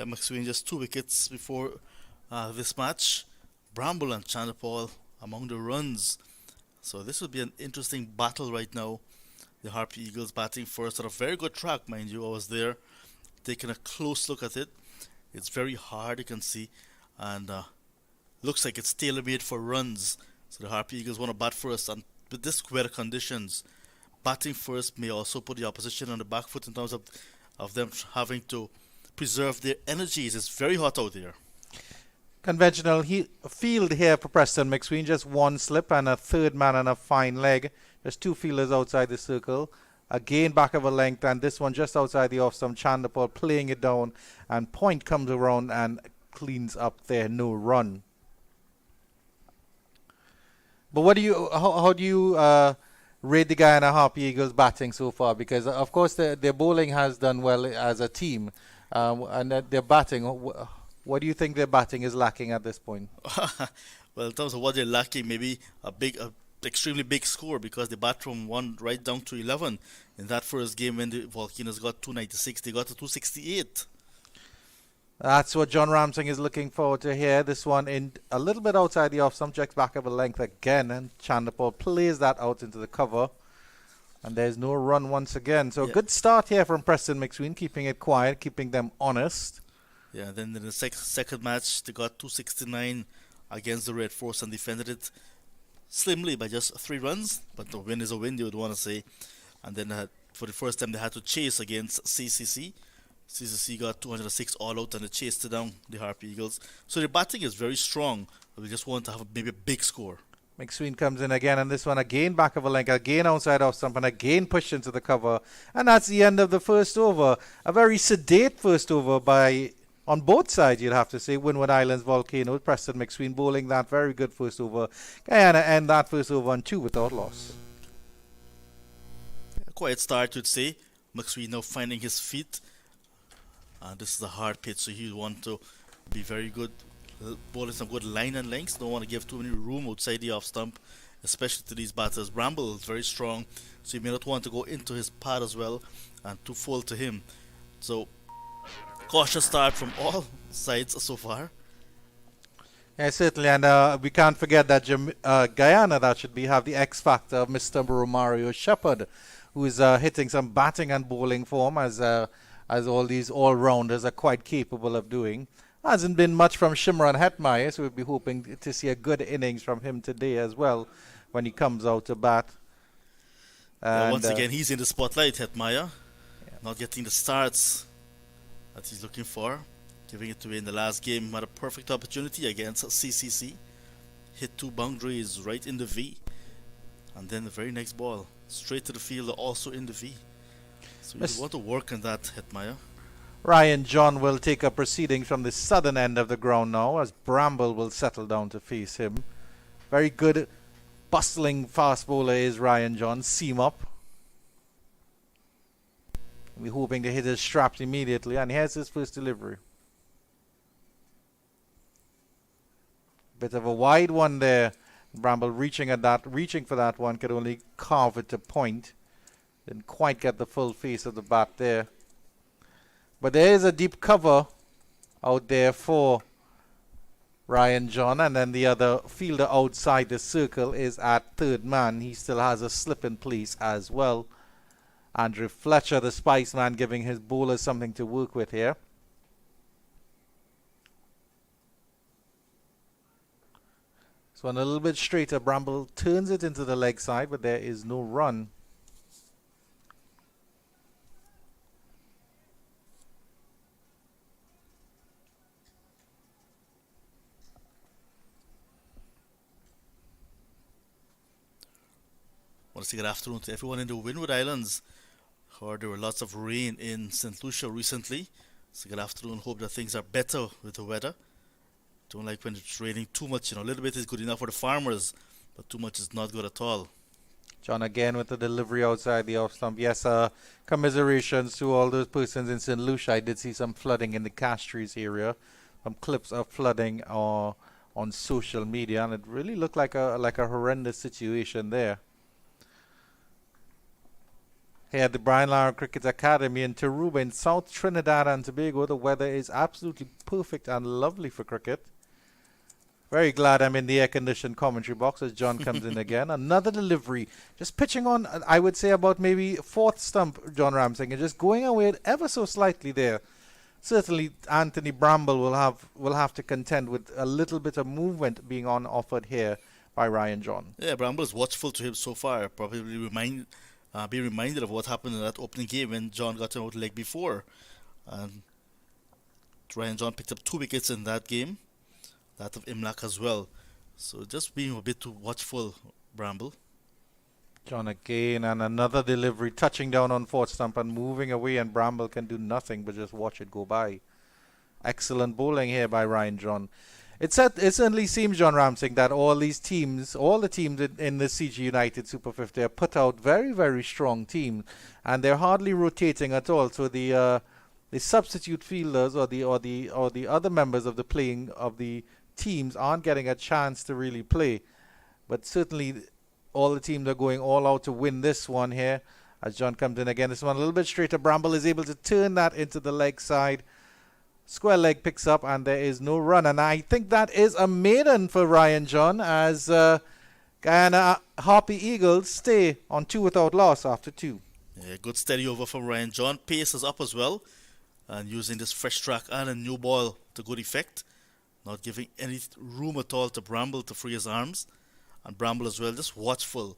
McSween just 2 wickets before this match. Bramble and Chanderpaul among the runs. So this will be an interesting battle right now. The Harpy Eagles batting first on a very good track, mind you. I was there taking a close look at it. It's very hard, you can see, and looks like it's tailor-made for runs. So the Harpy Eagles want to bat first, and with this weather conditions, batting first may also put the opposition on the back foot in terms of them having to preserve their energies. It's very hot out there. Conventional field here for Preston McSween. Just one slip and a third man and a fine leg. There's two fielders outside the circle. Again back of a length, and this one just outside the off stump. Chanderpaul playing it down, and Point comes around and cleans up there. No run. But how do you rate the Guyana Harpy Eagles batting so far? Because of course their bowling has done well as a team, and their batting. What do you think their batting is lacking at this point? Well, in terms of what they're lacking, maybe extremely big score, because they bat from 1 right down to 11. In that first game when the Volcanoes got 296, they got to 268. That's what John Ramsing is looking forward to here. This one in a little bit outside the off stump, checks back of a length again, and Chanderpaul plays that out into the cover. And there's no run once again. So good start here from Preston McSween, keeping it quiet, keeping them honest. Yeah, then in the second match, they got 269 against the Red Force and defended it slimly by just 3 runs. But the win is a win, you would want to say. And then for the first time, they had to chase against CCC. CCC got 206 all out and they chased down the Harpy Eagles. So the batting is very strong. But we just want to have maybe a big score. McSween comes in again, and this one again back of a length, again outside off stump, and again pushed into the cover. And that's the end of the first over. A very sedate first over on both sides, you'd have to say. Windward Islands Volcanoes, Preston McSween bowling that very good first over. Guyana end that first over on 2 without loss. A quiet start, you'd say. McSween now finding his feet. This is a hard pitch, so he would want to be very good, bowling some good line and lengths. Don't want to give too many room outside the off stump, especially to these batters. Bramble is very strong, so you may not want to go into his pad as well and too full to him. So cautious start from all sides so far. Yeah, certainly, and we can't forget that Guyana, that should be, have the X factor of Mr. Romario Shepherd, who is hitting some batting and bowling form as all these all-rounders are quite capable of doing. Hasn't been much from Shimron Hetmeyer, so we'll be hoping to see a good innings from him today as well when he comes out to bat. And once again, he's in the spotlight, Hetmeyer. Not getting the starts that he's looking for. Giving it away in the last game. Had a perfect opportunity against CCC. Hit 2 boundaries right in the V. And then the very next ball, straight to the field, also in the V. So you want to work on that, Hetmeyer. Ryan John will take up proceedings from the southern end of the ground now, as Bramble will settle down to face him. Very good, bustling fast bowler is Ryan John. Seam up. We're hoping to hit his straps immediately, and here's his first delivery. Bit of a wide one there. Bramble reaching for that one, could only carve it to point. Didn't quite get the full face of the bat there. But there is a deep cover out there for Ryan John, and then the other fielder outside the circle is at third man. He still has a slip in place as well. Andrew Fletcher, the Spice Man, giving his bowlers something to work with here. So a little bit straighter. Bramble turns it into the leg side, but there is no run. Want to say good afternoon to everyone in the Windward Islands. Heard there were lots of rain in St. Lucia recently. So good afternoon. Hope that things are better with the weather. Don't like when it's raining too much. A little bit is good enough for the farmers, but too much is not good at all. John again with the delivery outside the off stump. Yes, commiserations to all those persons in St. Lucia. I did see some flooding in the Castries area. Some clips of flooding on social media, and it really looked like a horrendous situation there. Here at the Brian Lara Cricket Academy in Tarouba in South Trinidad and Tobago, the weather is absolutely perfect and lovely for cricket. Very glad I'm in the air-conditioned commentary box as John comes in again. Another delivery. Just pitching on, I would say, about maybe fourth stump, John Ramsing, and just going away ever so slightly there. Certainly, Anthony Bramble will have to contend with a little bit of movement being on offered here by Ryan John. Yeah, Bramble is watchful to him so far. Probably be reminded of what happened in that opening game when John got him out leg before. And Ryan John picked up 2 wickets in that game, that of Imlak as well. So just being a bit too watchful, Bramble. John again, and another delivery, touching down on fourth stump and moving away, and Bramble can do nothing but just watch it go by. Excellent bowling here by Ryan John. It certainly seems, John Ramsing, that all the teams in the CG United Super 50 have put out very, very strong teams, and they're hardly rotating at all. So the substitute fielders or the other members of the teams aren't getting a chance to really play. But certainly all the teams are going all out to win this one here. As John comes in again, this one a little bit straighter. Bramble is able to turn that into the leg side. Square leg picks up and there is no run. And I think that is a maiden for Ryan John as Guyana Harpy Eagles stay on 2 without loss after 2. Yeah, good steady over from Ryan John. Pace is up as well. And using this fresh track and a new ball to good effect. Not giving any room at all to Bramble to free his arms. And Bramble as well, just watchful.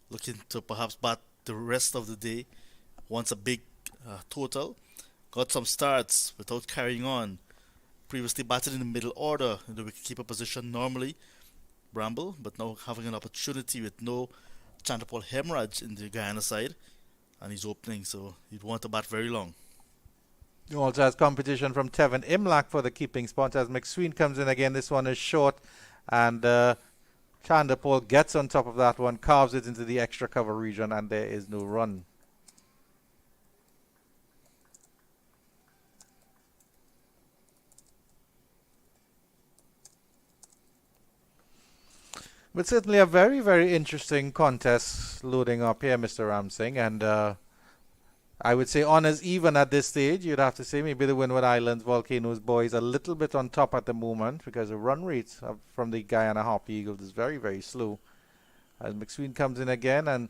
Looking to perhaps bat the rest of the day. Wants a big total. Got some starts without carrying on. Previously batted in the middle order in the wicketkeeper position normally, Bramble, but now having an opportunity with no Chanderpaul hemorrhage in the Guyana side, and he's opening, so he'd want to bat very long. You also has competition from Tevin Imlak for the keeping spot as McSween comes in again. This one is short, and Chanderpaul gets on top of that one, carves it into the extra cover region, and there is no run. But certainly a very, very interesting contest loading up here, Mr. Ramsing. And I would say honours even at this stage. You'd have to say maybe the Windward Islands Volcanoes boys a little bit on top at the moment because the run rate from the Guyana Harpy Eagles is very, very slow. As McSween comes in again and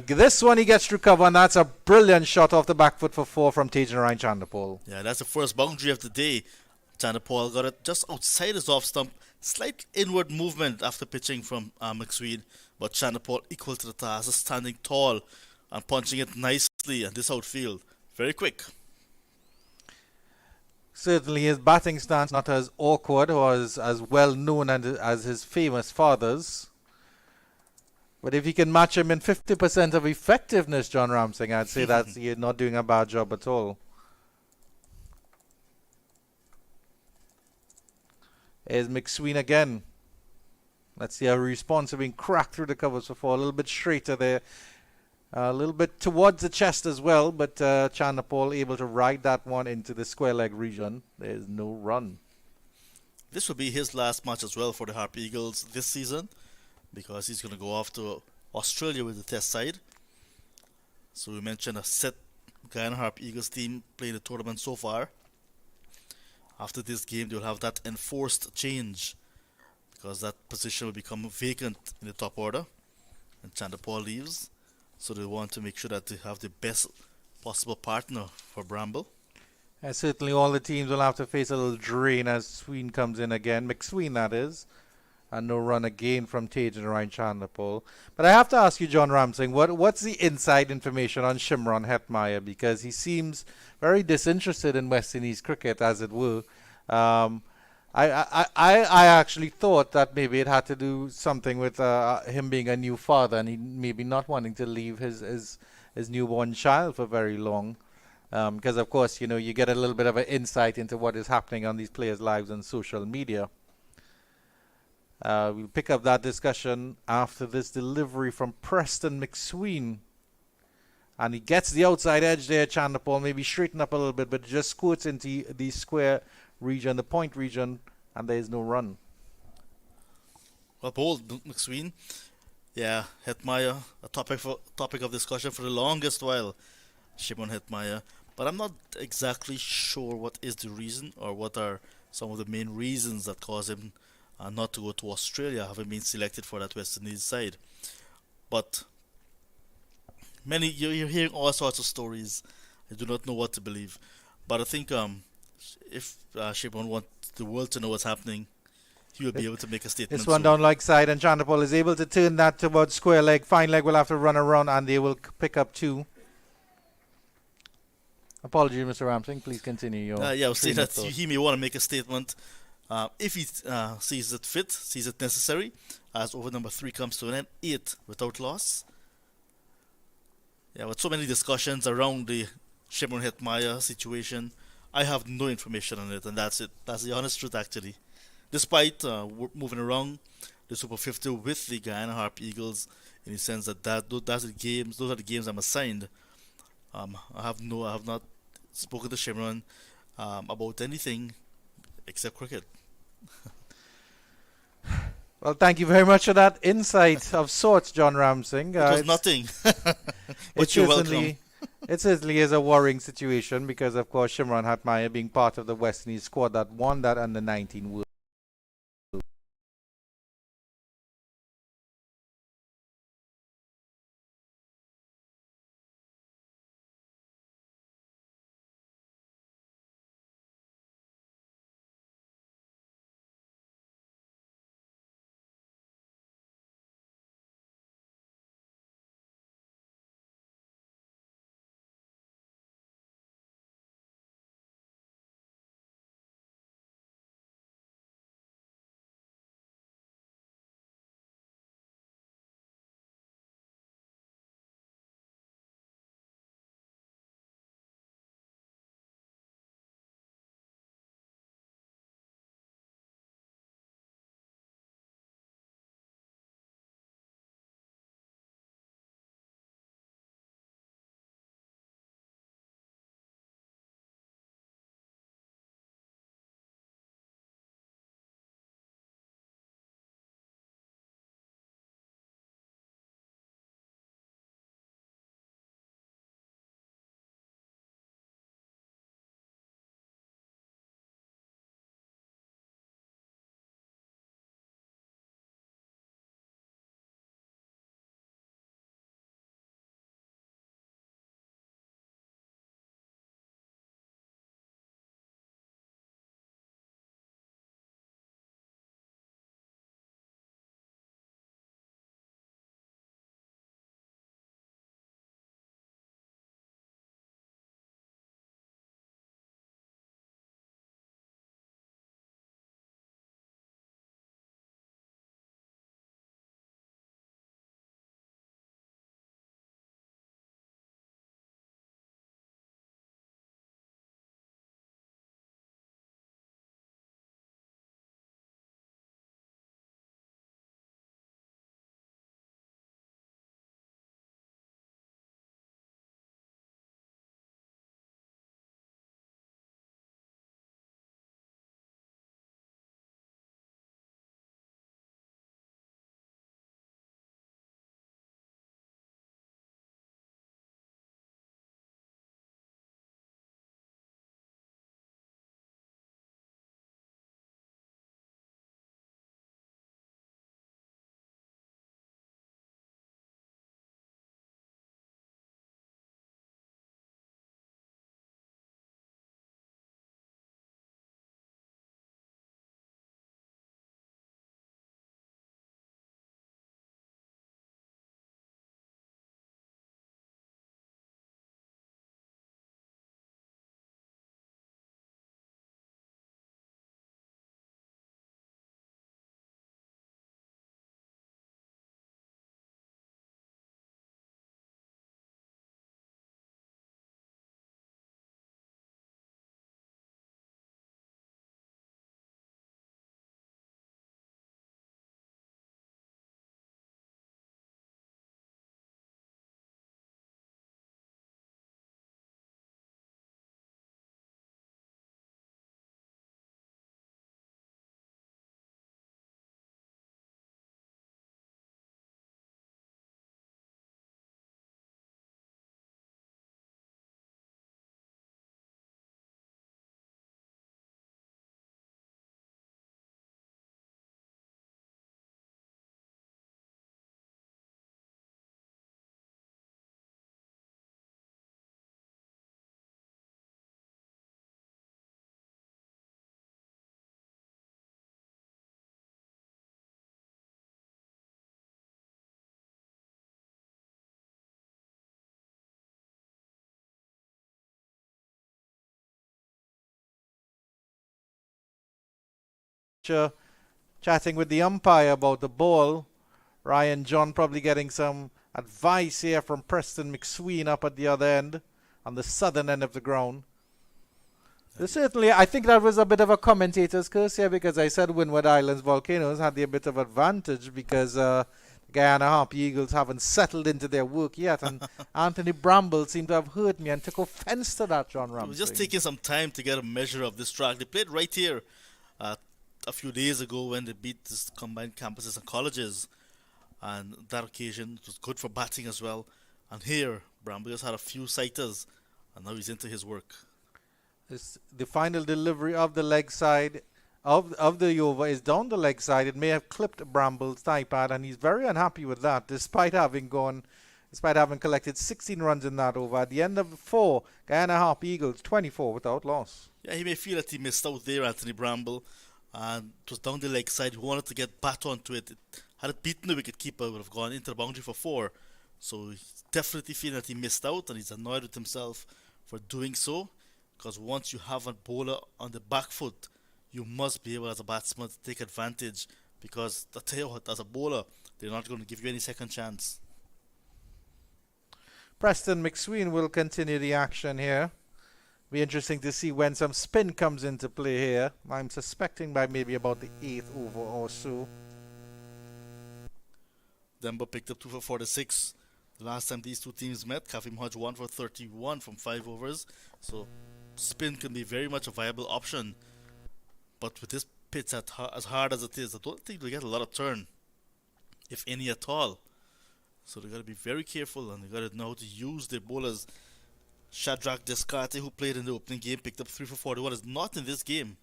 this one he gets through cover, and that's a brilliant shot off the back foot for 4 from Tajanarayan Chanderpaul. Yeah, that's the first boundary of the day. Chanderpaul got it just outside his off stump. Slight inward movement after pitching from McSween, but Chanderpaul equal to the task, standing tall and punching it nicely at this outfield. Very quick. Certainly his batting stance not as awkward or as well known as his famous fathers. But if you can match him in 50% of effectiveness, John Ramsing, I'd say that you're not doing a bad job at all. Here's McSween again. Let's see a response being cracked through the covers for 4. A little bit straighter there. A little bit towards the chest as well, but Chanderpaul able to ride that one into the square leg region. There's no run. This will be his last match as well for the Harpy Eagles this season, because he's going to go off to Australia with the test side. So we mentioned a set Guyana Harpy Eagles team playing the tournament so far. After this game, they'll have that enforced change because that position will become vacant in the top order and Chanderpaul leaves. So they want to make sure that they have the best possible partner for Bramble. And certainly all the teams will have to face a little drain as Sween comes in again. McSween, that is. And no run again from Tajanarayan Chanderpaul. But I have to ask you, John Ramsing, what's the inside information on Shimron Hetmeyer? Because he seems very disinterested in West Indies cricket, as it were. I actually thought that maybe it had to do something with him being a new father and he maybe not wanting to leave his newborn child for very long. Because, of course, you know, you get a little bit of an insight into what is happening on these players' lives on social media. We'll pick up that discussion after this delivery from Preston McSween. And he gets the outside edge there, Chanderpaul, maybe straighten up a little bit, but just squirts into the square region, the point region, and there is no run. Well bowled, McSween. Yeah, Hetmeyer, a topic of discussion for the longest while. Shimon Hetmeyer, but I'm not exactly sure what is the reason or what are some of the main reasons that cause him not to go to Australia, having been selected for that West Indies side. But you're hearing all sorts of stories. I do not know what to believe, but I think if Shimon wants the world to know what's happening, he will be able to make a This statement one soon. down like side, and Chanderpaul is able to turn that towards square leg. Fine leg will have to run around, and they will pick up two. Apologies, Mr. Ramsing. Please continue your Yeah, I was saying train of that thought. he may want to make a statement if he sees it fit, sees it necessary, as over number three comes to an end, eight without loss. Yeah, with so many discussions around the Shimon Hetmeyer situation, I have no information on it, and that's it. That's the honest truth, actually. Despite moving around the Super 50 with the Guyana Harp Eagles, in the sense that those are the games I'm assigned. I have not spoken to Shimon about anything except cricket. Well, thank you very much for that insight of sorts, John Ramsing. It was nothing, It but you're welcome. certainly is a worrying situation because, of course, Shimron Hatmaya being part of the West Indies squad that won that under 19 World chatting with the umpire about the ball. Ryan John probably getting some advice here from Preston McSween up at the other end, on the southern end of the ground. So certainly, I think that was a bit of a commentator's curse here, because I said Windward Islands Volcanoes had the bit of advantage because Guyana Harpy Eagles haven't settled into their work yet, and Anthony Bramble seemed to have heard me and took offense to that, John Ramsey. It was just taking some time to get a measure of this track. They played right here a few days ago when they beat this combined campuses and colleges, and that occasion it was good for batting as well. And here, Bramble just had a few sighters, and now he's into his work. The final delivery of the leg side of the over is down the leg side. It may have clipped Bramble's thigh pad, and he's very unhappy with that, despite having collected 16 runs in that over. At the end of 4, Guyana Harpy Eagles 24 without loss. Yeah, he may feel that he missed out there, Anthony Bramble, and it was down the leg side. He wanted to get bat onto it. Had it beaten the wicket keeper, would have gone into the boundary for 4. So he's definitely feeling that he missed out, and he's annoyed with himself for doing so. Because once you have a bowler on the back foot, you must be able as a batsman to take advantage. Because I tell you what, as a bowler, they're not going to give you any second chance. Preston McSween will continue the action here. Be interesting to see when some spin comes into play here. I'm suspecting by maybe about the 8th over or so. Denver picked up 2 for 46. The last time these two teams met, Kafim Hodge 1 for 31 from 5 overs. So spin can be very much a viable option. But with this pitch as hard as it is, I don't think they'll get a lot of turn, if any at all. So they got to be very careful, and they got to know how to use their bowlers. Shadrach Descarte, who played in the opening game, picked up 3 for 41, is not in this game.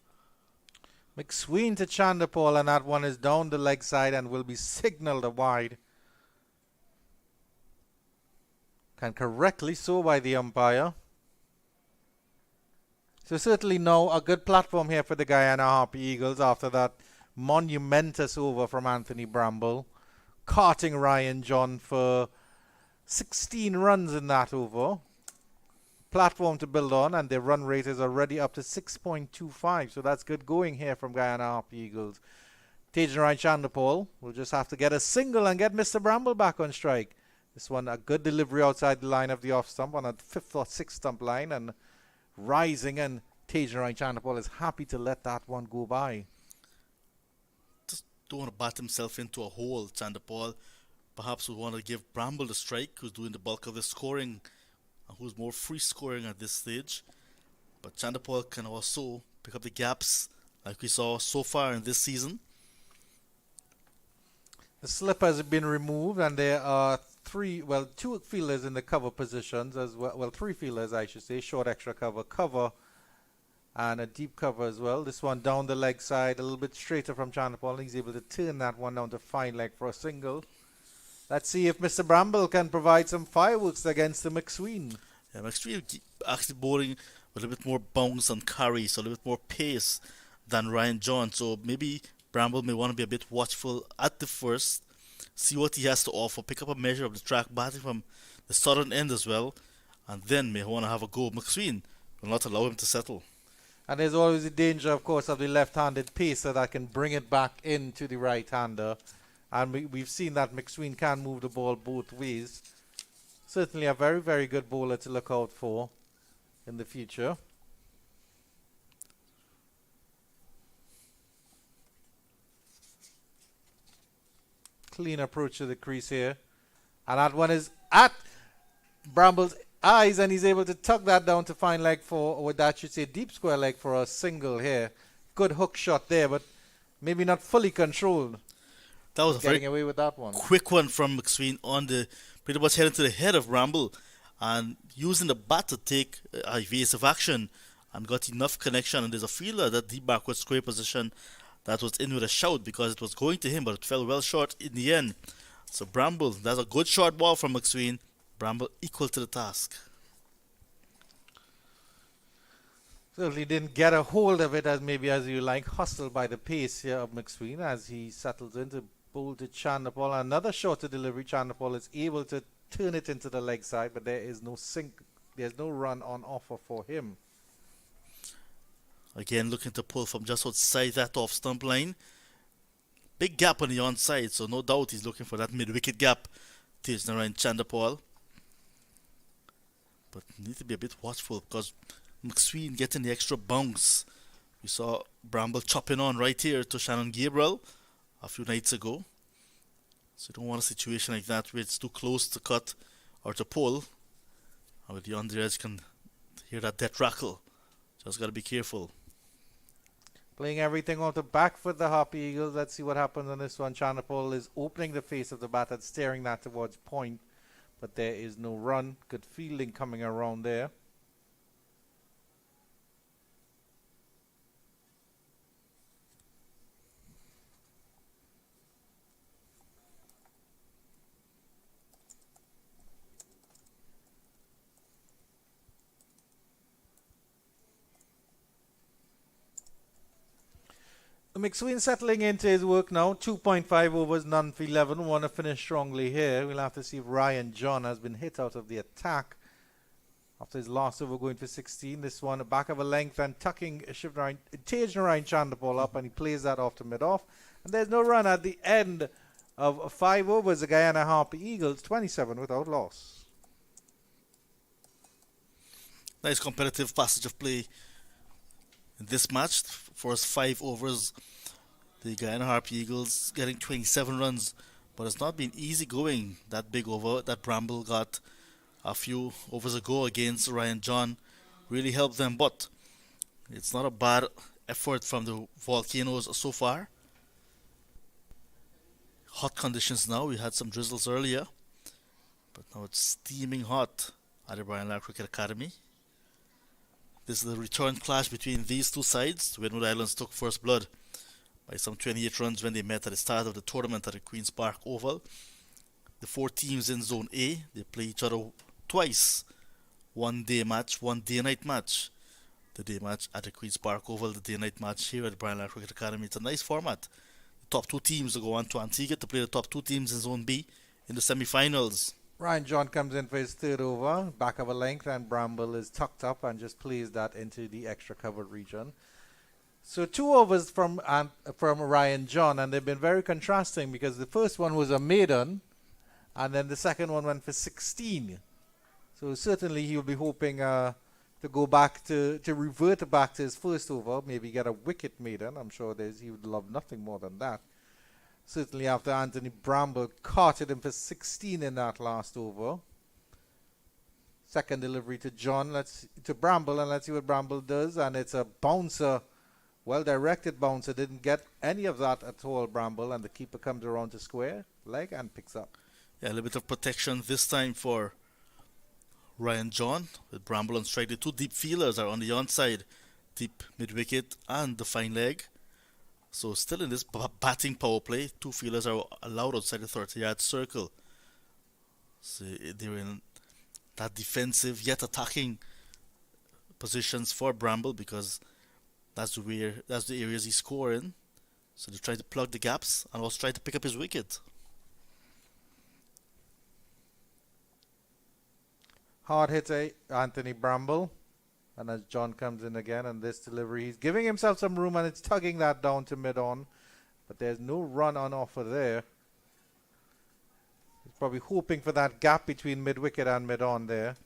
McSween to Chanderpaul, and that one is down the leg side and will be signalled a wide. And correctly so by the umpire. So certainly now a good platform here for the Guyana Harpy Eagles after that monumentous over from Anthony Bramble, carting Ryan John for 16 runs in that over. Platform to build on, and their run rate is already up to 6.25, so that's good going here from Guyana Harpy Eagles. Tajan Chanderpaul will just have to get a single and get Mr. Bramble back on strike. This one a good delivery outside the line of the off stump on a 5th or 6th stump line, and rising, and Tajan Chanderpaul is happy to let that one go by. Just don't want to bat himself into a hole, Chanderpaul. Perhaps we want to give Bramble the strike, who's doing the bulk of the scoring, who's more free scoring at this stage. But Chanderpaul can also pick up the gaps like we saw so far in this season. The slip has been removed, and there are 2 fielders in the cover positions as well. Well, 3 fielders, I should say. Short extra cover, and a deep cover as well. This one down the leg side, a little bit straighter from Chanderpaul. He's able to turn that one down to fine leg for a single. Let's see if Mr. Bramble can provide some fireworks against the McSween. Yeah, McSween actually bowling with a bit more bounce and carry, so a little bit more pace than Ryan John. So maybe Bramble may want to be a bit watchful at the first, see what he has to offer, pick up a measure of the track, batting from the southern end as well, and then may want to have a go. McSween will not allow him to settle. And there's always the danger, of course, of the left-handed pacer that can bring it back into the right-hander. And we've seen that McSween can move the ball both ways. Certainly a very, very good bowler to look out for in the future. Clean approach to the crease here. And that one is at Bramble's eyes, and he's able to tuck that down to fine leg for, or that should say deep square leg for a single here. Good hook shot there, but maybe not fully controlled. That was a getting very away with that one. Quick one from McSween on the pretty much heading to the head of Bramble, and using the bat to take evasive action, and got enough connection. And there's a fielder that deep backward square position that was in with a shout because it was going to him, but it fell well short in the end. So Bramble, that's a good short ball from McSween. Bramble equal to the task. Certainly didn't get a hold of it as you like, hustled by the pace here of McSween as he settles into bowl to Chanderpaul. Another shorter delivery. Chanderpaul is able to turn it into the leg side, but there is no sink. There's no run on offer for him. Again, looking to pull from just outside that off stump line. Big gap on the onside, so no doubt he's looking for that mid-wicket gap. Teaching around Chanderpaul. But need to be a bit watchful because McSween getting the extra bounce. We saw Bramble chopping on right here to Shannon Gabriel a few nights ago. So you don't want a situation like that where it's too close to cut or to pull. And with the on the edge can hear that death rattle. Just got to be careful. Playing everything off the back foot, the Harpy Eagles. Let's see what happens on this one. Chanderpaul is opening the face of the bat and steering that towards point. But there is no run. Good fielding coming around there. McSween settling into his work now. 2.5 overs, none for 11. Want to finish strongly here. We'll have to see if Ryan John has been hit out of the attack after his last over going for 16. This one, back of a length and tucking Taj Narayan Chanderpaul up, and he plays that off to mid-off. And there's no run at the end of 5 overs. The Guyana Harpy Eagles, 27 without loss. Nice competitive passage of play in this match. First 5 overs, the Guyana Harpy Eagles getting 27 runs, but it's not been easy going. That big over that Bramble got a few overs ago against Ryan John really helped them, but it's not a bad effort from the Volcanoes so far. Hot conditions now. We had some drizzles earlier, but now it's steaming hot at the Brian Lara Cricket Academy. This is the return clash between these two sides. The Windward Islands took first blood by some 28 runs when they met at the start of the tournament at the Queen's Park Oval. The 4 teams in Zone A, they play each other twice. One day match, one day-night match. The day match at the Queen's Park Oval, the day-night match here at the Brian Lara Cricket Academy. It's a nice format. The top 2 teams will go on to Antigua to play the top 2 teams in Zone B in the semi-finals. Ryan John comes in for his third over, back of a length, and Bramble is tucked up and just plays that into the extra covered region. So 2 overs from Ryan John, and they've been very contrasting because the first one was a maiden, and then the second one went for 16. So certainly he'll be hoping to go back to revert back to his first over, maybe get a wicket maiden. I'm sure he would love nothing more than that. Certainly after Anthony Bramble carted him for 16 in that last over. Second delivery to Bramble, and let's see what Bramble does. And it's a bouncer, well-directed bouncer. Didn't get any of that at all, Bramble. And the keeper comes around to square leg and picks up. Yeah, a little bit of protection this time for Ryan John. With Bramble on strike, the 2 deep fielders are on the onside. Deep mid-wicket and the fine leg. So still in this batting power play, 2 fielders are allowed outside the 30-yard circle. So they're in that defensive yet attacking positions for Bramble because that's the areas he's scoring. So they're trying to plug the gaps and also try to pick up his wicket. Hard hitter Anthony Bramble. And as John comes in again on this delivery, he's giving himself some room and it's tugging that down to mid-on. But there's no run on offer there. He's probably hoping for that gap between mid-wicket and mid-on there.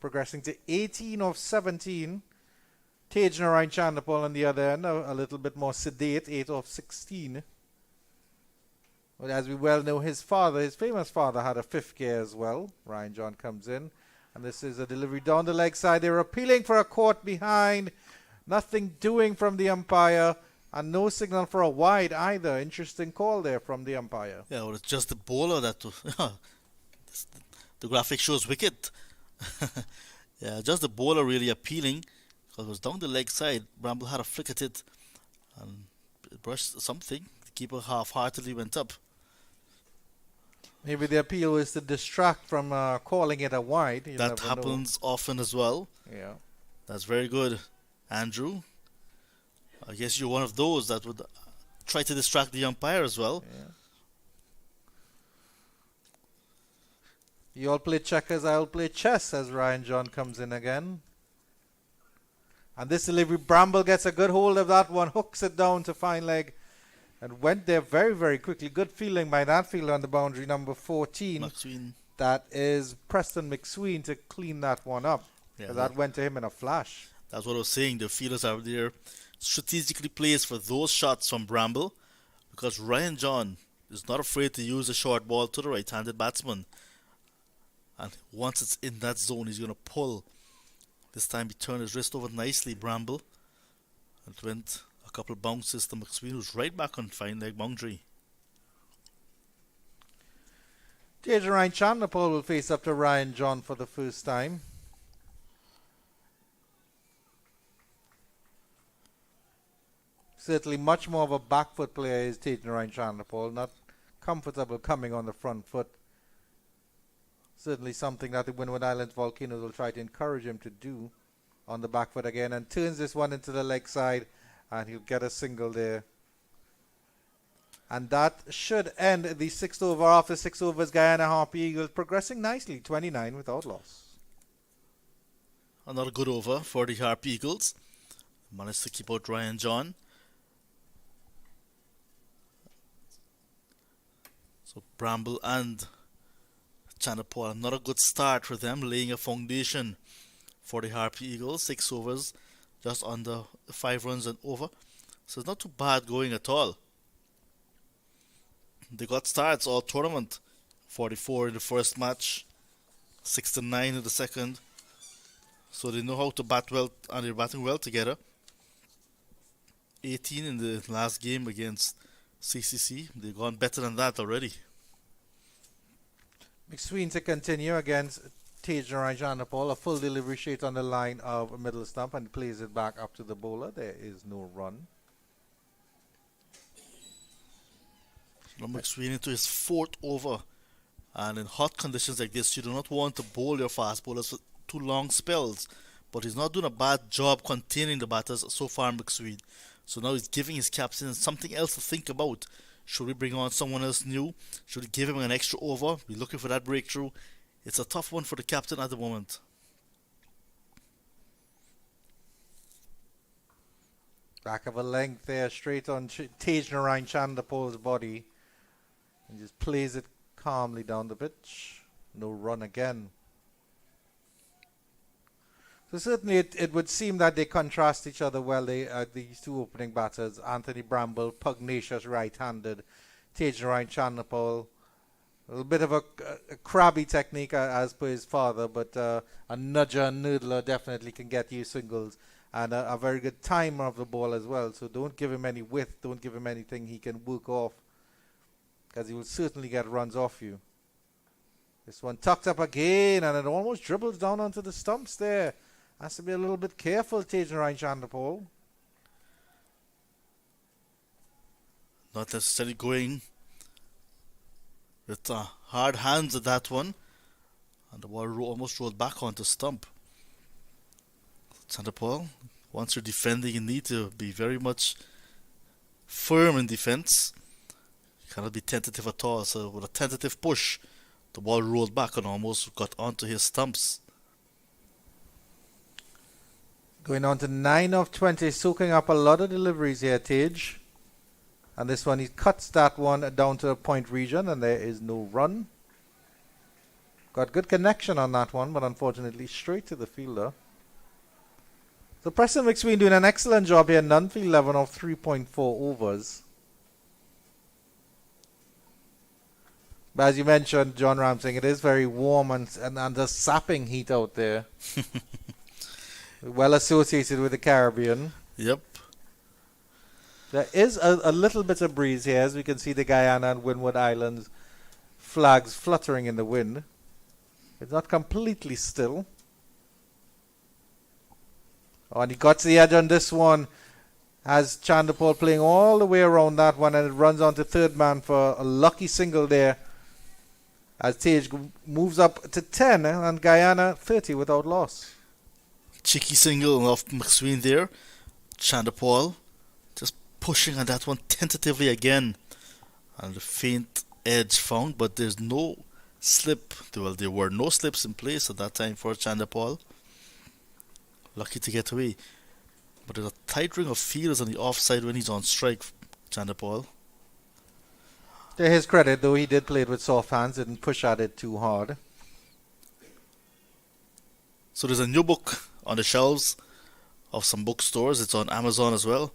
Progressing to 18 of 17. Taj Narayan Chanderpaul on the other end, a little bit more sedate, 8 of 16. But as we well know, his famous father, had a 5th gear as well. Ryan John comes in, and this is a delivery down the leg side. They're appealing for a caught behind. Nothing doing from the umpire, and no signal for a wide either. Interesting call there from the umpire. Yeah, well, it's just the bowler that... the graphic shows wicket. Yeah, just the bowler really appealing. Because it was down the leg side. Bramble had a flick at it and it brushed something. The keeper half-heartedly went up. Maybe the appeal was to distract from calling it a wide. That happens often as well. Yeah. That's very good, Andrew. I guess you're one of those that would try to distract the umpire as well. Yeah. You all play checkers, I'll play chess, as Ryan John comes in again. And this delivery, Bramble gets a good hold of that one, hooks it down to fine leg, and went there very, very quickly. Good fielding by that fielder on the boundary, number 14. McSween. That is Preston McSween to clean that one up. Yeah, that went to him in a flash. That's what I was saying. The fielders are there strategically placed for those shots from Bramble, because Ryan John is not afraid to use a short ball to the right-handed batsman. And once it's in that zone, he's going to pull. This time he turned his wrist over nicely, Bramble. It went a couple bounces to McSween, who's right back on fine leg boundary. Deja Ryan Chandlerpole will face up to Ryan John for the first time. Certainly much more of a back foot player is Deja Ryan Chandlerpole, not comfortable coming on the front foot. Certainly something that the Windward Islands Volcanoes will try to encourage him to do on the back foot again, and turns this one into the leg side, and he'll get a single there. And that should end the 6th over. After 6 overs, Guyana Harpy Eagles progressing nicely, 29 without loss. Another good over for the Harpy Eagles. Managed to keep out Ryan John. So Bramble and Chandlerpole, another good start for them, laying a foundation for the Harpy Eagles. 6 overs, just under 5 runs and over. So it's not too bad going at all. They got starts all tournament. 44 in the first match, 69 in the second. So they know how to bat well, and they're batting well together. 18 in the last game against CCC. They've gone better than that already. McSween to continue against Teja Rajanapal. A full delivery straight on the line of middle stump, and plays it back up to the bowler. There is no run. McSween into his 4th over, and in hot conditions like this, you do not want to bowl your fast bowlers for too long spells. But he's not doing a bad job containing the batters so far, McSween. So now he's giving his captain something else to think about. Should we bring on someone else new? Should we give him an extra over? We're looking for that breakthrough. It's a tough one for the captain at the moment. Back of a length there, straight on Tej Narayan Chandapole's body. And just plays it calmly down the pitch. No run again. So certainly it would seem that they contrast each other well, these two opening batters. Anthony Bramble, pugnacious right-handed. Tej Narayan Chandapole, a little bit of a crabby technique as per his father, but a nudger and noodler definitely can get you singles. And a very good timer of the ball as well. So don't give him any width, don't give him anything he can work off, because he will certainly get runs off you. This one tucked up again, and it almost dribbles down onto the stumps there. Has to be a little bit careful, Tej Narayan Chandapole. Not necessarily going with hard hands at that one. And the ball almost rolled back onto stump. Chandapole, once you're defending, you need to be very much firm in defense. You cannot be tentative at all. So with a tentative push, the ball rolled back and almost got onto his stumps. Going on to 9 of 20, soaking up a lot of deliveries here, Tej. And this one, he cuts that one down to the point region, and there is no run. Got good connection on that one, but unfortunately straight to the fielder. So Preston McSween doing an excellent job here. Nunfield 11 of 3.4 overs. But as you mentioned, John Ramsing, it is very warm and the sapping heat out there. Well associated with the Caribbean. Yep. There is a little bit of breeze here, as we can see the Guyana and Windward Islands flags fluttering in the wind. It's not completely still. Oh, and he got to the edge on this one. Has Chandapole playing all the way around that one, and it runs on to third man for a lucky single there. As Tej moves up to 10 and Guyana 30 without loss. Cheeky single off McSween there. Chandapole just pushing on that one tentatively again. And the faint edge found, but there's no slip. Well, there were no slips in place at that time for Chanderpaul. Lucky to get away. But there's a tight ring of fielders on the offside when he's on strike, Chanderpaul. To his credit, though, he did play it with soft hands, didn't push at it too hard. So there's a new book on the shelves of some bookstores. It's on Amazon as well.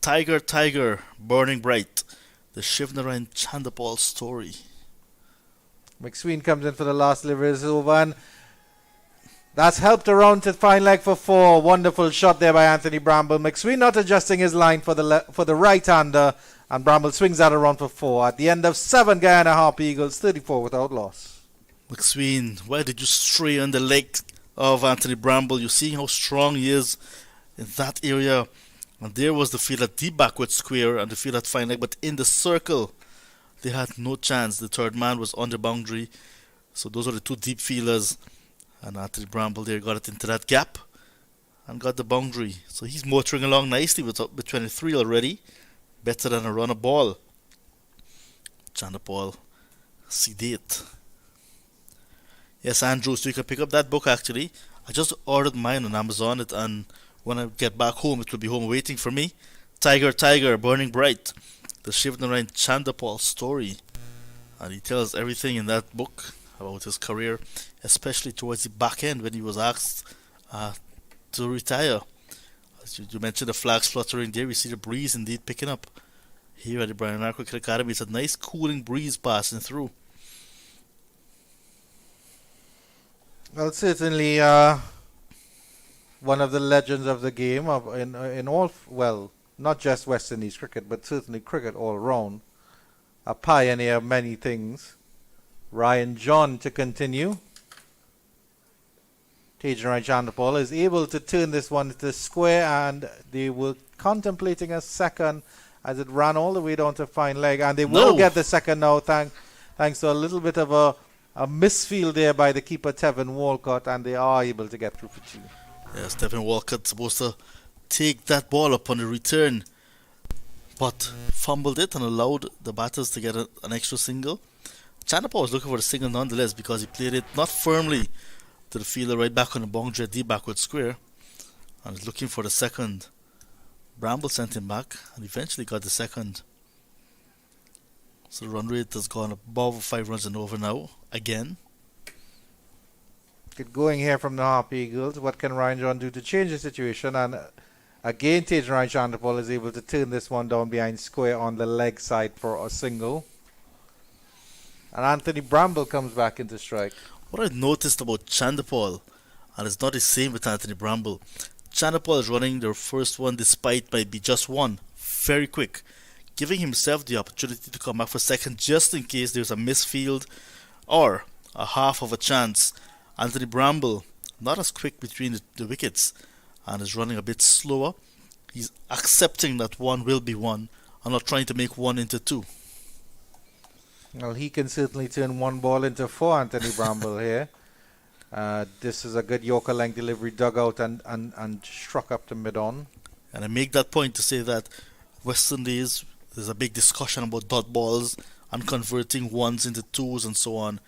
Tiger, Tiger, Burning Bright. The Shivnarine Chanderpaul story. McSween comes in for the last delivery. Is over, and that's helped around to fine leg for 4. Wonderful shot there by Anthony Bramble. McSween not adjusting his line for the right-hander, and Bramble swings that around for 4. At the end of 7, Guyana Harpy Eagles 34 without loss. McSween, why did you stray on the leg of Anthony Bramble? You're seeing how strong he is in that area. And there was the field at deep backward square and the field at fine leg, but in the circle, they had no chance. The third man was on the boundary. So those are the 2 deep fielders. And Anthony Bramble there got it into that gap and got the boundary. So he's motoring along nicely with 23 already. Better than a run of ball. Chanderpaul, sedate. Yes, Andrew, so you can pick up that book actually. I just ordered mine on Amazon, and when I get back home, it will be home waiting for me. Tiger, Tiger, Burning Bright. The Shivnarine Chanderpaul story. And he tells everything in that book about his career, especially towards the back end when he was asked to retire. As you mentioned the flags fluttering there, we see the breeze indeed picking up. Here at the Brian R. Cricket Academy, it's a nice cooling breeze passing through. Well, certainly one of the legends of the game in all, well, not just West Indies cricket, but certainly cricket all round. A pioneer of many things. Ryan John to continue. Tajan Chanderpaul is able to turn this one to square, and they were contemplating a second as it ran all the way down to fine leg, and they will get the second now thanks to a little bit of a misfield there by the keeper Tevin Walcott, and they are able to get through for 2. Yes, Tevin Walcott supposed to take that ball up on the return, but fumbled it and allowed the batters to get an extra single. Chanderpaul was looking for the single nonetheless because he played it not firmly to the fielder right back on the boundary at deep backward square, and was looking for the second. Bramble sent him back and eventually got the second. So the run rate has gone above 5 runs and over now again. Good going here from the Harpy Eagles. What can Ryan John do to change the situation? And again, Tajan Chanderpaul is able to turn this one down behind square on the leg side for a single. And Anthony Bramble comes back into strike. What I noticed about Chanderpaul, and it's not the same with Anthony Bramble, Chanderpaul is running their first one despite maybe just one, very quick, giving himself the opportunity to come back for second just in case there's a misfield or a half of a chance. Anthony Bramble, not as quick between the wickets and is running a bit slower. He's accepting that one will be one and not trying to make one into 2. Well, he can certainly turn one ball into 4, Anthony Bramble here. This is a good Yorker length delivery, dug out and struck up to mid-on. And I make that point to say that West Indies, there's a big discussion about dot balls and converting ones into 2s and so on.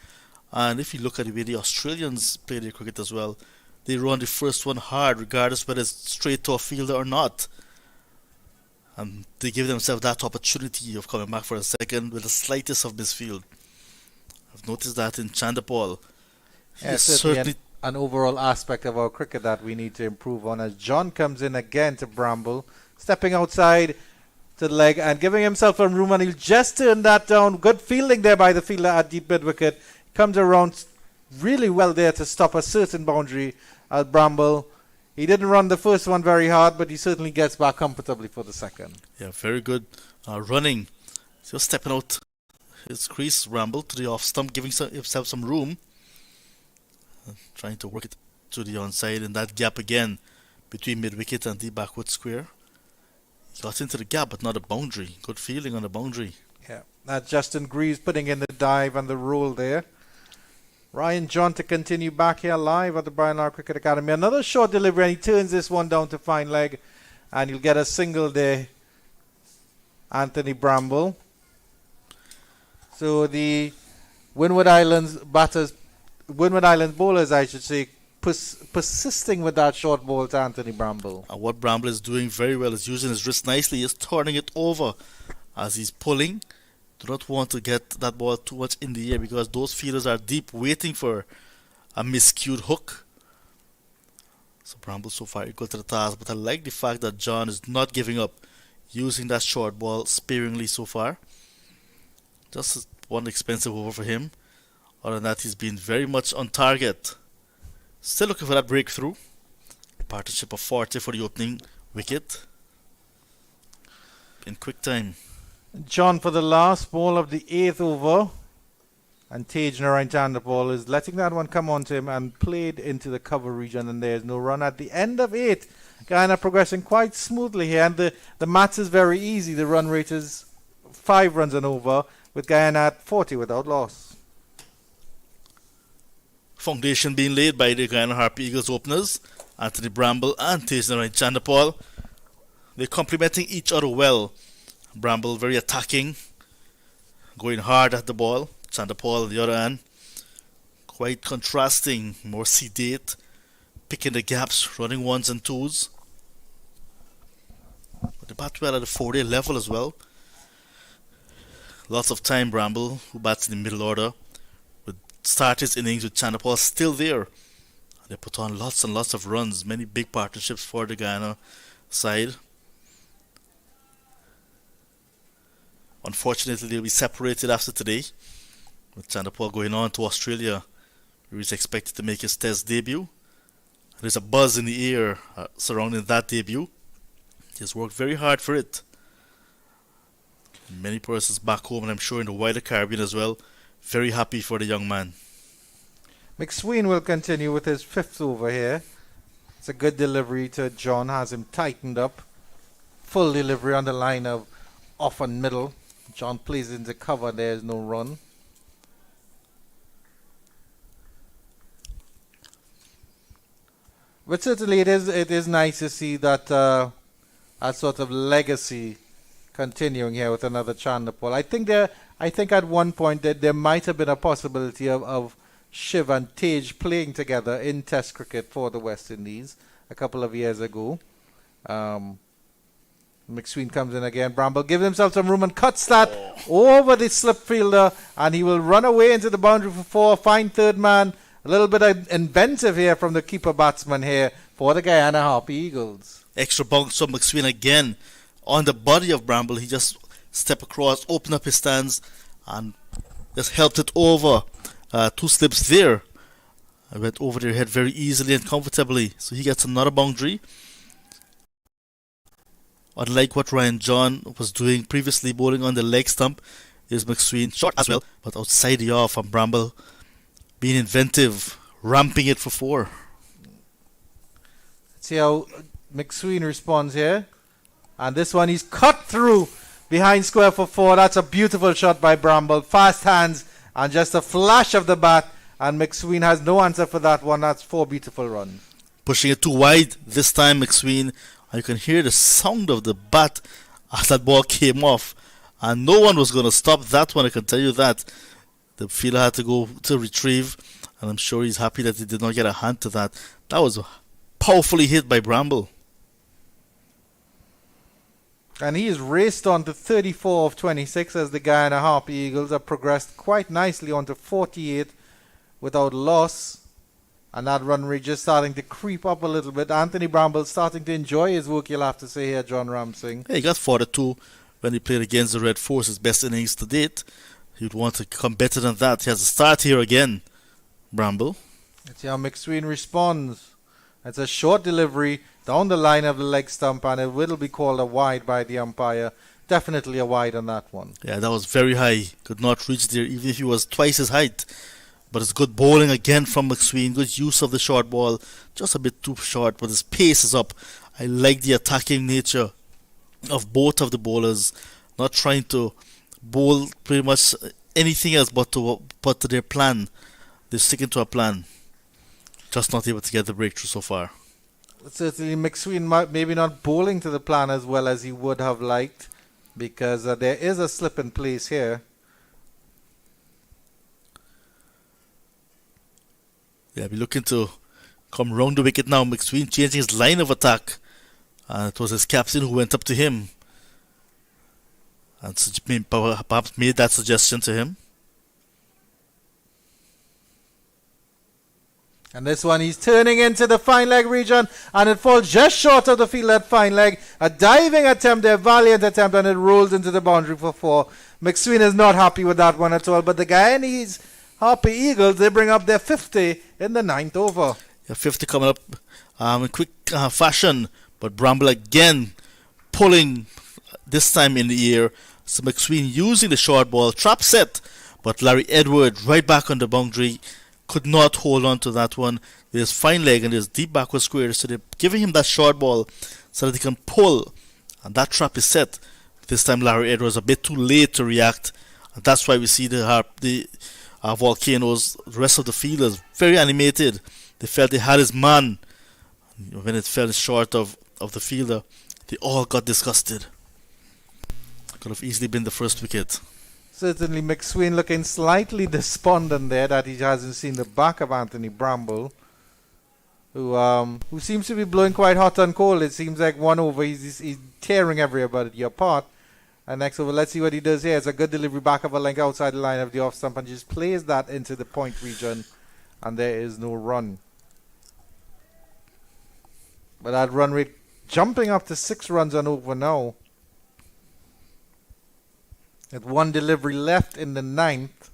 And if you look at the way the Australians play their cricket as well, they run the first one hard regardless whether it's straight to a fielder or not. And they give themselves that opportunity of coming back for a second with the slightest of misfield. I've noticed that in Chanderpaul. Yes, certainly an overall aspect of our cricket that we need to improve on, as John comes in again to Bramble, stepping outside to the leg and giving himself some room, and he'll just turn that down. Good fielding there by the fielder at deep mid wicket. Comes around really well there to stop a certain boundary at Bramble. He didn't run the first one very hard, but he certainly gets back comfortably for the second. Yeah, very good running. Just stepping out his crease, Bramble, to the off stump, giving himself some room. Trying to work it to the onside in that gap again between mid-wicket and the backward square. He got into the gap, but not a boundary. Good fielding on the boundary. Yeah, that's Justin Greaves putting in the dive and the roll there. Ryan John to continue back here live at the Brian Lara Cricket Academy. Another short delivery, and he turns this one down to fine leg, and you'll get a single there, Anthony Bramble. So the Windward Islands bowlers, I should say, persisting with that short ball to Anthony Bramble. And what Bramble is doing very well is using his wrist nicely. He's turning it over as he's pulling. Do not want to get that ball too much in the air because those fielders are deep waiting for a miscued hook. So Bramble so far equal to the task, but I like the fact that John is not giving up, using that short ball sparingly so far. Just one expensive over for him. Other than that, he's been very much on target. Still looking for that breakthrough. Partnership of 40 for the opening wicket. In quick time. John for the last ball of the 8th over. And Tage Narine is letting that one come onto him and played into the cover region, and there's no run at the end of 8. Guyana progressing quite smoothly here, and the maths is very easy. The run rate is 5 runs and over, with Guyana at 40 without loss. Foundation being laid by the Guyana Harpy Eagles openers, Anthony Bramble and Tage Narine. They're complementing each other well. Bramble very attacking, going hard at the ball. Chanderpaul on the other hand, quite contrasting, more sedate, picking the gaps, running ones and twos. But they bat well at the 4-day level as well. Lots of time. Bramble, who bats in the middle order, would start his innings with Chanderpaul still there. They put on lots and lots of runs, many big partnerships for the Guyana side. Unfortunately, they'll be separated after today, with Chanderpaul going on to Australia, where he's expected to make his Test debut. There's a buzz in the air surrounding that debut. He's worked very hard for it. Many persons back home, and I'm sure in the wider Caribbean as well, very happy for the young man. McSween will continue with his 5th over here. It's a good delivery to John, has him tightened up. Full delivery on the line of off and middle. John plays into cover, there's no run. But certainly it is nice to see that a sort of legacy continuing here with another Chanderpaul. I think at one point that there might have been a possibility of Shiv and Tage playing together in Test cricket for the West Indies a couple of years ago. McSween comes in again. Bramble gives himself some room and cuts that over the slip fielder, and he will run away into the boundary for 4. Fine third man. A little bit of inventive here from the keeper batsman here for the Guyana Harpy Eagles. Extra bounce from McSween again on the body of Bramble. He just stepped across, opened up his stance, and just helped it over. 2 slips there. I went over their head very easily and comfortably. So he gets another boundary. Unlike what Ryan John was doing previously, bowling on the leg stump, is McSween short as well, but outside the off, and Bramble being inventive, ramping it for 4. Let's see how McSween responds here. And this one he's cut through behind square for 4. That's a beautiful shot by Bramble. Fast hands and just a flash of the bat. And McSween has no answer for that one. That's 4 beautiful runs. Pushing it too wide this time, McSween. And you can hear the sound of the bat as that ball came off. And no one was going to stop that one, I can tell you that. The fielder had to go to retrieve, and I'm sure he's happy that he did not get a hand to that. That was powerfully hit by Bramble. And he is raced on to 34 of 26 as the Guyana Harpy Eagles have progressed quite nicely on to 48 without loss. And that run rate just starting to creep up a little bit. Anthony Bramble starting to enjoy his work, you'll have to say here, John Ramsing. Yeah, he got 42 when he played against the Red Force, his best innings to date. He'd want to come better than that. He has to start here again, Bramble. Let's see how McSween responds. It's a short delivery down the line of the leg stump, and it will be called a wide by the umpire. Definitely a wide on that one. Yeah, that was very high. Could not reach there, even if he was twice his height. But it's good bowling again from McSween. Good use of the short ball. Just a bit too short, but his pace is up. I like the attacking nature of both of the bowlers. Not trying to bowl pretty much anything else but to their plan. They're sticking to a plan. Just not able to get the breakthrough so far. Certainly McSween maybe not bowling to the plan as well as he would have liked, because there is a slip in place here. Yeah, we're looking to come round the wicket now. McSween changing his line of attack. And it was his captain who went up to him and perhaps made that suggestion to him. And this one, he's turning into the fine leg region, and it falls just short of the field at fine leg. A diving attempt, a valiant attempt, and it rolls into the boundary for 4. McSween is not happy with that one at all, but the Guyanese Harpy Eagles, they bring up their 50 in the 9th over. Yeah, 50 coming up in quick fashion, but Bramble again pulling, this time in the air. So McSween using the short ball, trap set, but Larry Edward right back on the boundary. Could not hold on to that one. There's fine leg and there's deep backward square, so they're giving him that short ball so that he can pull, and that trap is set. This time Larry Edwards a bit too late to react, and that's why we see the Volcanoes, the rest of the fielders, very animated. They felt they had his man. When it fell short of the fielder, they all got disgusted. Could have easily been the first wicket. Certainly McSween looking slightly despondent there that he hasn't seen the back of Anthony Bramble, who seems to be blowing quite hot and cold. It seems like one over he's tearing everybody apart. And next over, let's see what he does here. It's a good delivery back of a length outside the line of the off stump and just plays that into the point region, and there is no run. But that run rate jumping up to 6 runs and over now. With one delivery left in the 9th.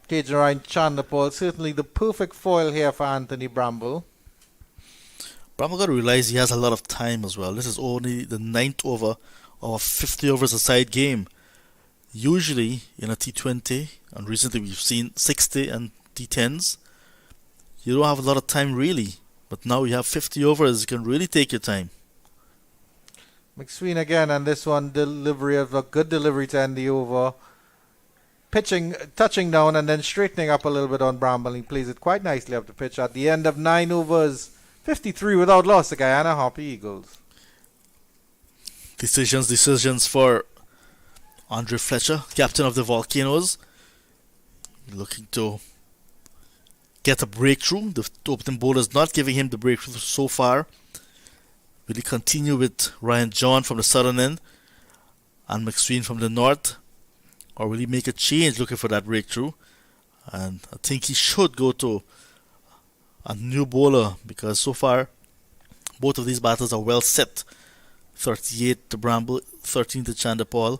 Cage around Chanderpaul, certainly the perfect foil here for Anthony Bramble. Bramble got to realize he has a lot of time as well. This is only the 9th over of a 50 overs a side game. Usually in a T20, and recently we've seen 60 and T10s, you don't have a lot of time really. But now you have 50 overs, you can really take your time. McSween again, and this one delivery of a good delivery to end the over. Pitching, touching down and then straightening up a little bit on Bramble. He plays it quite nicely up the pitch at the end of 9 overs. 53 without loss, the Guyana Harpy Eagles. Decisions for Andre Fletcher, captain of the Volcanoes. Looking to get a breakthrough. The opening bowlers not giving him the breakthrough so far. Will he continue with Ryan John from the southern end and McSween from the north? Or will he make a change looking for that breakthrough? And I think he should go to a new bowler, because so far both of these batters are well set. 38 to Bramble, 13 to Chanderpaul.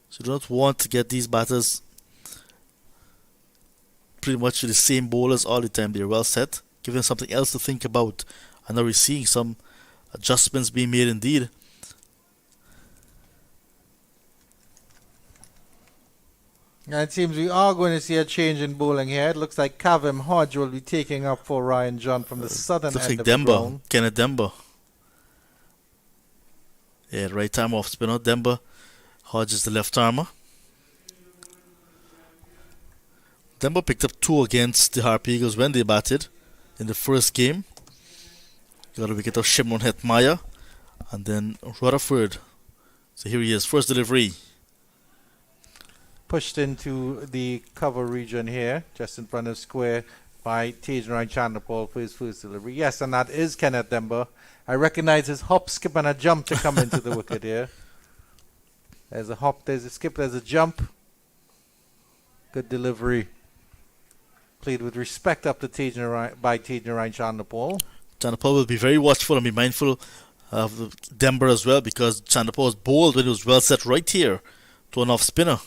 So you don't want to get these batters pretty much the same bowlers all the time. They're well set. Give them something else to think about. And now we're seeing some adjustments being made indeed. And it seems we are going to see a change in bowling here. It looks like Kavem Hodge will be taking up for Ryan John from the southern looks end like of the ground. Kenneth Demba. Yeah, right arm off spinner. Demba. Hodge is the left armer. Demba picked up 2 against the Harpy Eagles when they batted in the first game. Got a wicket of Shimon Hetmaya. And then Rutherford. So here he is. First delivery. Pushed into the cover region here, just in front of square by Tajan Chanderpaul for his first delivery. Yes, and that is Kenneth Demba. I recognize his hop, skip, and a jump to come into the wicket here. There's a hop, there's a skip, there's a jump. Good delivery. Played with respect up to by Tajan Chanderpaul. Chanderpaul will be very watchful and be mindful of Demba as well, because Chanderpaul was bowled when he was well set right here to an off spinner.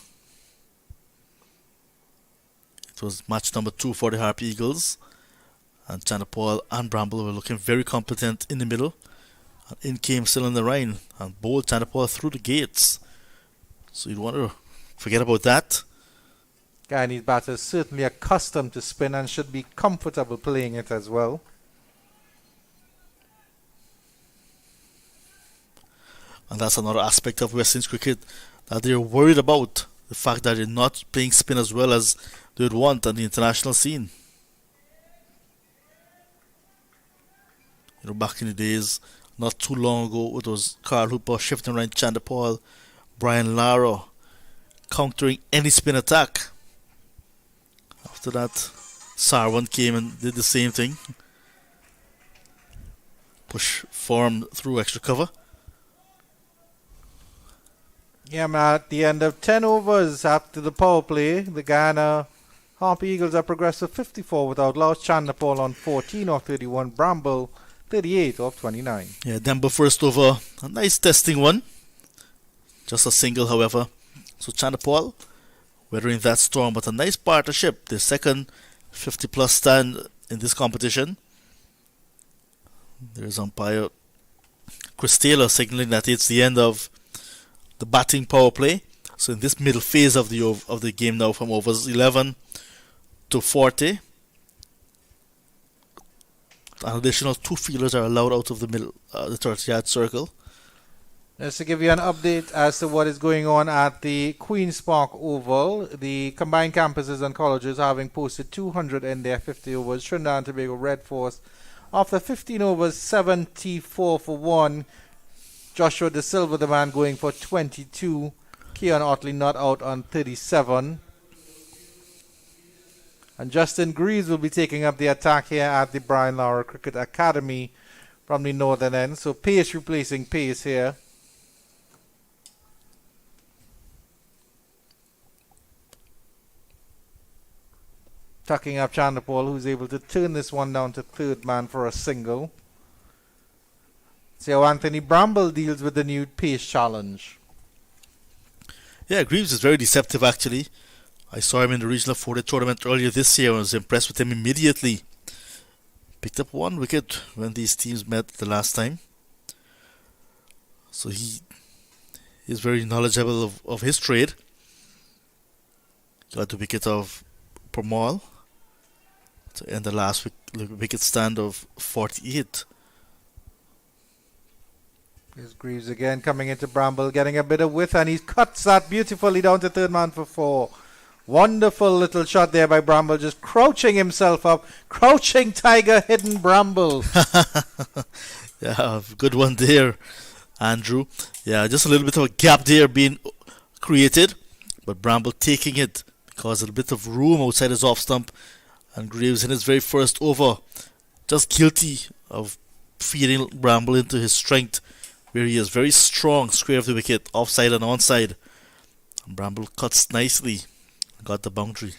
It was match number 2 for the Harpy Eagles, and Chanderpaul and Bramble were looking very competent in the middle, and in came still in the Rhine and bowled Chanderpaul through the gates. So you'd want to forget about that. Guyanese batters certainly accustomed to spin and should be comfortable playing it as well. And that's another aspect of West Indies cricket that they're worried about, the fact that they're not playing spin as well as they would want on the international scene. You know, back in the days, not too long ago, it was Carl Hooper shifting around Chanderpaul, Brian Lara countering any spin attack. After that, Sarwan came and did the same thing. Push form through extra cover. Yeah, man, at the end of 10 overs after the power play, the Guyana Harpy Eagles are progressed to 54 without loss. Chandapal on 14 of 31. Bramble 38 of 29. Yeah, Denver first over. A nice testing one. Just a single, however. So Chandapal weathering that storm, but a nice partnership. The second 50-plus stand in this competition. There's umpire Chris Taylor signaling that it's the end of the batting power play. So in this middle phase of the game now, from overs 11 to 40, an additional 2 fielders are allowed out of the middle, the 30-yard circle. Just to give you an update as to what is going on at the Queen's Park Oval, the combined campuses and colleges having posted 200 in their 50 overs. Trinidad and Tobago Red Force, after 15 overs, 74 for 1. Joshua De Silva, the man, going for 22. Keon Otley not out on 37. And Justin Greaves will be taking up the attack here at the Brian Lara Cricket Academy from the northern end. So pace replacing pace here. Tucking up Chandapal, who's able to turn this one down to third man for a single. See how Anthony Bramble deals with the new pace challenge. Yeah, Greaves is very deceptive actually. I saw him in the Regional 4-Day tournament earlier this year and was impressed with him immediately. Picked up 1 wicket when these teams met the last time. So he is very knowledgeable of his trade. Got the wicket of Permal to end the last wicket stand of 48. Here's Greaves again coming into Bramble, getting a bit of width, and he cuts that beautifully down to third man for 4. Wonderful little shot there by Bramble, just crouching himself up. Crouching tiger, hidden Bramble. Yeah, good one there, Andrew. Yeah, just a little bit of a gap there being created, but Bramble taking it because of a bit of room outside his off stump, and Greaves in his very first over, just guilty of feeding Bramble into his strength, where he is very strong, square of the wicket, offside and onside. And Bramble cuts nicely, got the boundary.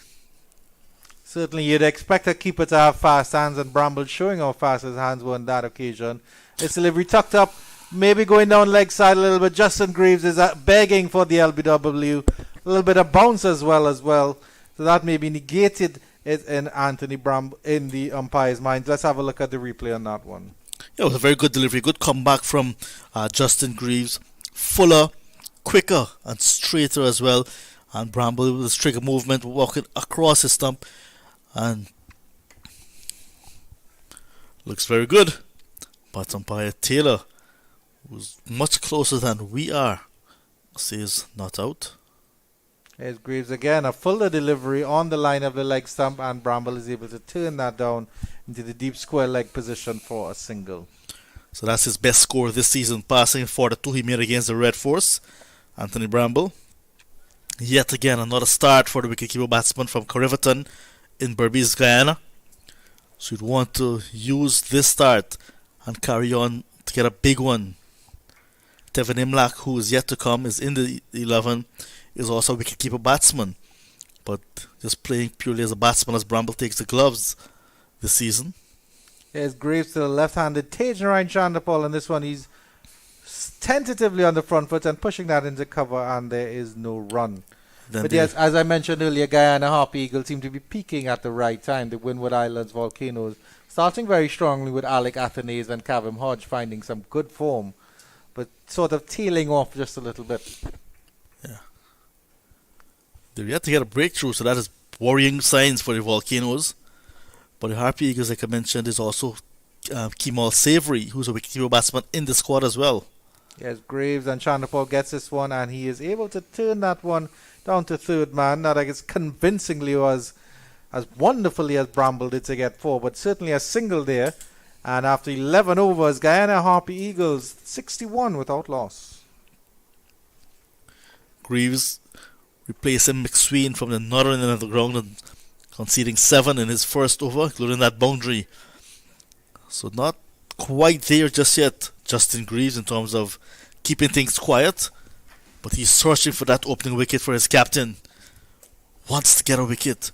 Certainly you'd expect a keeper to have fast hands, and Bramble showing how fast his hands were on that occasion. His delivery tucked up, maybe going down leg side a little bit. Justin Greaves is begging for the LBW. A little bit of bounce as well. So that may be negated it in Anthony Bramble in the umpire's mind. Let's have a look at the replay on that one. Yeah, it was a very good delivery, good comeback from Justin Greaves. Fuller, quicker and straighter as well. And Bramble with his trigger movement, walking across his stump. And looks very good. But umpire Taylor, who's much closer than we are, says not out. There's Greaves again, a fuller delivery on the line of the leg stump, and Bramble is able to turn that down into the deep square leg position for a single. So that's his best score this season, passing 4-2 he made against the Red Force, Anthony Bramble. Yet again, another start for the wicketkeeper batsman from Corriverton in Berbice, Guyana. So you'd want to use this start and carry on to get a big one. Tevin Imlach, who is yet to come, is in the 11, is also a wicketkeeper batsman, but just playing purely as a batsman as Bramble takes the gloves this season. There's Greaves to the left-handed Tajanarayan Chandapal, and this one he's tentatively on the front foot and pushing that into cover, and there is no run. But yes, as I mentioned earlier, Guyana Harpy Eagles seem to be peaking at the right time. The Windward Islands Volcanoes starting very strongly with Alec Athanaze and Kavim Hodge finding some good form, but sort of tailing off just a little bit. Yeah. They're yet to get a breakthrough, so that is worrying signs for the Volcanoes. But the Harpy Eagles, like I mentioned, is also Kemal Savory, who's a wicketkeeper batsman in the squad as well. Yes, Greaves and Chandapal gets this one, and he is able to turn that one down to third man. Not as convincingly or as wonderfully as Bramble did to get 4, but certainly a single there. And after 11 overs, Guyana Harpy Eagles 61 without loss. Greaves replacing McSween from the northern end of the ground and conceding 7 in his first over, including that boundary. So not quite there just yet, Justin Greaves, in terms of keeping things quiet. But he's searching for that opening wicket for his captain. Wants to get a wicket.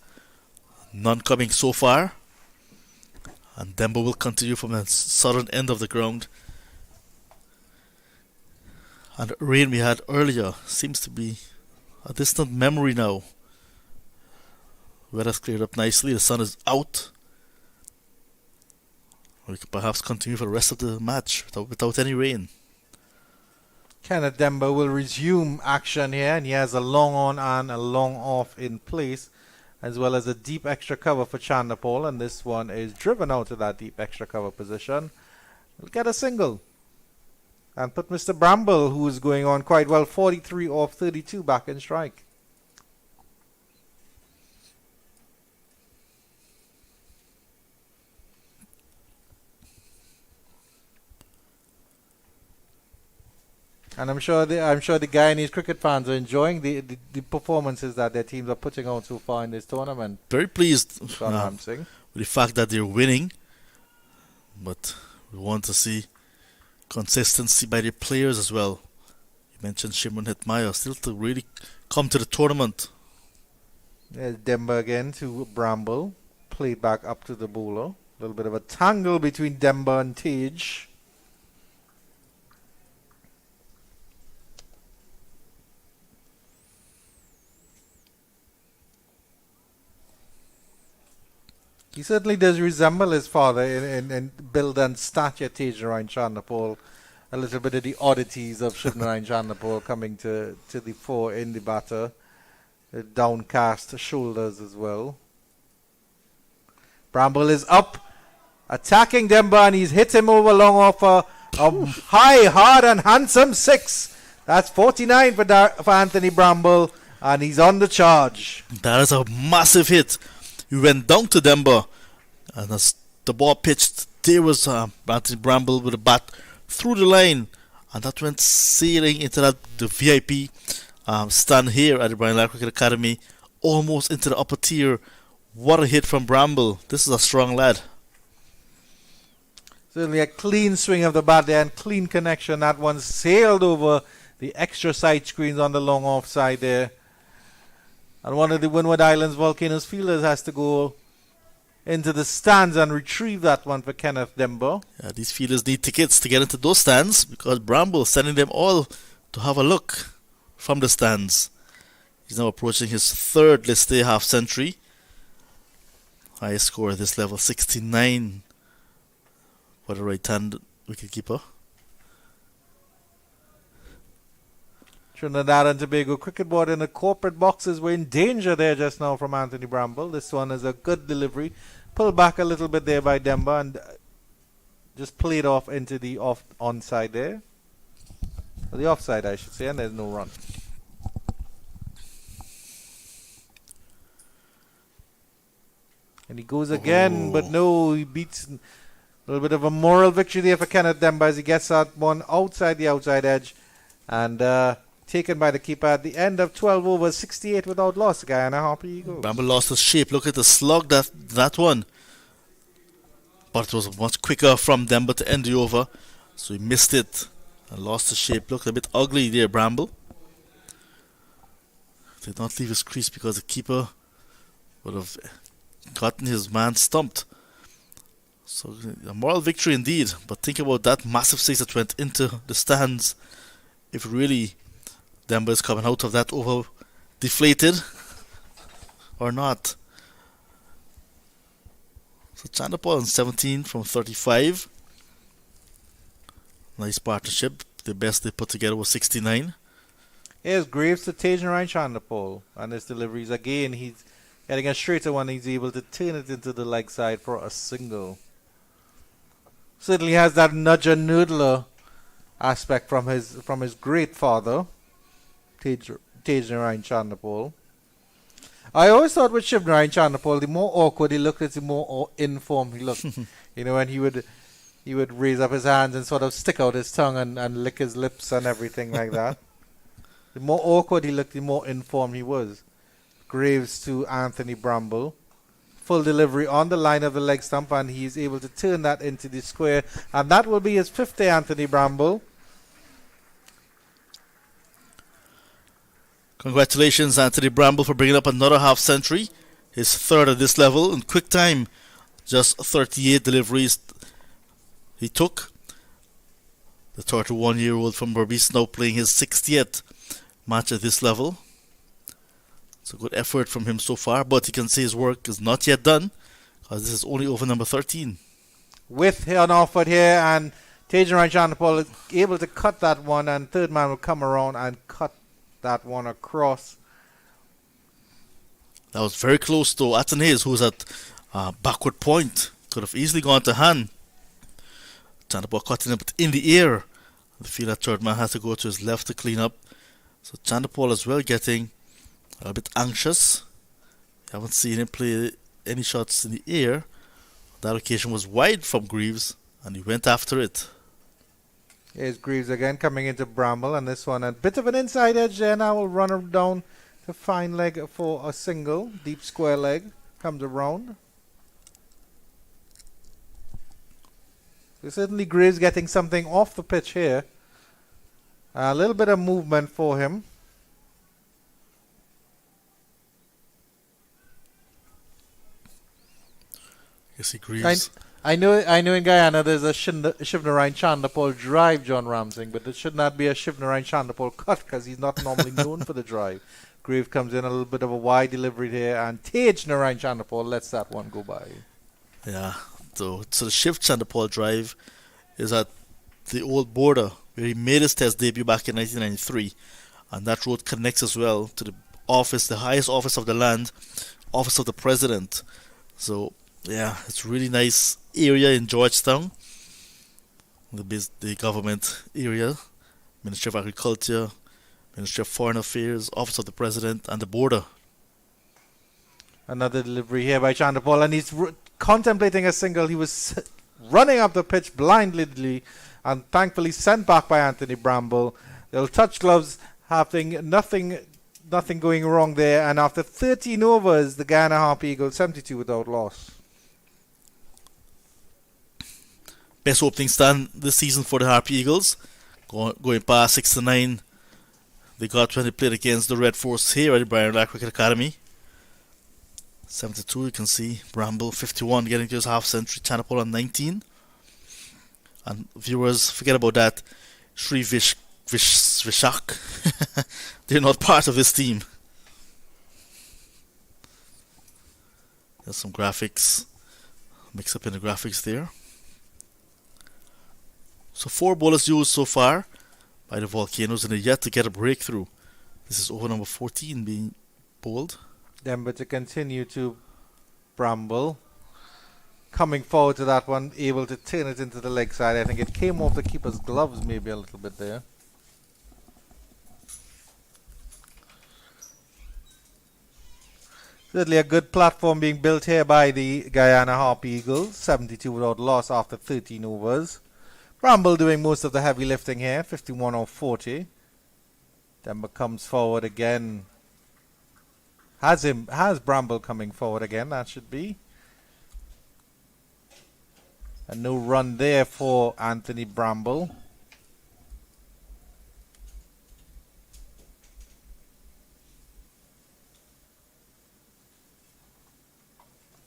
None coming so far. And Demba will continue from the southern end of the ground. And the rain we had earlier seems to be a distant memory now. Weather's cleared up nicely. The sun is out. We could perhaps continue for the rest of the match without any rain. Kenneth Demba will resume action here, and he has a long on and a long off in place, as well as a deep extra cover for Chanderpaul, and this one is driven out of that deep extra cover position. We'll get a single and put Mr. Bramble, who is going on quite well, 43 off 32, back in strike. And I'm sure the Guyanese cricket fans are enjoying the performances that their teams are putting out so far in this tournament. Very pleased with the fact that they're winning, but we want to see consistency by the players as well. You mentioned Shimron Hetmaya, still to really come to the tournament. There's Demba again to Bramble, played back up to the bowler. A little bit of a tangle between Demba and Tage. He certainly does resemble his father in build and stature, Tejaran Chanderpaul. A little bit of the oddities of Shivnarayan Chanderpaul coming to the fore in the batter. The downcast shoulders as well. Bramble is up, attacking Demba, and he's hit him over long off a high, hard and handsome 6. That's 49 for Anthony Bramble, and he's on the charge. That is a massive hit. He went down to Demba, and as the ball pitched, there was Anthony Bramble with a bat through the line, and that went sailing into the VIP stand here at the Brian Lara Cricket Academy, almost into the upper tier. What a hit from Bramble. This is a strong lad. Certainly a clean swing of the bat there and clean connection. That one sailed over the extra side screens on the long off side there. And one of the Windward Islands Volcanoes fielders has to go into the stands and retrieve that one for Kenneth Demba. Yeah, these fielders need tickets to get into those stands because Bramble is sending them all to have a look from the stands. He's now approaching his third list day half century. Highest score at this level, 69 for the right-hand wicketkeeper. Trinidad and Tobago cricket board in the corporate boxes were in danger there just now from Anthony Bramble. This one is a good delivery. Pulled back a little bit there by Demba and just played off into the onside there. Or the offside, I should say, and there's no run. And he goes again, but no, he beats a little bit of a moral victory there for Kenneth Demba as he gets that one outside the outside edge. And taken by the keeper at the end of 12 overs, 68 without loss. Guyana, Harpy, he goes. Bramble lost his shape. Look at the slug, that one. But it was much quicker from Demba to end the over. So he missed it and lost his shape. Looked a bit ugly there, Bramble. Did not leave his crease because the keeper would have gotten his man stumped. So a moral victory indeed. But think about that massive 6 that went into the stands. If really Demba is coming out of that over deflated or not. So Chanderpaul on 17 from 35. Nice partnership. The best they put together was 69. Here's Graves to Tajan Chanderpaul. And his deliveries again. He's getting a straighter one. He's able to turn it into the leg side for a single. Certainly has that nudger noodler aspect from his great father, Tajan Chanderpaul. I always thought with Shivnarayan Chanderpaul, the more awkward he looked, the more informed he looked. You know, when he would raise up his hands and sort of stick out his tongue and lick his lips and everything like that. The more awkward he looked, the more informed he was. Graves to Anthony Bramble. full delivery on the line of the leg stump, and he's able to turn that into the square, and that will be his 5th day, Anthony Bramble. Congratulations, Anthony Bramble, for bringing up another half century, his 3rd at this level in quick time. Just 38 deliveries he took. The 31-year-old from Berbice now playing his 60th match at this level. It's a good effort from him so far, but you can see his work is not yet done, because this is only over number 13. With an offered here, and Tajan Chandapal is able to cut that one, and third man will come around and cut that one across. That was very close to Athanaze, who's at backward point. Could have easily gone to hand. Chandapal cutting it in the air. I feel that third man has to go to his left to clean up. So Chandapal as well getting a bit anxious. Haven't seen him play any shots in the air. That occasion was wide from Greaves, and he went after it. Here's Greaves again coming into Bramble, and this one a bit of an inside edge there. Now will run her down to fine leg for a single. Deep square leg comes around. So certainly Greaves getting something off the pitch here. A little bit of movement for him. Yes, he Greaves. I know in Guyana there's a Shivnarine Chandapal drive, John Ramsing, but it should not be a Shivnarine Chandapal cut, because he's not normally known for the drive. Greaves comes in a little bit of a wide delivery here, and Tej Narayan Chandapal lets that one go by. Yeah, so the Shiv Chandapal drive is at the old border, where he made his test debut back in 1993, and that road connects as well to the office, the highest office of the land, office of the president. So yeah, it's a really nice area in Georgetown, the government area, Ministry of Agriculture, Ministry of Foreign Affairs, Office of the President, and the border. Another delivery here by Chandapal, and he's contemplating a single. He was running up the pitch blindly, and thankfully sent back by Anthony Bramble. They'll touch gloves, having nothing going wrong there, and after 13 overs, the Guyana Harpy Eagles 72 without loss. Best opening stand this season for the Harpy Eagles, going past 6-9. They got when they played against the Red Force here at the Brian Lack Cricket Academy. 72, you can see Bramble 51 getting to his half century, Chandapal on 19. And viewers, forget about that. Sri Vishak, they're not part of this team. There's some graphics, mix up in the graphics there. So 4 bowlers used so far by the Volcanoes, and they're yet to get a breakthrough. This is over number 14 being bowled. Then, but to continue to Bramble, coming forward to that one, able to turn it into the leg side. I think it came off the keeper's gloves maybe a little bit there. Certainly a good platform being built here by the Guyana Harpy Eagles. 72 without loss after 13 overs. Bramble doing most of the heavy lifting here, 51 or 40. Denver comes forward again. Has Bramble coming forward again, that should be. And no run there for Anthony Bramble.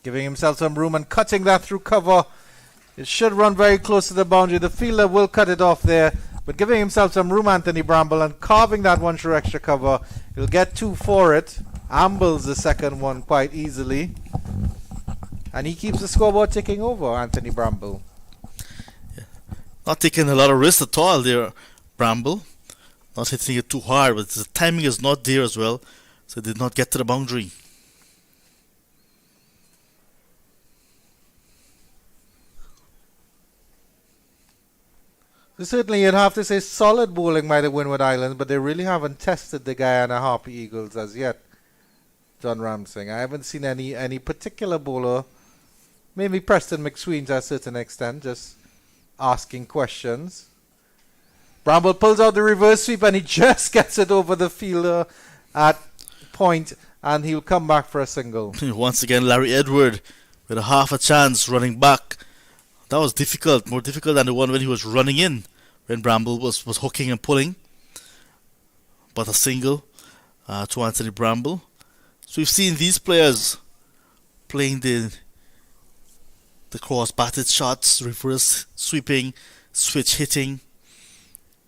Giving himself some room and cutting that through cover. It should run very close to the boundary. The fielder will cut it off there. But giving himself some room, Anthony Bramble, and carving that one through extra cover. He'll get 2 for it. Ambles the second one quite easily. And he keeps the scoreboard ticking over, Anthony Bramble. Yeah. Not taking a lot of risks at all there, Bramble. Not hitting it too hard, but the timing is not there as well. So did not get to the boundary. So certainly you'd have to say solid bowling by the Windward Islands, but they really haven't tested the Guyana Harpy Eagles as yet, John Ramsing. I haven't seen any particular bowler, maybe Preston McSween to a certain extent, just asking questions. Bramble pulls out the reverse sweep and he just gets it over the fielder at point. and he'll come back for a single. Once again, Larry Edward with a half a chance running back. That was difficult, more difficult than the one when he was running in, when Bramble was hooking and pulling. But a single to Anthony Bramble. So we've seen these players playing the cross-batted shots, reverse sweeping, switch hitting,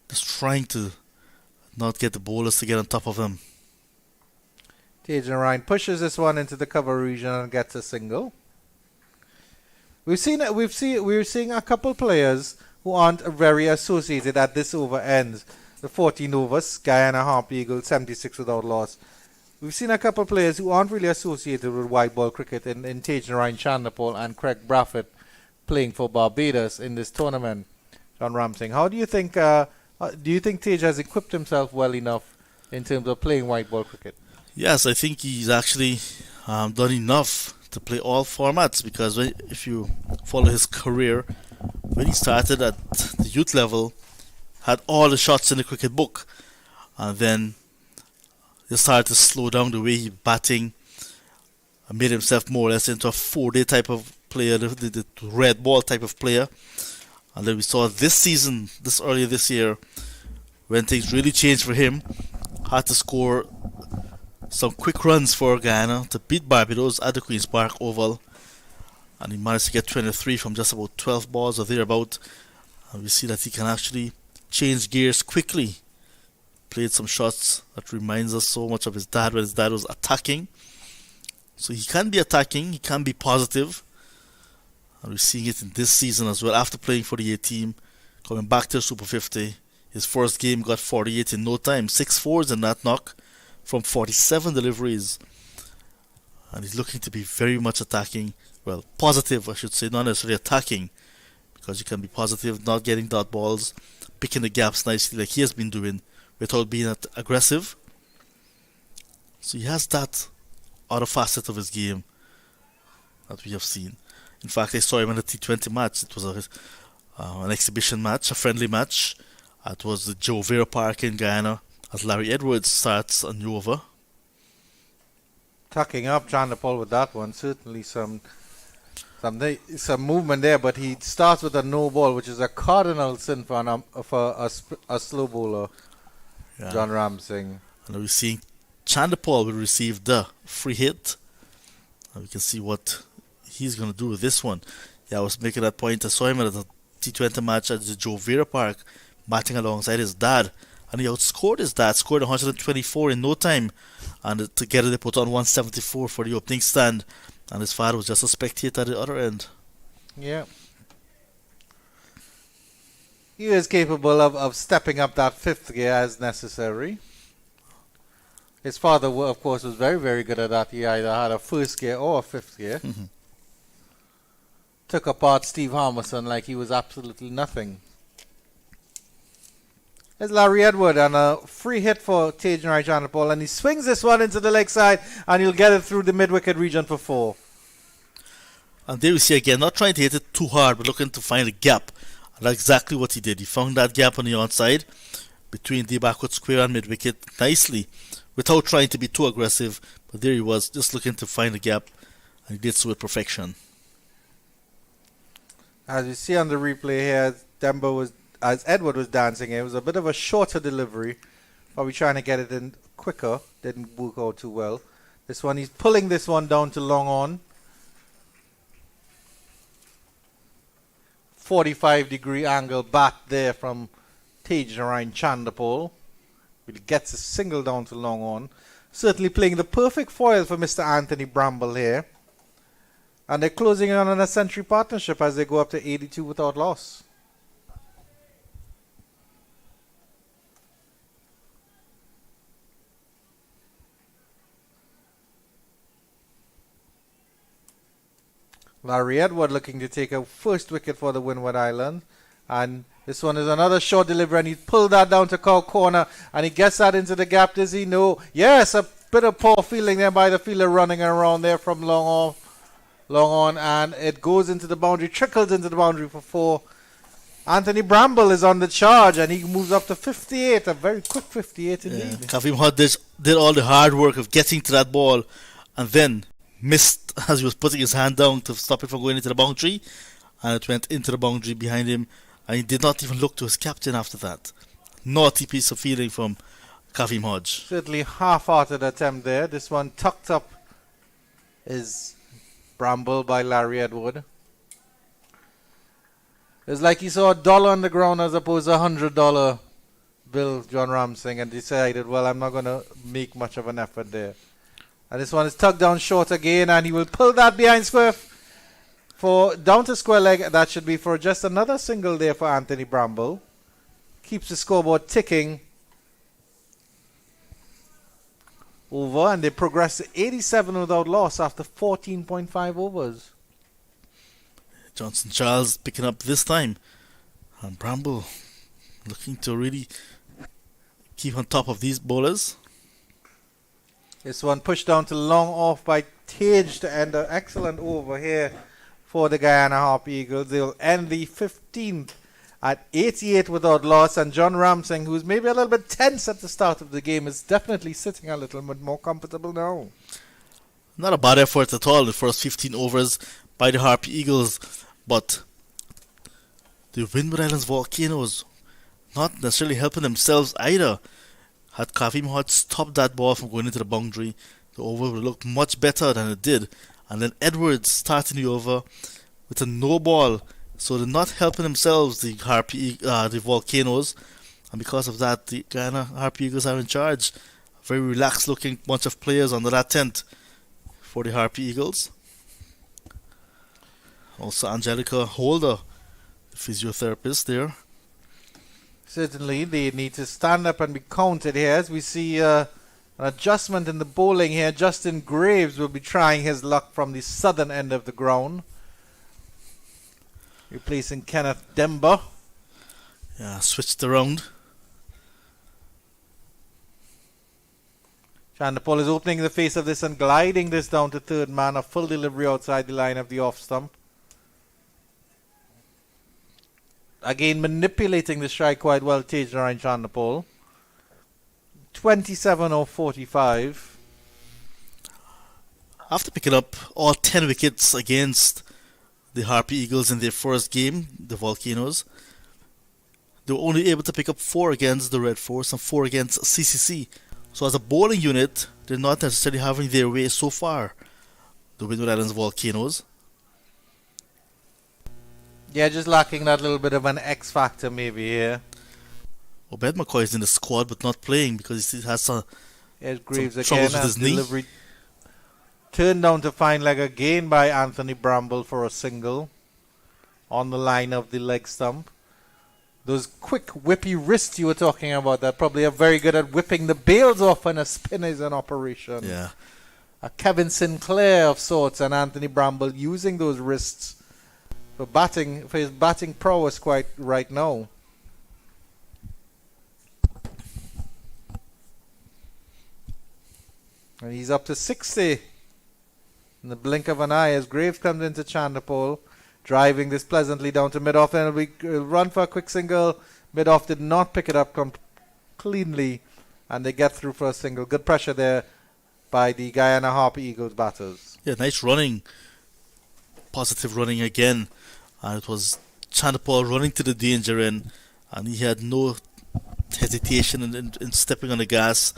just trying to not get the bowlers to get on top of them. Tajan Ryan pushes this one into the cover region and gets a single. We're seeing a couple players who aren't very associated at this over ends. The 14 overs, Guyana Harpy Eagles 76 without loss. We've seen a couple players who aren't really associated with white ball cricket in Tajan Ryan Chandapol and Craig Braffett playing for Barbados in this tournament. John Ramsing, how do you think Tej has equipped himself well enough in terms of playing white ball cricket? Yes, I think he's actually done enough to play all formats, because if you follow his career, when he started at the youth level, had all the shots in the cricket book, and then he started to slow down the way he batting and made himself more or less into a 4-day type of player, the red ball type of player. And then we saw this season, earlier this year, when things really changed for him, had to score some quick runs for Guyana to beat Barbados at the Queen's Park Oval, and he managed to get 23 from just about 12 balls or thereabout. And we see that he can actually change gears quickly. Played some shots that reminds us so much of his dad when his dad was attacking. So he can be attacking, he can be positive, and we're seeing it in this season as well. After playing for the A team, coming back to Super 50, his first game got 48 in no time, 6 fours in that knock from 47 deliveries, and he's looking to be very much attacking, well, positive I should say, not necessarily attacking, because you can be positive, not getting dot balls, picking the gaps nicely like he has been doing without being aggressive. So he has that other facet of his game that we have seen. In fact, I saw him in a T20 match. It was an exhibition match, a friendly match. It was the Joe Vera Park in Guyana, as Larry Edwards starts a new over. Tucking up Chandapol with that one. Certainly some movement there, but he starts with a no ball, which is a cardinal sin for a slow bowler, yeah. John Ramsing. And we're seeing Chandapol will receive the free hit. And we can see what he's going to do with this one. Yeah, I was making that point. I saw him at a T20 match at the Joe Vera Park, batting alongside his dad. And he outscored his dad, scored 124 in no time. And together they put on 174 for the opening stand. And his father was just a spectator at the other end. Yeah. He is capable of stepping up that fifth gear as necessary. His father, of course, was very, very good at that. He either had a first gear or a fifth gear. Mm-hmm. Took apart Steve Harmison like he was absolutely nothing. There's Larry Edward and a free hit for Tajan Rajanapal, and he swings this one into the leg side, and he'll get it through the mid-wicket region for 4. And there we see again, not trying to hit it too hard, but looking to find a gap. And that's exactly what he did. He found that gap on the onside between the backward square and mid-wicket nicely, without trying to be too aggressive. But there he was, just looking to find a gap, and he did so with perfection. As you see on the replay here, as Edward was dancing, it was a bit of a shorter delivery. Probably trying to get it in quicker. Didn't work out too well. This one, he's pulling this one down to long on. 45-degree angle bat there from Tajan Chandapol. He gets a single down to long on. Certainly playing the perfect foil for Mr. Anthony Bramble here. And they're closing in on a century partnership as they go up to 82 without loss. Larry Edward looking to take a first wicket for the Windward Island. And this one is another short delivery, and he pulled that down to cow corner, and he gets that into the gap. Does he know? Yes, a bit of poor fielding there by the fielder running around there from long on, and it goes into the boundary, trickles into the boundary for 4. Anthony Bramble is on the charge and he moves up to 58. A very quick 58 Yeah. indeed. Kavim Hutt did all the hard work of getting to that ball and then missed as he was putting his hand down to stop it from going into the boundary, and it went into the boundary behind him, and he did not even look to his captain after that. Naughty piece of feeling from Kavim Hodge. Certainly half-hearted attempt there. This one tucked up is Bramble by Larry Edward. It's like he saw $1 on the ground as opposed to $100 bill, John Ramsing, and decided, well, I'm not going to make much of an effort there. And this one is tucked down short again, and he will pull that behind square for down to square leg. That should be for just another single there for Anthony Bramble. Keeps the scoreboard ticking over, and they progress to 87 without loss after 14.5 overs. Johnson Charles picking up this time, and Bramble looking to really keep on top of these bowlers. This one pushed down to long off by Tage to end an excellent over here for the Guyana Harpy Eagles. They'll end the 15th at 88 without loss, and John Ramsing, who's maybe a little bit tense at the start of the game, is definitely sitting a little bit more comfortable now. Not a bad effort at all in the first 15 overs by the Harpy Eagles, but the Windward Islands Volcanoes not necessarily helping themselves either. Had Kavim Hutt stopped that ball from going into the boundary, the over would look much better than it did. And then Edwards starting the over with a no ball, so they're not helping themselves, the the Volcanoes, and because of that, the Guyana Harpy Eagles are in charge. A very relaxed looking bunch of players under that tent for the Harpy Eagles. Also Angelica Holder, the physiotherapist there. Certainly, they need to stand up and be counted here as we see an adjustment in the bowling here. Justin Graves will be trying his luck from the southern end of the ground, replacing Kenneth Demba. Yeah, switched around. Chandapol is opening the face of this and gliding this down to third man. A full delivery outside the line of the off stump. Again, manipulating the strike quite well, Tage Narayan Chandapol. 27-45. After picking up all 10 wickets against the Harpy Eagles in their first game, the Volcanoes, they were only able to pick up 4 against the Red Force and 4 against CCC. So as a bowling unit, they're not necessarily having their way so far, the Windward Islands Volcanoes. Yeah, just lacking that little bit of an X factor maybe here. Obed McCoy is in the squad but not playing because he still has some Graves again troubles with as his knee. delivery turned down to fine leg again by Anthony Bramble for a single on the line of the leg stump. Those quick whippy wrists you were talking about that probably are very good at whipping the bails off when a spin is in operation. Yeah. A Kevin Sinclair of sorts, and Anthony Bramble using those wrists for his batting prowess quite right now. And he's up to 60 in the blink of an eye as Graves comes into Chandapol, driving this pleasantly down to mid-off, and it'll run for a quick single. Mid-off did not pick it up cleanly, and they get through for a single. Good pressure there by the Guyana Harpy Eagles batters. Yeah, nice running. Positive running again. And it was Chandapol running to the danger end, and he had no hesitation in stepping on the gas.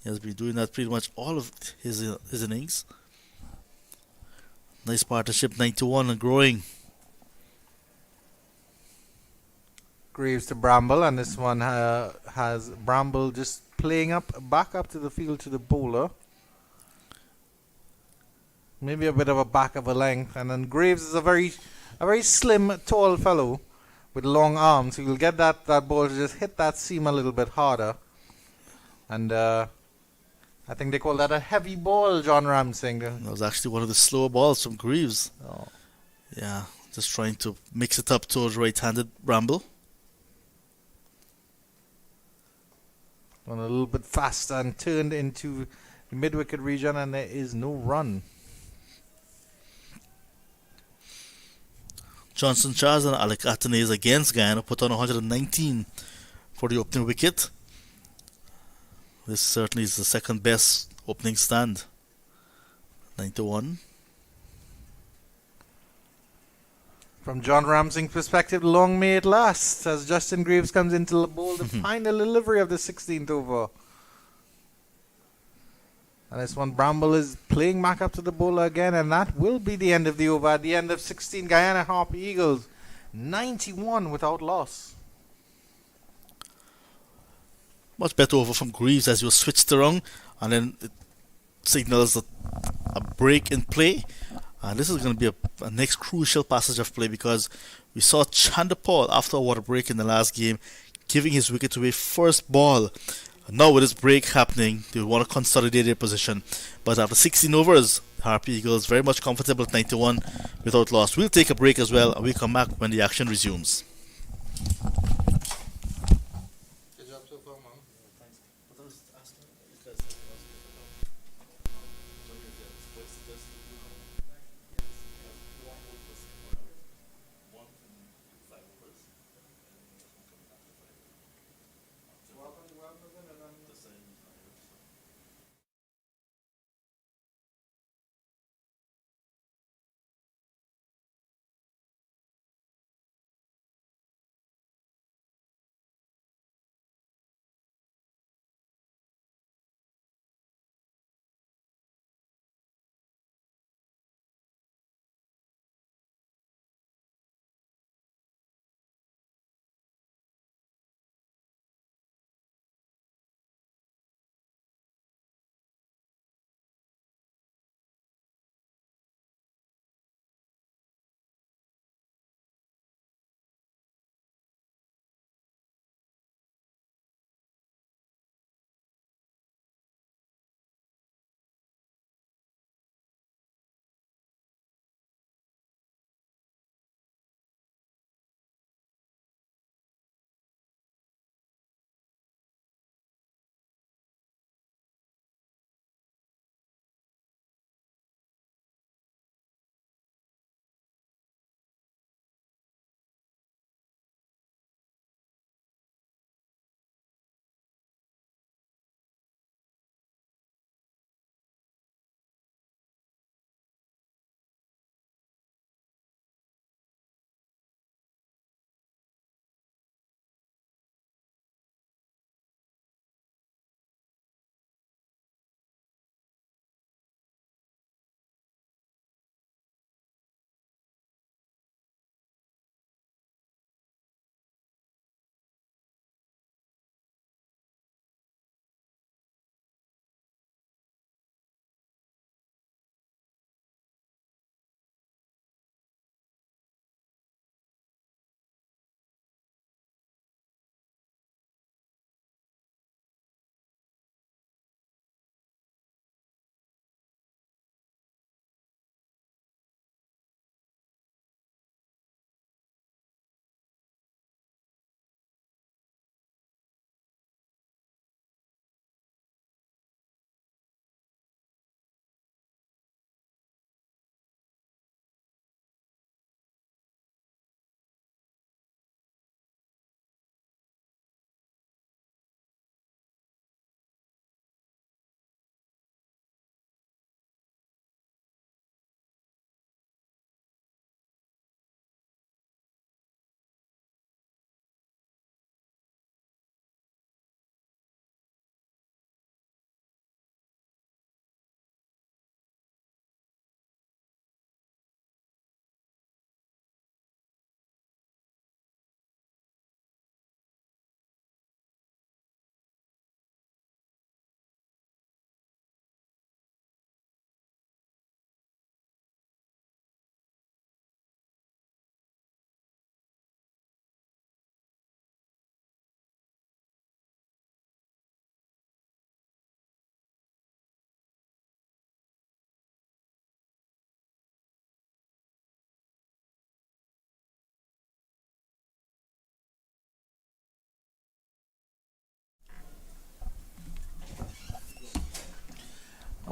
He has been doing that pretty much all of his innings. Nice partnership, 9-1 and growing. Graves to Bramble, and this one has Bramble just playing back up to the field to the bowler. Maybe a bit of a back of a length, and then Graves is a very slim, tall fellow with long arms. He will get that ball to just hit that seam a little bit harder. And I think they call that a heavy ball, John Ramsing. That was actually one of the slower balls from Greaves. Oh. Yeah, just trying to mix it up towards right-handed Bramble. Went a little bit faster and turned into the mid-wicket region, and there is no run. Johnson Charles and Alec Athenaze against Guyana put on 119 for the opening wicket. This certainly is the second best opening stand. 91. From John Ramsing's perspective, long may it last as Justin Graves comes into the bowl the final delivery of the 16th over. And this one, Bramble is playing back up to the bowler again, and that will be the end of the over. At the end of 16, Guyana Harpy Eagles 91 without loss. Much better over from Greaves as he was switched around, and then it signals a break in play. And this is going to be a next crucial passage of play, because we saw Chanderpaul after a water break in the last game giving his wicket away first ball. Now with this break happening, they want to consolidate their position. But after 16 overs, Harpy Eagles very much comfortable at 91 without loss. We'll take a break as well, and we'll come back when the action resumes.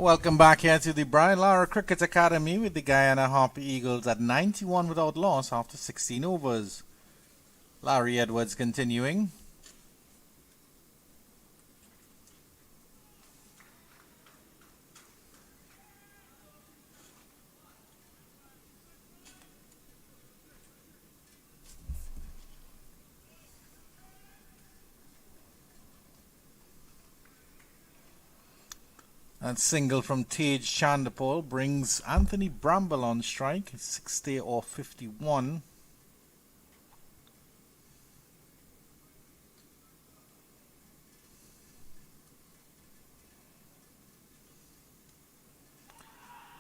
Welcome back here to the Brian Lara Cricket Academy with the Guyana Harpy Eagles at 91 without loss after 16 overs. Larry Edwards continuing. That single from Tej Chandapol brings Anthony Bramble on strike, 60 or 51.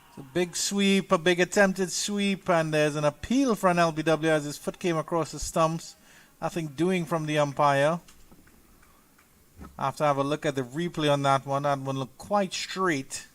It's a big sweep, a big attempted sweep, and there's an appeal for an LBW as his foot came across the stumps. Nothing doing from the umpire. After I have a look at the replay on that one looked quite straight.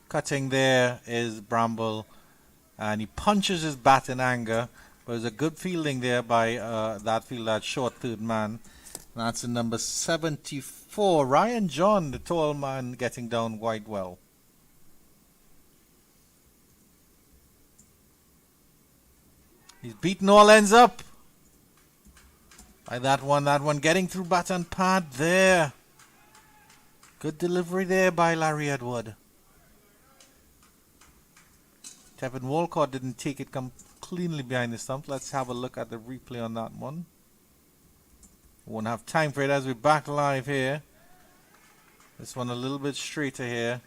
Cutting there is Bramble, and he punches his bat in anger. But there's a good fielding there by that short third man. And that's in number 74, Ryan John, the tall man, getting down quite well. He's beaten all ends up by that one getting through bat and pad there. Good delivery there by Larry Edward. Tevin Walcott didn't take it cleanly behind the stump. Let's have a look at the replay on that one. Won't have time for it as we're back live here. This one a little bit straighter here.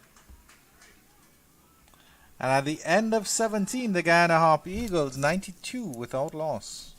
And at the end of 17, the Guyana Harpy Eagles 92 without loss.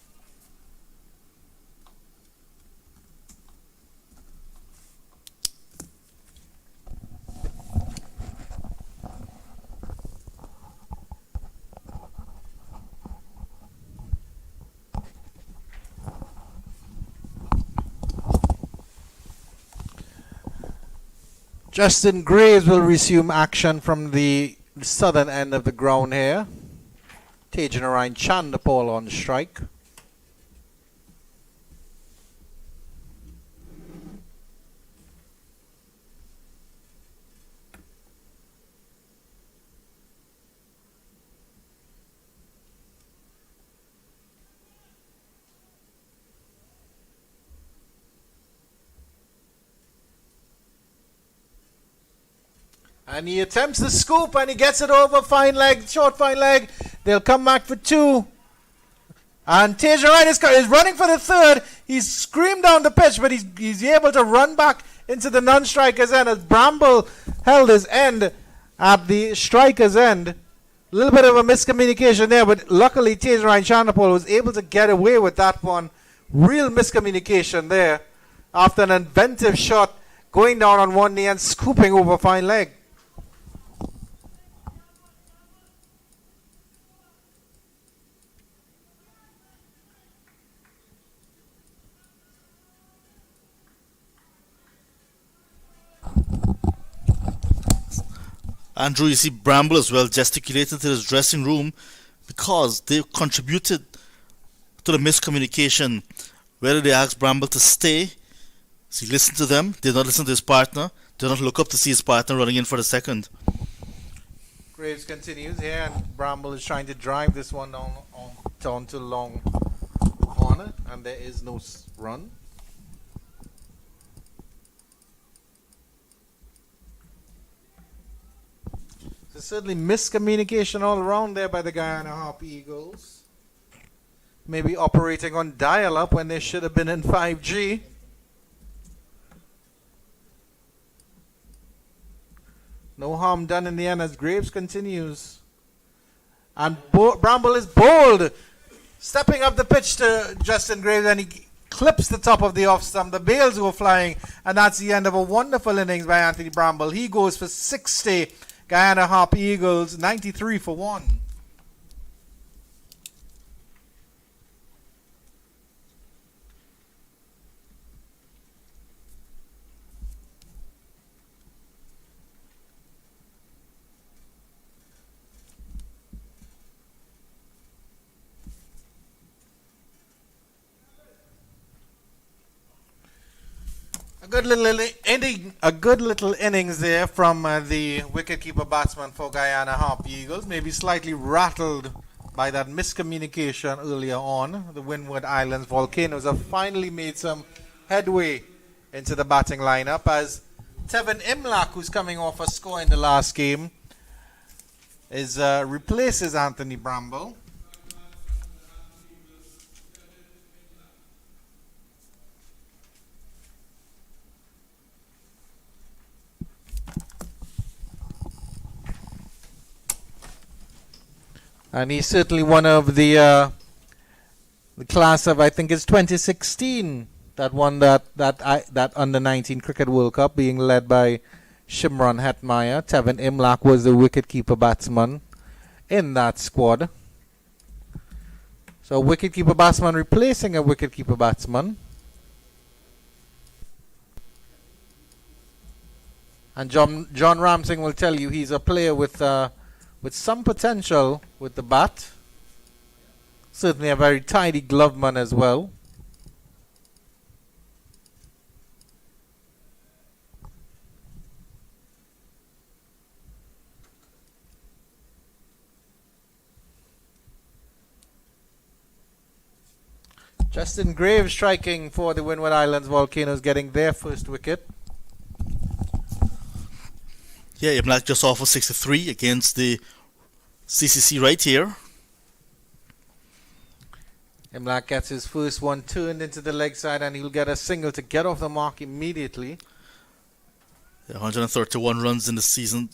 Justin Graves will resume action from the southern end of the ground here. Tejanarayan Chandapol on strike. And he attempts the scoop and he gets it over fine leg, short fine leg. They'll come back for two. And Tejanarayan is running for the third. He's screamed down the pitch, but he's able to run back into the non-striker's end as Bramble held his end at the striker's end. A little bit of a miscommunication there, but luckily Tejanarayan Chandapol was able to get away with that one. Real miscommunication there after an inventive shot going down on one knee and scooping over fine leg. Andrew, you see Bramble as well gesticulated to his dressing room because they contributed to the miscommunication. Whether they asked Bramble to stay, so he listened to them, did not listen to his partner, did not look up to see his partner running in for the second. Graves continues here, and Bramble is trying to drive this one down to long corner, and there is no run. So certainly miscommunication all around there by the Guyana Harpy Eagles. Maybe operating on dial-up when they should have been in 5G. No harm done in the end as Graves continues. And Bramble is bowled. Stepping up the pitch to Justin Graves, and he clips the top of the off stump. The bails go flying, and that's the end of a wonderful innings by Anthony Bramble. He goes for 60. Guyana Harpy Eagles 93 for 1. A good little innings there from the wicketkeeper batsman for Guyana Harpy Eagles. Maybe slightly rattled by that miscommunication earlier on. The Windward Islands Volcanoes have finally made some headway into the batting lineup as Tevin Imlak, who's coming off a score in the last game, replaces Anthony Bramble. And he's certainly one of the class of, I think it's 2016, that won that under-19 Cricket World Cup, being led by Shimron Hetmeyer. Tevin Imlak was the wicketkeeper batsman in that squad. So wicketkeeper batsman replacing a wicketkeeper batsman. And John Ramsing will tell you he's a player with some potential with the bat. Certainly a very tidy gloveman as well. Justin Graves striking for the Windward Islands Volcanoes, getting their first wicket. Yeah, Imlak just off for 63 against the CCC right here. Imlak gets his first one turned into the leg side, and he'll get a single to get off the mark immediately. Yeah, 131 runs in the season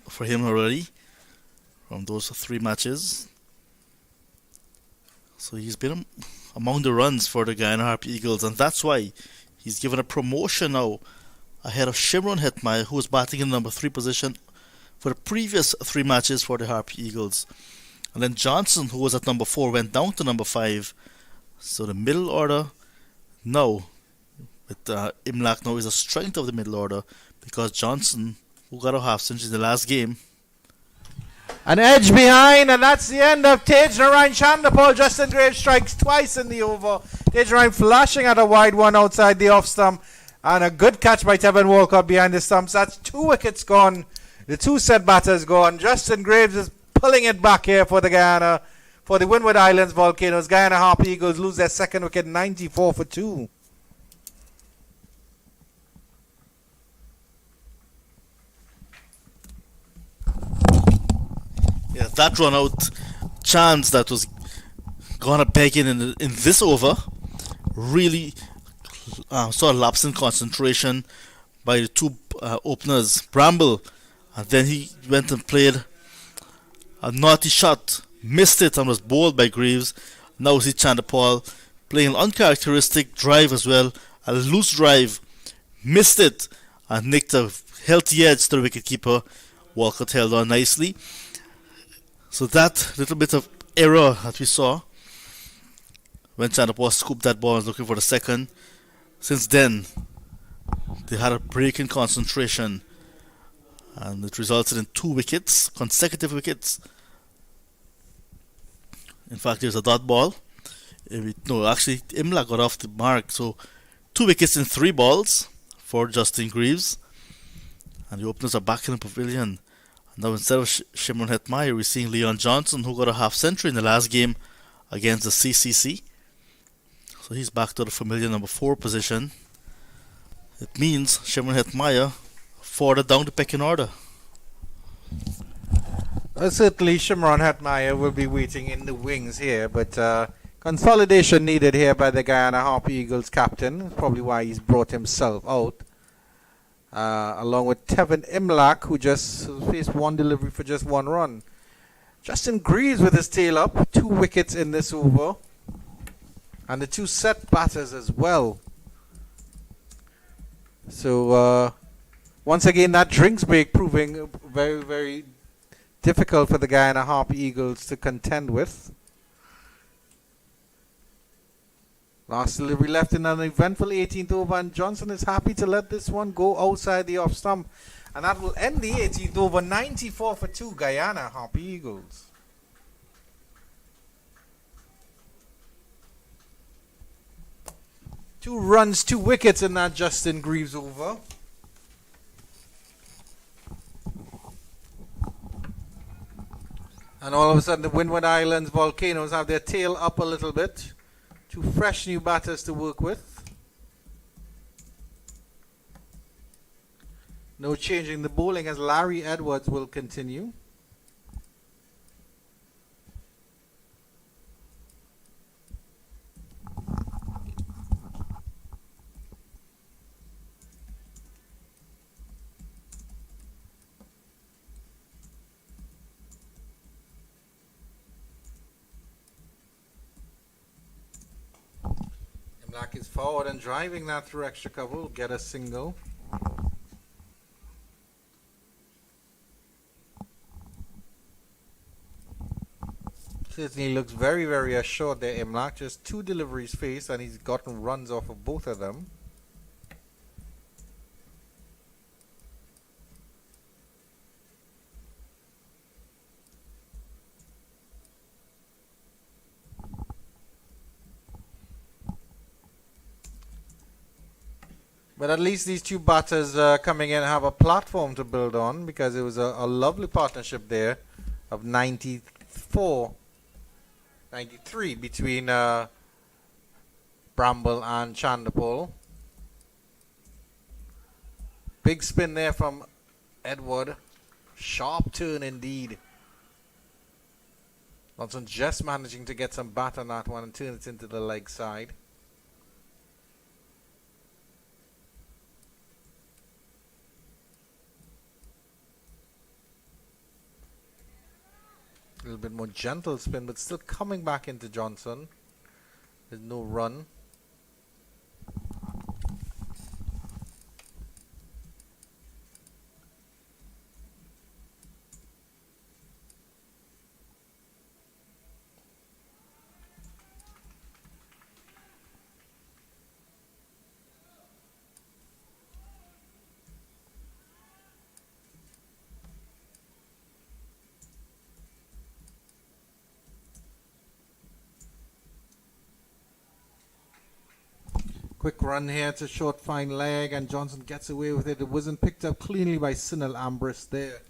for him already from those 3 matches. So he's been among the runs for the Guyana Harpy Eagles, and that's why he's given a promotion now ahead of Shimron Hetmeyer, who was batting in the number 3 position for the previous 3 matches for the Harpy Eagles. And then Johnson, who was at number 4, went down to number 5. So the middle order now, with Imlak now, is the strength of the middle order, because Johnson, who got a half century in the last game. An edge behind, and that's the end of Tej Narayan Chandapal. Justin Graves strikes twice in the over. Tej Narayan flashing at a wide one outside the off stump. And a good catch by Tevin Walcott behind the stumps. That's 2 wickets gone. The 2 set batters gone. Justin Graves is pulling it back here for the Windward Islands Volcanoes. Guyana Harpy Eagles lose their second wicket, 94 for 2. Yeah, that run out chance that was gonna beg in this over really saw a lapse in concentration by the 2 openers, Bramble, and then he went and played a naughty shot, missed it, and was bowled by Graves. Now see Chandapal playing an uncharacteristic drive as well, a loose drive, missed it, and nicked a healthy edge to the wicketkeeper. Walcott held on nicely. So that little bit of error that we saw when Chandapal scooped that ball and was looking for the second. Since then, they had a break in concentration, and it resulted in 2 wickets, consecutive wickets. In fact, there's a dot ball. No, actually, Imlak got off the mark. So 2 wickets in 3 balls for Justin Graves, and the openers are back in the pavilion. And now instead of Shimron Hetmeyer, we're seeing Leon Johnson, who got a half century in the last game against the CCC. So he's back to the familiar number 4 position. It means Shimron Hetmeyer further down the pecking order. Certainly Shimron Hetmeyer will be waiting in the wings here, but consolidation needed here by the Guyana Harpy Eagles captain. Probably why he's brought himself out. Along with Tevin Imlak, who just faced 1 delivery for just 1 run. Justin Greaves with his tail up. 2 wickets in this over. And the 2 set batters as well. So, once again, that drinks break proving very, very difficult for the Guyana Harpy Eagles to contend with. Last delivery left in an eventful 18th over, and Johnson is happy to let this one go outside the off stump. And that will end the 18th over, 94 for 2 Guyana Harpy Eagles. Two runs, 2 wickets in that Justin Greaves over. And all of a sudden the Windward Islands Volcanoes have their tail up a little bit. 2 fresh new batters to work with. No changing the bowling as Larry Edwards will continue. Black is forward and driving that through extra cover will get a single. Certainly looks very, very assured there, Imlak. Just 2 deliveries faced and he's gotten runs off of both of them. But at least these 2 batters coming in have a platform to build on, because it was a lovely partnership there of 93 between Bramble and Chandapol. Big spin there from Edward. Sharp turn indeed. Johnson just managing to get some bat on that one and turn it into the leg side. A little bit more gentle spin, but still coming back into Johnson. There's no run. Quick run here to short fine leg, and Johnson gets away with it. It wasn't picked up cleanly by Sunil Ambrose there.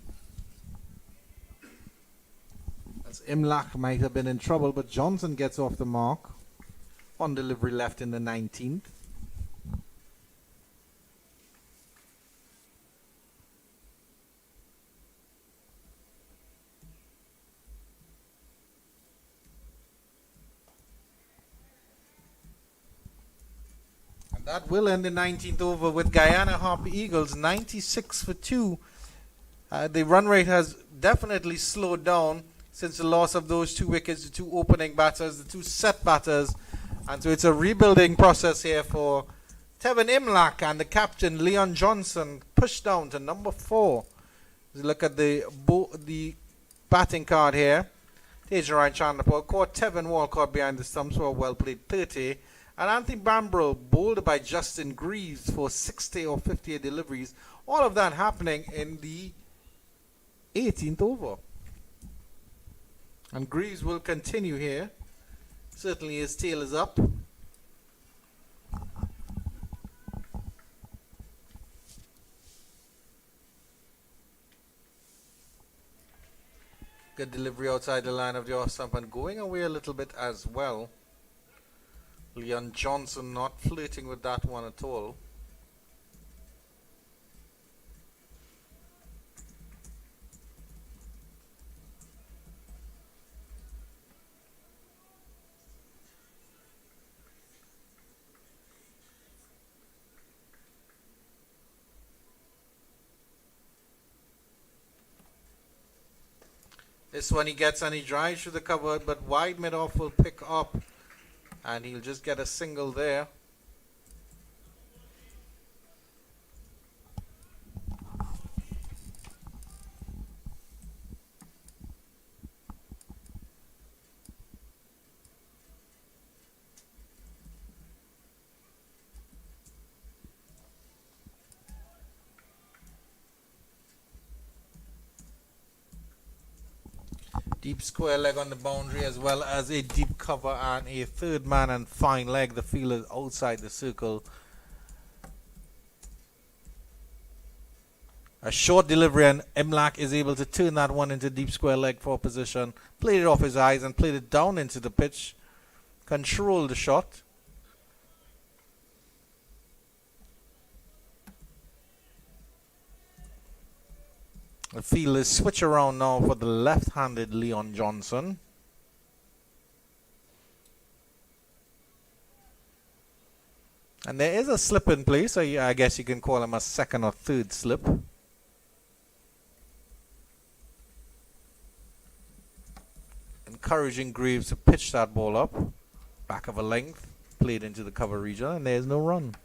As Imlak might have been in trouble, but Johnson gets off the mark. 1 delivery left in the 19th. That will end the 19th over with Guyana Harpy Eagles 96 for 2. The run rate has definitely slowed down since the loss of those 2 wickets, the 2 opening batters, the 2 set batters. And so it's a rebuilding process here for Tevin Imlak and the captain Leon Johnson, pushed down to number 4. Look at the batting card here. Tejarai Chandapur caught Tevin Walcott behind the stumps for a well played 30. And Anthony Bambrell bowled by Justin Greaves for 60 or 58 deliveries. All of that happening in the 18th over. And Greaves will continue here. Certainly his tail is up. Good delivery outside the line of the off stump and going away a little bit as well. Leon Johnson not flirting with that one at all. This one he gets and he drives through the cover, but wide mid-off will pick up, and he'll just get a single there. Deep square leg on the boundary, as well as a deep cover and a third man and fine leg. The fielder is outside the circle. A short delivery, and Imlak is able to turn that one into deep square leg for position. Played it off his eyes and played it down into the pitch. Controlled the shot. The fielders switch around now for the left-handed Leon Johnson. And there is a slip in play, so I guess you can call him a second or third slip. Encouraging Graves to pitch that ball up. Back of a length, played into the cover region, and there's no run.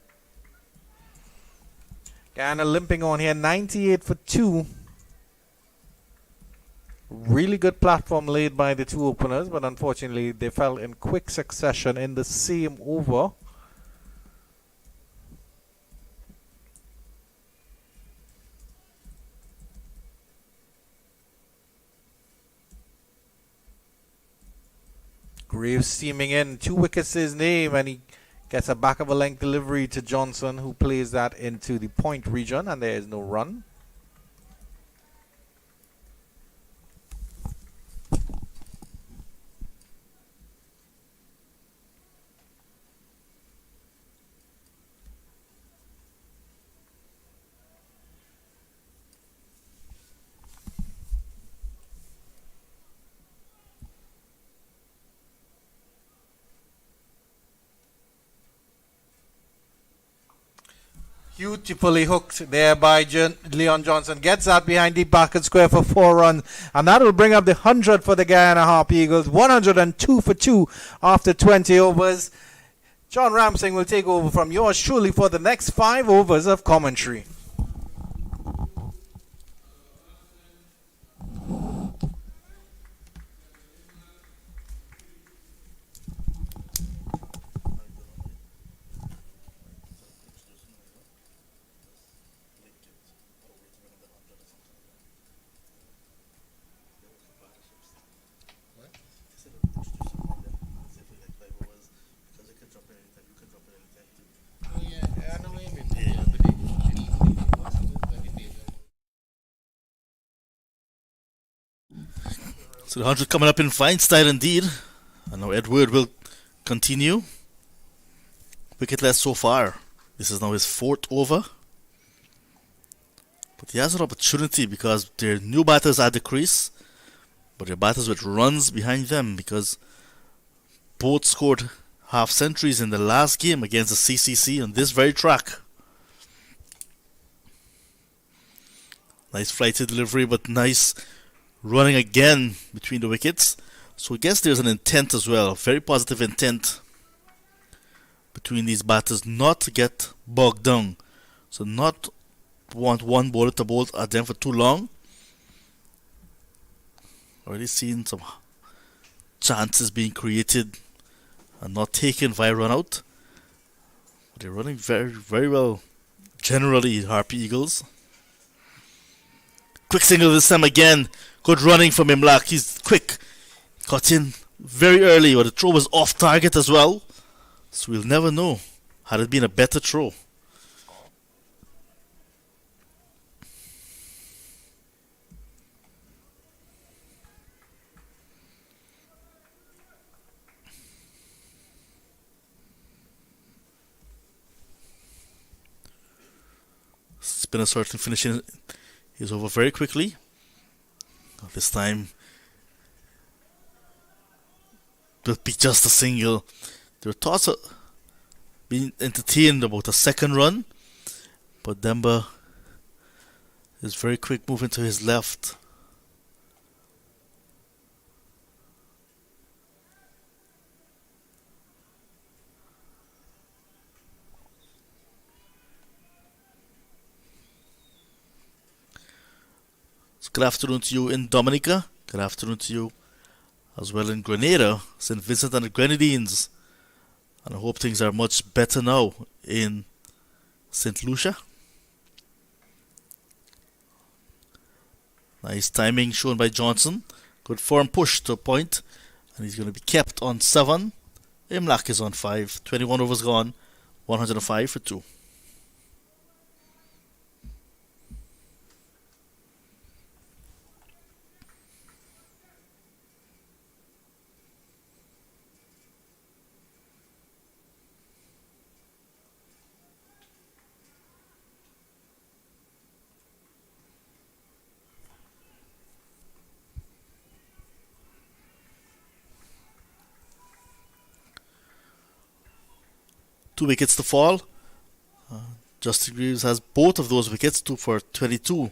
Guyana limping on here, 98 for 2. Really good platform laid by the two openers, but unfortunately they fell in quick succession in the same over. Graves steaming in, 2 wickets to his name, and he gets a back of a length delivery to Johnson, who plays that into the point region, and there is no run. Beautifully hooked there by Leon Johnson. Gets that behind deep back and square for 4 runs. And that will bring up the 100 for the Guyana Harpy Eagles. 102 for 2 after 20 overs. John Ramsing will take over from yours truly for the next 5 overs of commentary. So the 100 coming up in fine style indeed. And now Edward will continue. Wicketless so far. This is now his 4th over. But he has an opportunity because there are new batters at the crease. But there are batters with runs behind them because both scored half centuries in the last game against the CCC on this very track. Nice flighted delivery, but nice running again between the wickets. So I guess there's an intent as well, a very positive intent between these batters not to get bogged down. So not want one bowler to bowl at them for too long. Already seen some chances being created and not taken via run out. But they're running very, very well generally, Harpy Eagles. Quick single this time again. Good running from Imlak. He's quick. Got in very early, but the throw was off target as well. So we'll never know had it been a better throw. Spinner certainly finishing his over very quickly. This time will be just a single. There were thoughts of being entertained about a second run, but Demba is very quick moving to his left. Good afternoon to you in Dominica. Good afternoon to you as well in Grenada, St. Vincent and the Grenadines. And I hope things are much better now in St. Lucia. Nice timing shown by Johnson. Good firm push to a point. And he's going to be kept on 7. Imlach is on 5. 21 overs gone. 105 for 2. Two wickets to fall. Justin Greaves has both of those wickets, 2 for 22.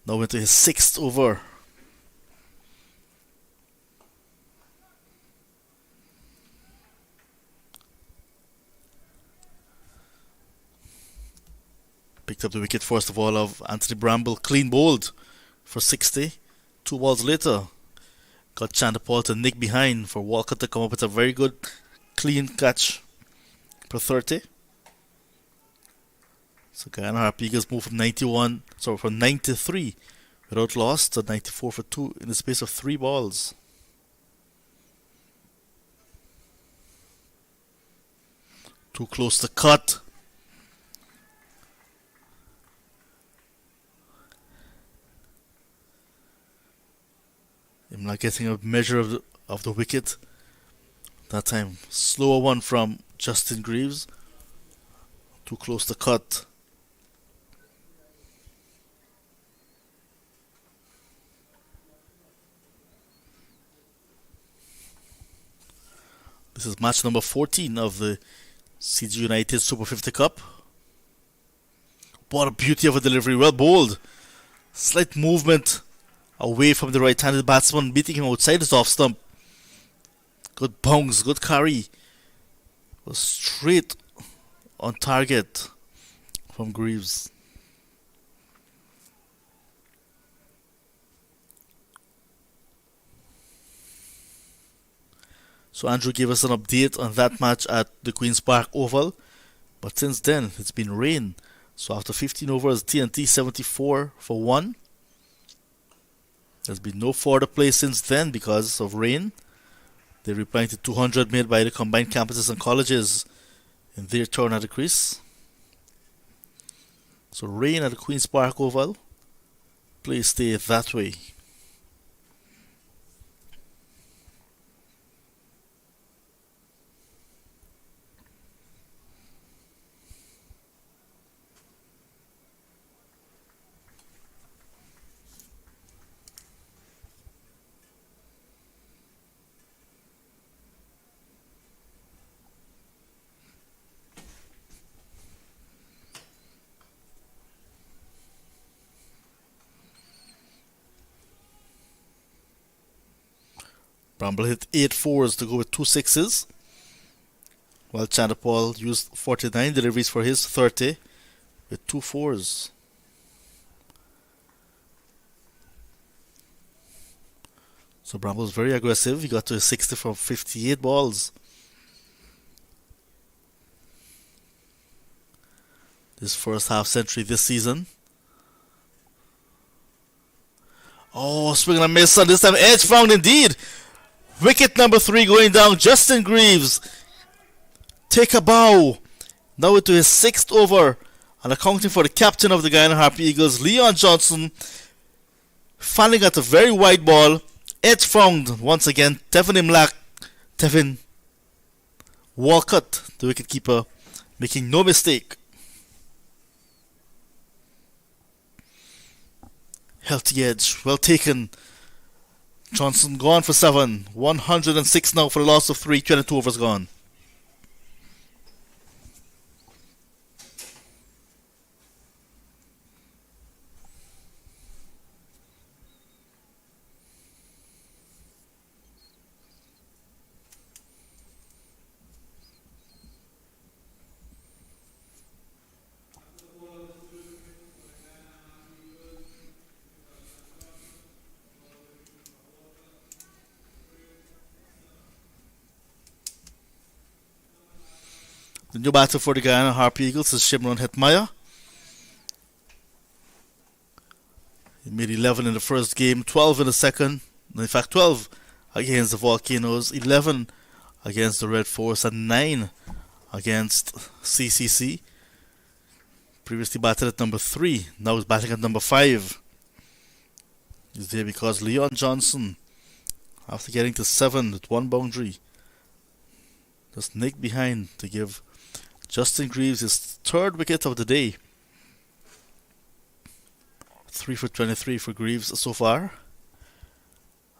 Now into his 6th over. Picked up the wicket first of all of Anthony Bramble, clean bowled for 60. 2 balls later, got Chanderpaul to nick behind for Walcott to come up with a very good clean catch for 30. So Guyana Harpy Eagles move from 93 without loss to 94 for 2 in the space of 3 balls. Too close to cut. I'm not getting a measure of the wicket. That time, slower one from Justin Greaves. Too close to cut. This is match number 14 of the CG United Super 50 Cup. What a beauty of a delivery, well bowled. Slight movement away from the right-handed batsman, beating him outside his off stump. Good bounce, good carry. Was straight on target from Greaves. So Andrew gave us an update on that match at the Queen's Park Oval. But since then, it's been rain. So after 15 overs, TNT 74 for 1. There's been no further play since then because of rain. They replying to 200 made by the combined campuses and colleges in their turn at the crease. So rain at the Queen's Park Oval. Play stay that way. Bramble hit 8 fours to go with 2 sixes, while Chanderpaul used 49 deliveries for his 30 with 2 fours. So Bramble's very aggressive. He got to 60 from 58 balls. This first half century this season. Oh, swing and a miss, and this time edge found indeed. Wicket number 3 going down. Justin Greaves take a bow. Now into his 6th over, and accounting for the captain of the Guyana Harpy Eagles, Leon Johnson, fanning at a very wide ball. Edge found once again. Tevin Walcott, the wicketkeeper, making no mistake. Healthy edge, well taken. Johnson gone for 7. 106 now for a loss of 3. 22 overs gone. The new batter for the Guyana Harpy Eagles is Shimron Hetmaya. He made 11 in the first game, 12 in the second. In fact, 12 against the Volcanoes, 11 against the Red Force, and 9 against CCC. Previously batted at number 3, now he's batting at number 5. He's there because Leon Johnson, after getting to 7 with 1 boundary, just nicked behind to give Justin Greaves his 3rd wicket of the day. 3 for 23 for Greaves so far.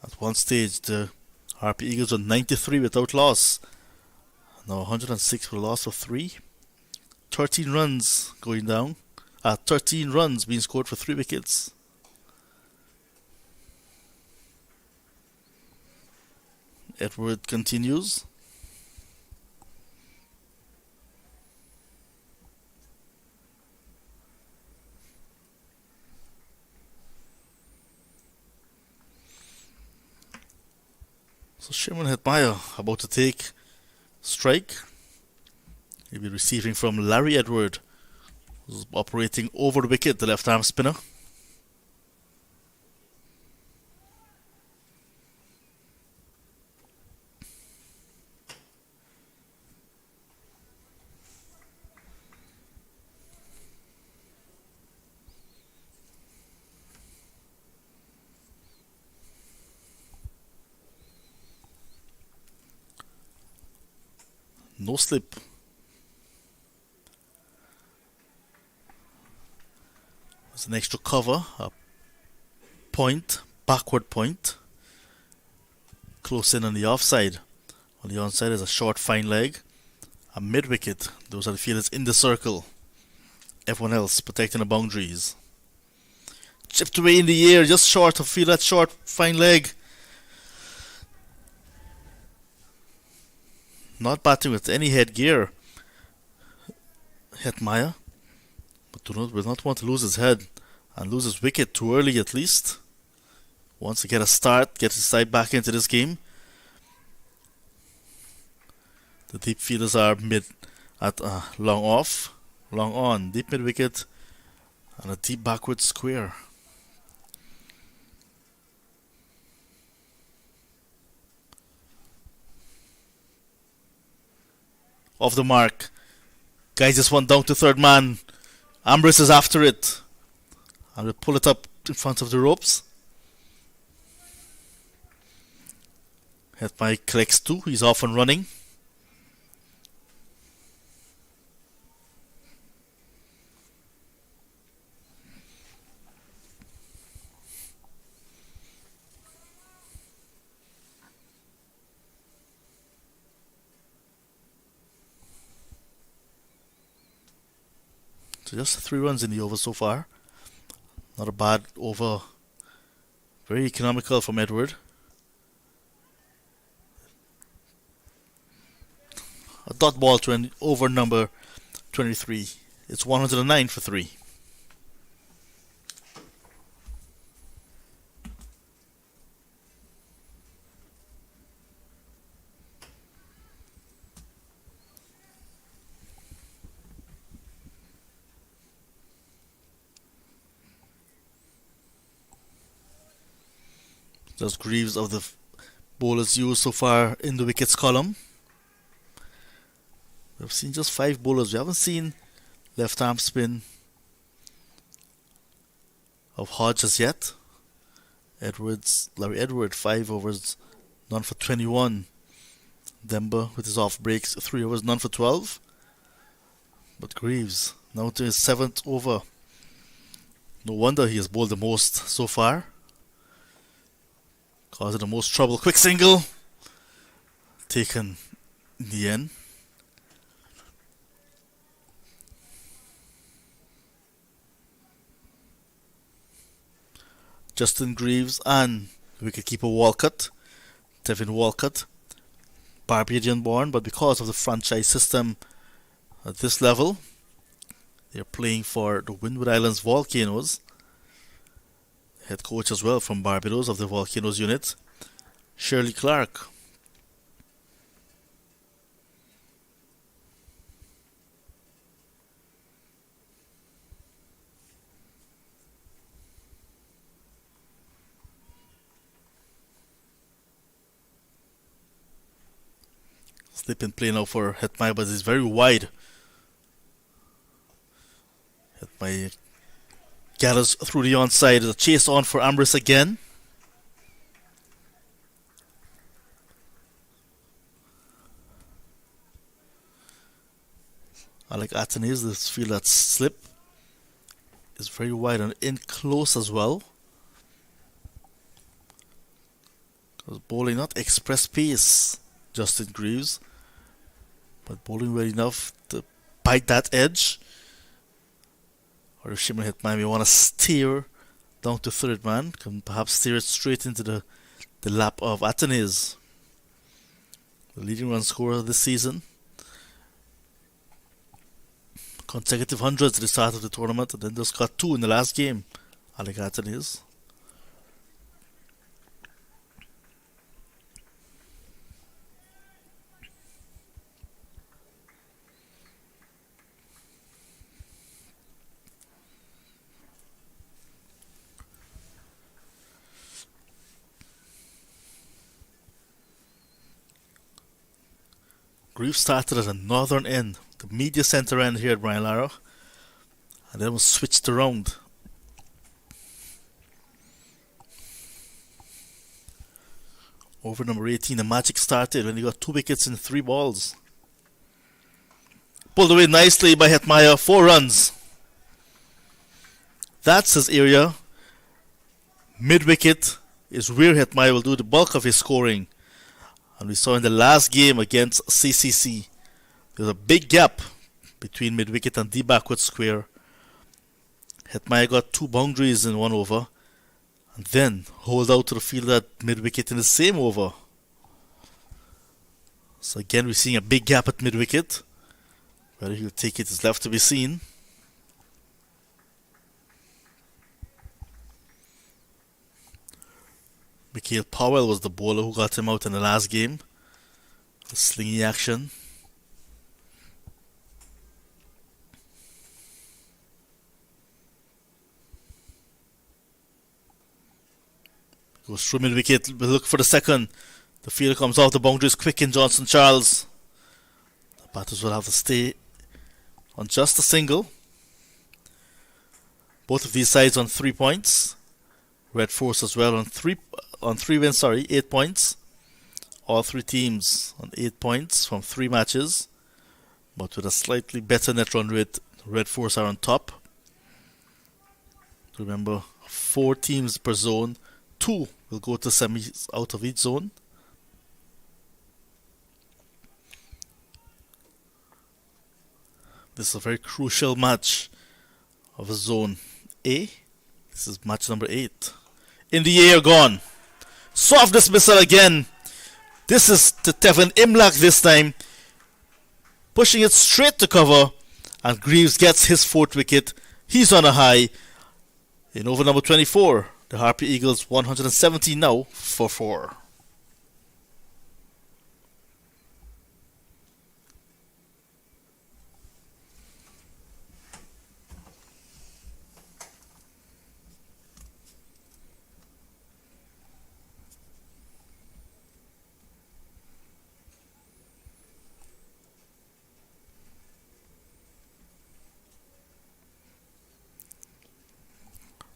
At one stage, the Harpy Eagles were 93 without loss. Now 106 for a loss of 3. 13 runs going down. 13 runs being scored for 3 wickets. Edward continues. So Shimon Hetmaya about to take strike. He'll be receiving from Larry Edward, who's operating over the wicket, the left arm spinner. No slip. There's an extra cover, a point, backward point. Close in on the offside. On the onside is a short fine leg. A mid wicket. Those are the fielders in the circle. Everyone else protecting the boundaries. Chipped away in the air, just short of field, that short fine leg. Not batting with any headgear. Hetmaya. But will not want to lose his head and lose his wicket too early at least. Wants to get a start, get his side back into this game. The deep fielders are mid at long off, long on, deep mid wicket, and a deep backward square. Off the mark. Guys just went down to 3rd man. Ambrose is after it. And will pull it up in front of the ropes. Hetmaya collects 2. He's off and running. So just 3 runs in the over so far. Not a bad over. Very economical from Edward. A dot ball to an over number 23. It's 109 for 3. Just Greaves of the bowlers used so far in the wickets column. We've seen just 5 bowlers. We haven't seen left arm spin of Hodge as yet. Larry Edward, 5 overs, none for 21. Demba with his off breaks, 3 overs, none for 12. But Greaves now to his 7th over. No wonder he has bowled the most so far. Causing the most trouble. Quick single. Taken in the end. Justin Greaves and wicketkeeper Walcott. Devin Walcott. Barbadian born, but because of the franchise system at this level, they're playing for the Windward Islands Volcanoes. Head coach as well from Barbados of the Volcanoes unit, Shirley Clark. slip in play now for Hetmai, but it's very wide. Hetmai gathers through the onside. The chase on for Ambrose again. I like Atenes. This feel that slip is very wide and in close as well. Because bowling not express pace, Justin Greaves, but bowling well enough to bite that edge. Or if Shimon Hetmai may want to steer down to third man, can perhaps steer it straight into the lap of Atenes, the leading run scorer this season. Consecutive hundreds at the start of the tournament, and then just got 2 in the last game. Alec Atenes. Grief started at the northern end, the media center end here at Brian Lara, and then was switched around. Over number 18, the magic started when he got 2 wickets in 3 balls. Pulled away nicely by Hetmaya, 4 runs. That's his area. Mid-wicket is where Hetmaya will do the bulk of his scoring. And we saw in the last game against CCC, there's a big gap between mid-wicket and the backward square. Hetmaya got 2 boundaries in 1 over, and then hold out to the field at mid-wicket in the same over. So again, we're seeing a big gap at mid-wicket. Whether he'll take it is left to be seen. Mikhail Powell was the bowler who got him out in the last game. The slingy action. Goes through mid-wicket, we'll look for the second. The fielder comes off the boundaries quick in Johnson Charles. The batters will have to stay on just a single. Both of these sides on 3 points. Red Force as well on 3 wins, 8 points. All 3 teams on 8 points from 3 matches. But with a slightly better net run rate, Red Force are on top. Remember, 4 teams per zone. 2 will go to semis out of each zone. This is a very crucial match of Zone A. This is match number 8. In the air, gone. Soft dismissal again. This is to Tevin Imlach this time. Pushing it straight to cover. And Greaves gets his 4th wicket. He's on a high. In over number 24, the Harpy Eagles 170 now for 4.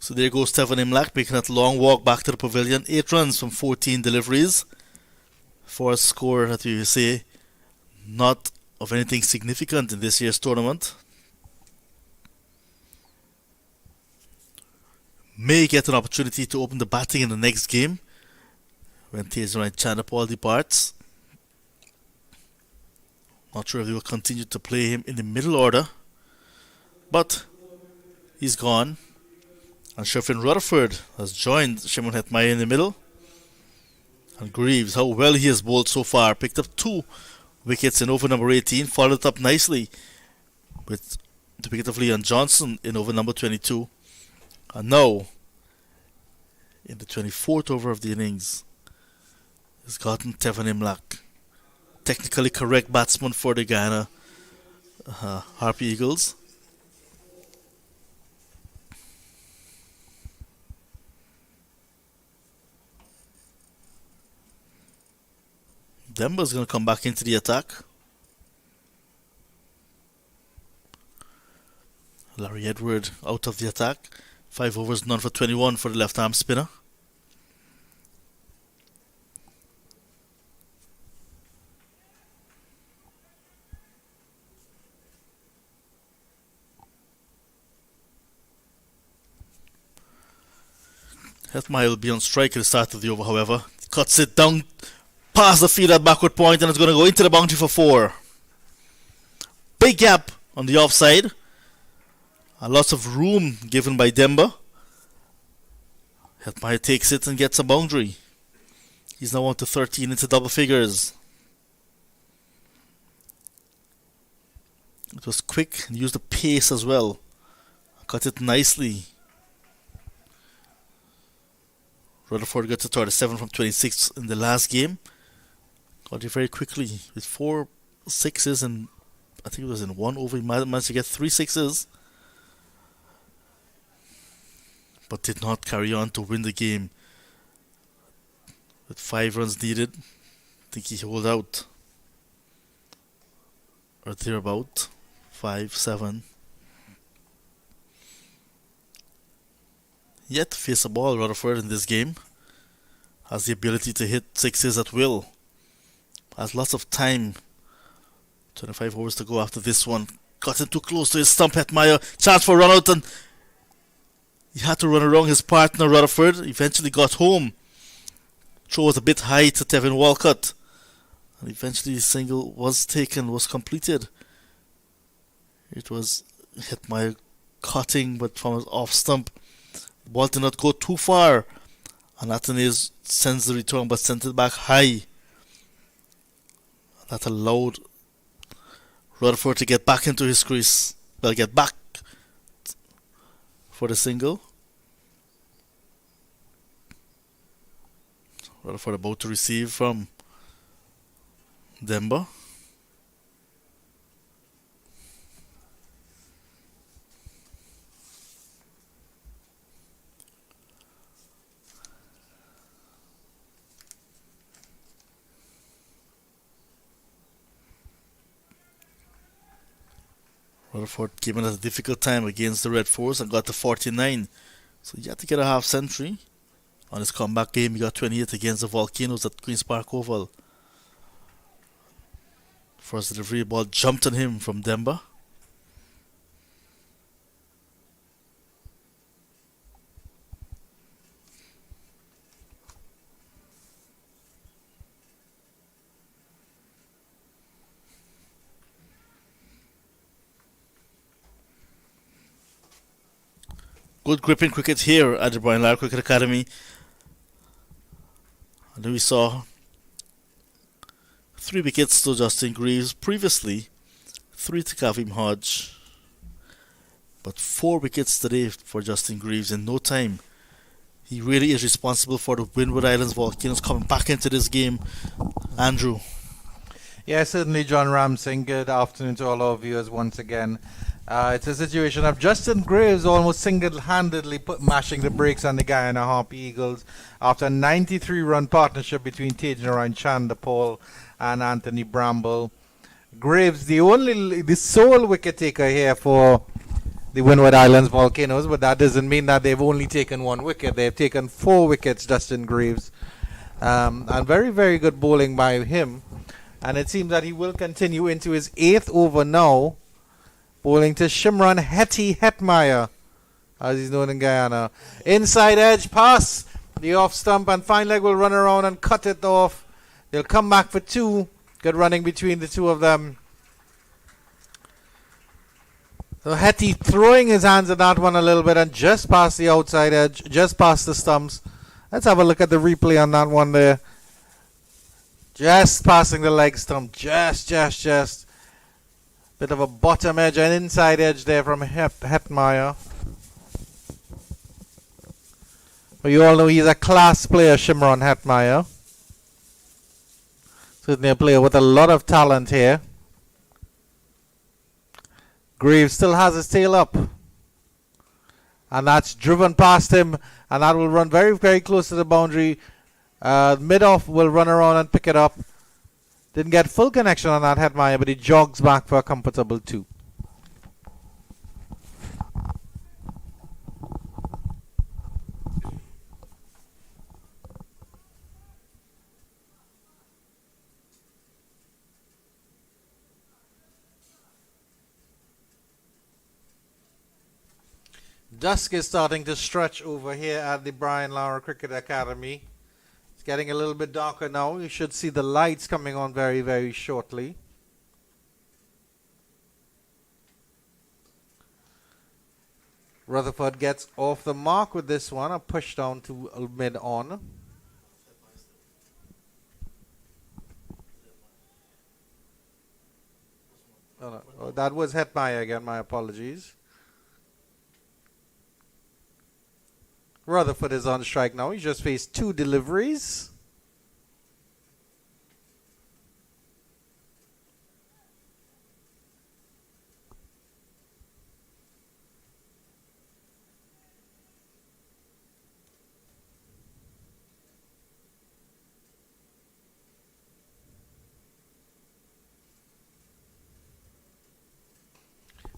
So there goes Tevin Imlach making that long walk back to the pavilion. 8 runs from 14 deliveries. For a score that you say not of anything significant in this year's tournament. May get an opportunity to open the batting in the next game when Tejaran Chanapal departs. Not sure if they will continue to play him in the middle order, but he's gone. And Shefflin Rutherford has joined Shimon Hetmaya in the middle. And Greaves, how well he has bowled so far. Picked up 2 wickets in over number 18. Followed up nicely with the wicket of Leon Johnson in over number 22. And now, in the 24th over of the innings, has gotten Tevin Imlach. Technically correct batsman for the Guyana Harpy Eagles. Denver's going to come back into the attack. Larry Edward out of the attack. 5 overs, none for 21 for the left arm spinner. Hetmeyer will be on strike at the start of the over, however. Cuts it down past the field at backward point, and it's going to go into the boundary for 4. Big gap on the offside. And lots of room given by Denver. Hetmeyer takes it and gets a boundary. He's now on to 13 into double figures. It was quick and used the pace as well. Cut it nicely. Rutherford got to 37 from 26 in the last game. Got it very quickly with 4 sixes, and I think it was in 1 over. He managed to get 3 sixes, but did not carry on to win the game. With 5 runs needed, I think he held out. Or thereabout. 5, 7. Yet to face the ball, Rutherford in this game has the ability to hit sixes at will. Has lots of time. 25 overs to go after this one. Got in too close to his stump, Hetmeyer. Chance for run out, and he had to run around his partner, Rutherford. Eventually got home. Throw was a bit high to Tevin Walcott. And eventually the single was taken, was completed. It was Hetmeyer cutting, but from his off stump. The ball did not go too far, and Athanaze sends the return but sent it back high. That allowed Rutherford to get back into his crease. Well, get back for the single. Rutherford about to receive from Denver. Rutherford came in at a difficult time against the Red Force and got to 49. So he had to get a half century. On his comeback game, he got 28 against the Volcanoes at Queen's Park Oval. First delivery, ball jumped on him from Denver. Good gripping cricket here at the Brian Lara Cricket Academy. And then we saw 3 wickets to Justin Greaves previously, 3 to Kavim Hodge, but 4 wickets today for Justin Greaves in no time. He really is responsible for the Windward Islands Volcanoes coming back into this game. Andrew. Yeah, certainly, John Ramsing. Good afternoon to all our viewers once again. It's a situation of Justin Greaves almost single-handedly mashing the brakes on the Guyana Harpy Eagles after a 93-run partnership between Tajan Chandapal and Anthony Bramble. Greaves, the sole wicket taker here for the Windward Islands Volcanoes, but that doesn't mean that they've only taken 1 wicket. They've taken 4 wickets, Justin Greaves. And very, very good bowling by him. And it seems that he will continue into his 8th over now, bowling to Shimron Hetmeyer, as he's known in Guyana. Inside edge pass, the off stump, and fine leg will run around and cut it off. They'll come back for 2. Good running between the 2 of them. So Hetty throwing his hands at that one a little bit and just past the outside edge, just past the stumps. Let's have a look at the replay on that one there. Just passing the leg stump, just. Bit of a bottom edge and inside edge there from Hetmeyer. But you all know he's a class player, Shimron Hetmeyer. Certainly a player with a lot of talent here. Greaves still has his tail up. And that's driven past him. And that will run very, very close to the boundary. Mid-off will run around and pick it up. Didn't get full connection on that Hetmeyer, but he jogs back for a comfortable 2. Dusk is starting to stretch over here at the Brian Lara Cricket Academy. It's getting a little bit darker now. You should see the lights coming on very, very shortly. Rutherford gets off the mark with this one. A push down to mid-on. Oh, that was Hetmeyer again. My apologies. Rutherford is on strike now. He just faced 2 deliveries.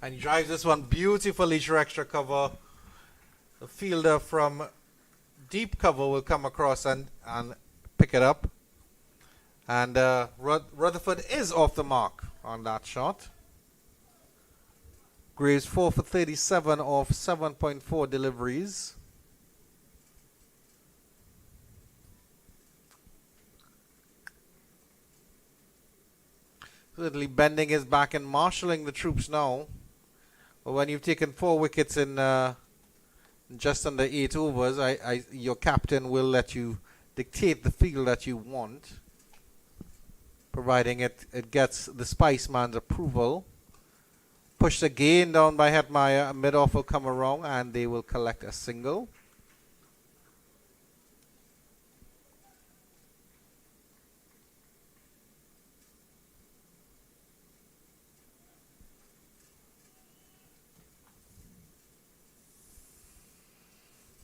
And he drives this one beautifully to extra cover. The fielder from deep cover will come across and pick it up. And Rutherford is off the mark on that shot. Graves 4 for 37 off 7.4 deliveries. Certainly bending his back and marshalling the troops now. But when you've taken 4 wickets in just under 8 overs, your captain will let you dictate the field that you want, providing it gets the Spiceman's approval. Pushed again down by Hetmeyer. Mid-off will come around and they will collect a single.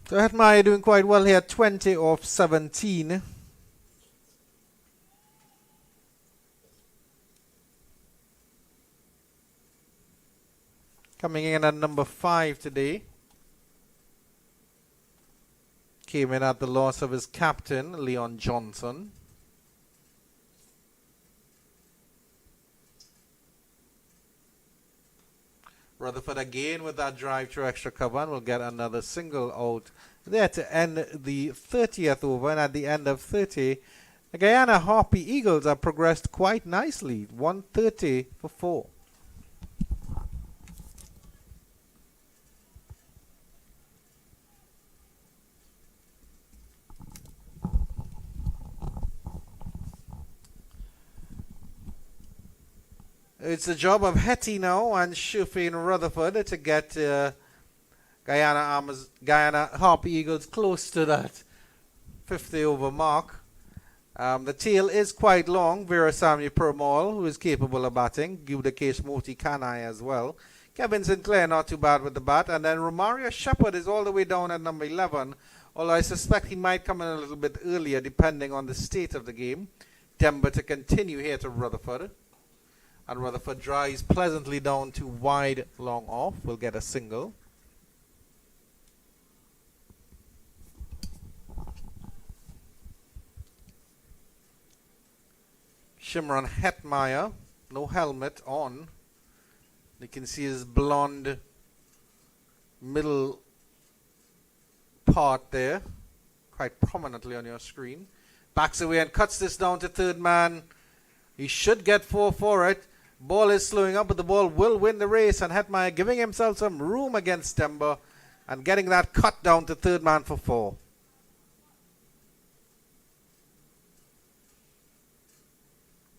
So Hetmeyer doing quite well here, 20 off 17. Coming in at number 5 today. Came in at the loss of his captain, Leon Johnson. Rutherford again with that drive to extra cover and will get another single out there to end the 30th over. And at the end of 30, the Guyana Harpy Eagles have progressed quite nicely, 130 for 4. It's the job of Hetty now and Shufin Rutherford to get Guyana Harpy Eagles close to that 50 over mark. The tail is quite long. Veerasammy Permaul, who is capable of batting. Gudakesh Moti Kanai as well. Kevin Sinclair not too bad with the bat. And then Romario Shepherd is all the way down at number 11. Although I suspect he might come in a little bit earlier depending on the state of the game. Demba to continue here to Rutherford. And Rutherford drives pleasantly down to wide, long off. Will get a single. Shimron Hetmeyer, no helmet on. You can see his blonde middle part there, quite prominently on your screen. Backs away and cuts this down to third man. He should get 4 for it. Ball is slowing up, but the ball will win the race. And Hetmeyer giving himself some room against Demba and getting that cut down to third man for 4.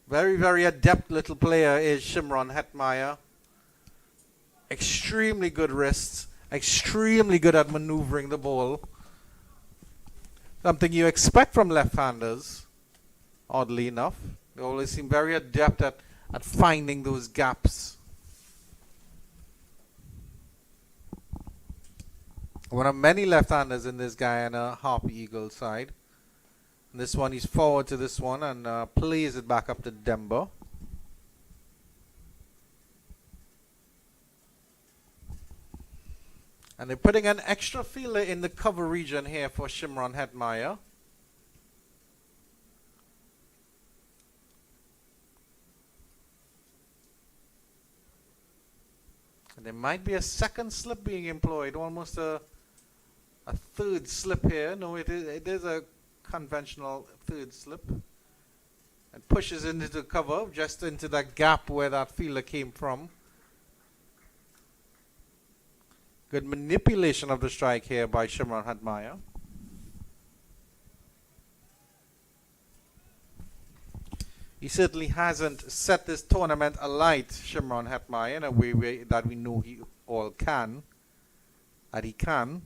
Very, very adept little player is Shimron Hetmeyer. Extremely good wrists. Extremely good at maneuvering the ball. Something you expect from left-handers, oddly enough. They always seem very adept at finding those gaps. One of many left-handers in this Guyana Harpy Eagle side. This one, he's forward to this one and plays it back up to Demba. And they're putting an extra fielder in the cover region here for Shimron Hetmeyer. And there might be a second slip being employed, almost a third slip here. No, it is a conventional third slip. And pushes into the cover, just into that gap where that fielder came from. Good manipulation of the strike here by Shimron Hetmeyer. He certainly hasn't set this tournament alight, Shimron Hetmeyer, in a way that we know he all can. That he can.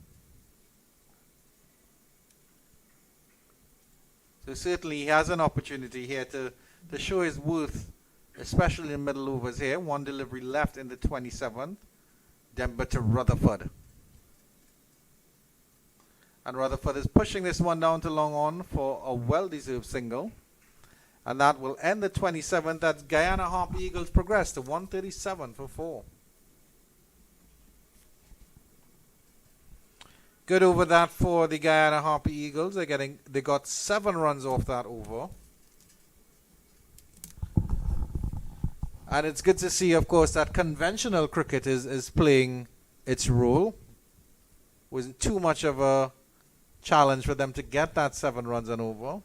So certainly he has an opportunity here to show his worth, especially in middle overs here. One delivery left in the 27th. Denver to Rutherford. And Rutherford is pushing this one down to long on for a well-deserved single. And that will end the 27th. That's Guyana Harpy Eagles progress to 137 for 4. Good over that for the Guyana Harpy Eagles. They got 7 runs off that over. And it's good to see, of course, that conventional cricket is playing its role. Wasn't too much of a challenge for them to get that 7 runs and over.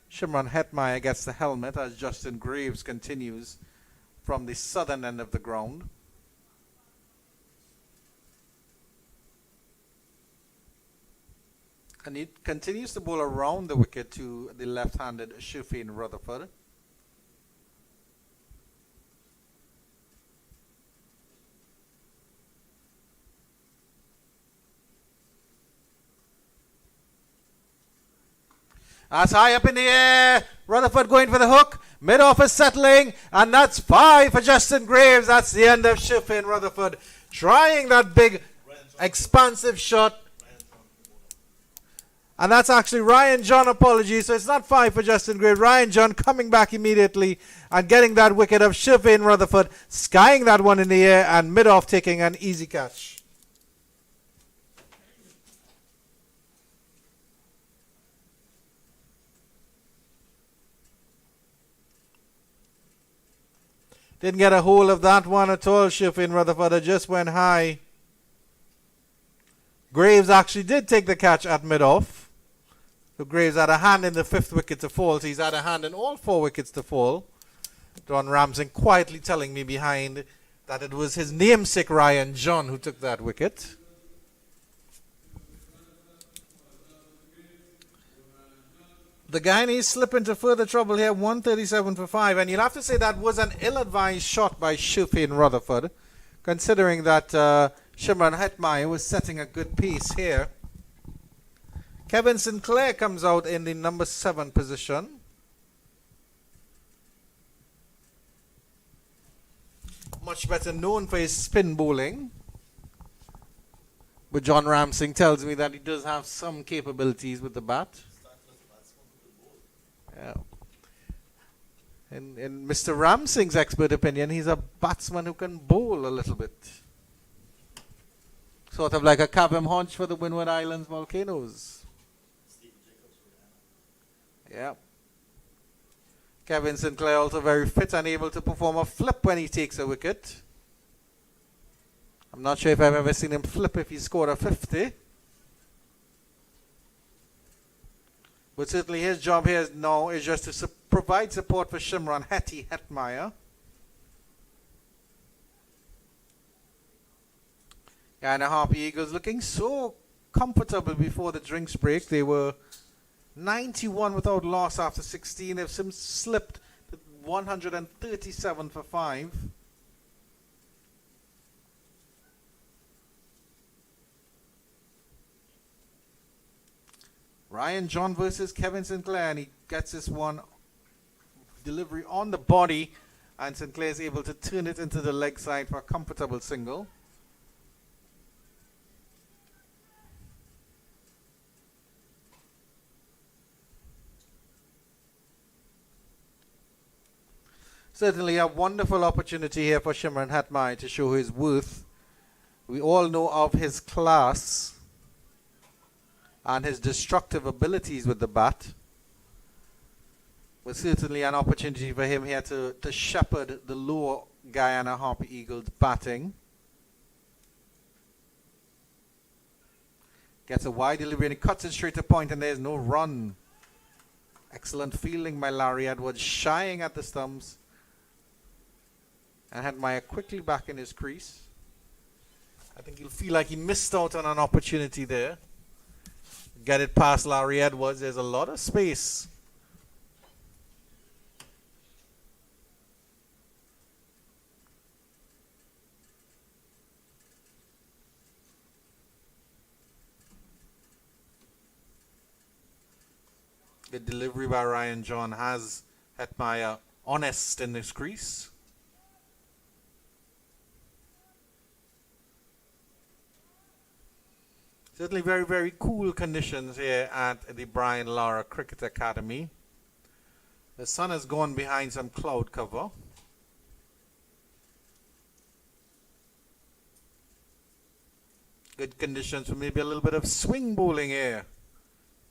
Shimron Hetmeyer gets the helmet as Justin Graves continues from the southern end of the ground. And he continues to bowl around the wicket to the left-handed Shufin Rutherford. That's high up in the air. Rutherford going for the hook. Mid-off is settling. And that's 5 for Justin Graves. That's the end of Shufin Rutherford. Trying that big, expansive shot. And that's actually Ryan John, apologies. So it's not 5 for Justin Graves. Ryan John coming back immediately and getting that wicket of Shufin Rutherford. Skying that one in the air and mid-off taking an easy catch. Didn't get a hold of that one at all, Shufin Rutherford. It just went high. Graves actually did take the catch at mid-off. So Graves had a hand in the 5th wicket to fall. So he's had a hand in all 4 wickets to fall. Don Ramsing quietly telling me behind that it was his namesake Ryan John who took that wicket. The Guyanese slip into further trouble here, 137 for 5. And you'll have to say that was an ill-advised shot by Shufin Rutherford, considering that Shimron Hetmeyer was setting a good pace here. Kevin Sinclair comes out in the number 7 position. Much better known for his spin bowling. But John Ramsing tells me that he does have some capabilities with the bat. Yeah. In Mr. Ramsing's expert opinion, he's a batsman who can bowl a little bit. Sort of like a Cavem Hodge for the Windward Islands Volcanoes. Yeah. Kevin Sinclair also very fit and able to perform a flip when he takes a wicket. I'm not sure if I've ever seen him flip if he scored a 50. But certainly his job here now is just to provide support for Shimron Hetmeyer. And the Harpy Eagles looking so comfortable before the drinks break. They were 91 without loss after 16. They've since slipped to 137 for 5. Ryan John versus Kevin Sinclair, and he gets this one delivery on the body, and Sinclair is able to turn it into the leg side for a comfortable single. Certainly a wonderful opportunity here for Shimron Hetmai to show his worth. We all know of his class and his destructive abilities with the bat. Was certainly an opportunity for him here to shepherd the lower Guyana Harpy Eagles batting. Gets a wide delivery and he cuts it straight to point, and there's no run. Excellent fielding by Larry Edwards, shying at the stumps. And Hetmyer quickly back in his crease. I think he'll feel like he missed out on an opportunity there. Get it past Larry Edwards. There's a lot of space. Good delivery by Ryan John has Hetmyer honest in his crease. Certainly very, very cool conditions here at the Brian Lara Cricket Academy. The sun has gone behind some cloud cover. Good conditions for maybe a little bit of swing bowling here,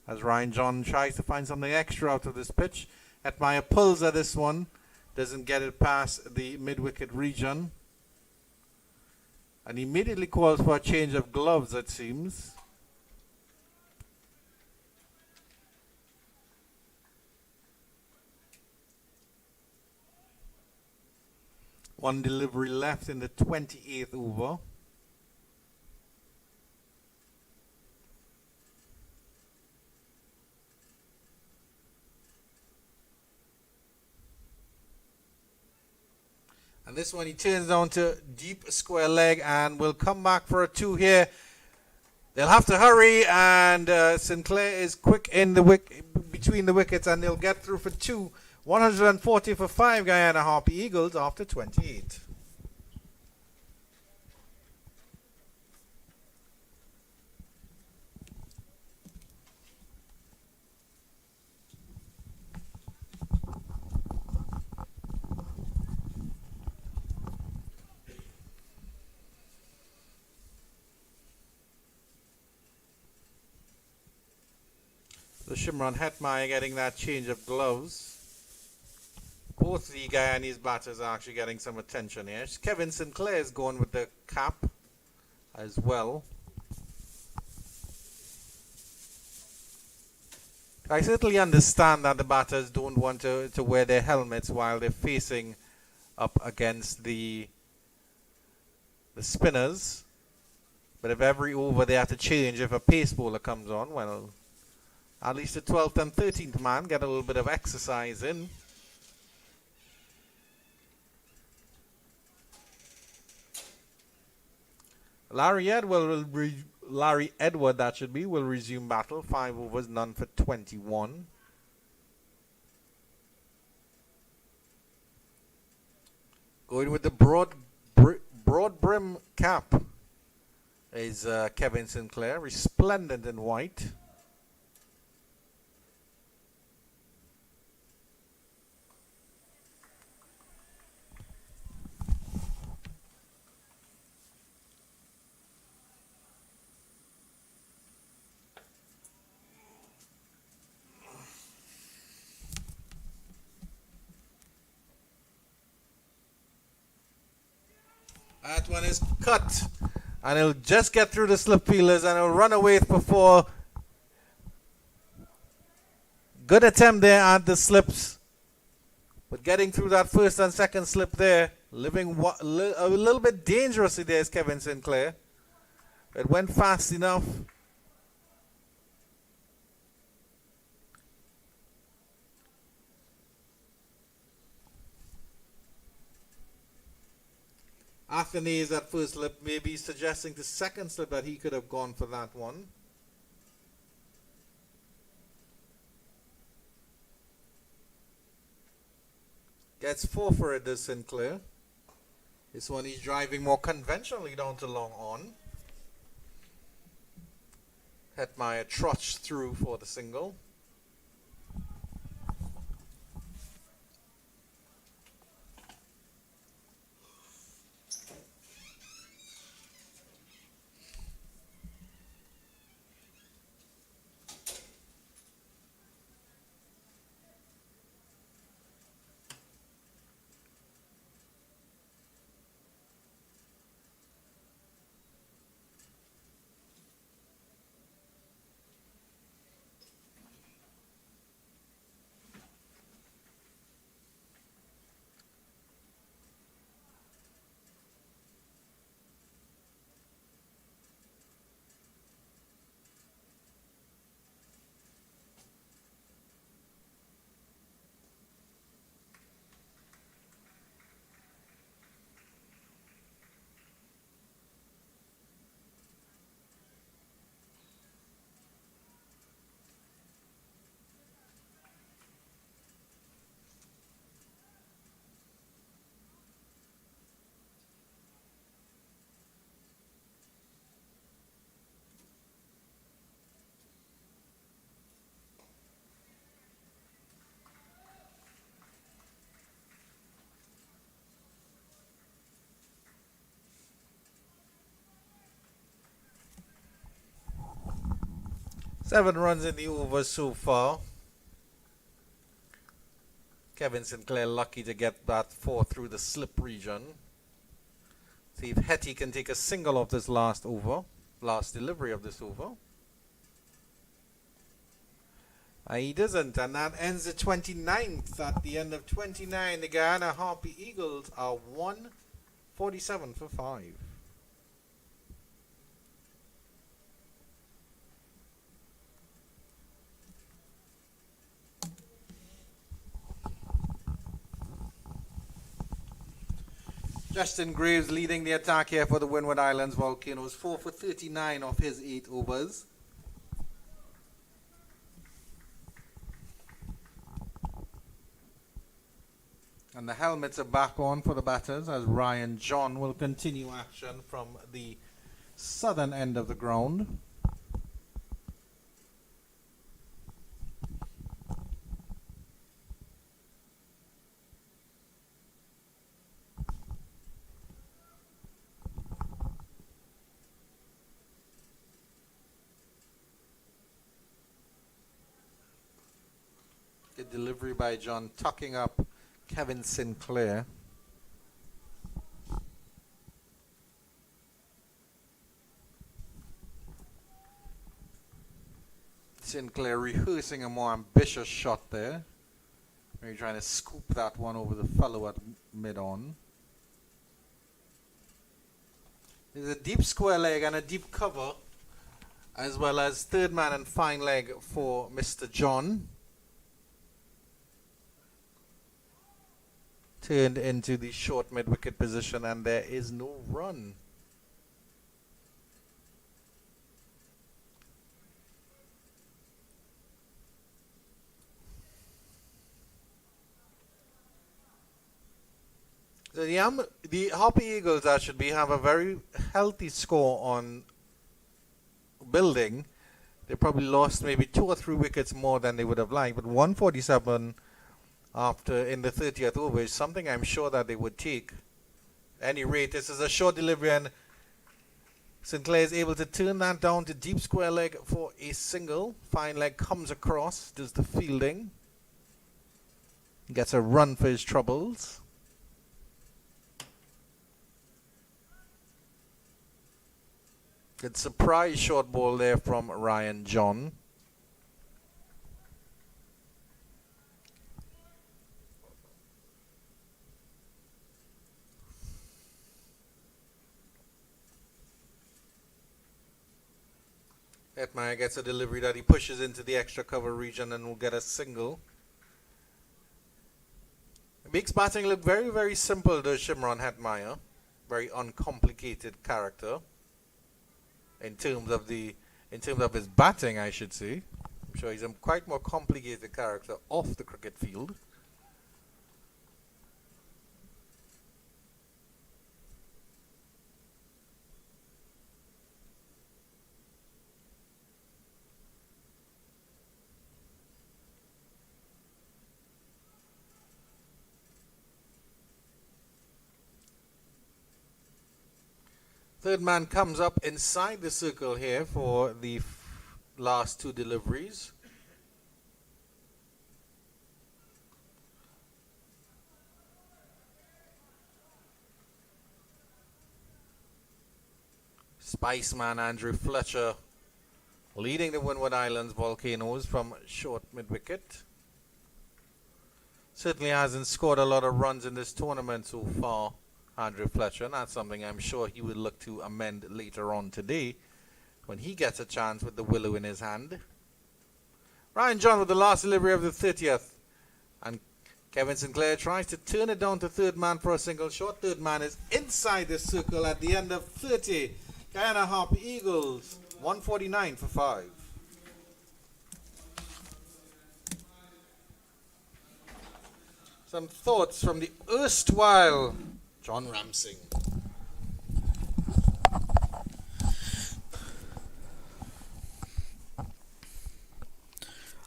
as Ryan John tries to find something extra out of this pitch. Hetmyer pulls at this one, doesn't get it past the mid-wicket region. And immediately calls for a change of gloves, it seems. One delivery left in the 28th over. And this one he turns down to deep square leg and will come back for a 2 here. They'll have to hurry, and Sinclair is quick in the between the wickets, and they'll get through for 2. 140 for 5 Guyana Harpy Eagles after 28. So Shimron Hetmyer getting that change of gloves. Both the Guyanese batters are actually getting some attention here. Kevin Sinclair is going with the cap as well. I certainly understand that the batters don't want to wear their helmets while they're facing up against the spinners. But if every over they have to change if a pace bowler comes on, well, at least the 12th and 13th man get a little bit of exercise in. Larry Edward, that should be, will resume battle. 5 overs, none for 21. Going with the broad brim cap is Kevin Sinclair, resplendent in white. That one is cut, and he'll just get through the slip fielders, and he'll run away for 4. Good attempt there at the slips, but getting through that first and second slip there, living a little bit dangerously there is Kevin Sinclair. It went fast enough. Athanaze at first slip, maybe suggesting the second slip that he could have gone for that one. Gets 4 for it, does Sinclair. This one he's driving more conventionally down to long on. Hetmyer trots through for the single. 7 runs in the over so far. Kevin Sinclair lucky to get that 4 through the slip region. See if Hetty can take a single of this last delivery of this over. He doesn't, and that ends the 29th. At the end of 29, the Guyana Harpy Eagles are 147 for 5. Justin Graves leading the attack here for the Windward Islands Volcanoes. 4 for 39 of his 8 overs. And the helmets are back on for the batters as Ryan John will continue action from the southern end of the ground. The delivery by John tucking up Kevin Sinclair. Sinclair rehearsing a more ambitious shot there. Maybe trying to scoop that one over the fellow at mid-on. There's a deep square leg and a deep cover, as well as third man and fine leg for Mr. John. Turned into the short mid-wicket position, and there is no run. So the Harpy Eagles should have a very healthy score on building. They probably lost maybe 2 or 3 wickets more than they would have liked, but 147 after in the 30th over is something I'm sure that they would take. At any rate, this is a short delivery, and Sinclair is able to turn that down to deep square leg for a single. Fine leg comes across, does the fielding. Gets a run for his troubles. Good surprise short ball there from Ryan John. Hetmeyer gets a delivery that he pushes into the extra cover region and will get a single. It makes batting look very, very simple, does Shimron Hetmeyer. Very uncomplicated character. In terms of his batting, I should say. I'm sure he's a quite more complicated character off the cricket field. Third man comes up inside the circle here for the last 2 deliveries. Spiceman Andrew Fletcher leading the Windward Islands Volcanoes from short mid-wicket. Certainly hasn't scored a lot of runs in this tournament so far, Andrew Fletcher, and that's something I'm sure he will look to amend later on today when he gets a chance with the willow in his hand. Ryan John with the last delivery of the 30th, and Kevin Sinclair tries to turn it down to third man for a single shot. Third man is inside the circle at the end of 30. Guyana Harpy Eagles 149 for 5. Some thoughts from the erstwhile John Ramsing.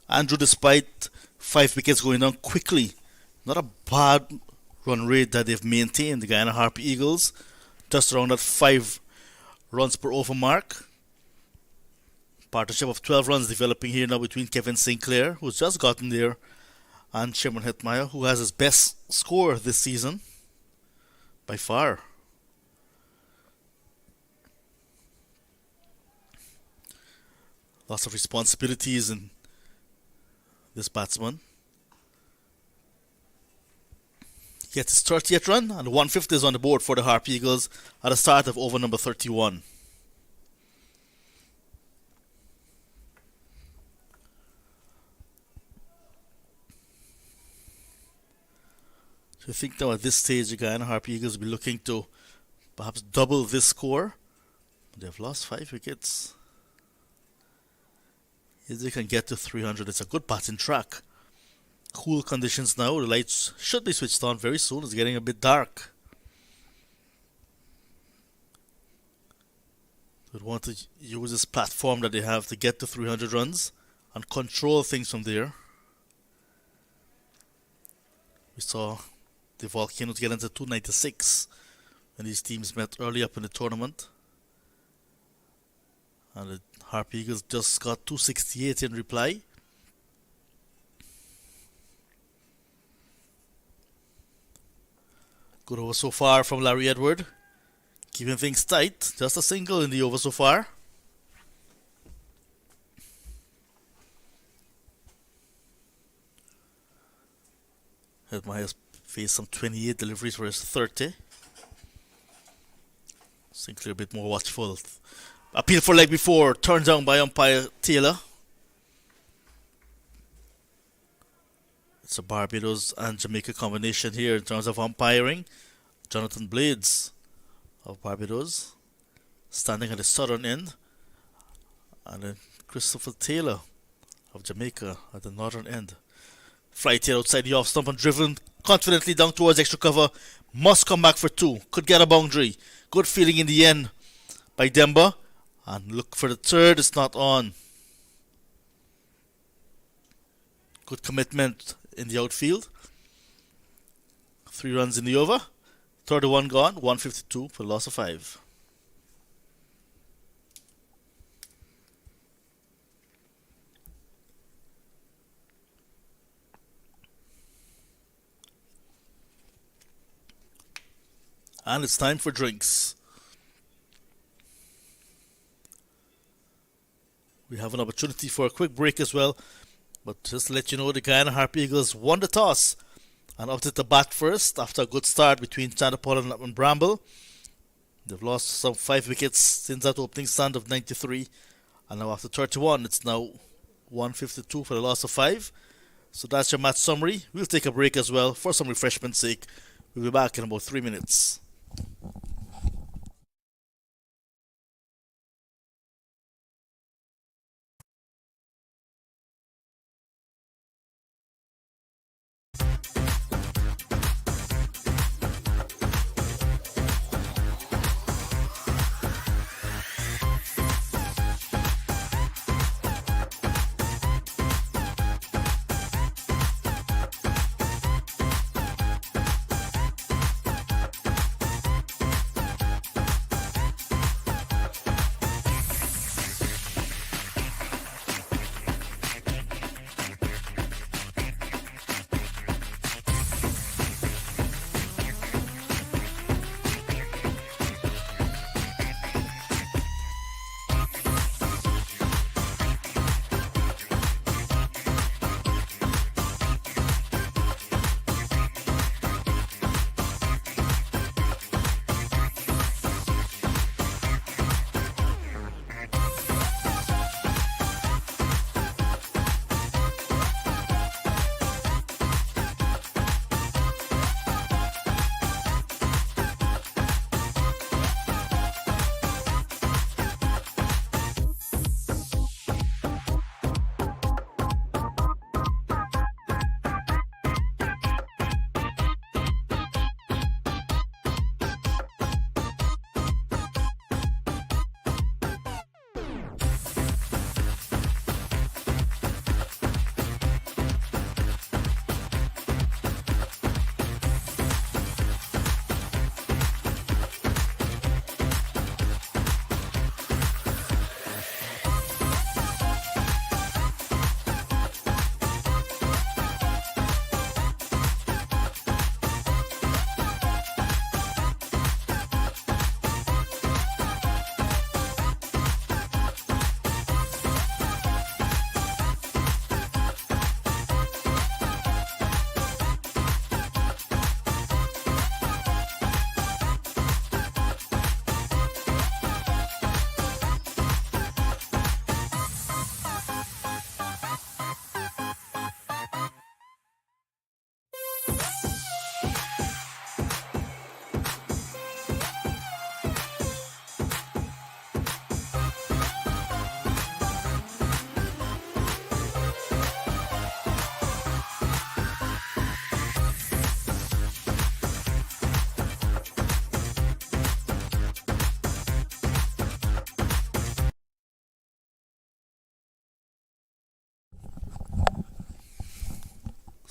Andrew, despite 5 wickets going down quickly, not a bad run rate that they've maintained, the Guyana Harpy Eagles, just around that 5 runs per over mark. Partnership of 12 runs developing here now between Kevin Sinclair, who's just gotten there, and Sherman Hetmeyer, who has his best score this season by far. Lots of responsibilities in this batsman. He gets his 30th run, and 150 is on the board for the Harpy Eagles at the start of over number 31. So I think now at this stage, the Guyana Harpy Eagles will be looking to perhaps double this score. They've lost 5 wickets. If they can get to 300, it's a good batting track. Cool conditions now. The lights should be switched on very soon. It's getting a bit dark. They want to use this platform that they have to get to 300 runs and control things from there. We saw the Volcanoes get into 296 when these teams met early up in the tournament. And the Harpy Eagles just got 268 in reply. Good over so far from Larry Edward. Keeping things tight. Just a single in the over so far. Hetmeyer faced some 28 deliveries for his 30. Sinclair a bit more watchful. Appeal for leg before, turned down by umpire Taylor. It's a Barbados and Jamaica combination here in terms of umpiring. Jonathan Blades of Barbados standing at the southern end, and then Christopher Taylor of Jamaica at the northern end. Fly tail outside the off stump and driven confidently down towards extra cover. Must come back for 2. Could get a boundary. Good feeling in the end by Demba. And look for the third, it's not on. Good commitment in the outfield. 3 runs in the over. 31 gone, 152 for the loss of 5. And it's time for drinks. We have an opportunity for a quick break as well. But just to let you know, the Guyana Harpy Eagles won the toss and opted to bat first after a good start between Chanderpaul and Bramble. They've lost some 5 wickets since that opening stand of 93. And now after 31, it's now 152 for the loss of 5. So that's your match summary. We'll take a break as well for some refreshment's sake. We'll be back in about 3 minutes.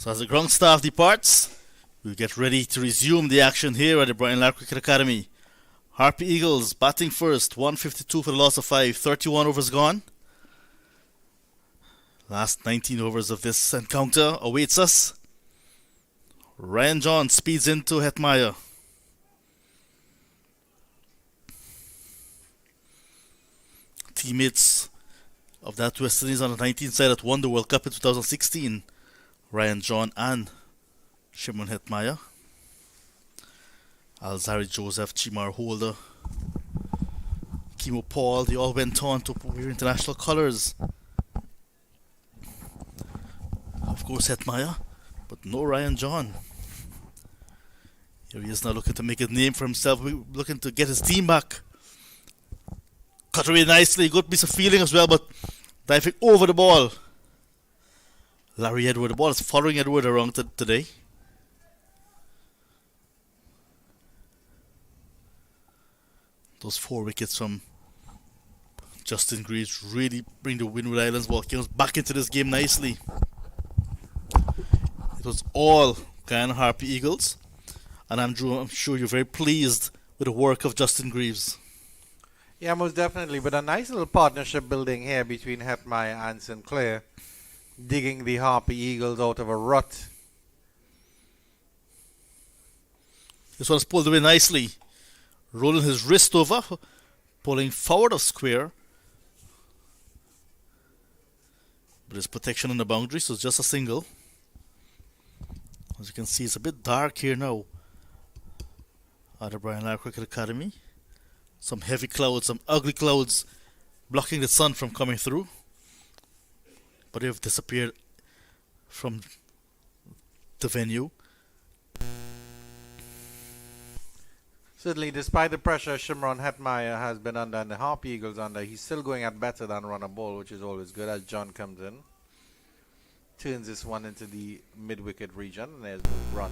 So as the ground staff departs, we get ready to resume the action here at the Brian Lara Cricket Academy. Harpy Eagles batting first, 152 for the loss of 5, 31 overs gone. Last 19 overs of this encounter awaits us. Ryan John speeds into Hetmeyer. Teammates of that West Indies on the 19th side that won the World Cup in 2016, Ryan John and Shimon Hetmeyer. Alzari Joseph, Chimar Holder, Kimo Paul, they all went on to wear international colours. Of course, Hetmeyer, but no Ryan John. Here he is now looking to make a name for himself, looking to get his team back. Cut away nicely, good piece of fielding as well, but diving over the ball. Larry Edward, the ball is following Edward around today. Those 4 wickets from Justin Greaves really bring the Windward Islands Volcanoes back into this game nicely. It was all Guyana Harpy Eagles, and I'm sure you're very pleased with the work of Justin Greaves. Yeah, most definitely. But a nice little partnership building here between Hetmeyer and Sinclair, digging the Harpy Eagles out of a rut. This one's pulled away nicely. Rolling his wrist over, pulling forward of square. But there's protection on the boundary, so it's just a single. As you can see, it's a bit dark here now at the Brian Lara Cricket Academy. Some heavy clouds, some ugly clouds blocking the sun from coming through. But they have disappeared from the venue. Certainly, despite the pressure Shimron Hetmeyer has been under and the Harpy Eagles under, he's still going at better than run a ball, which is always good as John comes in. Turns this one into the mid-wicket region, and there's the run.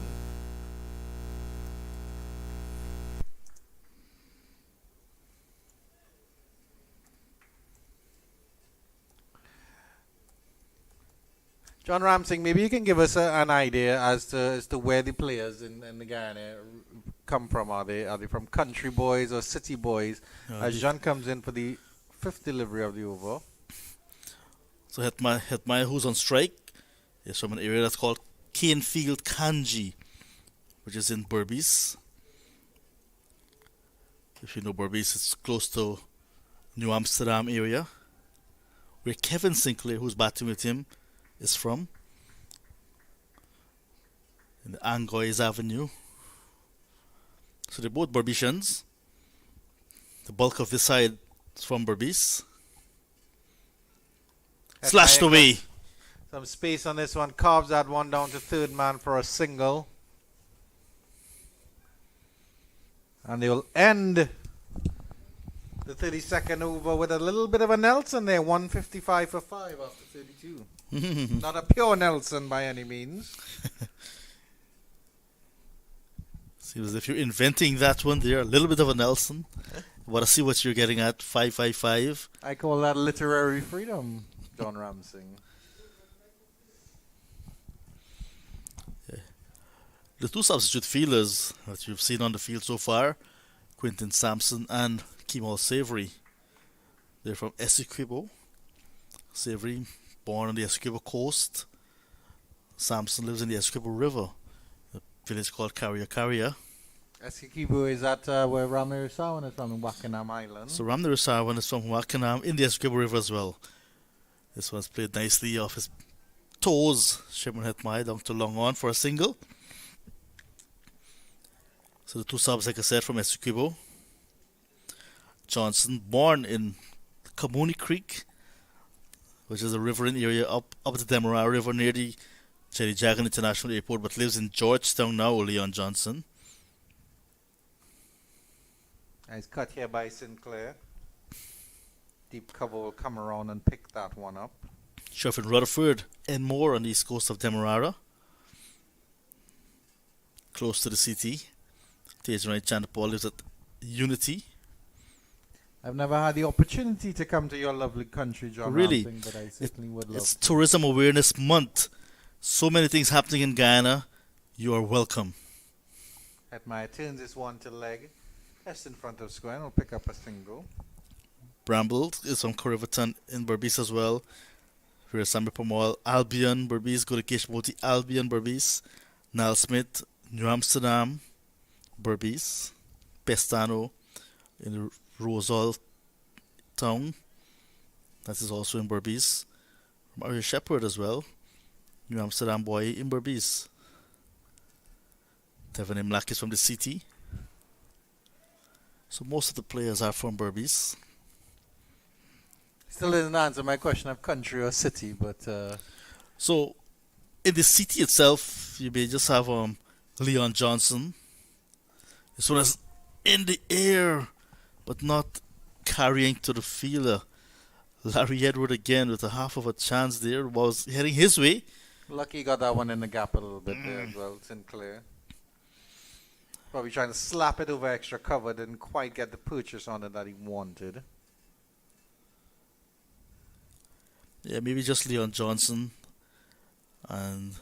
John Ramsing, maybe you can give us an idea as to where the players in the Guyana come from. Are they from country boys or city boys? As John comes in for the 5th delivery of the over. So Hetmeyer, who's on strike, is from an area that's called Canefield Kanji, which is in Berbice. If you know Berbice, it's close to New Amsterdam area, where Kevin Sinclair, who's batting with him, is from, in the Angois Avenue. So they're both Berbicians. The bulk of this side is from Berbice. Slashed away. Some space on this one. Carves that one down to 3rd man for a single. And they will end the 32nd over with a little bit of a Nelson there. 155 for 5 after 32. Not a pure Nelson by any means. Seems as if you're inventing that one there. A little bit of a Nelson. Want to see what you're getting at. 555. I call that literary freedom, John Ramsing. Yeah. The 2 substitute fielders that you've seen on the field so far, Quinton Sampson and Kemal Savory. They're from Essequibo. Savory, born on the Essequibo coast. Sampson lives in the Essequibo River, a village called Carrier. Essequibo is that where Ramnir Sawan is from, in Wackenham Island. So Ramnir Sawan is from Wackenham in the Essequibo River as well. This one's played nicely off his toes. Shimon Hetmeyer down to long on for a single. So the 2 subs, like I said, from Essequibo. Johnson, born in Kamuni Creek, which is a riverine area up the Demerara River near the Jerry Jagan International Airport, but lives in Georgetown now, Leon Johnson. Nice cut here by Sinclair. Deep cover will come around and pick that one up. Sheriff in Rutherford and more on the east coast of Demerara, close to the city. Tejanai Chandapal lives at Unity. I've never had the opportunity to come to your lovely country, John Really? Ramsing, but I certainly would love It's to. Tourism Awareness Month, So many things happening in Guyana. You are welcome. Hetmeyer turns this one to leg. Just in front of square and will pick up a single. Bramble is from Corriverton in Berbice as well. Here's Sammy Pamal, Albion, Berbice, Gulikesh Moti, Albion, Berbice, Niall Smith, New Amsterdam, Berbice, Pestano in Rosal Town. That is also in Berbice. Mario Shepherd as well. New Amsterdam boy in Berbice. Devon Imlak is from the city. So most of the players are from Berbice. Still didn't answer my question of country or city, but So in the city itself, you may just have Leon Johnson. This one is in the air, but not carrying to the fielder. Larry Edward again with a half of a chance there, was heading his way. lucky he got that one in the gap a little bit there as well, Sinclair. Probably trying to slap it over extra cover, didn't quite get the purchase on it that he wanted. Yeah, maybe just Leon Johnson and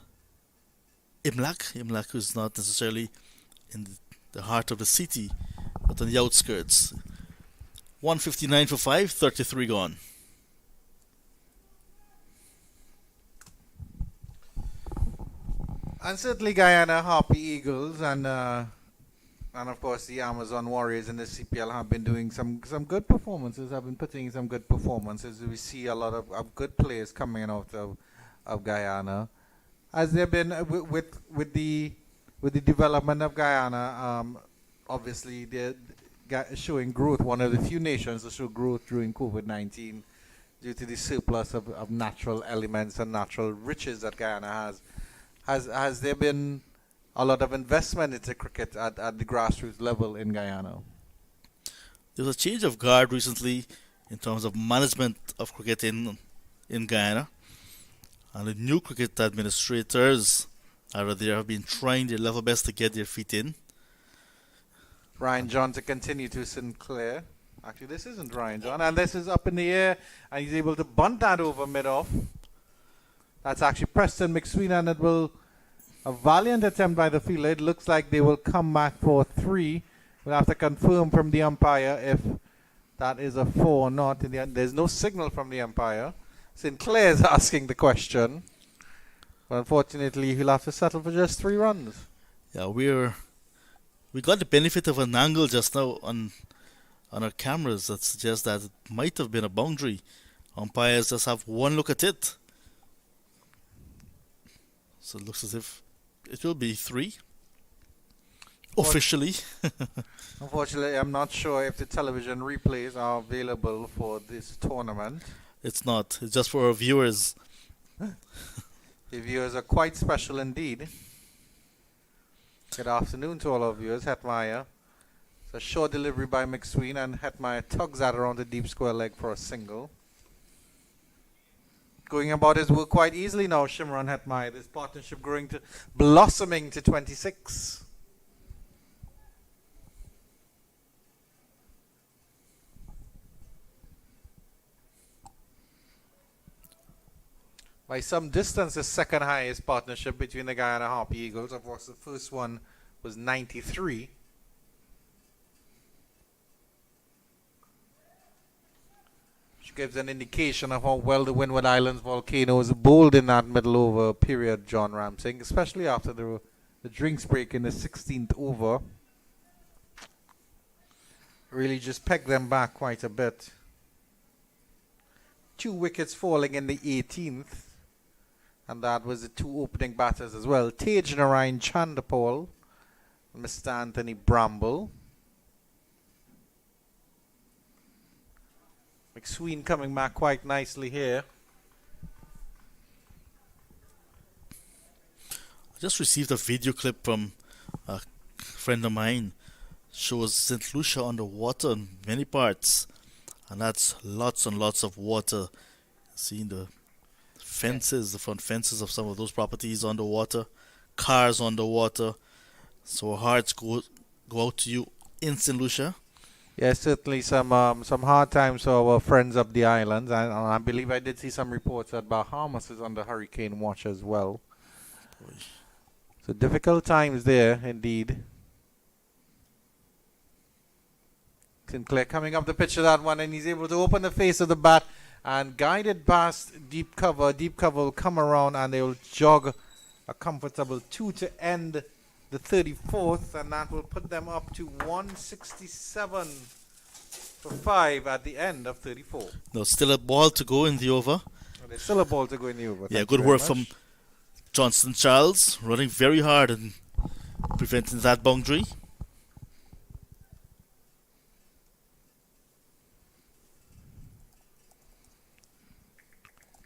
Imlak. Imlak, who's not necessarily in the heart of the city, but on the outskirts. 159 for 5, 33 gone. And certainly Guyana, Harpy Eagles, and of course the Amazon Warriors in the CPL have been doing some good performances. Have been putting in some good performances. We see a lot of good players coming out of Guyana. Has there been with the development of Guyana? Obviously they're showing growth. One of the few nations to show growth during COVID-19 due to the surplus of natural elements and natural riches that Guyana has. Has there been a lot of investment into cricket at the grassroots level in Guyana? There was a change of guard recently in terms of management of cricket in Guyana. And the new cricket administrators are there, have been trying their level best to get their feet in. Ryan John to continue to Sinclair. Actually, this isn't Ryan John, and this is up in the air, and he's able to bunt that over mid-off. That's actually Preston McSween, and it will a valiant attempt by the fielder. It looks like they will come back for 3. We'll have to confirm from the umpire if that is a 4 or not. There's no signal from the umpire. Sinclair's asking the question. But unfortunately, he'll have to settle for just 3 runs. Yeah, we got the benefit of an angle just now on our cameras that suggests that it might have been a boundary. Umpires just have one look at it. So it looks as if it will be 3. Officially. Unfortunately, I'm not sure if the television replays are available for this tournament. It's not. It's just for our viewers. The viewers are quite special indeed. Good afternoon to all our viewers. Hetmeyer. It's a short delivery by McSween, and Hetmeyer tugs that around the deep square leg for a single. Going about his work quite easily now, Shimron Hetmeyer. This partnership blossoming to 26. By some distance, the second highest partnership between the Guyana Harpy Eagles. Of course, the first one was 93. Which gives an indication of how well the Windward Islands Volcanoes bowled in that middle over period, John Ramsing, especially after the drinks break in the 16th over. Really just pegged them back quite a bit. 2 wickets falling in the 18th. And that was the 2 opening batters as well. Tej Narayan Chandapal and Mr. Anthony Bramble. McSween coming back quite nicely here. I just received a video clip from a friend of mine. Shows St. Lucia underwater in many parts. And that's lots and lots of water. Seeing the fences, the front fences of some of those properties underwater, cars underwater. So our hearts go out to you in St. Lucia. Yeah, certainly some hard times for our friends up the islands. And I believe I did see some reports that Bahamas is under hurricane watch as well. So difficult times there, indeed. Sinclair coming up the pitch of that one, and he's able to open the face of the bat and guide it past deep cover. Deep cover will come around and they will jog a comfortable 2 to end the 34th, and that will put them up to 167 for 5 at the end of 34. No, still a ball to go in the over. There's still a ball to go in the over. Yeah, good work from Johnston Charles, running very hard and preventing that boundary.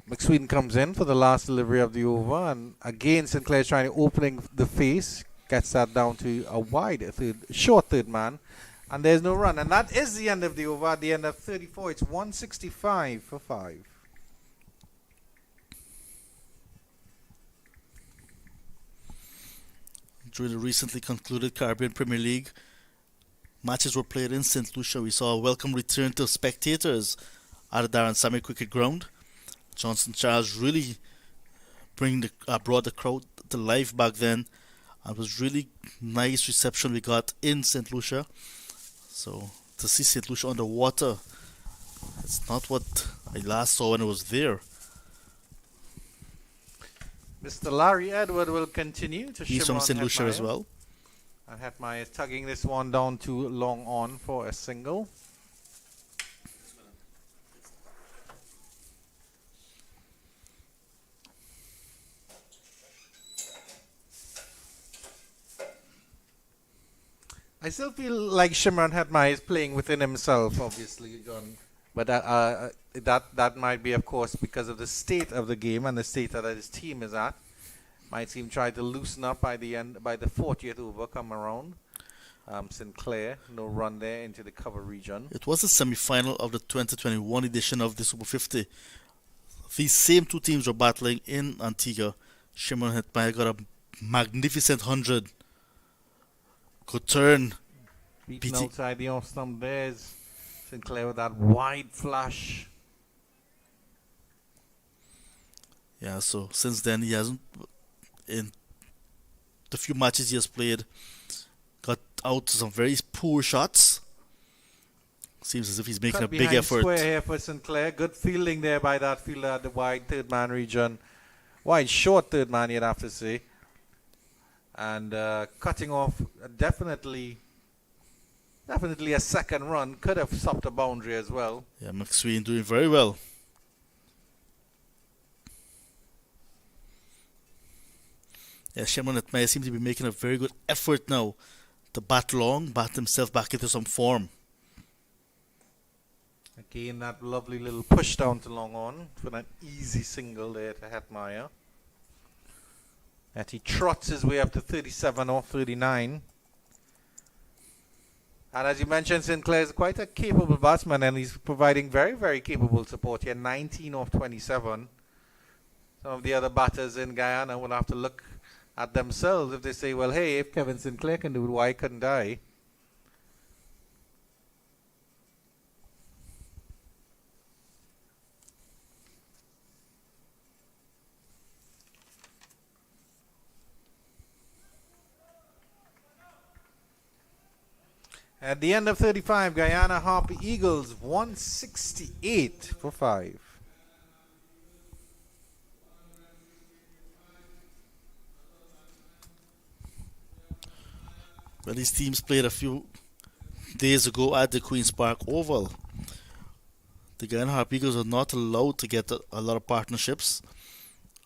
McSweden comes in for the last delivery of the over, and again Sinclair's trying to opening the face, gets that down to a wide short third man, and there's no run, and that is the end of the over. At the end of 34, it's 165 for 5. During the recently concluded Caribbean Premier League, matches were played in St. Lucia. We saw a welcome return to spectators at the Darren Sammy Cricket Ground. Johnston Charles really brought the crowd to life back then, and it was really nice reception we got in St. Lucia. So to see St. Lucia underwater, it's not what I last saw when I was there. Mr. Larry Edward will continue to He's from St. Lucia as well. And Hetmeyer is tugging this one down to long on for a single. I still feel like Shimron Hetmeyer is playing within himself, obviously, John. But that might be, of course, because of the state of the game and the state that his team is at. My team tried to loosen up by the 40th over come around. Sinclair, no run there into the cover region. It was the semi-final of the 2021 edition of the Super 50. These same two teams were battling in Antigua. Shimron Hetmeyer got a magnificent 100. Could turn. Beaten outside the off stump. There's Sinclair with that wide flash. Yeah, so since then he hasn't, in the few matches he has played, got out some very poor shots. Seems as if he's making a big effort. Square here for Sinclair. Good fielding there by that fielder at the wide third man region. Wide short third man, you'd have to say. And cutting off definitely a second run. Could have stopped a boundary as well. Yeah, McSween doing very well. Yeah, Shimron Hetmeyer seems to be making a very good effort now to bat long, bat himself back into some form. Again, that lovely little push down to long on for an easy single there to Hetmeyer. And he trots his way up to 37 or 39. And as you mentioned, Sinclair is quite a capable batsman, and he's providing very, very capable support here. 19 off 27. Some of the other batters in Guyana will have to look at themselves if they say, well, hey, if Kevin Sinclair can do it, why couldn't I? At the end of 35, Guyana Harpy Eagles 168 for 5. Well, these teams played a few days ago at the Queen's Park Oval. The Guyana Harpy Eagles are not allowed to get a lot of partnerships.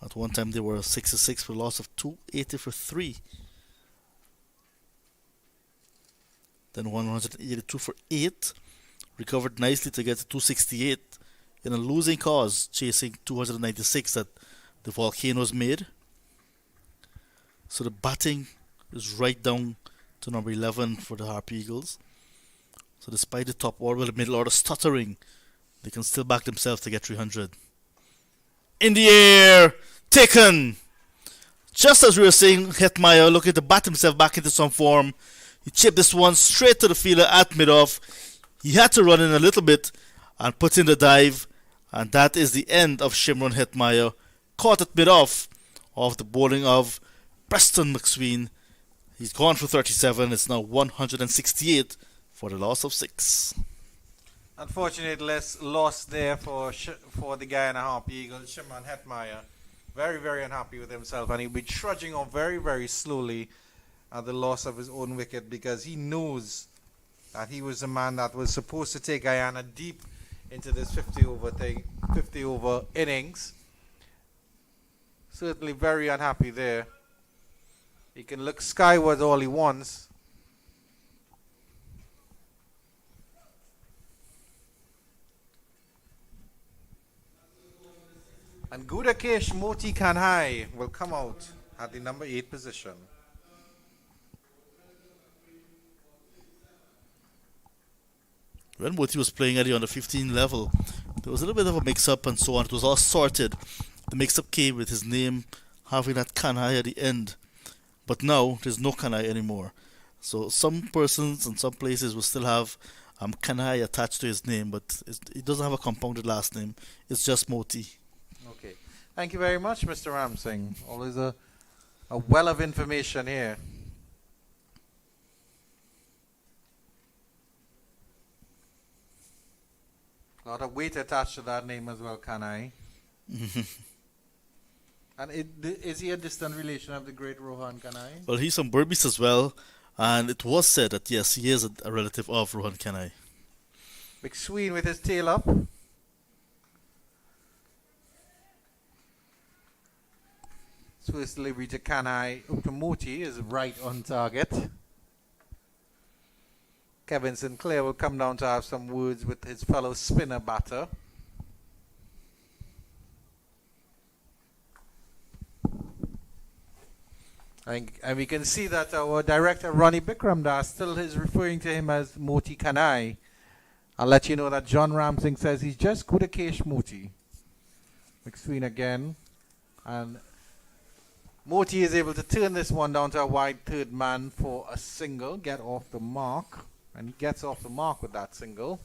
At one time they were 66 for a loss of 280 for 3. Then 182 for 8. Recovered nicely to get to 268 in a losing cause, chasing 296 that the Volcanoes made. So the batting is right down to number 11 for the Harpy Eagles. So despite the top order, the middle order stuttering, they can still back themselves to get 300. In the air, taken. Just as we were saying, Hetmeyer looking to bat himself back into some form. He chipped this one straight to the fielder at mid-off. He had to run in a little bit and put in the dive. And that is the end of Shimron Hetmeyer. Caught at mid-off of the bowling of Preston McSween, he's gone for 37. It's now 168 for the loss of 6. Unfortunate loss there for the Guyana Harpy Eagles. Shimon Hetmeyer, very, very unhappy with himself, and he'll be trudging on very, very slowly at the loss of his own wicket, because he knows that he was the man that was supposed to take Guyana deep into this 50 over innings. Certainly very unhappy there. He can look skyward all he wants. And Gudakesh Moti Kanhai will come out at the number 8 position. When Moti was playing at the under 15 level, there was a little bit of a mix-up and so on. It was all sorted. The mix-up came with his name having that Kanhai at the end. But now, there's no Kanhai anymore. So some persons and some places will still have Kanhai attached to his name, but it doesn't have a compounded last name. It's just Moti. Okay. Thank you very much, Mr. Ramsing. Always a well of information here. A lot of weight attached to that name as well, Kanhai. And is he a distant relation of the great Rohan Kanhai? Well, he's from Berbice as well, and it was said that yes, he is a relative of Rohan Kanhai. McSween with his tail up. Swiss delivery to Kanhai. Ukamoti is right on target. Kevin Sinclair will come down to have some words with his fellow spinner batter. And we can see that our director Ronnie Bikramdas still is referring to him as Moti Kanhai. I'll let you know that John Ramsing says he's just Gudakesh Moti. McSween again. And Moti is able to turn this one down to a wide third man for a single, get off the mark. And he gets off the mark with that single.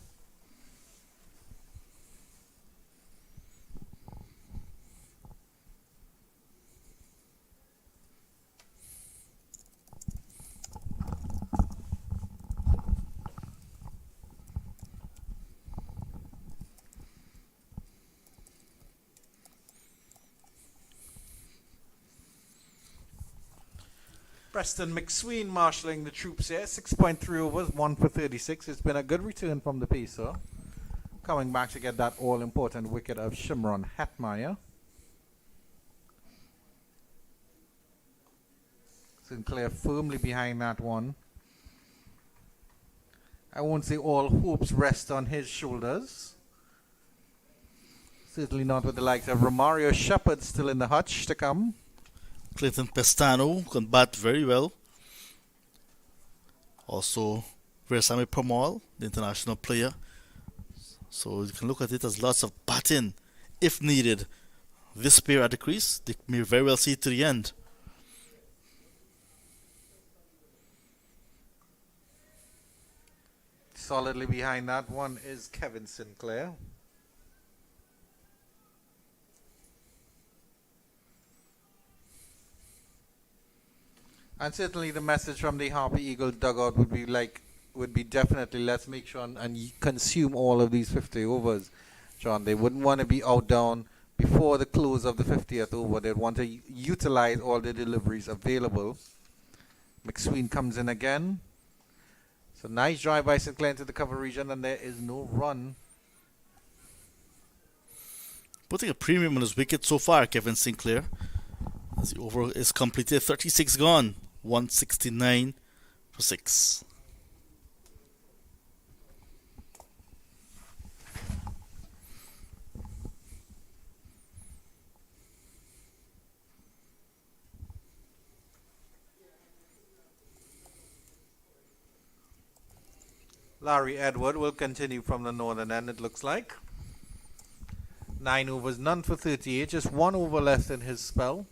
Preston McSween marshalling the troops here. 6.3 overs, 1 for 36. It's been a good return from the pacer. Coming back to get that all-important wicket of Shimron Hetmeyer. Sinclair firmly behind that one. I won't say all hopes rest on his shoulders. Certainly not with the likes of Romario Shepherd still in the hutch to come. Clinton Pestano can bat very well. Also, Versame Pramal, the international player. So you can look at it as lots of batting if needed. This pair at the crease, they may very well see it to the end. Solidly behind that one is Kevin Sinclair. And certainly the message from the Harpy Eagle dugout would be definitely let's make sure and consume all of these 50 overs. John, they wouldn't want to be out down before the close of the 50th over. They'd want to utilize all the deliveries available. McSween comes in again. So nice drive by Sinclair into the cover region, and there is no run. Putting a premium on his wicket so far, Kevin Sinclair. As the over is completed, 36 gone, 169 for 6. Larry Edward will continue from the northern end, it looks like. 9 overs, none for 38, just 1 over left in his spell.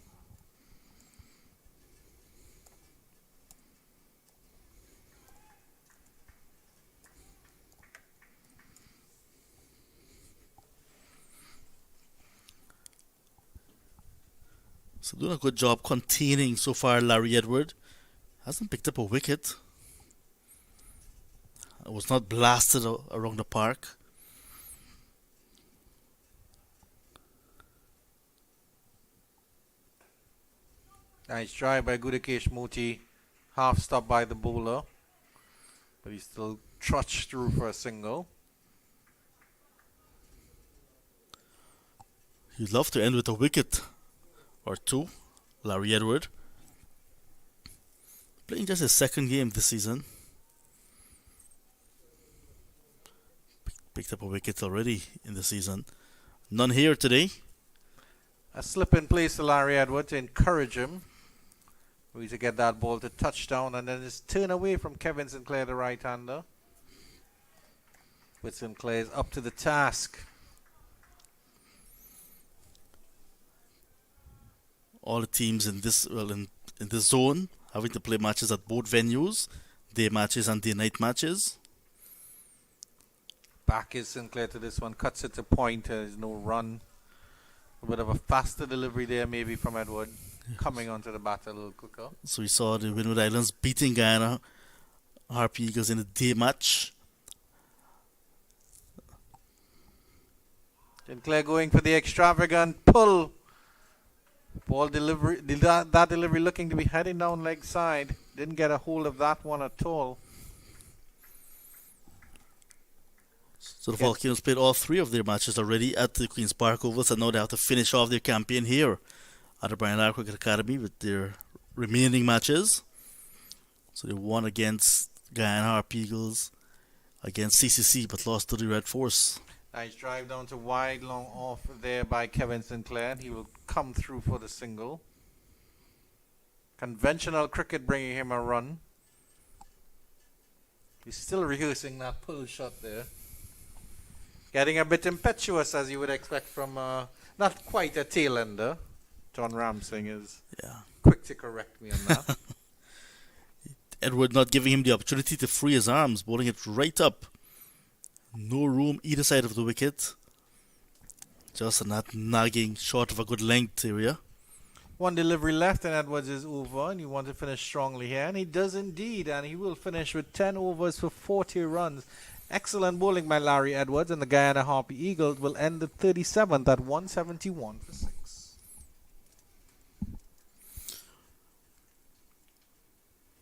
So doing a good job containing so far Larry Edward. Hasn't picked up a wicket. It was not blasted around the park. Nice try by Gudakesh Moti. Half stopped by the bowler. But he still trudged through for a single. He'd love to end with a wicket or two. Larry Edward. Playing just his second game this season. Picked up a wicket already in the season. None here today. A slip in place to Larry Edward to encourage him. We to get that ball to touchdown and then just turn away from Kevin Sinclair, the right-hander. But Sinclair is up to the task. All the teams in this in this zone having to play matches at both venues, day matches and day night matches. Back is Sinclair to this one, cuts it to point. There's no run. A bit of a faster delivery there, maybe from Edward. Coming onto the bat a little quicker. So we saw the Windward Islands beating Guyana Harpy Eagles in a day match. Sinclair going for the extravagant pull. Ball delivery, that delivery looking to be heading down leg side. Didn't get a hold of that one at all. So the Volcanoes played all three of their matches already at the Queen's Park Oval, so now they have to finish off their campaign here at the Brian Lara Cricket Academy with their remaining matches. So they won against Guyana Harpy Eagles, against CCC, but lost to the Red Force. Nice drive down to wide, long off there by Kevin Sinclair. He will come through for the single. Conventional cricket bringing him a run. He's still rehearsing that pull shot there. Getting a bit impetuous, as you would expect from not quite a tail-ender. John Ramsing is quick to correct me on that. Edward not giving him the opportunity to free his arms, bowling it right up. No room either side of the wicket. Just a not nagging short of a good length area. One delivery left and Edwards is over, and you want to finish strongly here, and he does indeed, and he will finish with 10 overs for 40 runs. Excellent bowling by Larry Edwards, and the Guyana Harpy Eagles will end the 37th at 171 for 6.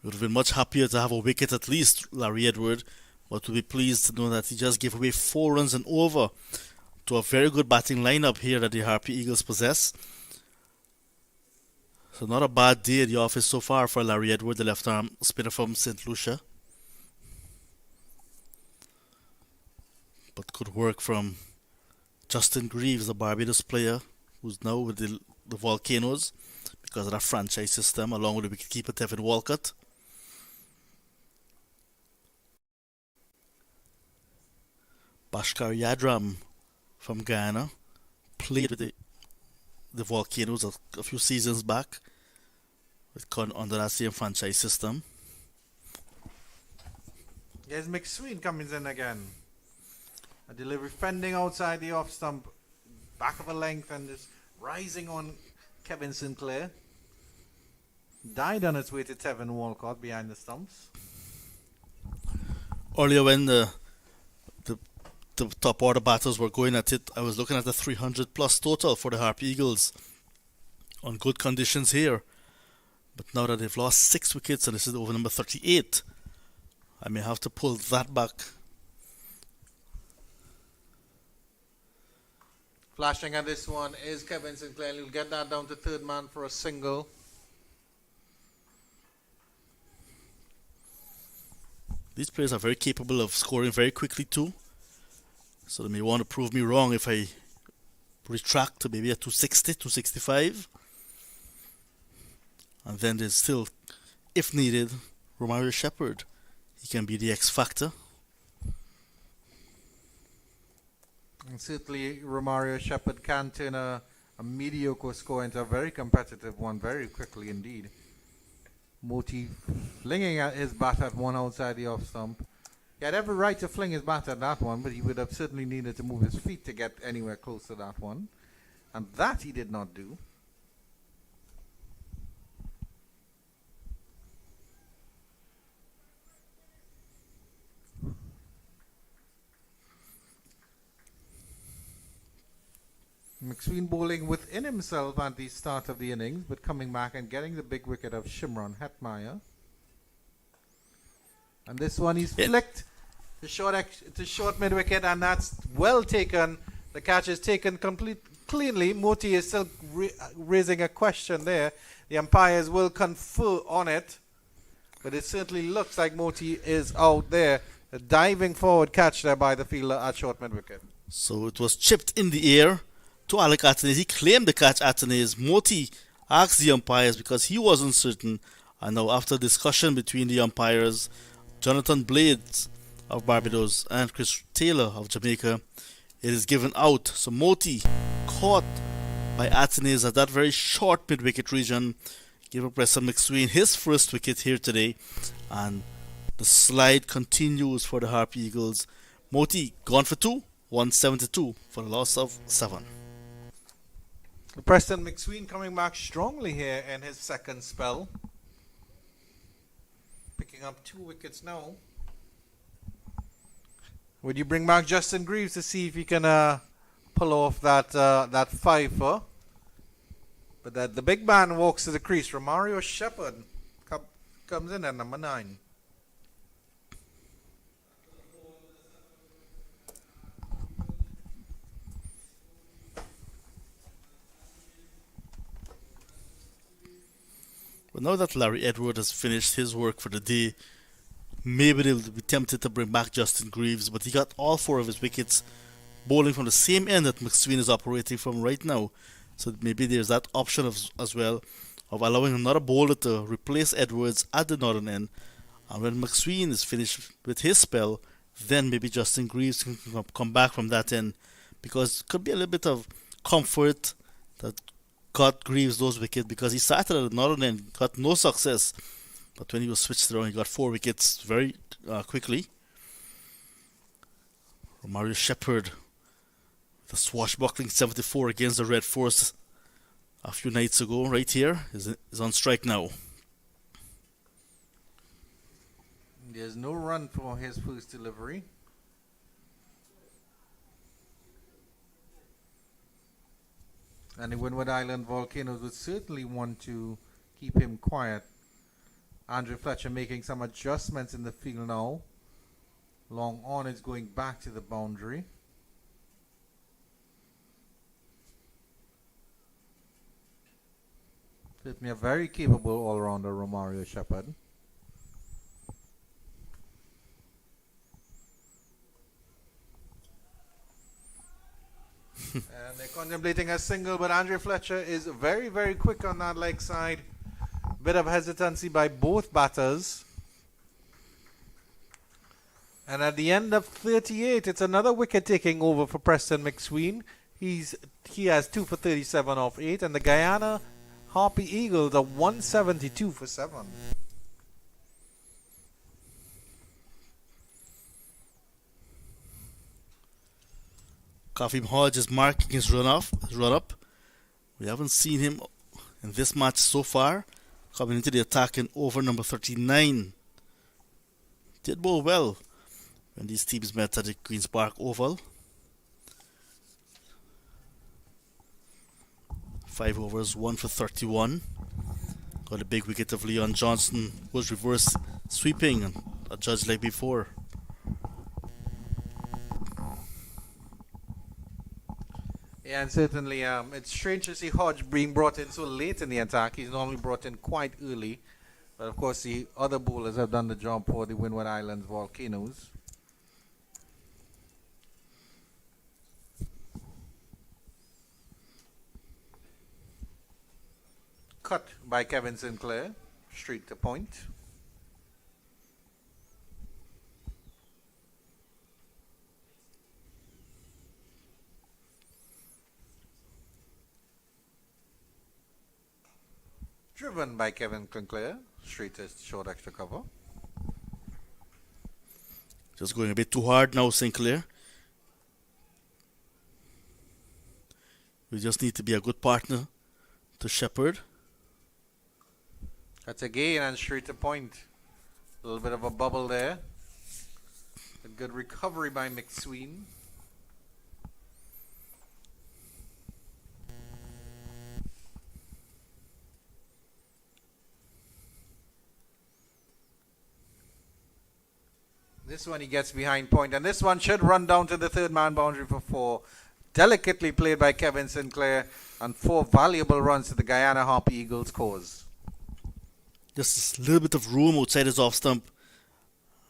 Would have been much happier to have a wicket at least, Larry Edward, but would be pleased to know that he just gave away 4 runs and over to a very good batting lineup here that the Harpy Eagles possess. So not a bad day at the office so far for Larry Edward, the left arm spinner from St. Lucia. But good work from Justin Greaves, the Barbados player, who's now with the Volcanoes because of that franchise system, along with the wicketkeeper Tevin Walcott. Bhaskar Yadram from Guyana played with the Volcanoes a few seasons back under that same franchise system. There's McSween coming in again. A delivery fending outside the off stump, back of a length, and just rising on Kevin Sinclair. Died on its way to Tevin Walcott behind the stumps. Earlier when the top order batters were going at it, I was looking at the 300 plus total for the Harpy Eagles on good conditions here. But now that they've lost 6 wickets and this is over number 38, I may have to pull that back. Flashing at this one is Kevin Sinclair. He'll get that down to third man for a single. These players are very capable of scoring very quickly too. So they may want to prove me wrong if I retract to maybe a 260, 265. And then there's still, if needed, Romario Shepherd. He can be the X factor. And certainly Romario Shepherd can turn a mediocre score into a very competitive one very quickly indeed. Moti flinging at his bat at one outside the off stump. He had every right to fling his bat at that one, but he would have certainly needed to move his feet to get anywhere close to that one. And that he did not do. McSween bowling within himself at the start of the innings, but coming back and getting the big wicket of Shimron Hetmeyer. And this one he's flicked to short mid wicket, and that's well taken. The catch is taken cleanly. Moti is still raising a question there. The umpires will confer on it, but it certainly looks like Moti is out there. A diving forward catch there by the fielder at short mid wicket. So it was chipped in the air to Alec Atenes. He claimed the catch, Atenes. Moti asked the umpires because he wasn't certain. And now after discussion between the umpires, Jonathan Blades of Barbados and Chris Taylor of Jamaica, it is given out. So Moti, caught by Atenes at that very short mid-wicket region, gave up Preston McSween his first wicket here today. And the slide continues for the Harpy Eagles. Moti gone for 2, 172 for a loss of 7. Preston McSween coming back strongly here in his second spell. Picking up 2 wickets now. Would you bring back Justin Greaves to see if he can pull off that fifer? But the big man walks to the crease. Romario Shepherd comes in at number 9. But now that Larry Edward has finished his work for the day, maybe they'll be tempted to bring back Justin Greaves, but he got all 4 of his wickets bowling from the same end that McSween is operating from right now. So maybe there's that option as well of allowing another bowler to replace Edwards at the northern end. And when McSween is finished with his spell, then maybe Justin Greaves can come back from that end, because it could be a little bit of comfort that got Greaves those wickets, because he started at the northern end, got no success. But when he was switched around, he got 4 wickets very quickly. Romario Shepherd, the swashbuckling 74 against the Red Force a few nights ago, right here, is on strike now. There's no run for his first delivery. And the Windward Island Volcanoes would certainly want to keep him quiet. Andrew Fletcher making some adjustments in the field now. Long on is going back to the boundary. Certainly a very capable all-rounder, Romario Shepherd. And they're contemplating a single, but Andrew Fletcher is very, very quick on that leg side. Bit of hesitancy by both batters. And at the end of 38, it's another wicket taking over for Preston McSween. He has 2 for 37 off 8, and the Guyana Harpy Eagles are 172 for 7. Kafim Hodge is marking his run up. We haven't seen him in this match so far. Coming into the attack in over number 39. Did bowl well when these teams met at the Queen's Park Oval. 5 overs, 1 for 31. Got a big wicket of Leon Johnson, was reverse sweeping and adjudged like before. Yeah, and certainly it's strange to see Hodge being brought in so late in the attack. He's normally brought in quite early. But of course the other bowlers have done the job for the Windward Islands Volcanoes. Cut by Kevin Sinclair, straight to point. Driven by Kevin Sinclair, straight to short extra cover. Just going a bit too hard now, Sinclair. We just need to be a good partner to Shepherd. That's a gain and straight to point. A little bit of a bubble there. A good recovery by McSween. This one he gets behind point, and this one should run down to the third man boundary for 4. Delicately played by Kevin Sinclair, and 4 valuable runs to the Guyana Harpy Eagles cause. Just a little bit of room outside his off stump,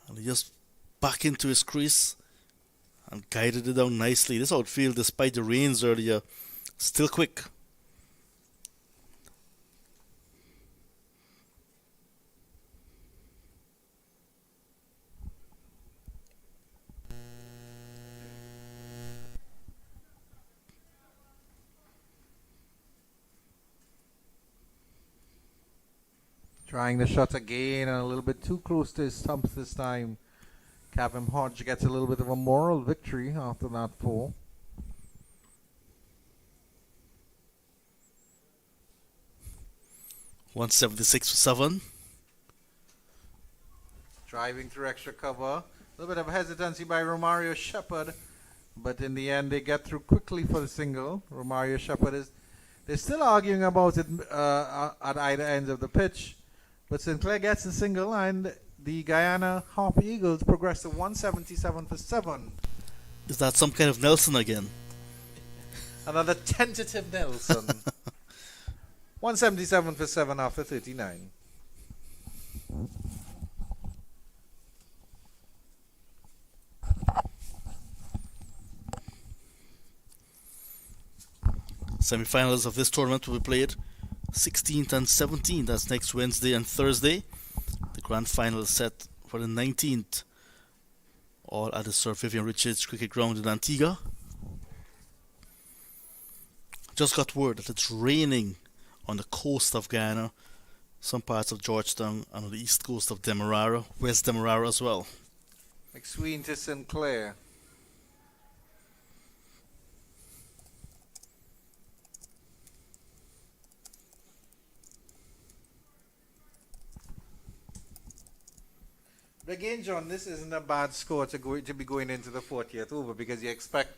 and he just back into his crease and guided it down nicely. This outfield, despite the rains earlier, still quick. Trying the shot again, and a little bit too close to his stumps this time. Kevin Hodge gets a little bit of a moral victory after that 4. $176 for 7. Driving through extra cover. A little bit of hesitancy by Romario Shepard, but in the end they get through quickly for the single. Romario Shepard is, they're still arguing about it at either ends of the pitch, but Sinclair gets the single, and the Guyana Harpy Eagles progress to 177 for 7. Is that some kind of Nelson again? Another tentative Nelson. 177 for 7 after 39. Semi-finals of this tournament will be played 16th and 17th. That's next Wednesday and Thursday. The grand final is set for the 19th, all at the Sir Vivian Richards Cricket Ground in Antigua. Just got word that it's raining on the coast of Guyana, some parts of Georgetown, and on the east coast of Demerara, West Demerara as well. McSween to Sinclair. But again, John, this isn't a bad score to be going into the 40th over, because you expect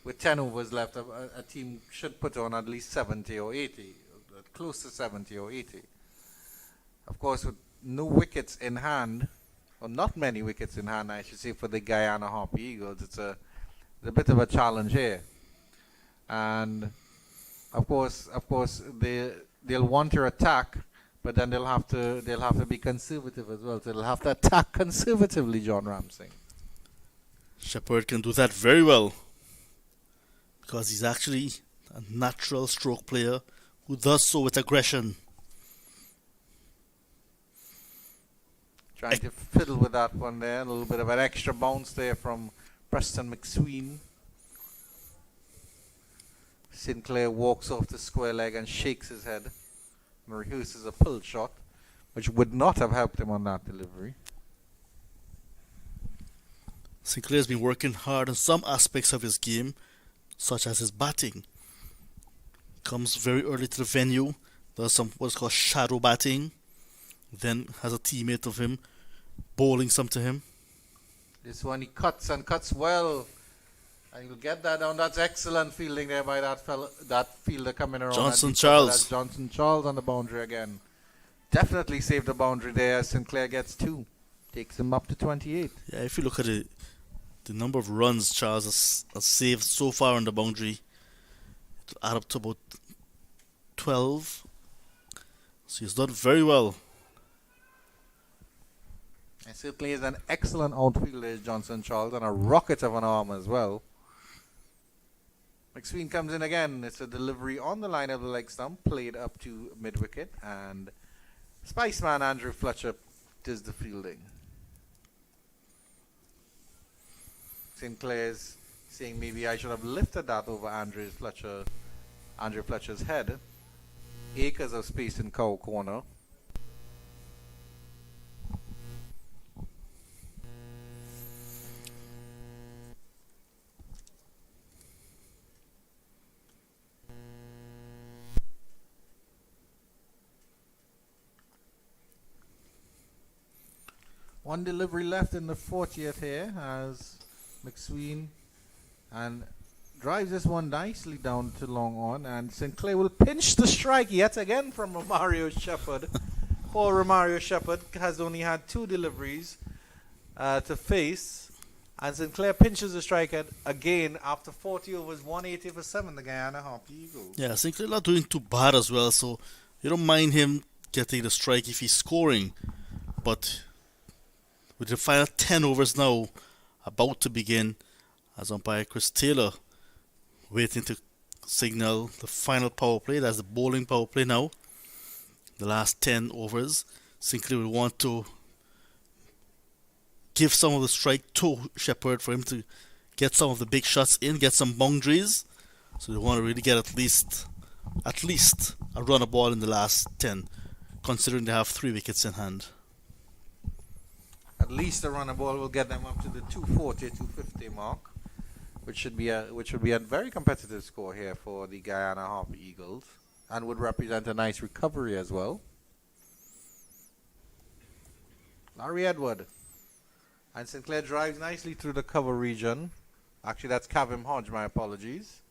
with 10 overs left, a team should put on at least 70 or 80, close to 70 or 80. Of course, with no wickets in hand, or not many wickets in hand, I should say, for the Guyana Harpy Eagles, it's a bit of a challenge here. And of course, they'll want to attack, but then they'll have to be conservative as well. So they'll have to attack conservatively, John Ramsey. Shepard can do that very well, because he's actually a natural stroke player who does so with aggression. Trying to fiddle with that one there. A little bit of an extra bounce there from Preston McSween. Sinclair walks off the square leg and shakes his head and rehearses a pull shot, which would not have helped him on that delivery. Sinclair's been working hard on some aspects of his game, such as his batting. Comes very early to the venue, does some what's called shadow batting, then has a teammate of him bowling some to him. This one he cuts and cuts well, and he'll get that down. That's excellent fielding there by that fielder coming around. Johnson Charles. That's Johnson Charles on the boundary again. Definitely saved the boundary there. Sinclair gets 2, takes him up to 28. Yeah, if you look at the number of runs Charles has saved so far on the boundary, it'll add up to about 12. So he's done very well. And certainly is an excellent outfielder, Johnson Charles, and a rocket of an arm as well. McSween comes in again. It's a delivery on the line of the leg stump, played up to mid-wicket, and Spiceman Andrew Fletcher does the fielding. Sinclair's saying maybe I should have lifted that over Andrew Fletcher's head. Acres of space in cow corner. One delivery left in the 40th here as McSween and drives this one nicely down to long on, and Sinclair will pinch the strike yet again from Romario Shepard. Poor Romario Shepard has only had 2 deliveries, to face. And Sinclair pinches the strike again after 40 overs, 180 for 7, the Guyana Harpy Eagles. Yeah, Sinclair not doing too bad as well, so you don't mind him getting the strike if he's scoring. But with the final 10 overs now about to begin, as umpire Chris Taylor waiting to signal the final power play. That's the bowling power play now. The last 10 overs. Sinclair will want to give some of the strike to Shepherd for him to get some of the big shots in, get some boundaries. So they want to really get at least a run a ball in the last 10, considering they have 3 wickets in hand. At least a run a ball will get them up to the 240, 250 mark, which should be a very competitive score here for the Guyana Harpy Eagles, and would represent a nice recovery as well. Larry Edward. And Sinclair drives nicely through the cover region. Actually, that's Kavim Hodge, my apologies.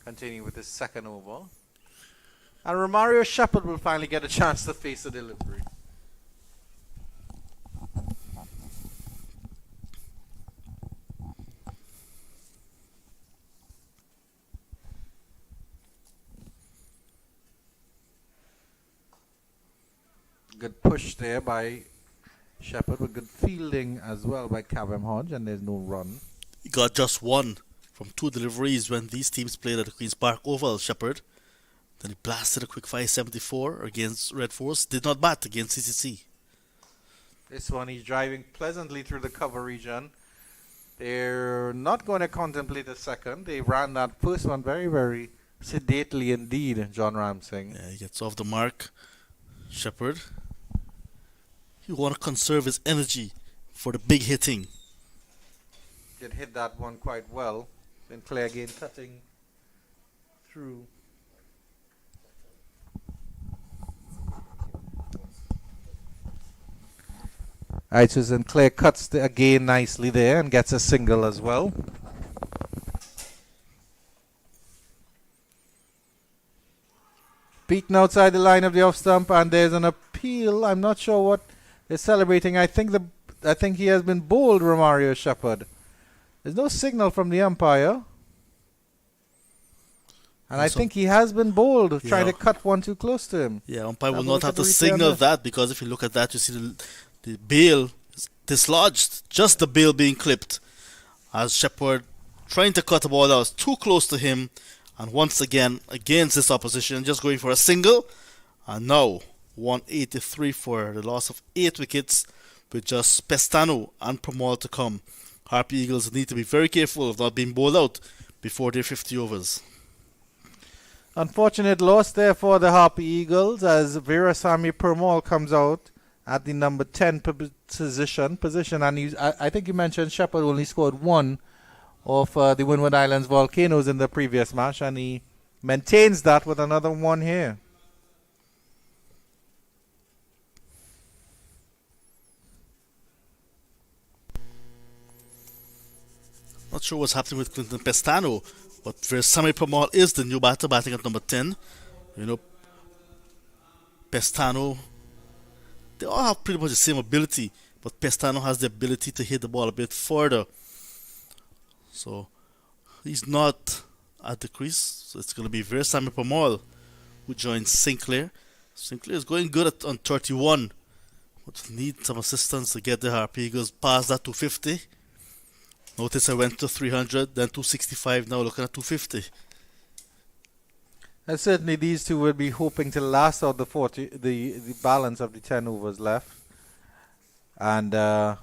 Continuing with his second over. And Romario Shepherd will finally get a chance to face the delivery. Good push there by Shepherd, with good fielding as well by Kavim Hodge, and there's no run. He got just one from 2 deliveries when these teams played at the Queen's Park Oval, Shepherd. Then he blasted a quick 574 against Red Force. Did not bat against CCC. This one he's driving pleasantly through the cover region. They're not going to contemplate a second. They ran that first one very, very sedately indeed, John Ramsing. Yeah, he gets off the mark. Shepherd. You want to conserve his energy for the big hitting. Did hit that one quite well. Then Claire again cutting through. Alright, so Sinclair cuts again nicely there and gets a single as well. Beaten outside the line of the off stump, and there's an appeal. I'm not sure what they're celebrating. I think he has been bowled, Romario Shepherd. There's no signal from the umpire. And I think he has been bowled, trying to cut one too close to him. Yeah, umpire will not have to signal that, because if you look at that, you see the bail is dislodged. Just the bail being clipped. As Shepherd trying to cut the ball that was too close to him. And once again, against this opposition, just going for a single. And now, 183 for the loss of 8 wickets, with just Pestano and Pramal to come. Harpy Eagles need to be very careful of not being bowled out before their 50 overs. Unfortunate loss there for the Harpy Eagles, as Veerasamy Pramal comes out at the number 10 position. And I think you mentioned Shepherd only scored 1 of the Windward Islands Volcanoes in the previous match, and he maintains that with another 1 here. Not sure what's happening with Clinton Pestano, but Veerasamy Pramal is the new batter, batting at number 10. You know, Pestano, they all have pretty much the same ability, but Pestano has the ability to hit the ball a bit further. So he's not at the crease. So it's going to be Veerasamy Pramal who joins Sinclair. Sinclair is going good on 31, but need some assistance to get the Harpy Eagles past that 250. Notice I went to 300, then 265, now looking at 250. And certainly these two will be hoping to last out the balance of the 10 overs left. And that's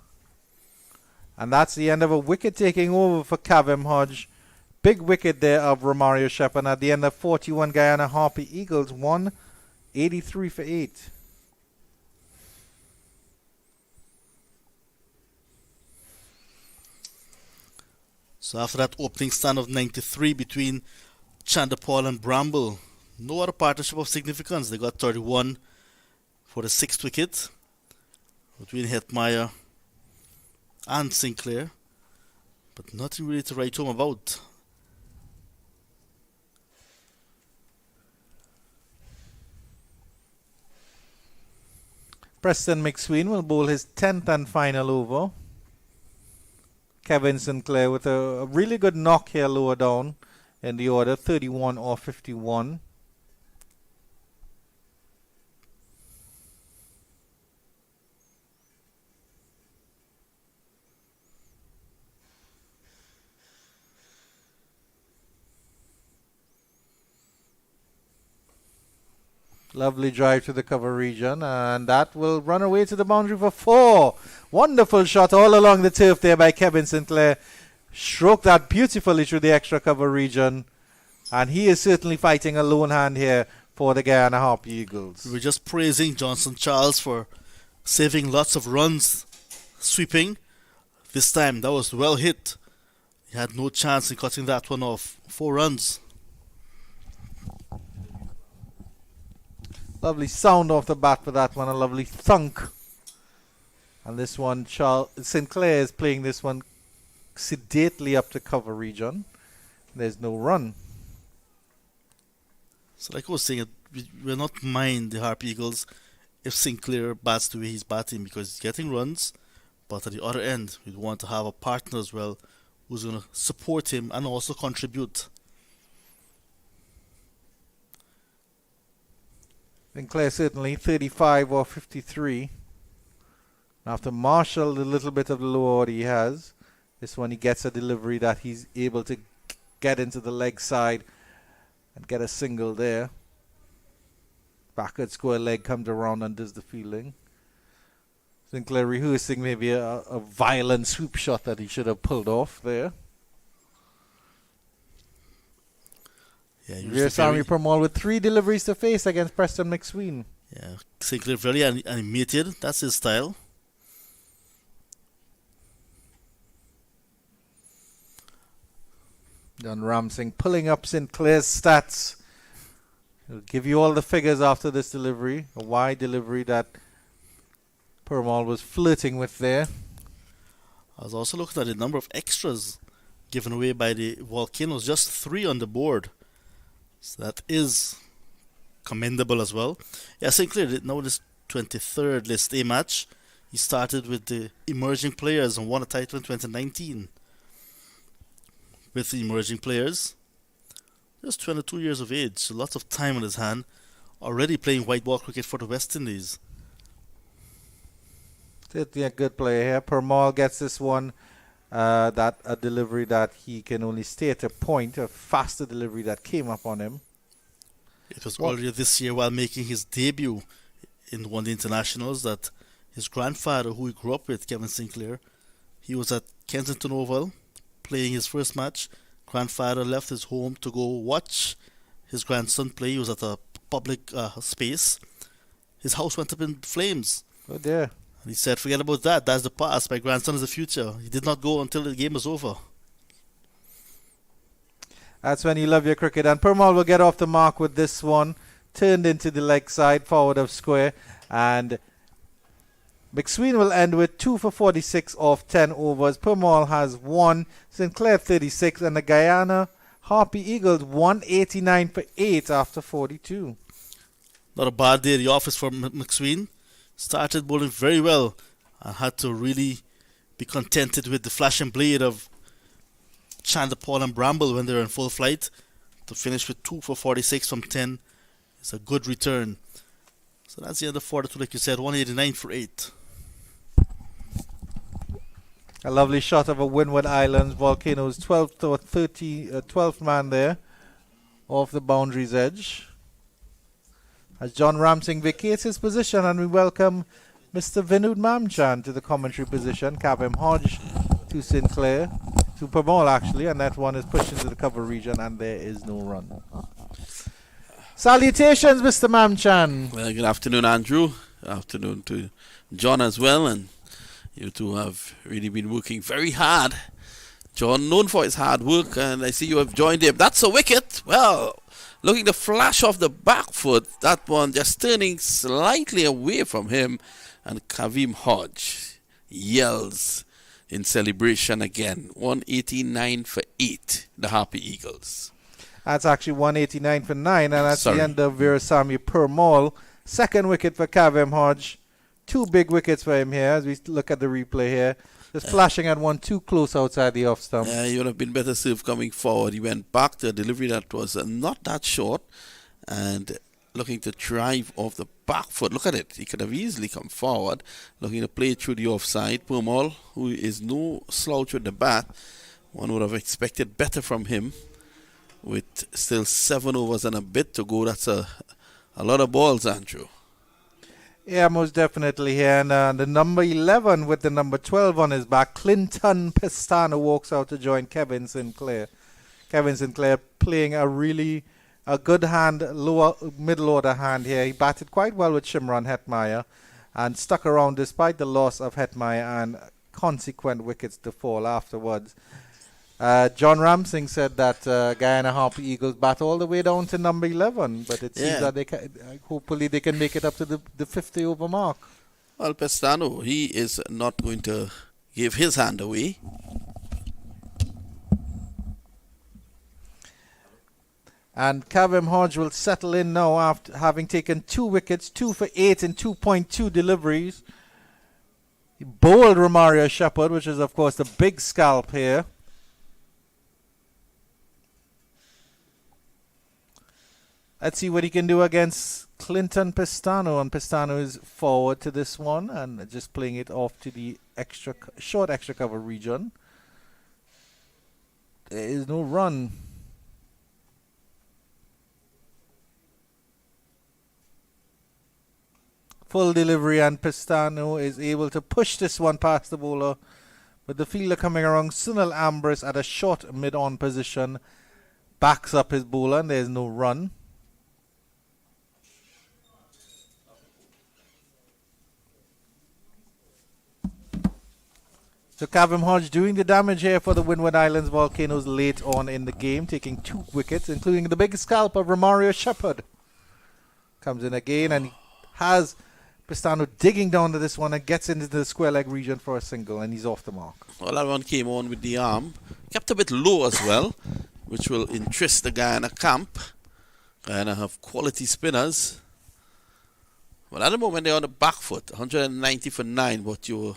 the end of a wicket taking over for Kavim Hodge. Big wicket there of Romario Shepherd. At the end of 41, Guyana Harpy Eagles won 83 for 8. So after that opening stand of 93 between Chanderpaul and Bramble, no other partnership of significance. They got 31 for the 6th wicket between Hetmeyer and Sinclair, but nothing really to write home about. Preston McSween will bowl his 10th and final over. Kevin Sinclair with a really good knock here lower down in the order, 31 or 51. Lovely drive to the cover region, and that will run away to the boundary for 4. Wonderful shot all along the turf there by Kevin Sinclair. Stroked that beautifully through the extra cover region, and he is certainly fighting a lone hand here for the Guyana Harpy Eagles. We were just praising Johnson Charles for saving lots of runs, sweeping. This time that was well hit. He had no chance in cutting that one off. 4 runs. Lovely sound off the bat for that one, a lovely thunk. And this one, Sinclair is playing this one sedately up to cover region. There's no run. So like I was saying, we will not mind the Harpy Eagles if Sinclair bats the way he's batting, because he's getting runs. But at the other end, we'd want to have a partner as well who's going to support him and also contribute. Sinclair certainly 35 or 53. After Marshall, the little bit of the low order he has, this one he gets a delivery that he's able to get into the leg side and get a single there. Backward square leg comes around and does the fielding. Sinclair rehearsing maybe a violent swoop shot that he should have pulled off there. Yeah, Sammy Permal with 3 deliveries to face against Preston McSween. Yeah, Sinclair very animated. That's his style. John Ramsing pulling up Sinclair's stats. He'll give you all the figures after this delivery. A wide delivery that Permal was flirting with there. I was also looking at the number of extras given away by the Volcanoes. Just 3 on the board. So that is commendable as well. Yeah, Sinclair did know this 23rd List A match. He started with the emerging players and won a title in 2019. With the emerging players, just 22 years of age, so lots of time on his hand, already playing white ball cricket for the West Indies. Certainly a good player here. Permal gets this one, a delivery that he can only stay at a point, a faster delivery that came up on him. It was earlier this year while making his debut in one of the internationals that his grandfather, who he grew up with, Kevin Sinclair, he was at Kensington Oval playing his first match. Grandfather left his home to go watch his grandson play. He was at a public space. His house went up in flames. Oh dear. And he said, forget about that. That's the past. My grandson is the future. He did not go until the game was over. That's when you love your cricket. And Permal will get off the mark with this one. Turned into the leg side, forward of square. And McSween will end with 2 for 46 off 10 overs. Permal has 1. Sinclair 36. And the Guyana Harpy Eagles 189 for 8 after 42. Not a bad day at the office for McSween. Started bowling very well and had to really be contented with the flash and blade of Chanderpaul and Bramble when they're in full flight. To finish with 2 for 46 from 10 is a good return. So that's the end of 42, like you said, 189 for 8. A lovely shot of a Windward Islands Volcanoes 12th or 12th man there off the boundary's edge. As John Ramsing vacates his position, and we welcome Mr. Vinod Mamchan to the commentary position. Kavem Hodge to Sinclair, to Permal actually, and that one is pushed into the cover region, and there is no run. Salutations, Mr. Mamchan. Well, good afternoon, Andrew. Good afternoon to John as well, and you two have really been working very hard. John, known for his hard work, and I see you have joined him. That's a wicket. Well, looking to flash off the back foot, that one just turning slightly away from him, and Kavim Hodge yells in celebration again. 189 for 8, the Harpy Eagles. That's actually 189 for 9, and that's the end of Veerasamy Permal. Second wicket for Kavem Hodge. 2 big wickets for him here as we look at the replay here. Just flashing at one too close outside the off stump. Yeah, he would have been better served coming forward. He went back to a delivery that was not that short and looking to drive off the back foot. Look at it. He could have easily come forward, looking to play through the offside. Purmal, who is no slouch with the bat, one would have expected better from him with still 7 overs and a bit to go. That's a lot of balls, Andrew. Yeah, most definitely here. And the number 11 with the number 12 on his back, Clinton Pestano, walks out to join Kevin Sinclair. Kevin Sinclair playing a good hand, middle order hand here. He batted quite well with Shimron Hetmeyer and stuck around despite the loss of Hetmeyer and consequent wickets to fall afterwards. John Ramsing said that Guyana Harpy Eagles bat all the way down to number 11, but it seems that they hopefully they can make it up to the 50 over mark. Well, Pestano, he is not going to give his hand away. And Kavem Hodge will settle in now after having taken 2 wickets, 2 for 8 in 2.2 deliveries. He bowled Romario Shepherd, which is of course the big scalp here. Let's see what he can do against Clinton Pestano. And Pestano is forward to this one and just playing it off to the short extra cover region. There is no run. Full delivery and Pestano is able to push this one past the bowler. But the fielder coming around, Sunil Ambrose at a short mid-on position, backs up his bowler and there's no run. So Kavem Hodge doing the damage here for the Windward Islands Volcanoes late on in the game, taking 2 wickets, including the big scalp of Romario Shepherd. Comes in again and has Pestano digging down to this one and gets into the square leg region for a single, and he's off the mark. Well, that one came on with the arm. Kept a bit low as well, which will interest the Guyana camp. Guyana have quality spinners. Well, at the moment they're on the back foot, 190 for 9, but you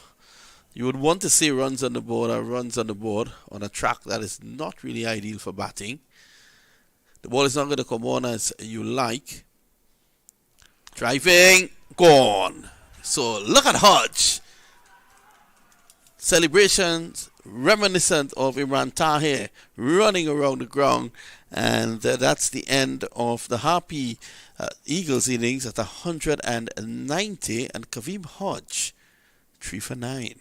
would want to see runs on the board on a track that is not really ideal for batting. The ball is not going to come on as you like. Driving, gone. So look at Hodge. Celebrations reminiscent of Imran Tahir running around the ground. And that's the end of the Harpy Eagles innings at 190. And Kavem Hodge, 3 for 9.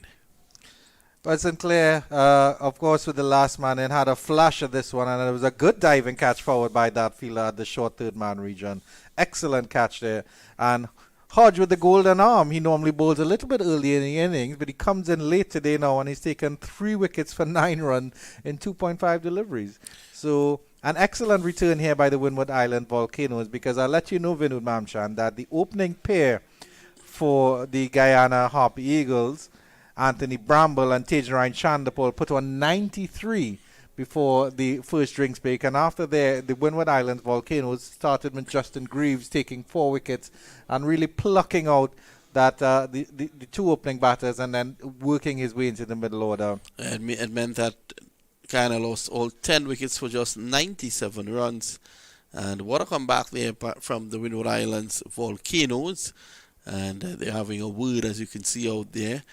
But Sinclair, of course, with the last man in, had a flash of this one, and it was a good diving catch forward by that fielder at the short third man region. Excellent catch there. And Hodge with the golden arm. He normally bowls a little bit early in the innings, but he comes in late today now, and he's taken 3 wickets for 9 runs in 2.5 deliveries. So an excellent return here by the Windward Island Volcanoes, because I'll let you know, Vinod Mamchan, that the opening pair for the Guyana Harpy Eagles, Anthony Bramble and Tejrine Chandapol, put on 93 before the first drinks break, and after the Windward Islands Volcanoes started with Justin Greaves taking 4 wickets and really plucking out that the 2 opening batters and then working his way into the middle order. It meant that Guyana lost all 10 wickets for just 97 runs, and what a comeback there from the Windward Islands Volcanoes, and they're having a word, as you can see out there.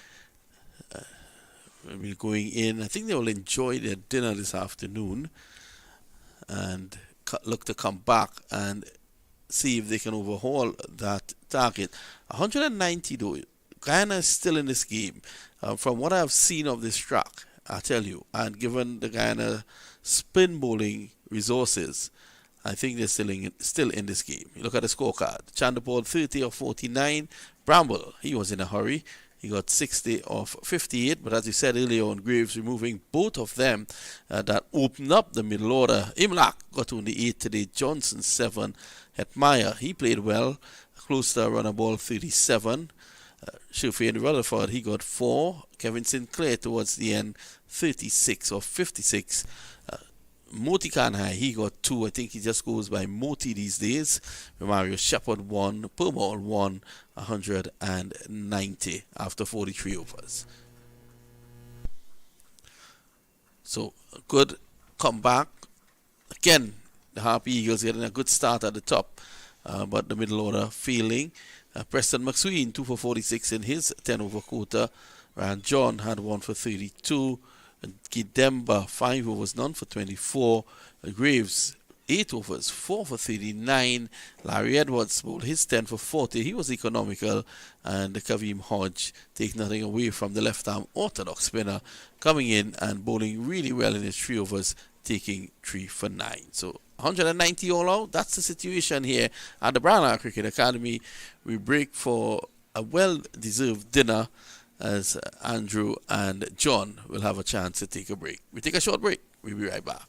We're going in. I think they will enjoy their dinner this afternoon and look to come back and see if they can overhaul that target. 190 though. Guyana is still in this game. From what I've seen of this track, I tell you, and given the Guyana spin bowling resources, I think they're still in this game. You look at the scorecard. Chandapol 30 of 49. Bramble, he was in a hurry. He got 60 of 58, but as you said earlier on, Graves removing both of them that opened up the middle order. Imlak got only 8 today, Johnson 7, Hetmeyer, he played well, close to a run ball 37. Shufian Rutherford, he got 4. Kevin Sinclair towards the end, 36 of 56. Moti Kanhai, he got 2. I think he just goes by Moti these days. Mario Shepard won, Permaul won 190 after 43 overs. So, a good comeback. Again, the Harpy Eagles getting a good start at the top, but the middle order failing. Preston McSween, 2 for 46 in his 10 over quota. Ryan John had 1 for 32. Gidemba, 5 overs, none for 24. Graves, 8 overs, 4 for 39. Larry Edwards bowled his 10 for 40. He was economical. And Kavim Hodge take nothing away from the left-arm orthodox spinner, coming in and bowling really well in his 3 overs, taking 3 for 9. So 190 all out. That's the situation here at the Brown Cricket Academy. We break for a well-deserved dinner, as Andrew and John will have a chance to take a break. We take a short break. We'll be right back.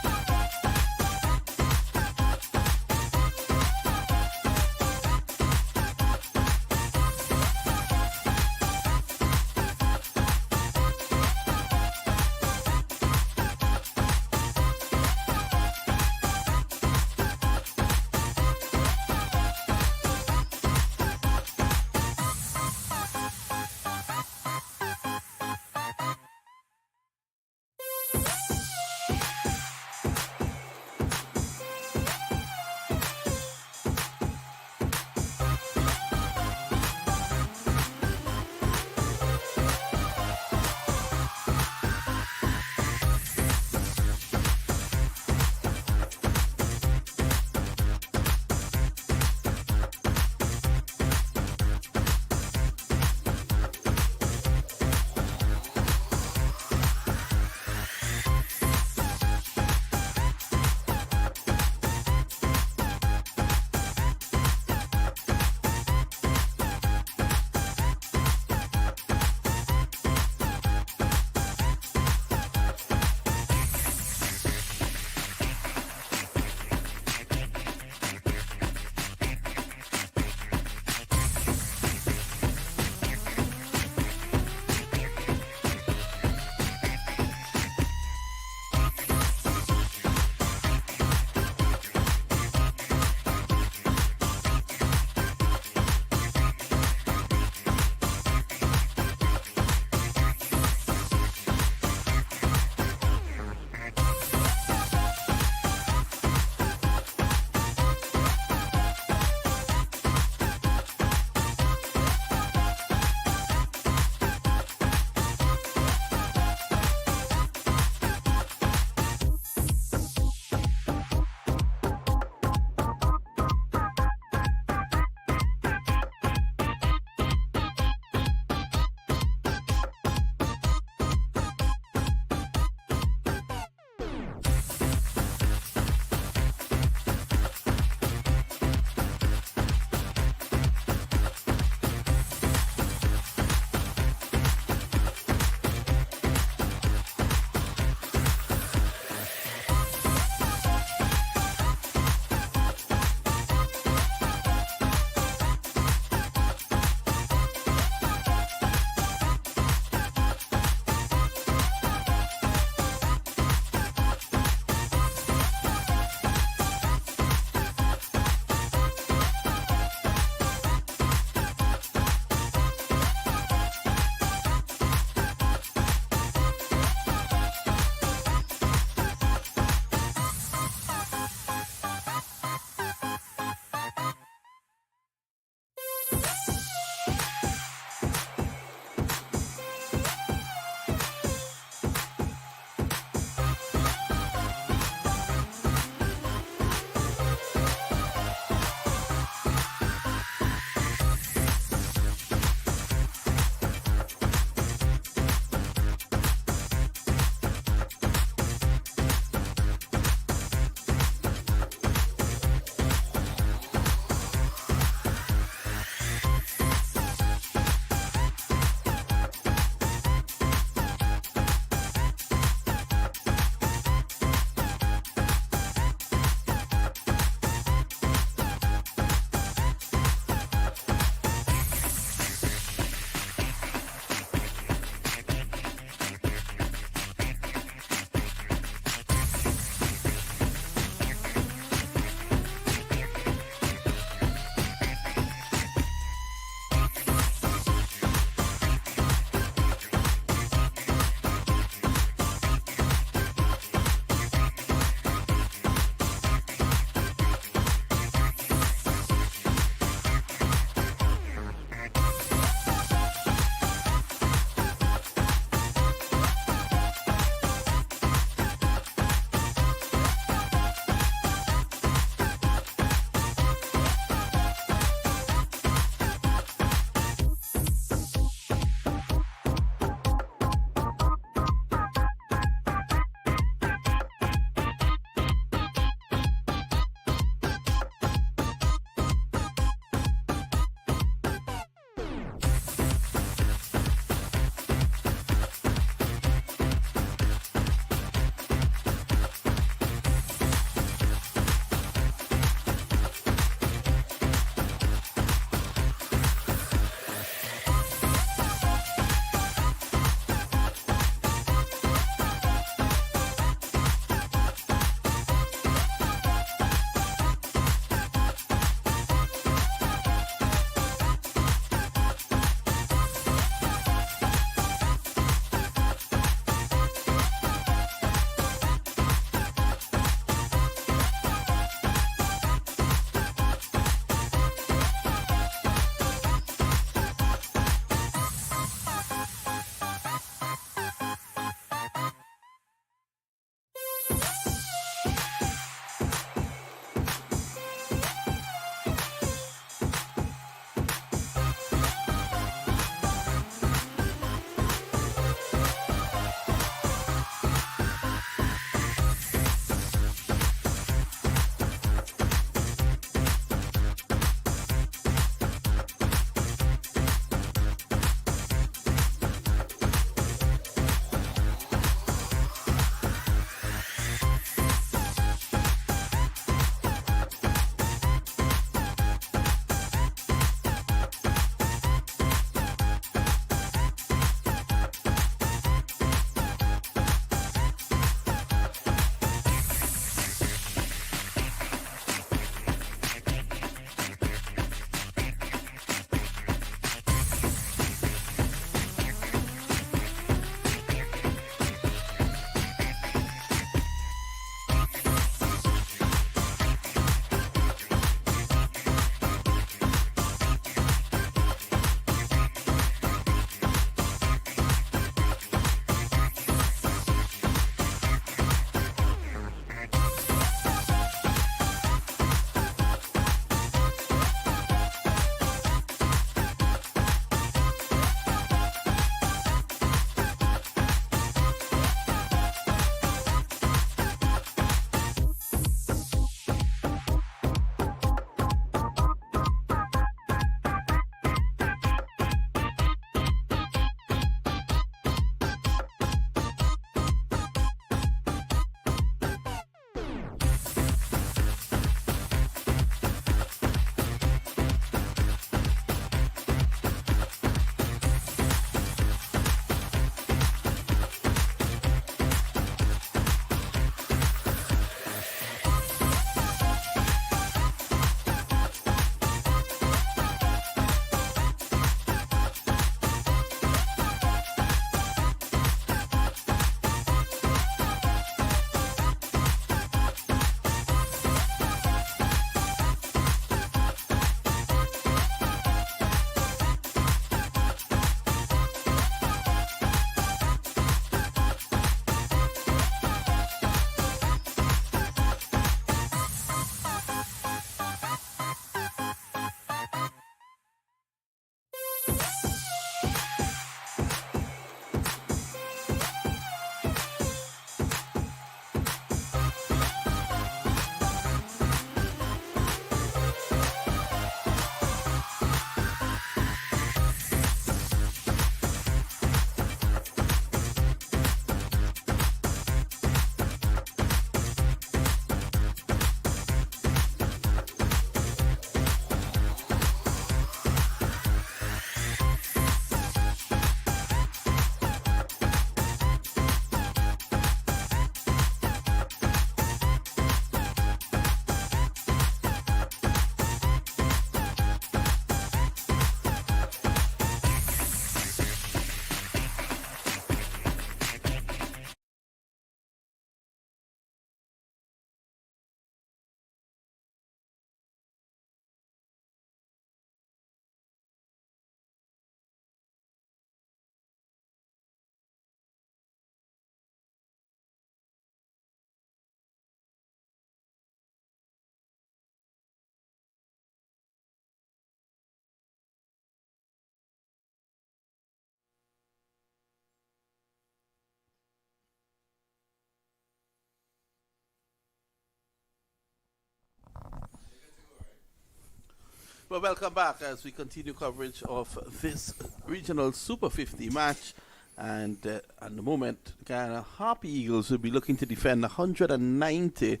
Well, welcome back as we continue coverage of this regional Super 50 match. And at the moment, Guyana Harpy Eagles will be looking to defend 190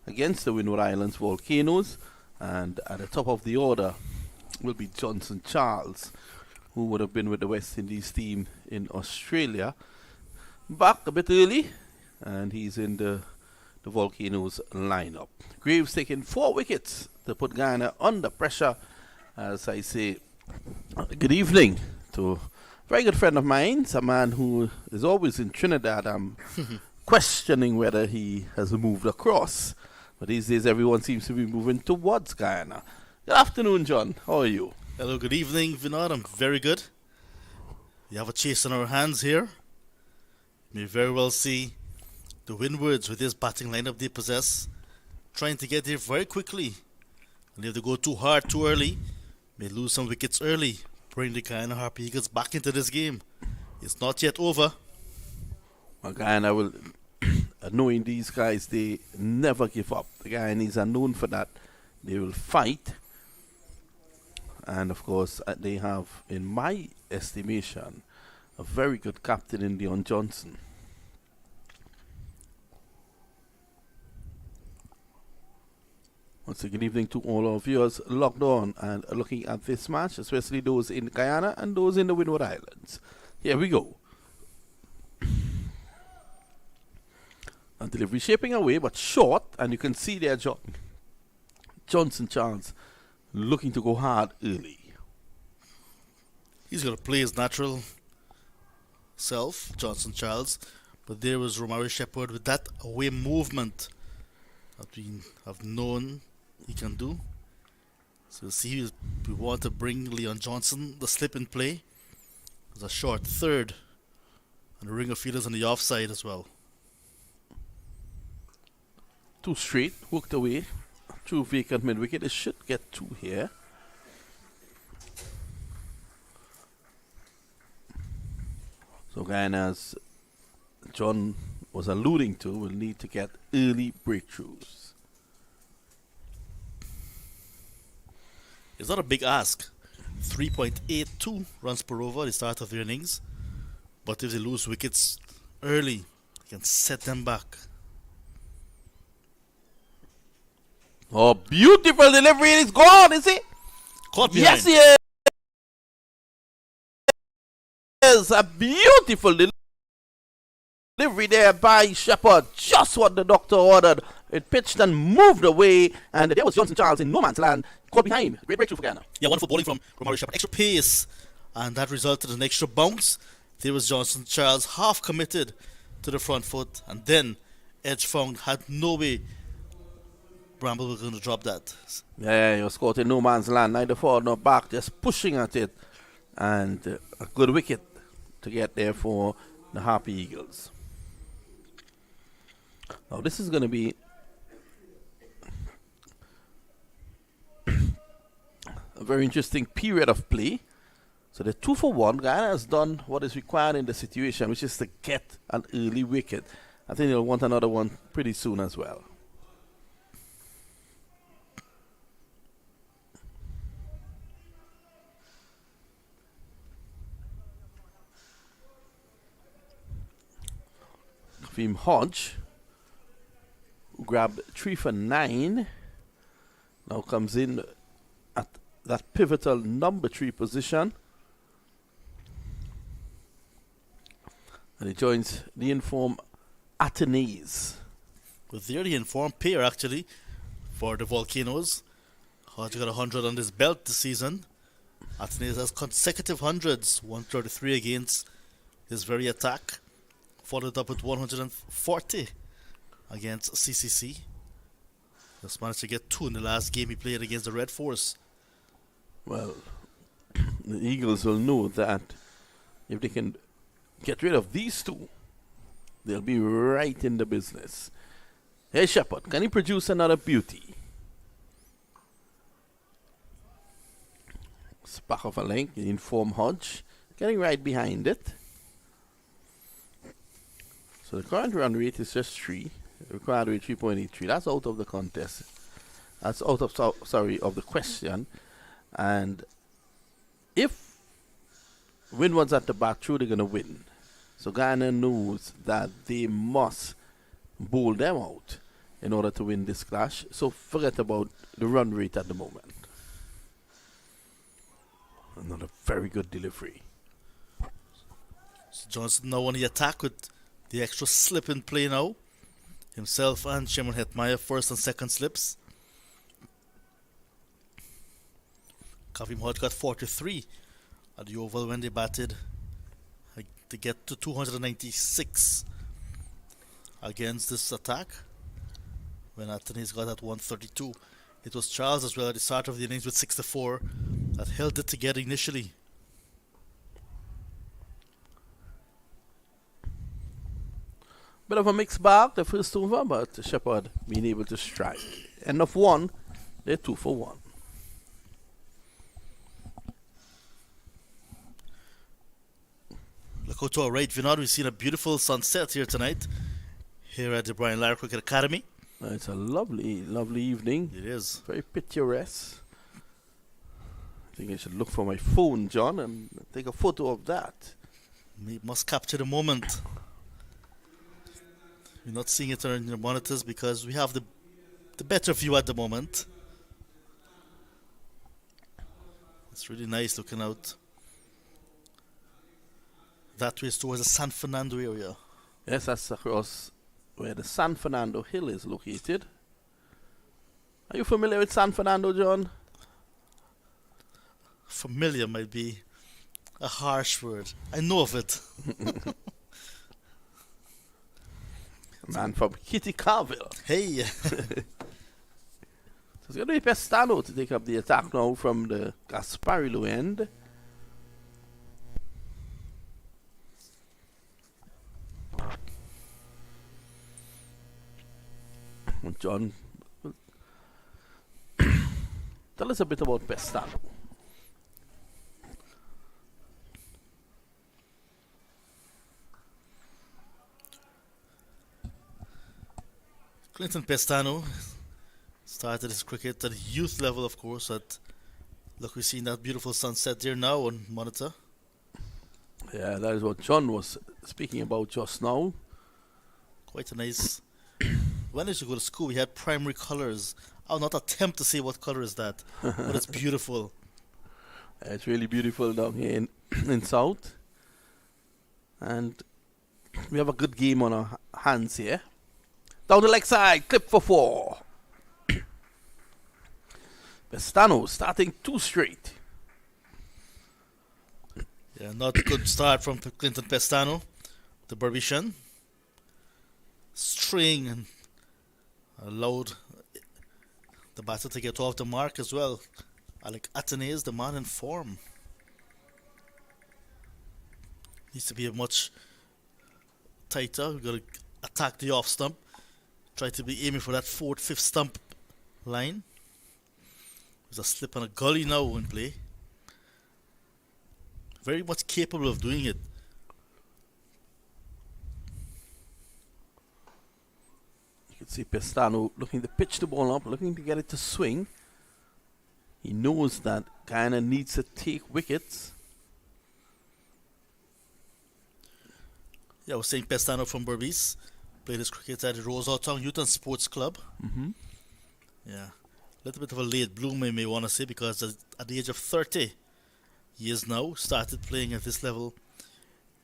against the Windward Islands Volcanoes. And at the top of the order will be Johnson Charles, who would have been with the West Indies team in Australia. Back a bit early, and he's in the Volcanoes lineup. Graves taking 4 wickets to put Guyana under pressure. As I say, good evening to a very good friend of mine, a man who is always in Trinidad. I'm questioning whether he has moved across, but these days everyone seems to be moving towards Guyana. Good afternoon, John. How are you? Hello, good evening, Vinod. I'm very good. We have a chase on our hands here. You may very well see the Windwards with this batting lineup they possess, trying to get here very quickly. And if they go too hard too early, may lose some wickets early, bring the Guyana Harpy Eagles back into this game. It's not yet over. Well, Guyana will, knowing these guys, they never give up. The Guyanese are known for that. They will fight. And of course, they have, in my estimation, a very good captain in Leon Johnson. Once again, good evening to all our viewers logged on and looking at this match, especially those in Guyana and those in the Windward Islands. Here we go. And delivery shaping away, but short, and you can see there Johnson Charles looking to go hard early. He's going to play his natural self, Johnson Charles, but there was Romari Shepherd with that away movement that we have known he can do. So see, we want to bring Leon Johnson the slip in play. There's a short third, and the ring of fielders on the offside as well. 2 straight, hooked away, through vacant mid wicket. It should get 2 here. So Guyana, as John was alluding to, will need to get early breakthroughs. It's not a big ask. 3.82 runs per over at the start of the innings. But if they lose wickets early, they can set them back. Oh, beautiful delivery. It's gone, is it? Caught behind. Yes, it is. A beautiful delivery there by Shepherd. Just what the doctor ordered. It pitched and moved away. And there was Johnson Charles in no man's land. Caught behind. Great breakthrough for Guyana. Yeah, wonderful bowling from Romari Shepherd. Extra pace. And that resulted in an extra bounce. There was Johnson Charles half committed to the front foot. And then Edge found had no way Bramble was going to drop that. Yeah, he was caught in no man's land. Neither forward nor back. Just pushing at it. And a good wicket to get there for the Harpy Eagles. Now this is going to be a very interesting period of play. So the 2 for 1. Guyana has done what is required in the situation, which is to get an early wicket. I think they'll want another one pretty soon as well. Kareem Hodge, who grabbed 3 for 9, now comes in at that pivotal number 3 position. And he joins the informed Athenaeus. Well, they're the informed pair actually for the Volcanoes. Hodge got 100 on his belt this season. Athenaeus has consecutive hundreds, 133 against his very attack. Followed up with 140 against CCC. Just managed to get 2 in the last game he played against the Red Force. Well, the Eagles will know that if they can get rid of these 2, they'll be right in the business. Hey, Shepherd, can he produce another beauty? Spark of a length, inform Hodge, getting right behind it. So the current run rate is just 3. The required rate 3.83. That's out of the contest. That's out of of the question. And if Windwards at the back through, they're going to win. So Guyana knows that they must bowl them out in order to win this clash. So forget about the run rate at the moment. Another very good delivery. So Johnson now on the attack with the extra slip in play now. Himself and Shimon Hetmeyer first and second slips. Kavim Hod got 43 at the Oval when they batted to get to 296 against this attack. When Athens got at 132. It was Charles as well at the start of the innings with 64 that held it together initially. Bit of a mixed bag the first over, but Shepherd being able to strike. End of one, they're 2 for 1. Look out to our right, Vinod. We've seen a beautiful sunset here tonight, here at the Brian Lara Cricket Academy. It's a lovely, lovely evening. It is. Very picturesque. I think I should look for my phone, John, and take a photo of that. We must capture the moment. We're not seeing it on your monitors because we have the better view at the moment. It's really nice looking out that way towards the San Fernando area. Yes, that's across where the San Fernando Hill is located. Are you familiar with San Fernando, John? Familiar might be a harsh word. I know of it. Man from Kitty Carville. Hey. So it's going to be Pestano to take up the attack now from the Gasparilla end. John, tell us a bit about Pestano. Clinton Pestano started his cricket at youth level, of course. Look, we're seeing that beautiful sunset there now on monitor. Yeah, that is what John was speaking about just now. Quite a nice. When I used to go to school, we had primary colors. I'll not attempt to say what color is that, but it's beautiful. It's really beautiful down here in South. And we have a good game on our hands here. Down the leg side, clip for 4. Pestano starting 2 straight. Yeah, not a good start from Clinton Pestano, the Burbishan. String and allowed the batter to get off the mark as well. Alec Atenay is the man in form. Needs to be a much tighter. We've got to attack the off stump. Try to be aiming for that 4th, 5th stump line. There's a slip and a gully now in play. Very much capable of doing it. You can see Pestano looking to pitch the ball up, looking to get it to swing. He knows that Guyana needs to take wickets. Yeah, I was saying Pestano from Berbice. Played his cricket at the Rose Town Youth and Sports Club. Mm-hmm. Yeah. A little bit of a late bloomer, you may want to say, because at the age of 30 years now, started playing at this level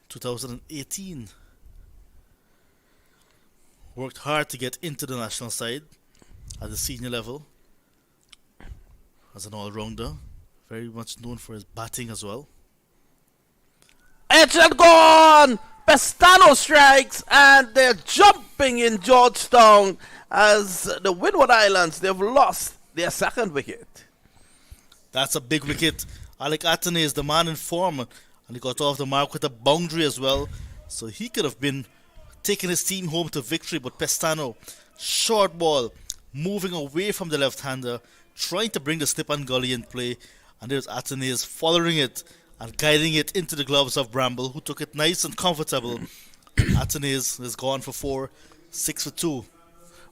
2018. Worked hard to get into the national side at the senior level as an all-rounder. Very much known for his batting as well. Edge and gone! Pestano strikes, and they're jumping in Georgetown as the Windward Islands, they've lost their 2nd wicket. That's a big wicket. Alec Atenay is the man in form, and he got off the mark with a boundary as well. So he could have been taking his team home to victory, but Pestano, short ball, moving away from the left-hander, trying to bring the slip and gully in play, and there's Atenay following it and guiding it into the gloves of Bramble, who took it nice and comfortable. Atenay is gone for 4, 6 for 2.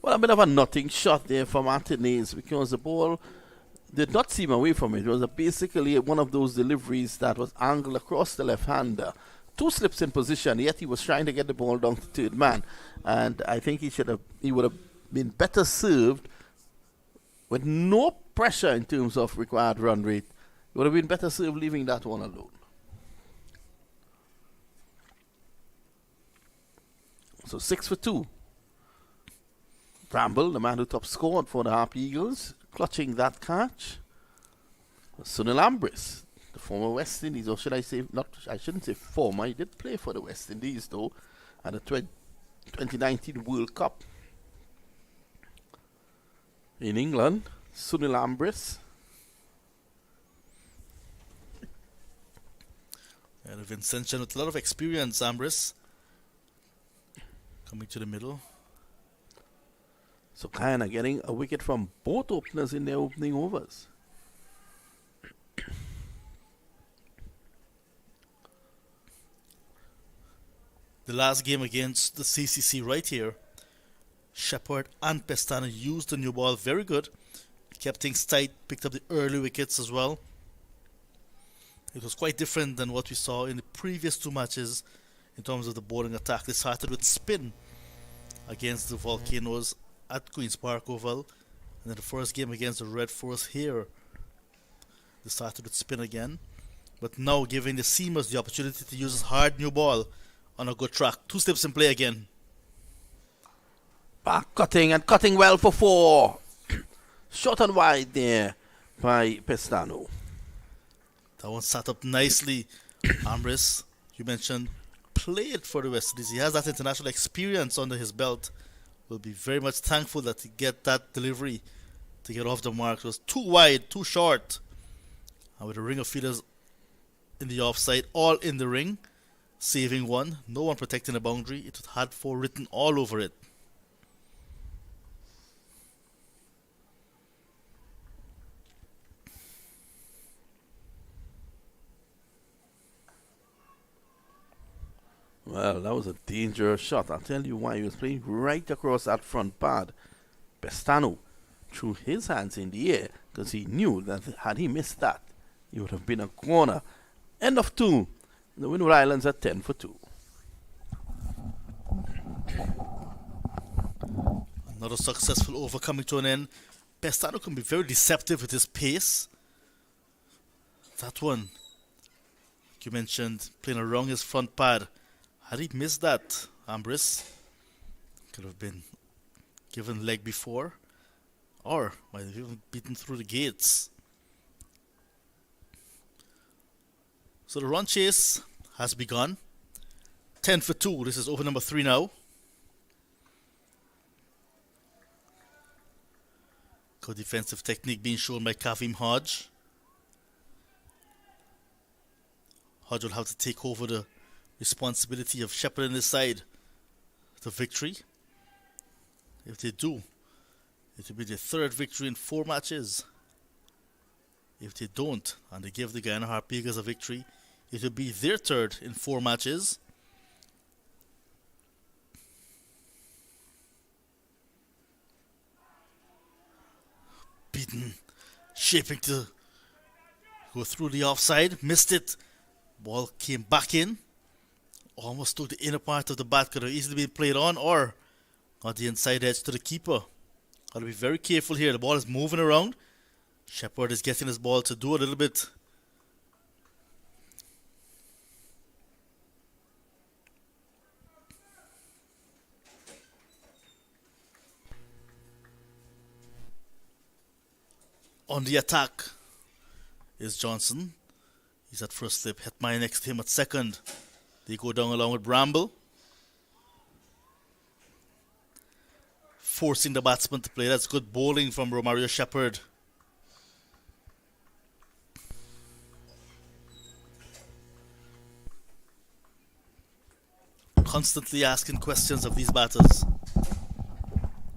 Well, a bit of a nothing shot there from Atenay because the ball did not seem away from it. It was basically one of those deliveries that was angled across the left-hander. Two slips in position, yet he was trying to get the ball down to third man. And I think he would have been better served with no pressure in terms of required run rate. He would have been better served leaving that one alone. So 6 for 2. Bramble, the man who top scored for the Harpy Eagles, clutching that catch. Sunil Ambris, the former West Indies, or should I say, I shouldn't say former, he did play for the West Indies though, at the 2019 World Cup. In England, Sunil Ambris. And a Vincentian with a lot of experience, Ambris. Coming to the middle. So Guyana getting a wicket from both openers in their opening overs. The last game against the CCC right here, Shepherd and Pestana used the new ball very good. Kept things tight, picked up the early wickets as well. It was quite different than what we saw in the previous two matches in terms of the bowling attack. They started with spin against the Volcanoes at Queen's Park Oval. And then the first game against the Red Force here, they started with spin again. But now giving the seamers the opportunity to use his hard new ball on a good track. Two steps in play again. Back cutting and cutting well for 4. Short and wide there by Pestano. That one sat up nicely. Ambris, you mentioned, played for the West Indies. He has that international experience under his belt. Will be very much thankful that he get that delivery to get off the mark. It was too wide, too short. And with a ring of fielders in the offside, all in the ring, saving one, no one protecting the boundary. It had 4 written all over it. Well, that was a dangerous shot. I'll tell you why. He was playing right across that front pad. Pestano threw his hands in the air because he knew that had he missed that, he would have been a corner. End of 2. The Windward Islands at 10 for 2. Another successful over coming to an end. Pestano can be very deceptive with his pace. That one, like you mentioned, playing around his front pad. Had he missed that, Ambris could have been given leg before, or might have even beaten through the gates. So the run chase has begun. 10 for 2. This is over number 3 now. Good defensive technique being shown by Kavim Hodge. Hodge will have to take over the responsibility of shepherding his side to victory. If they do, it will be their 3rd victory in 4 matches. If they don't, and they give the Guyana Harpy Eagles a victory, it will be their 3rd in 4 matches. Beaten, shaping to go through the offside, missed it. Ball came back in. Almost took the inner part of the bat, could have easily been played on or got the inside edge to the keeper. Got to be very careful here. The ball is moving around. Shepherd is getting his ball to do a little bit. On the attack is Johnson. He's at first slip. Hetmeyer next to him at second. They go down along with Bramble. Forcing the batsman to play. That's good bowling from Romario Shepherd. Constantly asking questions of these batters.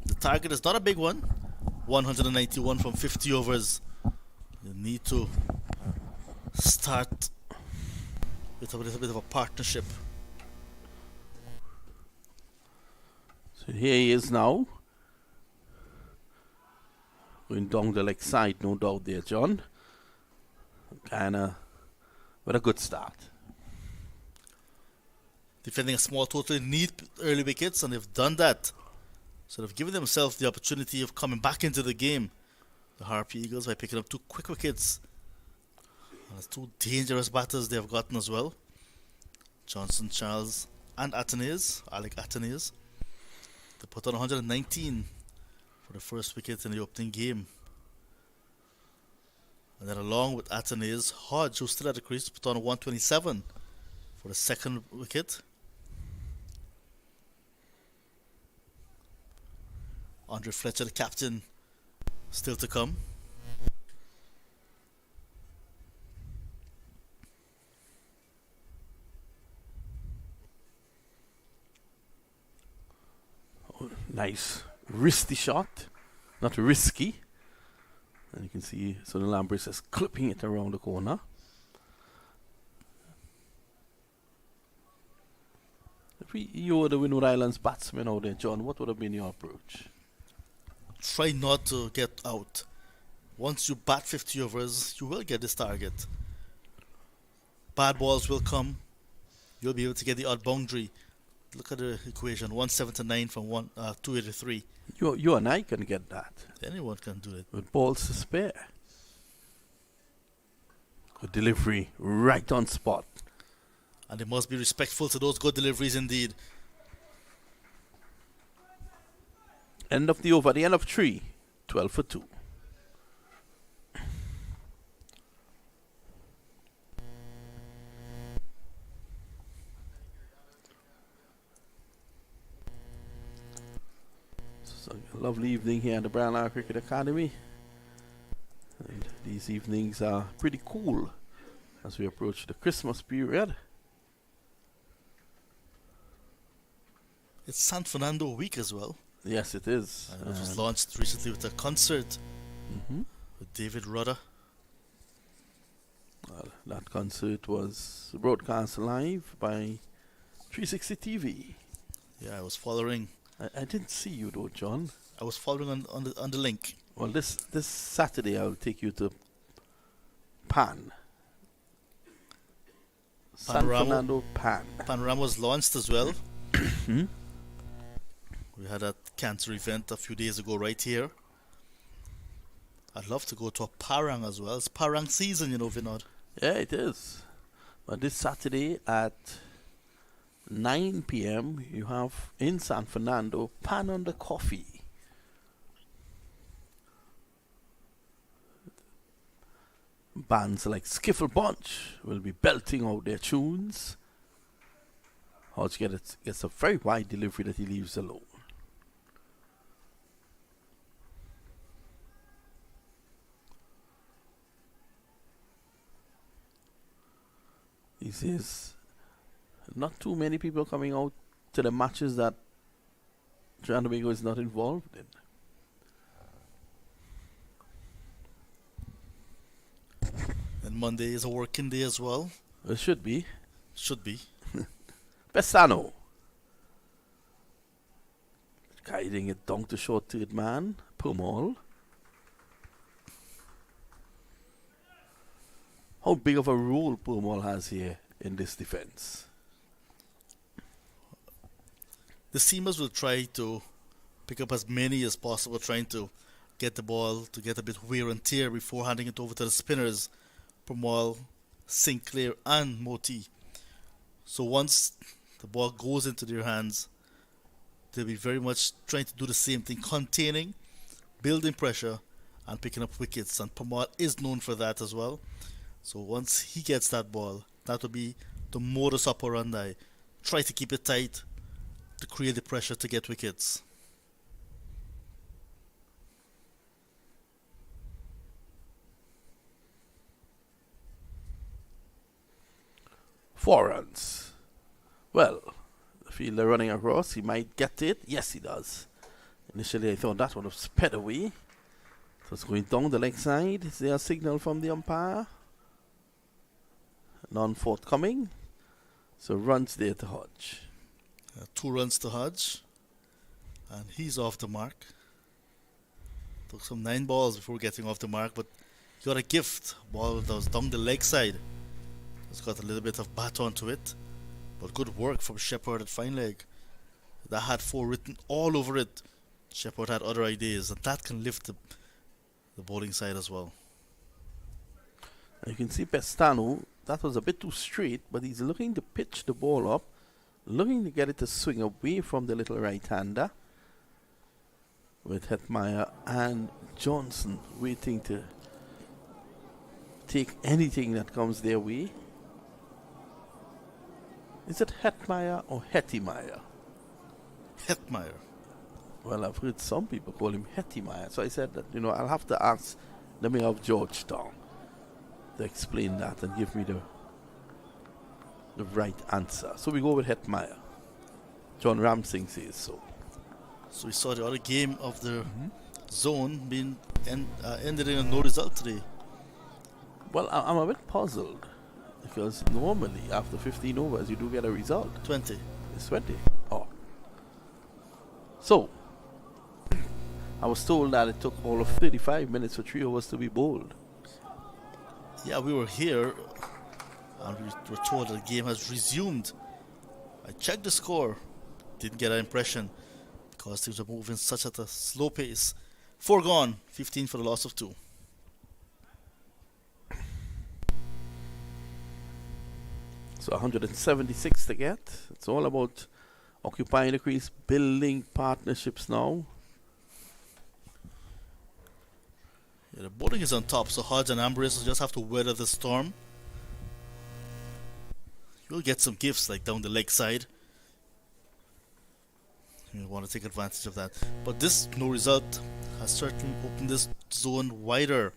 The target is not a big one. 191 from 50 overs. You need to start with a little bit of a partnership. So here he is now. Going down the leg side, no doubt there, John. Guyana with a good start. Defending a small total need early wickets, and they've done that. So they've given themselves the opportunity of coming back into the game. The Harpy Eagles by picking up 2 quick wickets. And it's 2 dangerous batters they have gotten as well. Johnson, Charles, and Alec Atenays. They put on 119 for the first wicket in the opening game. And then along with Atenays, Hodge, who's still at the crease, put on 127 for the second wicket. Andre Fletcher, the captain, still to come. Oh, nice wristy shot, not risky. And you can see Sonny Lambris is clipping it around the corner. If you were the Windward Islands batsman out there, John, what would have been your approach? Try not to get out. Once you bat 50 overs, you will get this target. Bad balls will come. You'll be able to get the odd boundary. Look at the equation: 179 from 283. You and I can get that. Anyone can do it. With balls to spare. Good delivery, right on spot. And they must be respectful to those good deliveries indeed. End of the over, the end of 3, 12 for 2. So a lovely evening here at the Brown Isle Cricket Academy. And these evenings are pretty cool as we approach the Christmas period. It's San Fernando week as well. Yes, it is. And it was launched recently with a concert with David Rudder. Well, that concert was broadcast live by 360 TV. Yeah, I was following. I didn't see you though, John. I was following on the link. Well, this Saturday I'll take you to Pan. San Panorama. Fernando Pan. Panorama was launched as well. We had a cancer event a few days ago right here. I'd love to go to a parang as well. It's parang season, you know, Vinod. Yeah, it is. But this Saturday at 9 p.m. you have in San Fernando Pan on the Coffee. Bands like Skiffle Bunch will be belting out their tunes. Hodge gets a very wide delivery that he leaves alone. This is not too many people coming out to the matches that Trinidad and Tobago is not involved in. And Monday is a working day as well. It should be. Should be. Pestano. Guiding it down to short third man. Pumal. How big of a role Pumal has here in this defense? The seamers will try to pick up as many as possible, trying to get the ball to get a bit wear and tear before handing it over to the spinners, Pumal, Sinclair and Moti. So once the ball goes into their hands, they'll be very much trying to do the same thing, containing, building pressure and picking up wickets, and Pumal is known for that as well. So once he gets that ball, that will be the modus operandi. Try to keep it tight to create the pressure to get wickets. Four runs. Well, the fielder running across, he might get it. Yes, he does. Initially, I thought that would have sped away. So it's going down the leg side. Is there a signal from the umpire? None forthcoming. So runs there to Hodge. 2 runs to Hodge, and he's off the mark. Took some 9 balls before getting off the mark, but he got a gift. Ball that was down the leg side. It's got a little bit of bat onto it. But good work from Shepherd at fine leg. That had 4 written all over it. Shepherd had other ideas, and that can lift the bowling side as well. You can see Pestano, that was a bit too straight, but he's looking to pitch the ball up, looking to get it to swing away from the little right-hander, with Hetmeyer and Johnson waiting to take anything that comes their way. Is it Hetmeyer or Hetmeyer? Hetmeyer. Well, I've heard some people call him Hetmeyer, so I said that, I'll have to ask the mayor of Georgetown to explain that and give me the right answer. So we go with Hetmeyer. John Ramsing says so. So we saw the other game of the zone being ended in a no result today. Well, I'm a bit puzzled because normally after 15 overs you do get a result. 20. It's 20. Oh. So, I was told that it took all of 35 minutes for 3 overs to be bowled. Yeah, we were here and we were told that the game has resumed. I checked the score, didn't get an impression because things were moving such at a slow pace. 4 gone, 15 for the loss of 2. So 176 to get. It's all about occupying the crease, building partnerships now. Yeah, the bowling is on top, so Hodge and Ambrose will just have to weather the storm. You'll get some gifts like down the leg side. You want to take advantage of that. But this no result has certainly opened this zone wider.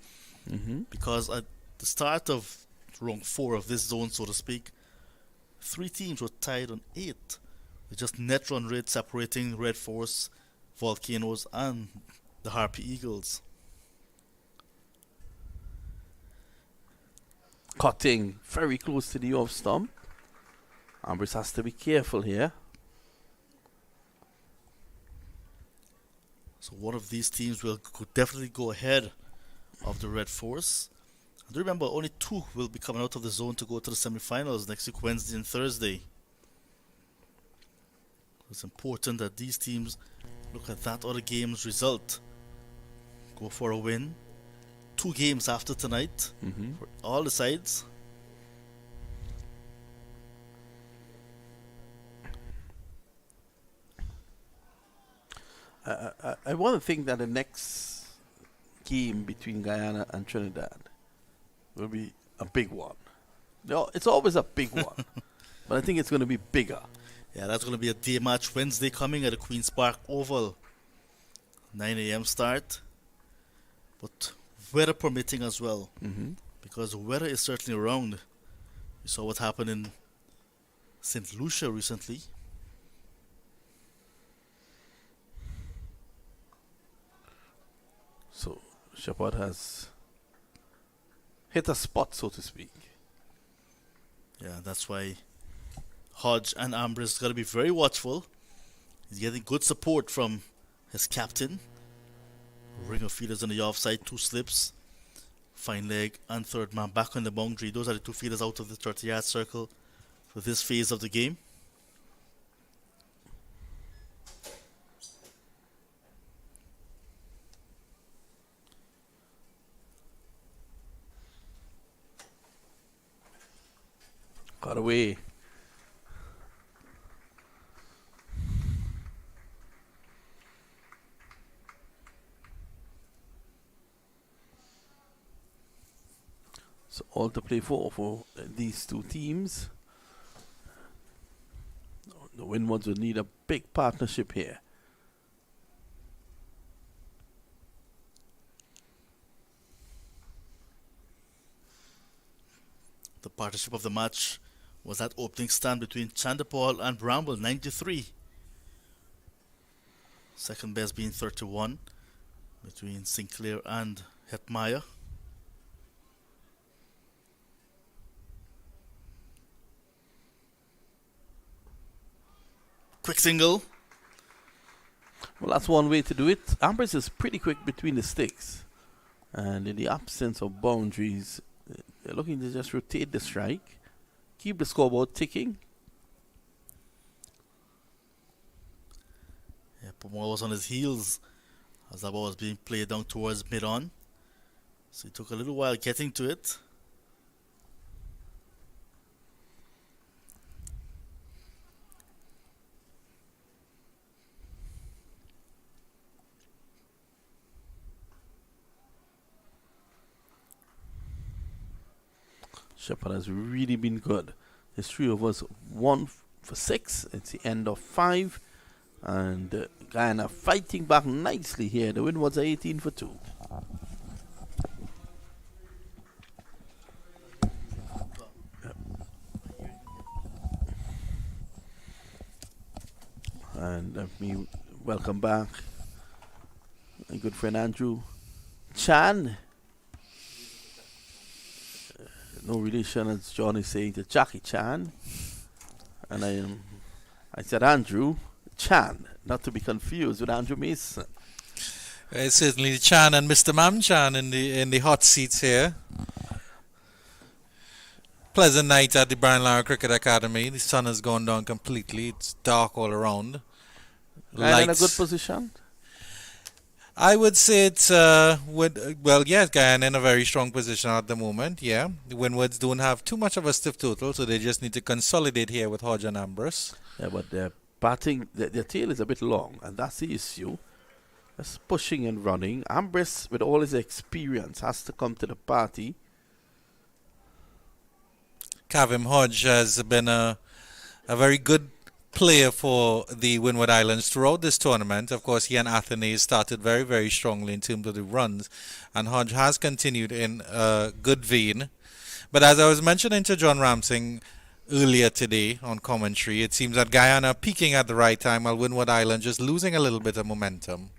Because at the start of round 4 of this zone, so to speak, 3 teams were tied on 8. With just net run rate separating Red Force, Volcanoes and the Harpy Eagles. Cutting very close to the off stump. Ambrose has to be careful here. So one of these teams could definitely go ahead of the Red Force. And remember, only 2 will be coming out of the zone to go to the semi-finals next week, Wednesday and Thursday. It's important that these teams look at that other game's result. Go for a win. 2 games after tonight for all the sides. I want to think that the next game between Guyana and Trinidad will be a big one. No, it's always a big one, but I think it's going to be bigger. Yeah, that's going to be a day match Wednesday coming at the Queen's Park Oval. 9 a.m. start. But weather permitting as well. Because the weather is certainly around. You saw what happened in St. Lucia recently. So Shepard has hit a spot, so to speak. Yeah, that's why Hodge and Ambrose got to be very watchful. He's getting good support from his captain. Ring of fielders on the offside, 2 slips. Fine leg and third man back on the boundary. Those are the 2 fielders out of the 30-yard circle for this phase of the game. Got away. So all to play for these 2 teams. The Windwards will need a big partnership here. The partnership of the match was that opening stand between Chandapal and Bramble, 93. Second best being 31 between Sinclair and Hetmeyer. Quick single. Well, that's one way to do it. Ambrose is pretty quick between the sticks. And in the absence of boundaries, they're looking to just rotate the strike, keep the scoreboard ticking. Yeah, Pomor was on his heels as that ball was being played down towards mid-on. So it took a little while getting to it. Shepard has really been good. His 3 overs, 1 for 6. It's the end of 5. And Guyana fighting back nicely here. The Windwards are 18 for 2. And let me welcome back my good friend Andrew Chan. No relation, as John is saying, to Jackie Chan. And I said Andrew Chan, not to be confused with Andrew Mason. Certainly Chan and Mr. Mam Chan in the hot seats here. Pleasant night at the Brian Lara Cricket Academy. The sun has gone down completely. It's dark all around. And in a good position. I would say it's Guyana in a very strong position at the moment. Yeah, the Windwards don't have too much of a stiff total, so they just need to consolidate here with Hodge and Ambrose. Yeah, but their batting, their tail is a bit long, and that's the issue. That's pushing and running. Ambrose, with all his experience, has to come to the party. Kavim Hodge has been a very good player for the Windward Islands throughout this tournament. Of course, he and Athene started very, very strongly in terms of the runs, and Hodge has continued in a good vein. But as I was mentioning to John Ramsing earlier today on commentary, it seems that Guyana peaking at the right time while Windward Island just losing a little bit of momentum.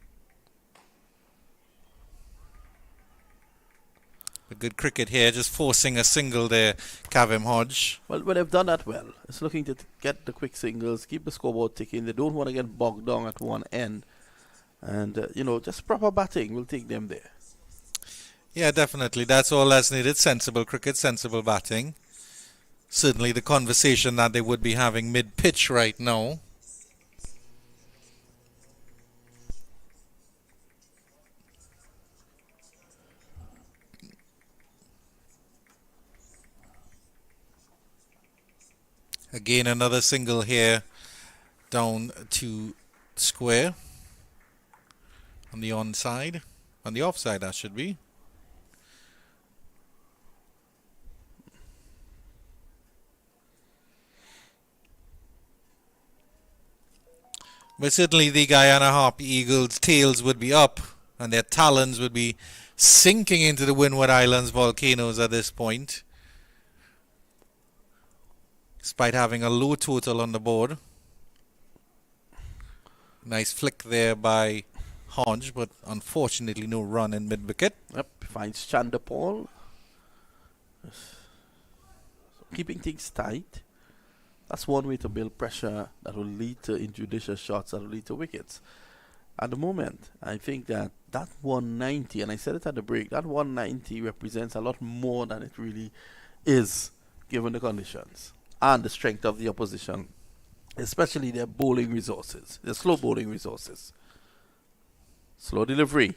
A good cricket here, just forcing a single there, Kavim Hodge. Well, they've done that well. It's looking to get the quick singles, keep the scoreboard ticking. They don't want to get bogged down at one end. And, just proper batting will take them there. Yeah, definitely. That's all that's needed. Sensible cricket, sensible batting. Certainly the conversation that they would be having mid-pitch right now. Again, another single here down to square on the onside, on the offside that should be. But certainly the Guyana Harpy Eagles' tails would be up and their talons would be sinking into the Windward Islands volcanoes at this point, despite having a low total on the board. Nice flick there by Hodge, but unfortunately no run in mid-wicket. Yep, finds Chanderpaul. Keeping things tight. That's one way to build pressure that will lead to injudicious shots that will lead to wickets. At the moment, I think that 190, and I said it at the break, that 190 represents a lot more than it really is, given the conditions and the strength of the opposition, especially their bowling resources, their slow bowling resources. Slow delivery.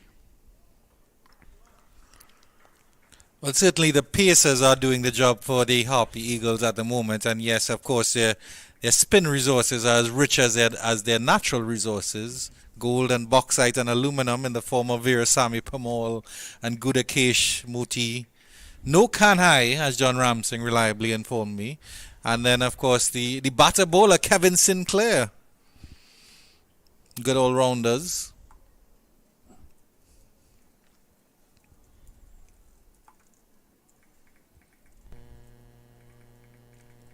Well, certainly the Pacers are doing the job for the Harpy Eagles at the moment, and yes, of course, their spin resources are as rich as their natural resources. Gold and bauxite and aluminum in the form of Veerasamy Pamal and Gudakesh Moti. No Kanhai, as John Ramsing reliably informed me. And then, of course, the batter bowler, Kevin Sinclair. Good all-rounders.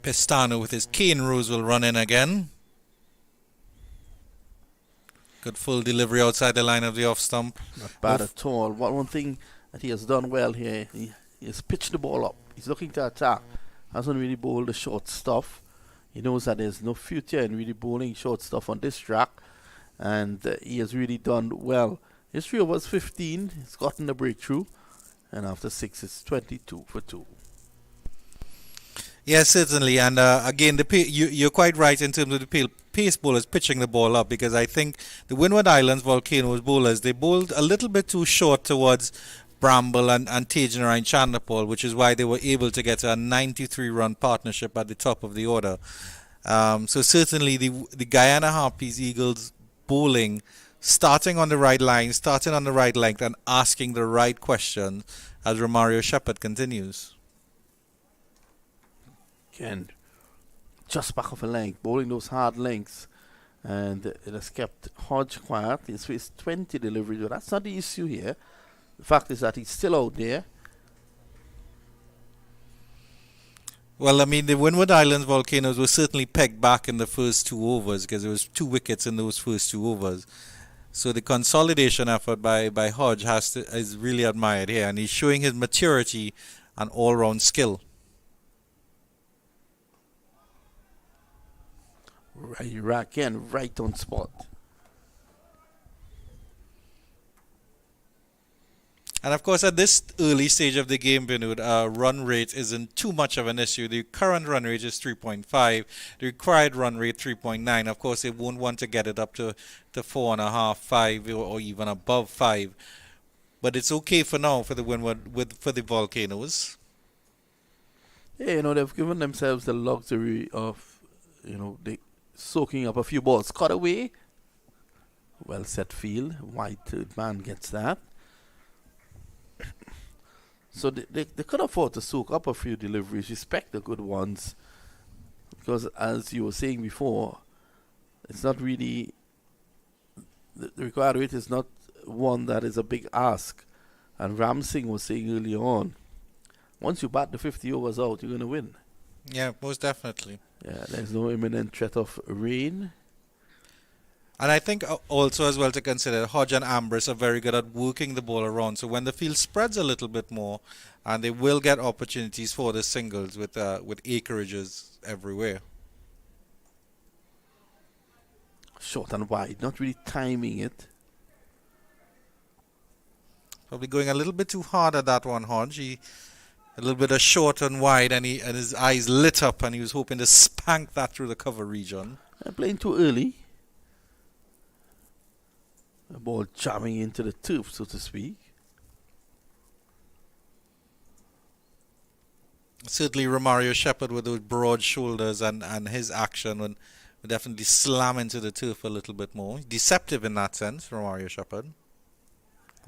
Pestano with his cane rose will run in again. Good full delivery outside the line of the off stump. Not bad at all. One thing that he has done well here, he has pitched the ball up. He's looking to attack. Hasn't really bowled the short stuff. He knows that there's no future in really bowling short stuff on this track. and he has really done well. His 3 overs 15, he's gotten a breakthrough, and after 6 it's 22 for 2. Yes, certainly. And again, you're quite right in terms of the pace bowlers pitching the ball up, because I think the Windward Islands Volcanoes bowlers, they bowled a little bit too short towards Bramble and Tajanara and Chanderpaul, which is why they were able to get a 93-run partnership at the top of the order. So certainly the Guyana Harpies Eagles bowling, starting on the right line, starting on the right length, and asking the right question as Romario Shepherd continues. Again, just back of a length, bowling those hard lengths, and it has kept Hodge quiet. He's faced 20 deliveries, but that's not the issue here. The fact is that he's still out there. Well, I mean, the Windward Islands Volcanoes were certainly pegged back in the first 2 overs, because there was 2 wickets in those first 2 overs. So the consolidation effort by Hodge is really admired here, and he's showing his maturity and all-round skill. Right, again, right on spot. And of course, at this early stage of the game, Binod, run rate isn't too much of an issue. The current run rate is 3.5. The required run rate 3.9. Of course, they won't want to get it up to 4.5, 5, or even above 5. But it's okay for now for the Windward for the Volcanoes. Yeah, they've given themselves the luxury of, they soaking up a few balls. Cut away. Well set field. White man gets that. So they could afford to soak up a few deliveries, respect the good ones, because as you were saying before, it's not really, the required rate is not one that is a big ask. And Ramsing was saying early on, once you bat the 50 overs out, you're going to win. Yeah, most definitely. Yeah, there's no imminent threat of rain. And I think also as well to consider, Hodge and Ambrose are very good at working the ball around. So when the field spreads a little bit more, and they will get opportunities for the singles with acreages everywhere. Short and wide, not really timing it. Probably going a little bit too hard at that one, Hodge. A little bit of short and wide, and his eyes lit up, and he was hoping to spank that through the cover region. Playing too early. The ball jamming into the turf, so to speak. Certainly Romario Shepherd with those broad shoulders and his action would definitely slam into the turf a little bit more. Deceptive in that sense, Romario Shepherd.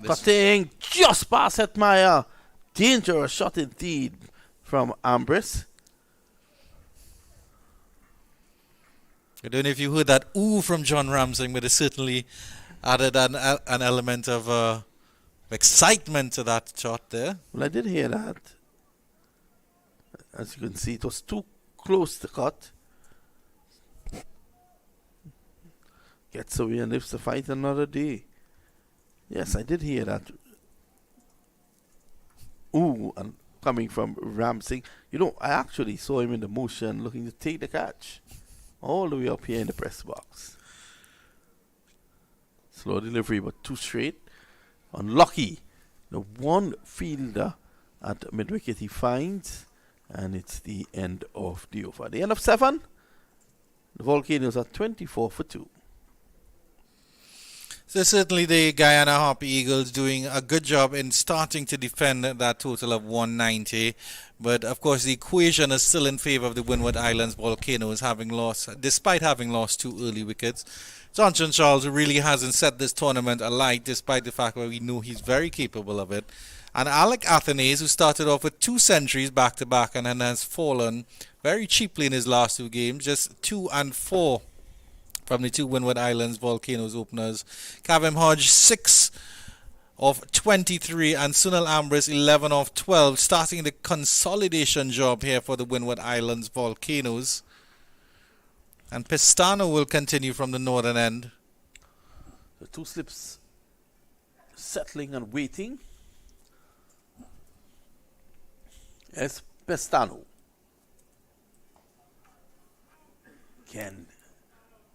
Cutting just past Hetmeyer. Dangerous shot indeed from Ambrose. I don't know if you heard that ooh from John Ramsing, but it certainly added an element of excitement to that shot there. Well, I did hear that. As you can see, it was too close to cut. Gets away and lives to fight another day. Yes, I did hear that. Ooh, and coming from Ramsing. I actually saw him in the motion looking to take the catch. All the way up here in the press box. Slow delivery, but too straight. Unlucky. The one fielder at mid-wicket he finds. And it's the end of the over. At the end of 7. The Volcanoes are 24 for 2. So certainly the Guyana Harpy Eagles doing a good job in starting to defend that total of 190. But of course the equation is still in favour of the Windward Islands Volcanoes, despite having lost 2 early wickets. Johnson Charles really hasn't set this tournament alight, despite the fact that we know he's very capable of it. And Alec Athanaze, who started off with 2 centuries back-to-back and then has fallen very cheaply in his last 2 games, just 2 and 4 from the 2 Windward Islands Volcanoes openers. Kavem Hodge 6 of 23 and Sunil Ambrose 11 of 12, starting the consolidation job here for the Windward Islands Volcanoes. And Pistano will continue from the northern end. The 2 slips settling and waiting. As Pistano. Again,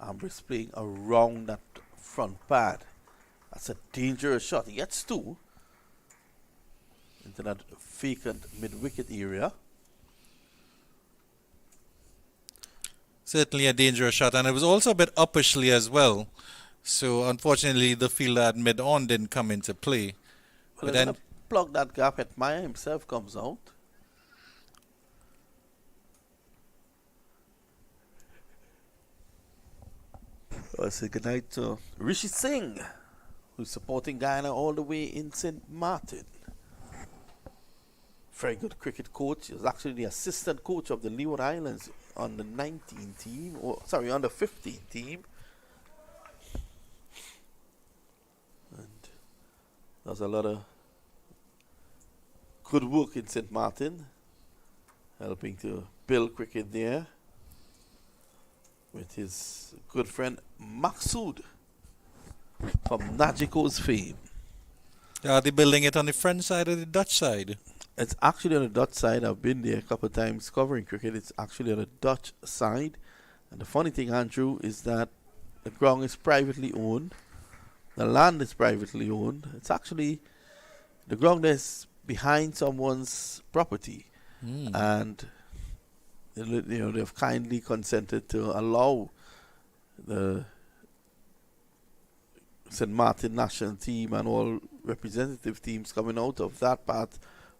Ambrose playing around that front pad. That's a dangerous shot. He gets two into that vacant mid-wicket area. Certainly a dangerous shot, and it was also a bit uppishly as well. So unfortunately, the fielder at mid-on didn't come into play. Well, But then, gonna plug that gap. Maya himself comes out. I say goodnight to Rishi Singh, who's supporting Guyana all the way in St. Martin. Very good cricket coach. He was actually the assistant coach of the Leeward Islands on the 19 team, or sorry, on the 15 team. And there's a lot of good work in St. Martin, helping to build cricket there with his good friend Maksud from Najiko's fame. are they building it on the French side or the Dutch side? It's actually on the Dutch side. I've been there a couple of times covering cricket. It's actually on the Dutch side. And the funny thing, Andrew, is that the ground is privately owned. The land is privately owned. It's actually, the ground is behind someone's property. And they've kindly consented to allow the St. Martin national team and all representative teams coming out of that part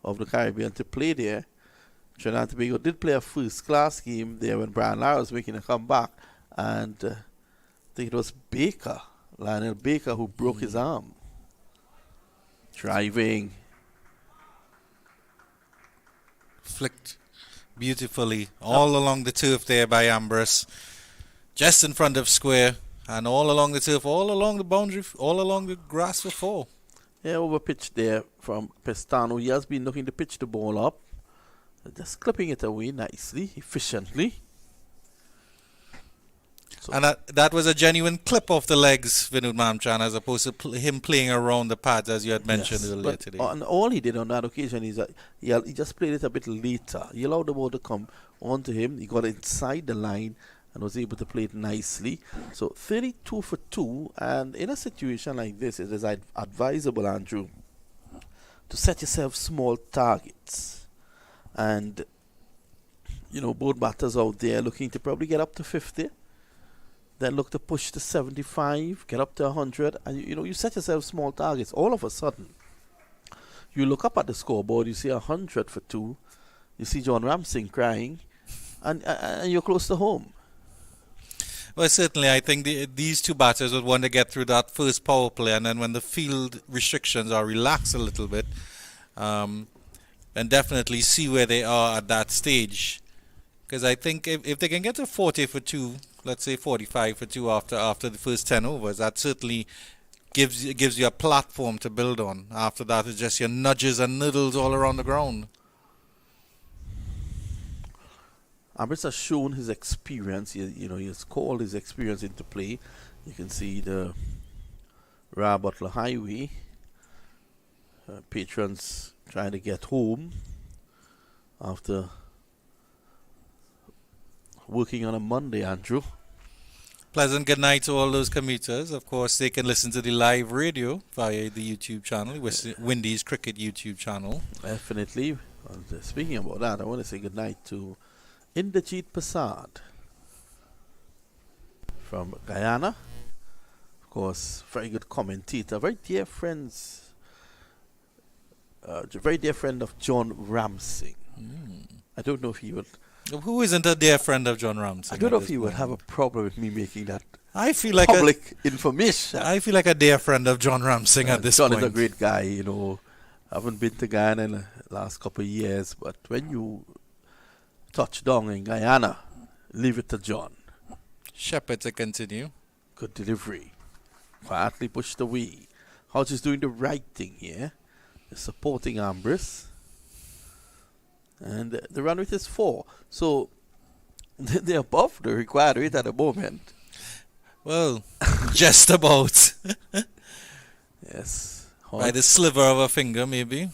of the Caribbean to play there. Trinidad and Tobago did play a first-class game there when Brian Lara was making a comeback, and I think it was Lionel Baker, who broke his arm. Driving. Flicked beautifully all along the turf there by Ambrose, just in front of square, and all along the turf, all along the boundary, all along the grass for four. Yeah, over pitch there from Pestano. He has been looking to pitch the ball up, just clipping it away nicely, efficiently. So And that was a genuine clip off the legs, Vinod Mamchan, as opposed to him playing around the pads, as you had mentioned yes, earlier but today. and all he did on that occasion is that he just played it a bit later. He allowed the ball to come onto him. He got inside the line and was able to play it nicely. So 32 for 2, and in a situation like this, it is advisable, Andrew, to set yourself small targets. And, both batters out there looking to probably get up to 50, then look to push to 75, get up to 100, and you set yourself small targets. All of a sudden, you look up at the scoreboard, you see 100 for 2, you see John Ramsing crying, and you're close to home. Well, certainly, I think these two batters would want to get through that first power play, and then when the field restrictions are relaxed a little bit, and definitely see where they are at that stage. Because I think if they can get to 40 for 2, let's say 45 for 2 after the first 10 overs, that certainly gives you a platform to build on. After that, it's just your nudges and noodles all around the ground. Ambrose has shown his experience. He has called his experience into play. You can see the Ra Butler Highway. Patrons trying to get home after working on a Monday, Andrew. Pleasant good night to all those commuters. Of course, they can listen to the live radio via the YouTube channel, Windies Cricket YouTube channel. Definitely. And, speaking about that, I want to say good night to Inderjeet Prasad from Guyana. Of course, very good commentator, very dear friend of John Ramsing. I don't know if he would. Who isn't a dear friend of John Ramsing? I don't know if he would have a problem with me making that I feel like public information. I feel like a dear friend of John Ramsing at this John point. is a great guy, I haven't been to Guyana in the last couple of years, but when you touch down in Guyana, leave it to John. Shepherd to continue. Good delivery. Quietly pushed away. Hodge is doing the right thing here. He's supporting Ambrose. And the run rate is 4. So they're above the required rate at the moment. Well, just about. Yes. By the sliver of a finger, maybe.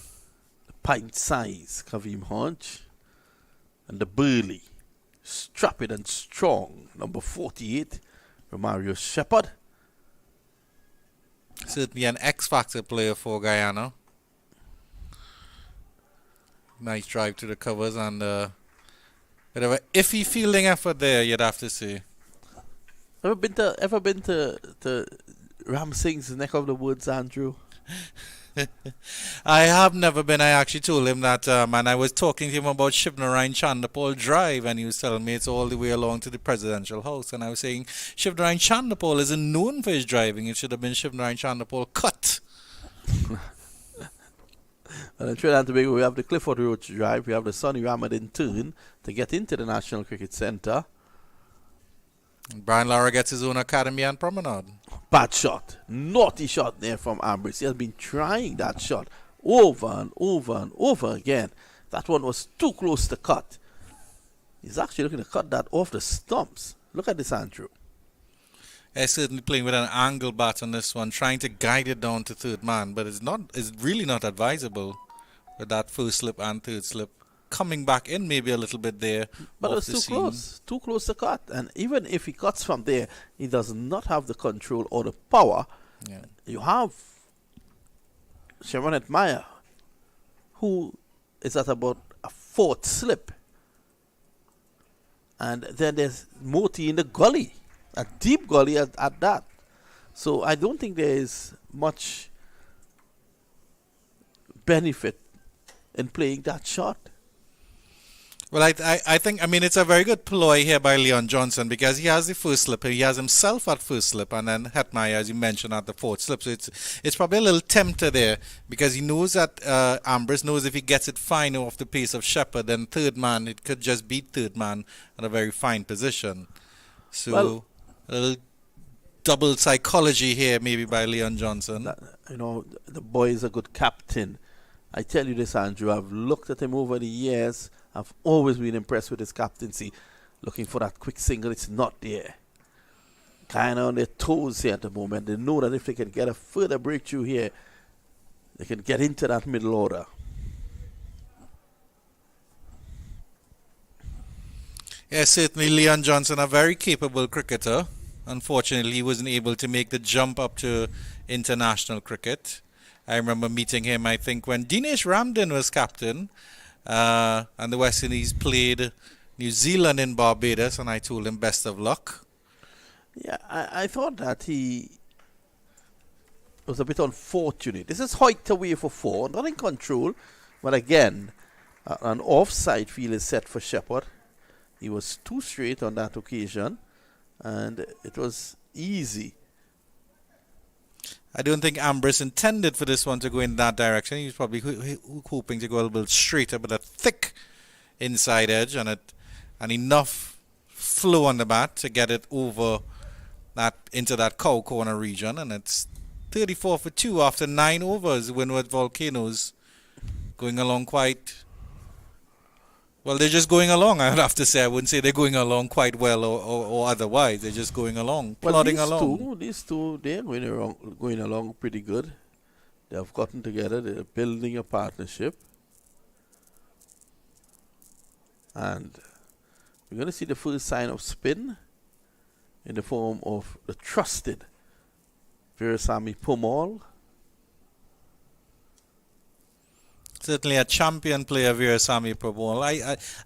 The pint size, Kavim Hodge. And the burly, strapping and strong, number 48, Romario Shepherd. Certainly an X-factor player for Guyana. Nice drive to the covers and bit of a iffy fielding effort there, you'd have to say. Ever been to Ram Singh's neck of the woods, Andrew? I have never been. I actually told him that, and I was talking to him about Shivnarine Chandapal Drive, and he was telling me it's all the way along to the presidential house. And I was saying Shivnarine Chandapal isn't known for his driving. It should have been Shivnarine Chandapal Cut. And in Trinidad and Tobago, we have the Clifford Road Drive, we have the Sonny Ramadan turn to get into the National Cricket Centre. Brian Lara gets his own academy and promenade. Bad shot. Naughty shot there from Ambrose. He has been trying that shot over and over and over again. That one was too close to cut. He's actually looking to cut that off the stumps. Look at this, Andrew. He's certainly playing with an angle bat on this one, trying to guide it down to third man, but it's really not advisable with that first slip and third slip. Coming back in maybe a little bit there. But it's too close to cut. And even if he cuts from there, he does not have the control or the power. Yeah. You have Sharon Meyer, who is at about a fourth slip. And then there's Moti in the gully, a deep gully at that. So I don't think there is much benefit in playing that shot. Well, I think, it's a very good ploy here by Leon Johnson because he has the first slip. He has himself at first slip and then Hetmeyer, as you mentioned, at the fourth slip. So it's probably a little tempter there because he knows that Ambrose knows if he gets it fine off the pace of Shepherd, then third man, it could just beat third man at a very fine position. So a little double psychology here maybe by Leon Johnson. The boy is a good captain. I tell you this, Andrew, I've looked at him over the years. I've always been impressed with his captaincy. Looking for that quick single, it's not there. Kind of on their toes here at the moment. They know that if they can get a further breakthrough here, they can get into that middle order. Yes, certainly Leon Johnson, a very capable cricketer. Unfortunately, he wasn't able to make the jump up to international cricket. I remember meeting him, I think, when Dinesh Ramdin was captain. And the West Indies played New Zealand in Barbados, and I told him best of luck. Yeah, I thought that he was a bit unfortunate. This is Hoyt away for 4, not in control, but again, an offside field is set for Shepherd. He was too straight on that occasion, and it was easy. I don't think Ambrose intended for this one to go in that direction. He was probably hoping to go a little bit straighter, but a thick inside edge and enough flow on the bat to get it over that into that cow corner region. And it's 34 for 2 after 9 overs. Windward Volcanoes going along quite well. They're just going along, I'd have to say. I wouldn't say they're going along quite well or otherwise. They're just going along, plodding along. These two, they're going along pretty good. They have gotten together. They're building a partnership. And we're going to see the first sign of spin in the form of the trusted Virasamy Pumal. Certainly a champion player, Virasamy Pumal.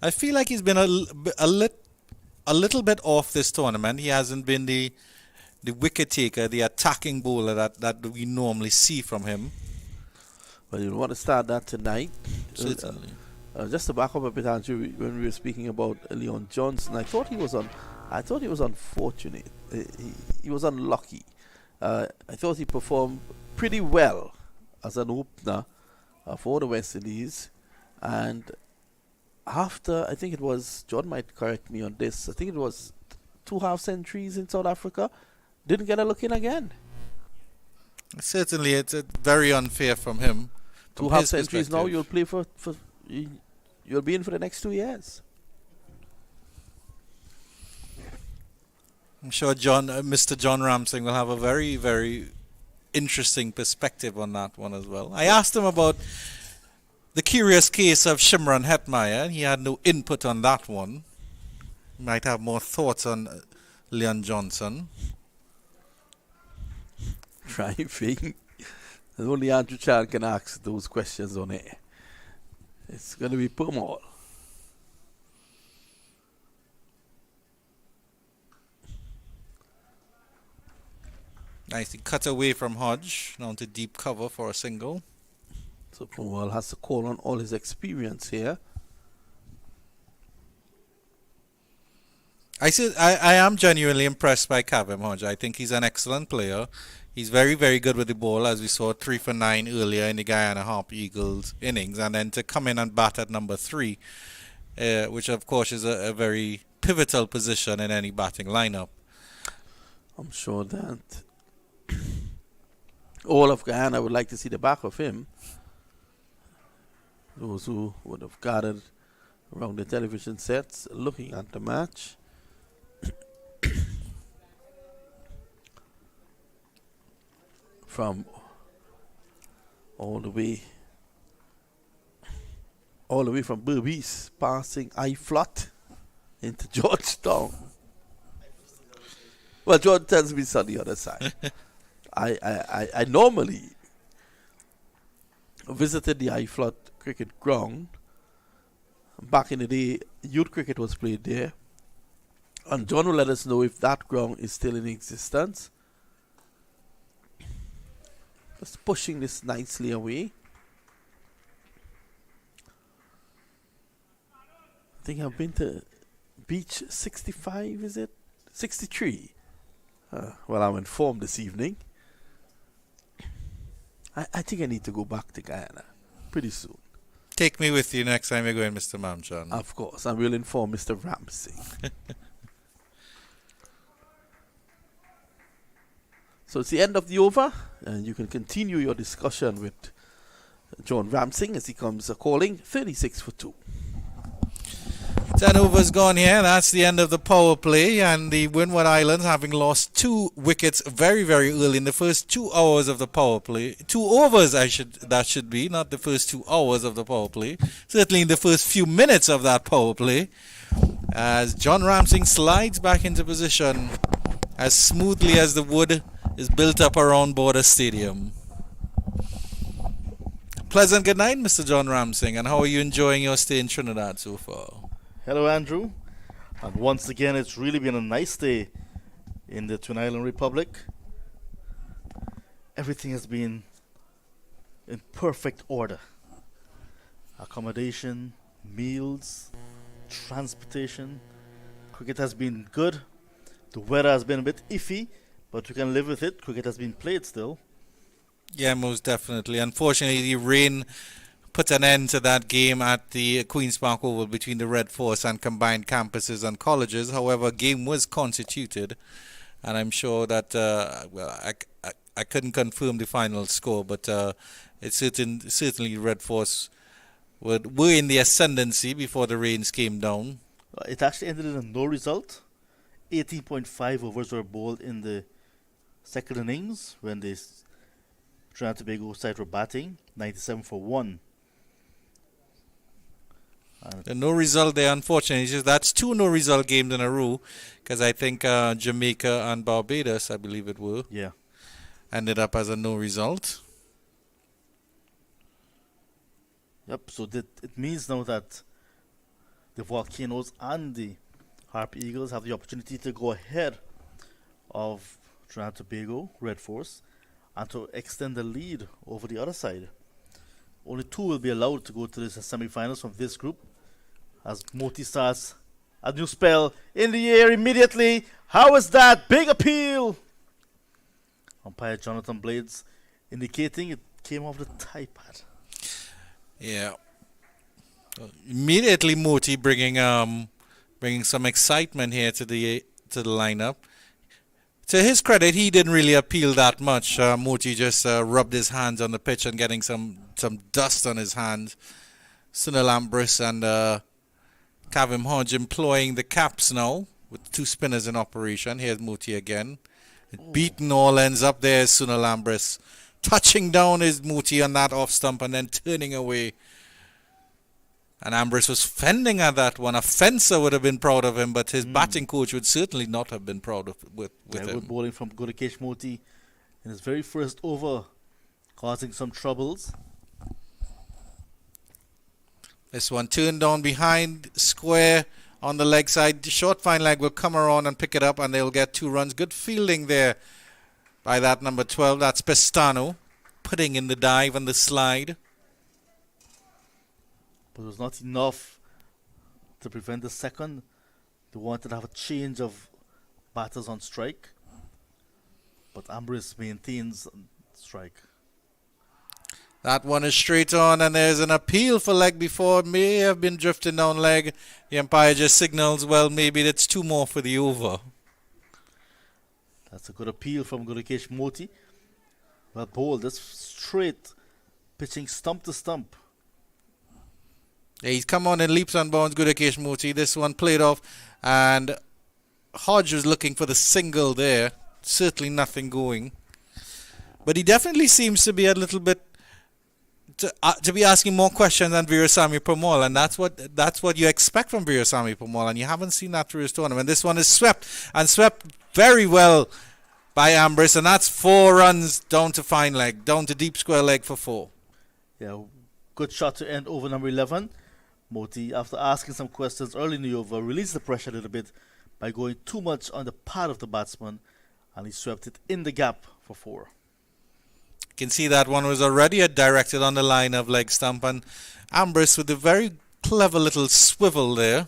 I feel like he's been a little bit off this tournament. He hasn't been the wicket taker, the attacking bowler that we normally see from him. Well, you want to start that tonight. Certainly. Just to back up a bit, Andrew, when we were speaking about Leon Johnson, I thought he was unfortunate. He was unlucky. I thought he performed pretty well as an opener for the West Indies, and after, I think it was, John might correct me on this, I think it was 2 half centuries in South Africa, didn't get a look in again. Certainly, it's very unfair from him. 2 half centuries now, you'll play you'll be in for the next 2 years. I'm sure Mr. John Ramsing will have a very, very interesting perspective on that one as well. I asked him about the curious case of Shimron Hetmeyer. He had no input on that one. He might have more thoughts on Leon Johnson. driving. And only Andrew Chan can ask those questions on air. It's going to be Permal. Nicely cut away from Hodge. Now to deep cover for a single. So Permal has to call on all his experience here. I am genuinely impressed by Kavem Hodge. I think he's an excellent player. He's very, very good with the ball, as we saw 3 for 9 earlier in the Guyana Harpy Eagles innings. And then to come in and bat at number 3, which of course is a very pivotal position in any batting lineup. I'm sure that all of Guyana would like to see the back of him. Those who would have gathered around the television sets looking at the match. From all the way from Berbice, passing I-Flot into Georgetown. Well, George tells me it's on the other side. I normally visited the I-Flot cricket ground. Back in the day, youth cricket was played there. And John will let us know if that ground is still in existence. Just pushing this nicely away. I think I've been to beach 65, is it? 63. Well, I'm informed this evening. I think I need to go back to Guyana pretty soon. Take me with you next time you're going, Mr. Mamchan. Of course, I will inform Mr. Ramsey. So it's the end of the over, and you can continue your discussion with John Ramsey as he comes calling 36 for 2. 10 overs gone here. That's the end of the power play, and the Windward Islands having lost 2 wickets very, very early in the first 2 hours of the power play. 2 overs, that should be, not the first 2 hours of the power play. Certainly in the first few minutes of that power play, as John Ramsey slides back into position as smoothly as the wood is built up around Border Stadium. Pleasant good night, Mr. John Ramsey, and how are you enjoying your stay in Trinidad so far? Hello, Andrew. And once again, it's really been a nice day in the Twin Island Republic. Everything has been in perfect order. Accommodation, meals, transportation. Cricket has been good. The weather has been a bit iffy, but we can live with it. Cricket has been played still. Yeah, most definitely. Unfortunately, the rain put an end to that game at the Queen's Park Oval between the Red Force and combined campuses and colleges. However, a game was constituted, and I'm sure that, I couldn't confirm the final score, but it's certainly Red Force were in the ascendancy before the rains came down. It actually ended in a no result. 18.5 overs were bowled in the second innings when the Trinidad and Tobago side were batting, 97 for 1. The no result there, unfortunately. That's 2 no result games in a row, because I think Jamaica and Barbados, I believe it were, Yeah. ended up as a no result. Yep, so it means now that the Volcanoes and the Harpy Eagles have the opportunity to go ahead of Trinidad and Tobago, Red Force, and to extend the lead over the other side. Only 2 will be allowed to go to the semi-finals from this group, as Moti starts a new spell in the air immediately. How is that? Big appeal! Umpire Jonathan Blades indicating it came off the tie pad. Yeah. Immediately Moti bringing some excitement here to the lineup. To his credit, he didn't really appeal that much. Moti just rubbed his hands on the pitch and getting some dust on his hands. Sunil Ambrose and Kavem Hodge employing the caps now with 2 spinners in operation. Here's Moti again. Beaten all ends up there. Sunil Ambrose touching down his Moti on that off stump and then turning away. And Ambrose was fending at that one. A fencer would have been proud of him, but his batting coach would certainly not have been proud of with him. Good bowling from Gudakesh Moti in his very first over, causing some troubles. This one turned down behind square on the leg side. The short fine leg will come around and pick it up, and they'll get 2 runs. Good fielding there by that number 12. That's Pestano putting in the dive and the slide. But it was not enough to prevent the second. They wanted to have a change of batters on strike. But Ambrose maintains strike. That one is straight on, and there's an appeal for leg before. May have been drifting down leg. The umpire just signals, well, maybe that's 2 more for the over. That's a good appeal from Gurukesh Moti. Well bowled, this straight pitching stump to stump. Yeah, he's come on in leaps and bounds, Gurukesh Moti. This one played off, and Hodge was looking for the single there. Certainly nothing going. But he definitely seems to be a little bit to be asking more questions than Veerasamy Permaul, and that's what you expect from Veerasamy Permaul, and you haven't seen that through his tournament. This one is swept very well by Ambrose, and that's 4 runs down to fine leg, down to deep square leg for 4. Yeah, good shot to end over number 11. Moti, after asking some questions early in the over, released the pressure a little bit by going too much on the part of the batsman, and he swept it in the gap for 4. You can see that one was already directed on the line of leg stump, and Ambrose with a very clever little swivel there.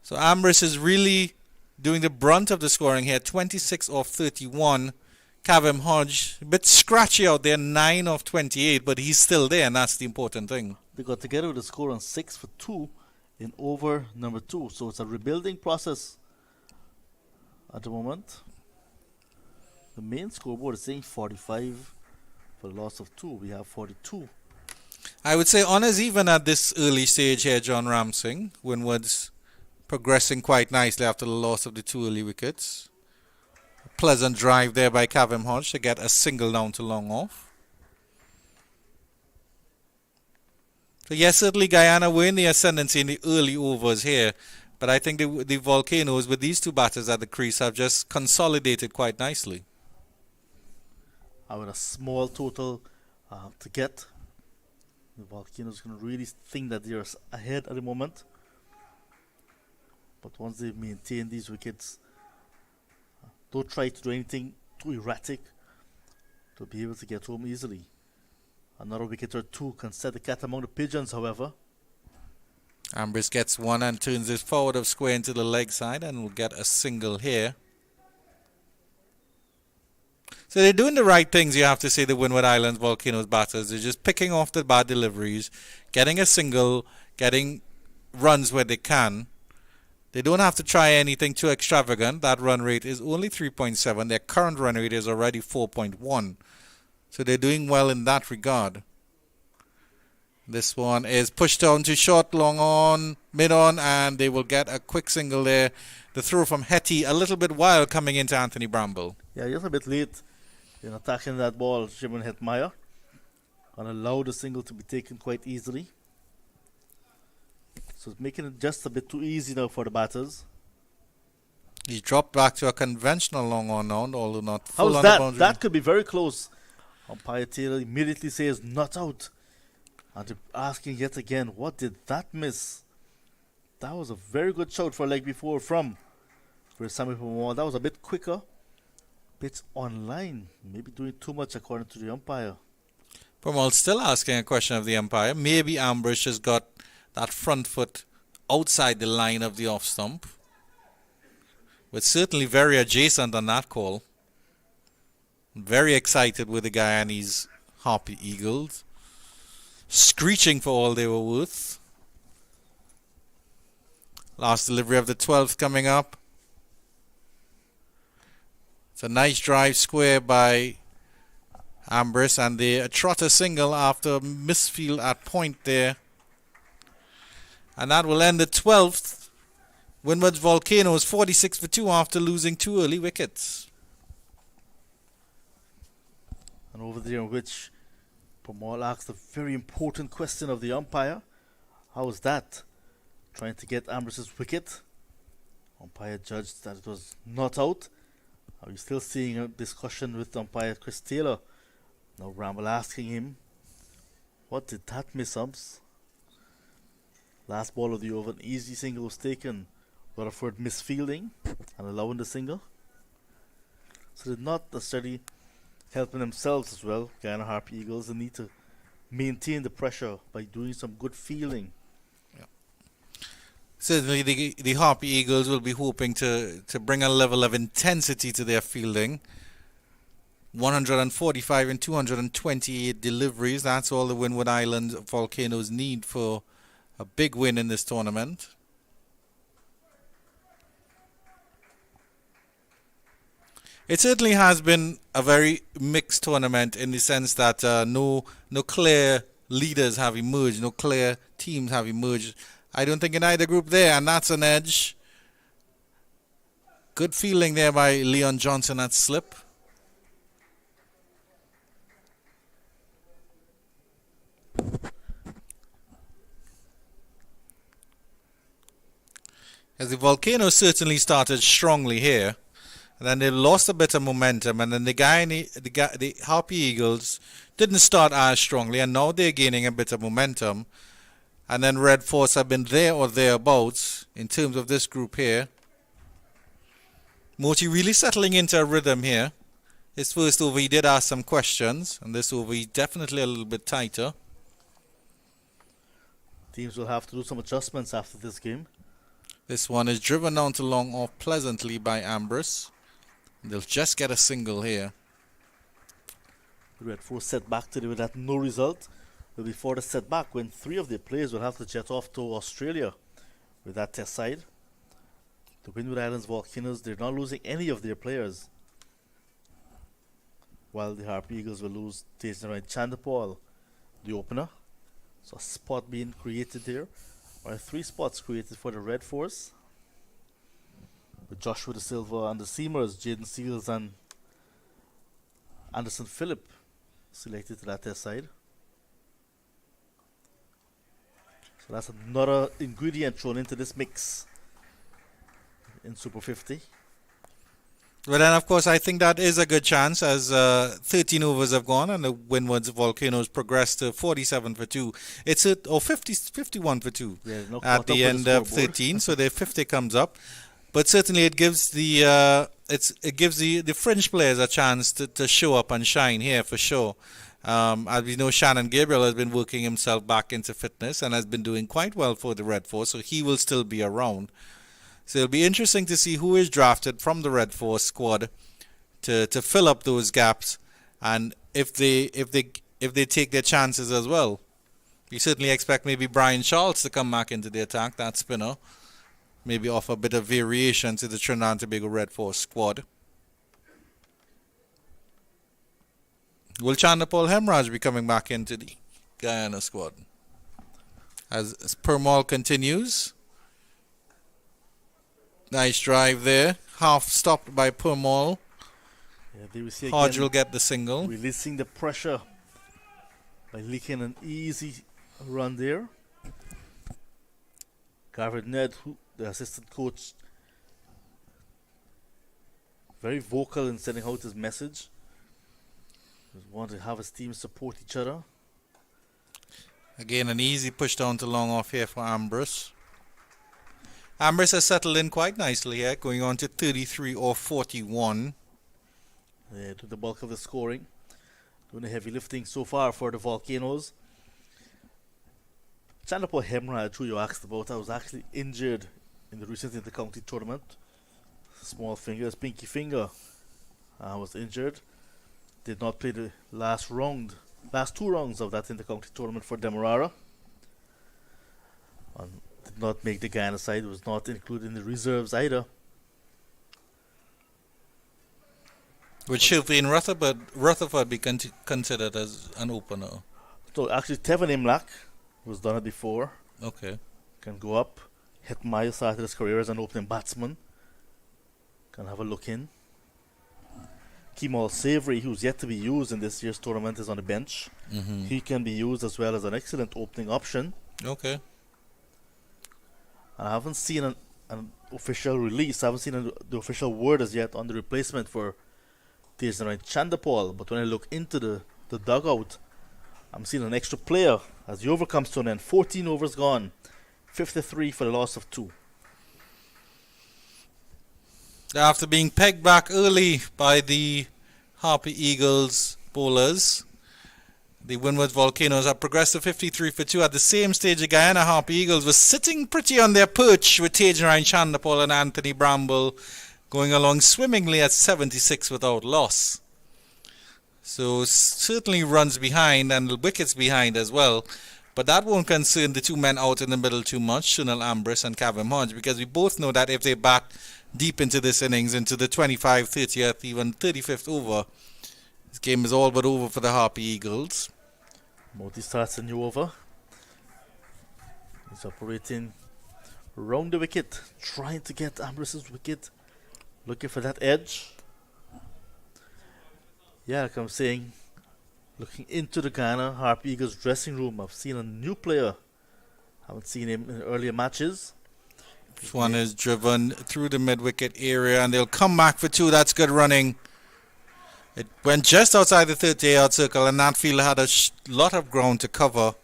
So Ambrose is really doing the brunt of the scoring here. 26 off 31. Kavem Hodge, a bit scratchy out there, 9 off 28, but he's still there, and that's the important thing. They got together with a score on 6 for 2 in over number 2. So it's a rebuilding process at the moment. The main scoreboard is saying 45 for the loss of 2. We have 42. I would say honours even at this early stage here, John Ramsing. Windwards progressing quite nicely after the loss of the 2 early wickets. A pleasant drive there by Kavem Hodge to get a single down to long off. So yes, certainly Guyana were in the ascendancy in the early overs here, but I think the Volcanoes with these 2 batters at the crease have just consolidated quite nicely. With a small total to get, the Volcanoes can really think that they're ahead at the moment. But once they maintain these wickets, don't try to do anything too erratic to be able to get home easily. Another wicket or 2 can set the cat among the pigeons, however. Ambrose gets 1 and turns this forward of square into the leg side, and will get a single here. So they're doing the right things, you have to say, the Windward Islands Volcanoes batters. They're just picking off the bad deliveries, getting a single, getting runs where they can. They don't have to try anything too extravagant. That run rate is only 3.7. Their current run rate is already 4.1. So they're doing well in that regard. This one is pushed down to short, long on, mid on, and they will get a quick single there. The throw from Hetty a little bit wild coming into Anthony Bramble. Yeah, just a bit late in attacking that ball, Shimon Hetmeyer, and allowed the single to be taken quite easily. So it's making it just a bit too easy now for the batters. He dropped back to a conventional long on now, although not full How's on that? the boundary. That could be very close. Umpire Taylor immediately says not out. And they're asking yet again, what did that miss? That was a very good shout for leg before from Veerasamy Permaul. That was a bit quicker. Bit online. Maybe doing too much according to the umpire. Permaul still asking a question of the umpire. Maybe Ambrose has got that front foot outside the line of the off stump. But certainly very adjacent on that call. Very excited with the Guyanese Harpy Eagles. Screeching for all they were worth. Last delivery of the 12th coming up. It's a nice drive square by Ambrose, and a trotter single after a misfield at point there. And that will end the 12th. Windwards Volcanoes 46 for 2 after losing 2 early wickets. And over there in which Permaul asked a very important question of the umpire. How was that? Trying to get Ambrose's wicket. Umpire judged that it was not out. Are you still seeing a discussion with umpire Chris Taylor? Now Bramble asking him, what did that miss ups? Last ball of the over, an easy single was taken. Rutherford misfielding and allowing the single. So they're not necessarily helping themselves as well. Guyana Harpy Eagles, they need to maintain the pressure by doing some good fielding. Certainly the Harpy Eagles will be hoping to bring a level of intensity to their fielding. 145 and 228 deliveries. That's all the Windward Islands Volcanoes need for a big win in this tournament. It certainly has been a very mixed tournament in the sense that no clear leaders have emerged, no clear teams have emerged. I don't think in either group there, and that's an edge. Good feeling there by Leon Johnson at slip. As the Volcanoes certainly started strongly here, and then they lost a bit of momentum, and then the Harpy Eagles didn't start as strongly, and now they're gaining a bit of momentum. And then Red Force have been there or thereabouts in terms of this group here. Moti really settling into a rhythm here. His first over he did ask some questions, and this over he's definitely a little bit tighter. Teams will have to do some adjustments after this game. This one is driven down to long off pleasantly by Ambrose. They'll just get a single here. Red Force set back today with that no result. Will be for the setback when 3 of their players will have to jet off to Australia with that test side. The Windward Islands Volcanoes, they're not losing any of their players. While the Harpy Eagles will lose Jason Ryan Chandapal, the opener. So a spot being created there. Or 3 spots created for the Red Force. With Joshua De Silva and the Seamers, Jaden Seals and Anderson Phillip selected to that test side. So that's another ingredient thrown into this mix in Super 50. Well, then, of course, I think that is a good chance as 13 overs have gone and the Windwards Volcanoes progressed to 47 for 2. It's 51 for 2 at the end of 13, so their 50 comes up. But certainly it gives the fringe players a chance to show up and shine here for sure. As we know, Shannon Gabriel has been working himself back into fitness and has been doing quite well for the Red Force, so he will still be around. So it'll be interesting to see who is drafted from the Red Force squad to fill up those gaps, and if they take their chances as well. We certainly expect maybe Brian Charles to come back into the attack, that spinner, maybe offer a bit of variation to the Trinidad and Tobago Red Force squad. Will Chandapal Hemraj be coming back into the Guyana squad? As Permal continues. Nice drive there. Half stopped by Permal. Hodge will get the single. Releasing the pressure by leaking an easy run there. Garrett Ned, the assistant coach, very vocal in sending out his message. Just want to have his team support each other. Again, an easy push down to long off here for Ambrose. Ambrose has settled in quite nicely here, going on to 33 or 41. To the bulk of the scoring. Doing the heavy lifting so far for the Volcanoes. Chandapal Hemraj, who you asked about, I was actually injured in the recent inter-county tournament. Small finger, his pinky finger was injured. Did not play the last 2 rounds of that inter-county tournament for Demerara. And did not make the Guyana side, was not included in the reserves either. Would Shilpin Rutherford be considered as an opener? So actually Tevin Imlach, who's done it before. Okay. Can go up. Hetmeyer started his career as an opening batsman. Can have a look in. Kemal Savory, who's yet to be used in this year's tournament, is on the bench. Mm-hmm. He can be used as well as an excellent opening option. Okay. And I haven't seen an official release. I haven't seen the official word as yet on the replacement for Tejan Chandapal. But when I look into the dugout, I'm seeing an extra player as the over comes to an end. 14 overs gone. 53 for the loss of 2. After being pegged back early by the Harpy Eagles bowlers, the Windwards Volcanoes have progressed to 53 for 2. At the same stage, the Guyana Harpy Eagles were sitting pretty on their perch with Tejan Chandapal and Anthony Bramble going along swimmingly at 76 without loss. So certainly runs behind and wickets behind as well. But that won't concern the two men out in the middle too much, Sunil Ambrose and Kevin Hodge, because we both know that if they bat deep into this innings, into the 25th, 30th, even 35th over, this game is all but over for the Harpy Eagles. Moti starts a new over. He's operating around the wicket, trying to get Ambrose's wicket, looking for that edge. Yeah, like I'm saying, looking into the Guyana Harpy Eagles dressing room, I've seen a new player. Haven't seen him in earlier matches. This one is driven through the mid-wicket area, and they'll come back for 2. That's good running. It went just outside the 30-yard circle, and that fielder had a lot of ground to cover.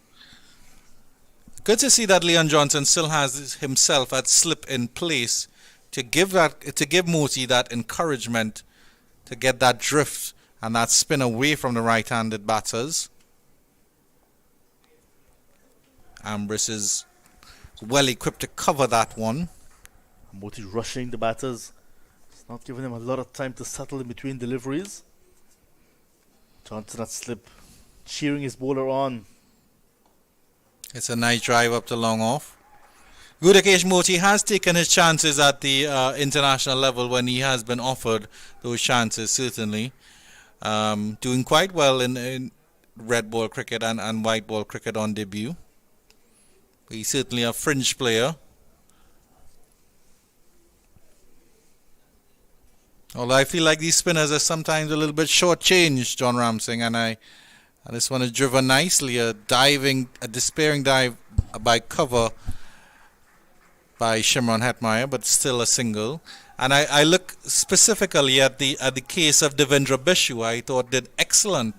Good to see that Leon Johnson still has himself that slip in place to give Moti that encouragement to get that drift and that spin away from the right-handed batters. Ambrose is well equipped to cover that one. Moti rushing the batters. It's not giving them a lot of time to settle in between deliveries. Johnson at slip, cheering his bowler on. It's a nice drive up to long off. Gudakesh Moti has taken his chances at the international level when he has been offered those chances, certainly. Doing quite well in red ball cricket and white ball cricket on debut. He's certainly a fringe player. Although I feel like these spinners are sometimes a little bit short-changed, John Ramsing, and this one is driven nicely. A despairing dive by cover by Shimron Hetmeyer, but still a single. And I look specifically at the case of Devendra Bishu. I thought did excellent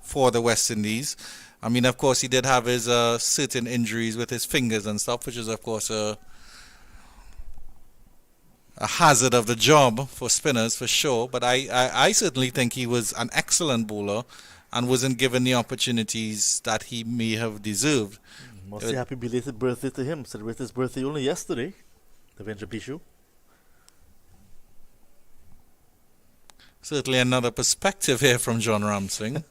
for the West Indies. I mean, of course, he did have his certain injuries with his fingers and stuff, which is, of course, a hazard of the job for spinners, for sure. But I certainly think he was an excellent bowler and wasn't given the opportunities that he may have deserved. Must say happy belated birthday to him. Celebrated his birthday only yesterday, Devendra Bishu. Certainly another perspective here from John Ramsing.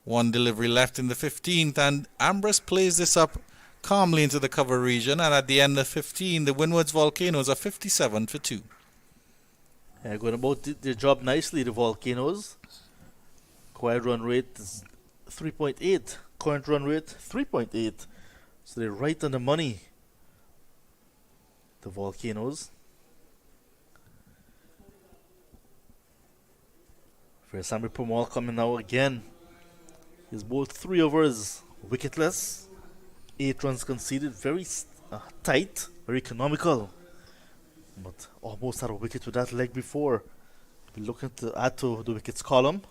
One delivery left in the 15th, and Ambrose plays this up calmly into the cover region, and at the end of 15, the Windwards Volcanoes are 57 for 2. Yeah, going about their job nicely, the Volcanoes. Quiet run rate is 3.8. Current run rate 3.8. So they're right on the money, the Volcanoes. Samir Permal coming now again. He's bowled 3 overs, wicketless. 8 runs conceded, very tight, very economical. But almost had a wicket with that leg before. We're looking to add to the wickets column.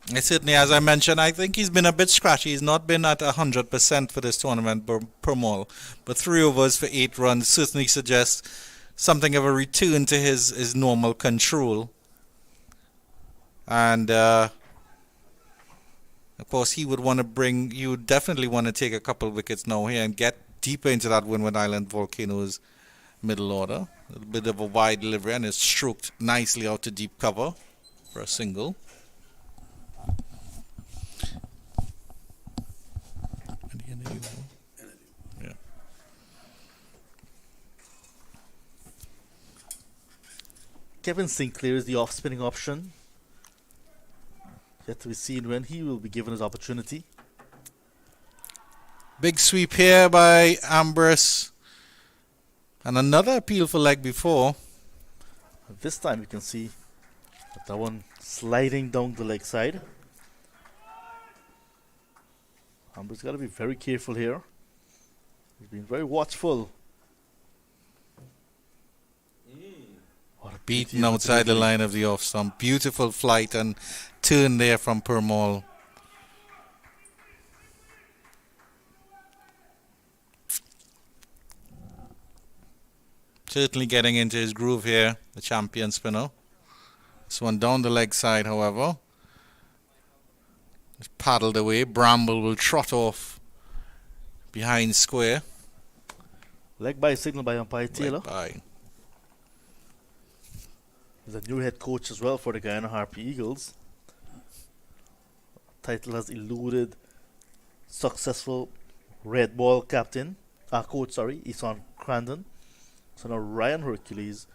Certainly, as I mentioned, I think he's been a bit scratchy. He's not been at 100% for this tournament, Permal. But 3 overs for 8 runs certainly suggests something of a return to his normal control. And of course, he would definitely want to take a couple of wickets now here and get deeper into that Windward Island Volcanoes middle order. A little bit of a wide delivery, and it's stroked nicely out to deep cover for a single. Yeah. Kevin Sinclair is the off-spinning option. Yet to be seen when he will be given his opportunity. Big sweep here by Ambrose. And another appeal for leg before. This time you can see that one sliding down the leg side. Ambrose got to be very careful here. He's been very watchful. What a Beaten beauty outside the of line of the off stump. Beautiful flight and turn there from Permall. Certainly getting into his groove here, the champion spinner. This one down the leg side, however. Just paddled away. Bramble will trot off behind square. Leg by signal by umpire Taylor. Leg by. There's a new head coach as well for the Guyana Harpy Eagles. Title has eluded successful red ball captain, coach, Eson Crandon. So now Ryan Hercules,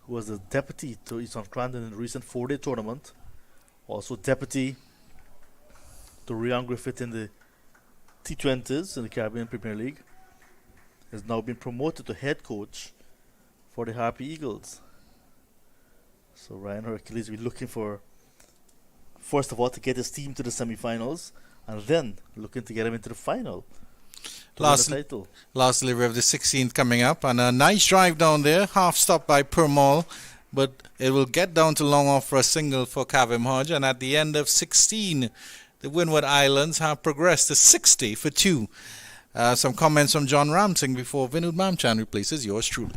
who was the deputy to Eson Crandon in the recent 4-day tournament, also deputy to Ryan Griffith in the T20s in the Caribbean Premier League, has now been promoted to head coach for the Harpy Eagles. So Ryan Hercules will be looking for, first of all, to get his team to the semi-finals, and then looking to get him into the final. Last delivery of the 16th coming up, and a nice drive down there, half stop by Permall, but it will get down to long off for a single for Kavim Hodge, and at the end of 16, the Windward Islands have progressed to 60 for 2. Some comments from John Ramsing before Vinod Mamchan replaces yours truly.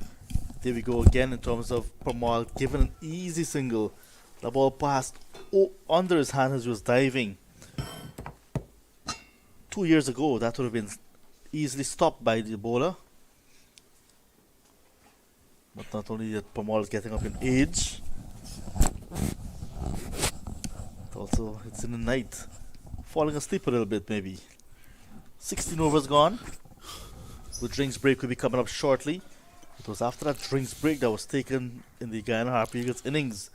There we go again in terms of Permall giving an easy single. The ball passed under his hand as he was diving. 2 years ago, that would have been easily stopped by the bowler. But not only that Permall is getting up in age, but also it's in the night. Falling asleep a little bit maybe. 16 overs gone. The drinks break will be coming up shortly. It was after that drinks break that was taken in the Guyana Harpy Eagles innings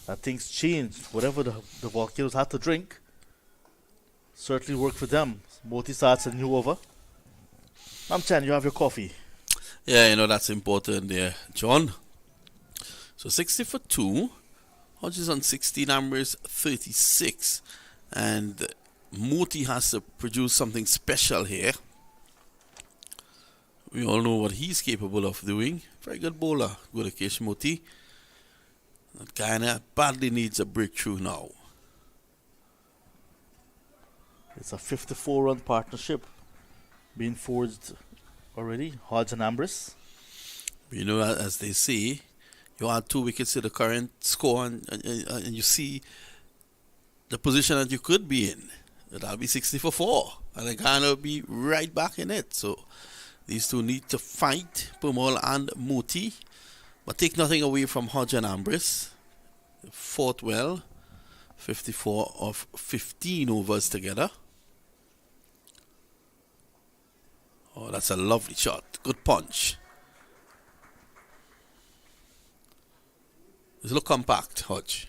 that things changed. Whatever the Volcanoes had to drink certainly worked for them. Moti starts a new over. Mamchan, you have your coffee. Yeah, that's important there, John. So 60 for 2. Hodge is on 16, Amber's 36. And Moti has to produce something special here. We all know what he's capable of doing. Very good bowler, Gudakesh Moti. Guyana badly needs a breakthrough now. It's a 54-run partnership being forged already. Hodge and Ambrose. As they say, you add 2 wickets to the current score and you see the position that you could be in. That'll be 60 for 4. And the Guyana will be right back in it. So these two need to fight, Permall and Moti. But take nothing away from Hodge and Ambrose. Fought well. 54 of 15 overs together. Oh, that's a lovely shot. Good punch. It's look compact, Hodge.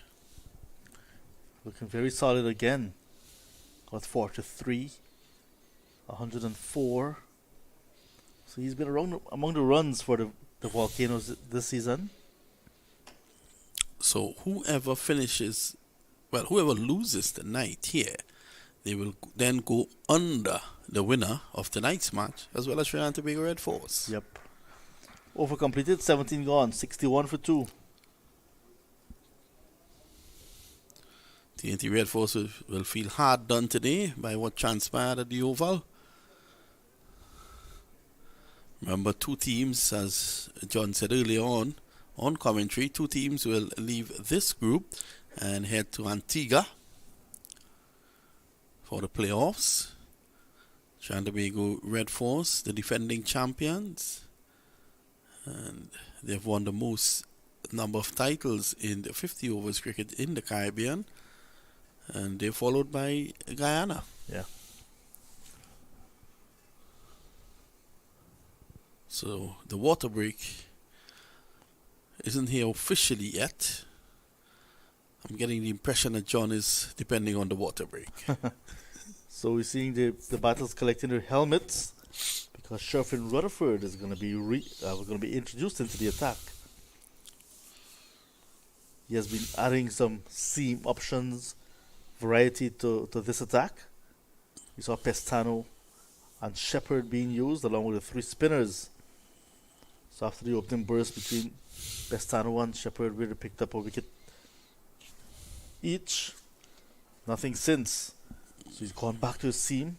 Looking very solid again. Got 43. 104. So he's been around among the runs for the Volcanoes this season. So whoever loses tonight here, they will then go under the winner of tonight's match, as well as Trinidad and Tobago Red Force. Yep. Over completed, 17 gone, 61 for 2. TNT Red Force will feel hard done today by what transpired at the Oval. Remember, 2 teams, as John said earlier on commentary, 2 teams will leave this group and head to Antigua for the playoffs. Trinidad and Tobago Red Force, the defending champions, and they've won the most number of titles in the 50 overs cricket in the Caribbean, and they're followed by Guyana. Yeah. So the water break isn't here officially yet. I'm getting the impression that John is depending on the water break. So we're seeing the battles collecting their helmets because Sherfin Rutherford is going to be introduced into the attack. He has been adding some seam options, variety to this attack. We saw Pestano and Shepherd being used along with the 3 spinners. So after the opening burst between Bestano and Shepherd, really picked up a wicket each. Nothing since. So he's gone back to his seam,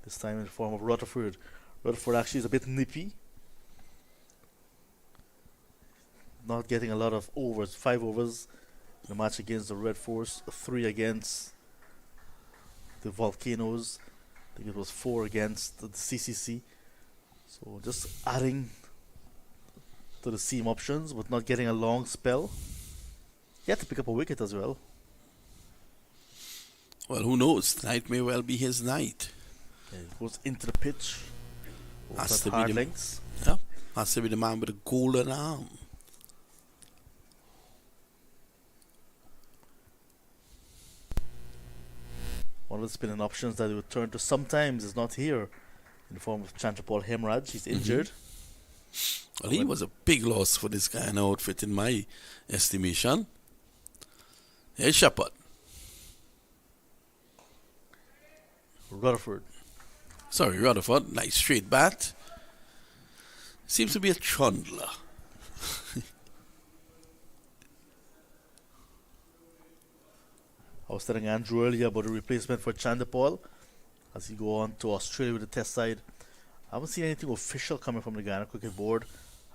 this time in the form of Rutherford. Rutherford actually is a bit nippy. Not getting a lot of overs. 5 overs in the match against the Red Force, 3 against the Volcanoes. I think it was 4 against the CCC. So just adding to the seam options, but not getting a long spell. He had to pick up a wicket as well. Well, who knows? Tonight may well be his night. Okay, he goes into the pitch. Has to At be hard the- lengths. Yeah, has to be the man with the golden arm. One of the spinning options that he would turn to sometimes is not here, in the form of Chandrapal Hemraj. He's injured. Well, he was a big loss for this Guyana outfit in my estimation. Here's Shepherd. Rutherford. Sorry, Rutherford. Nice straight bat. Seems to be a trundler. I was telling Andrew earlier about the replacement for Chandrapal as he go on to Australia with the test side. I haven't seen anything official coming from the Guyana Cricket Board.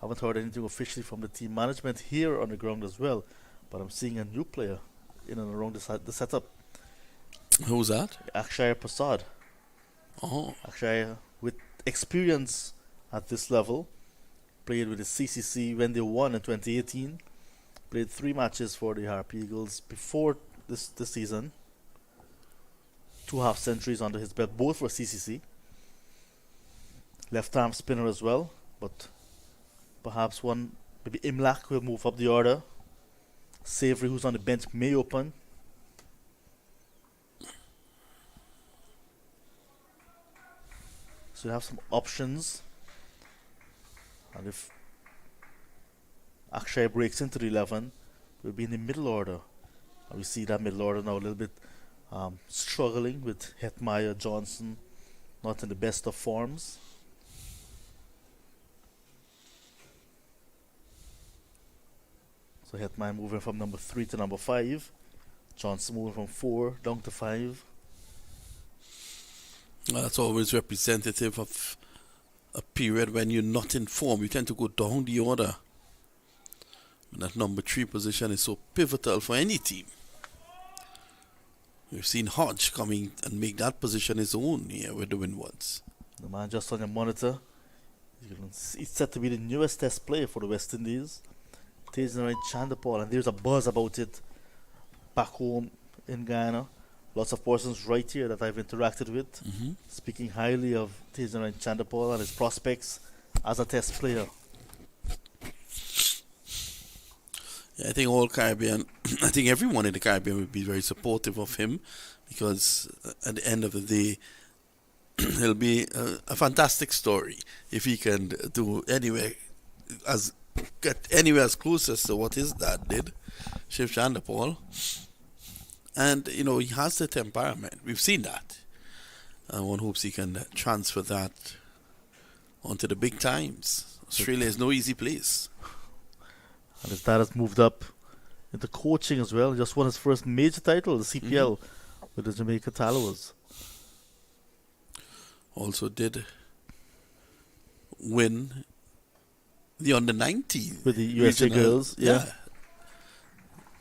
Haven't heard anything officially from the team management here on the ground as well. But I'm seeing a new player in and around the setup. Who's that? Akshay Prasad. Oh, Akshay, with experience at this level, played with the CCC when they won in 2018. Played 3 matches for the Harpy Eagles before this season. 2 half centuries under his belt, both for CCC. Left arm spinner as well, but perhaps one, maybe Imlak will move up the order. Savory, who's on the bench, may open. So you have some options. And if Akshay breaks into the 11, we'll be in the middle order. And we see that middle order now a little bit struggling with Hetmeyer, Johnson, not in the best of forms. So Hetmeyer moving from number 3 to number 5. Johnson moving from 4 down to 5. well, that's always representative of a period when you're not in form. You tend to go down the order. And that number 3 position is so pivotal for any team. We've seen Hodge coming and make that position his own here with the Windwards. The man just on your monitor. He's set to be the newest test player for the West Indies. Tejan Chandrapal, and there's a buzz about it back home in Guyana. Lots of persons right here that I've interacted with, speaking highly of Tejan Chandrapal and his prospects as a test player. Yeah, I think all Caribbean, I think everyone in the Caribbean would be very supportive of him because at the end of the day, it'll be a fantastic story if he can do get anywhere as close as to what his dad did, Shiv Chandrapal. And, you know, he has the temperament. We've seen that. And one hopes he can transfer that onto the big times. Australia is no easy place. And his dad has moved up into coaching as well. He just won his first major title, the CPL, with the Jamaica Tallows. Also did win the under-19 With the USA girls, yeah.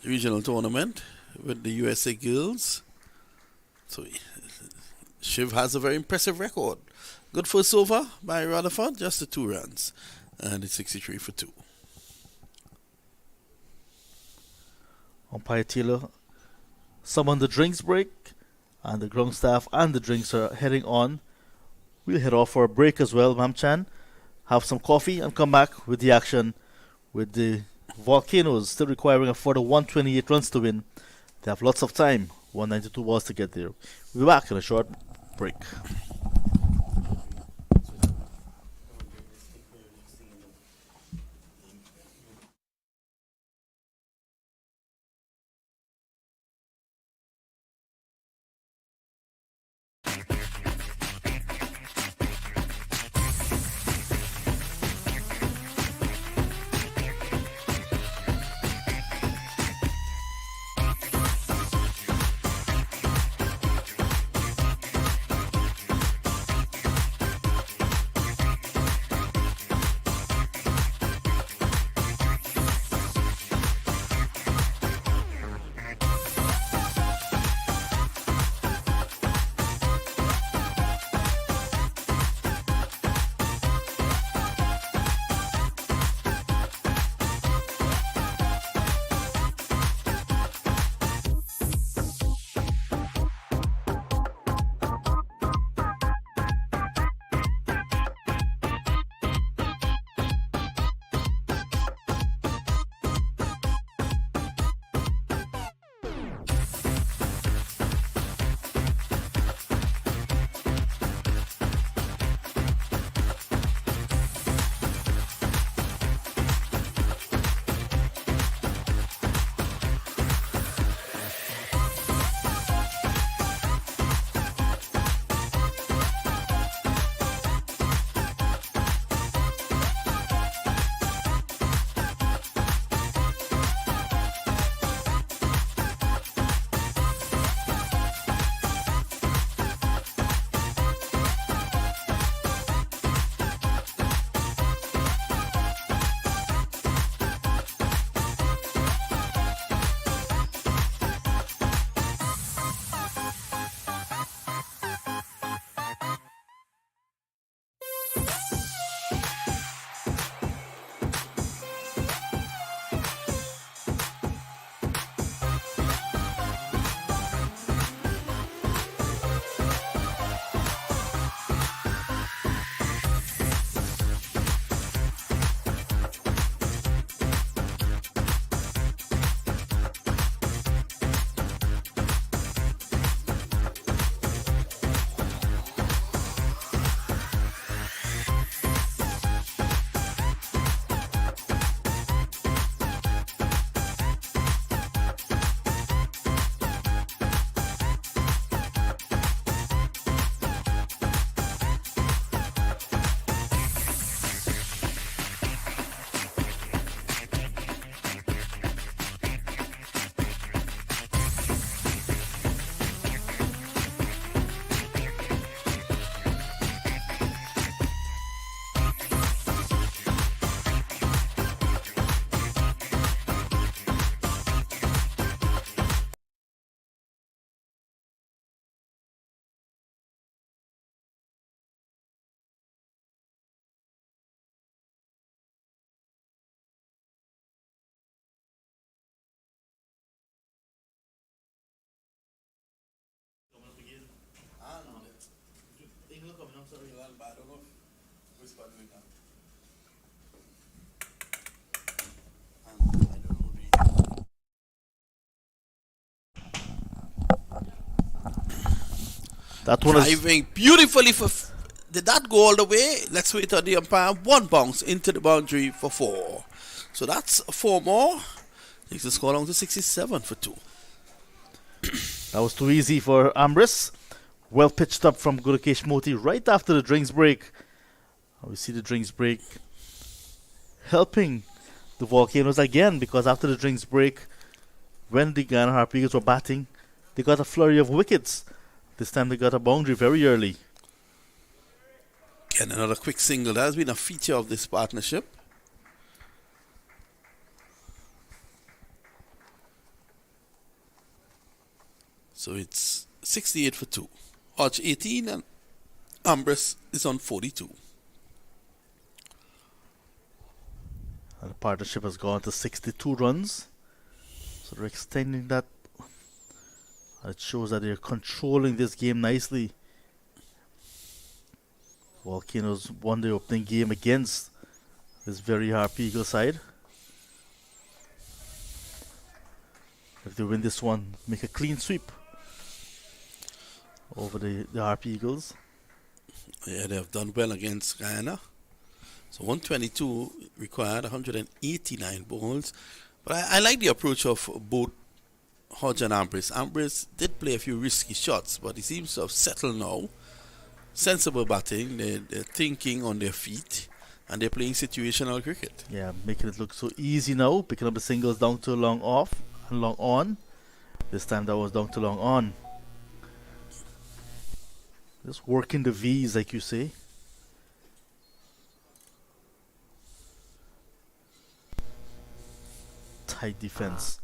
Regional tournament with the USA girls. So Shiv has a very impressive record. Good first over by Rutherford, just the 2 runs. And it's 63 for 2. Umpire Taylor summoned the drinks break, and the ground staff and the drinks are heading on. We'll head off for a break as well, Mam Chan. Have some coffee and come back with the action with the Volcanoes still requiring a further 128 runs to win. They have lots of time, 192 balls to get there. We'll be back in a short break. That one is Driving beautifully for. Did that go all the way? Let's wait on the umpire. One bounce into the boundary for 4. So that's 4 more. Takes the score down to 67 for 2. that was too easy for Ambrose. Well pitched up from Gurukesh Moti right after the drinks break. We see the drinks break helping the Volcanoes again, because after the drinks break, when the Guyana Harpy Eagles were batting, they got a flurry of wickets. This time they got a boundary very early. And another quick single. That has been a feature of this partnership. So it's 68 for 2. Arch 18 and Ambrose is on 42. And the partnership has gone to 62 runs. So they're extending that. It shows that they're controlling this game nicely. Volcanoes won their opening game against this very Harpy Eagle side. If they win this one, make a clean sweep over the Harpy Eagles. Yeah, they have done well against Guyana. So 122 required, 189 balls. But I like the approach of both Hodge and Ambrose. Ambrose did play a few risky shots, but he seems to have settled now. Sensible batting, they're thinking on their feet, and they're playing situational cricket. Yeah, making it look so easy now. Picking up the singles down to long off and long on. This time that was down to long on. Just working the V's, like you say. Tight defense.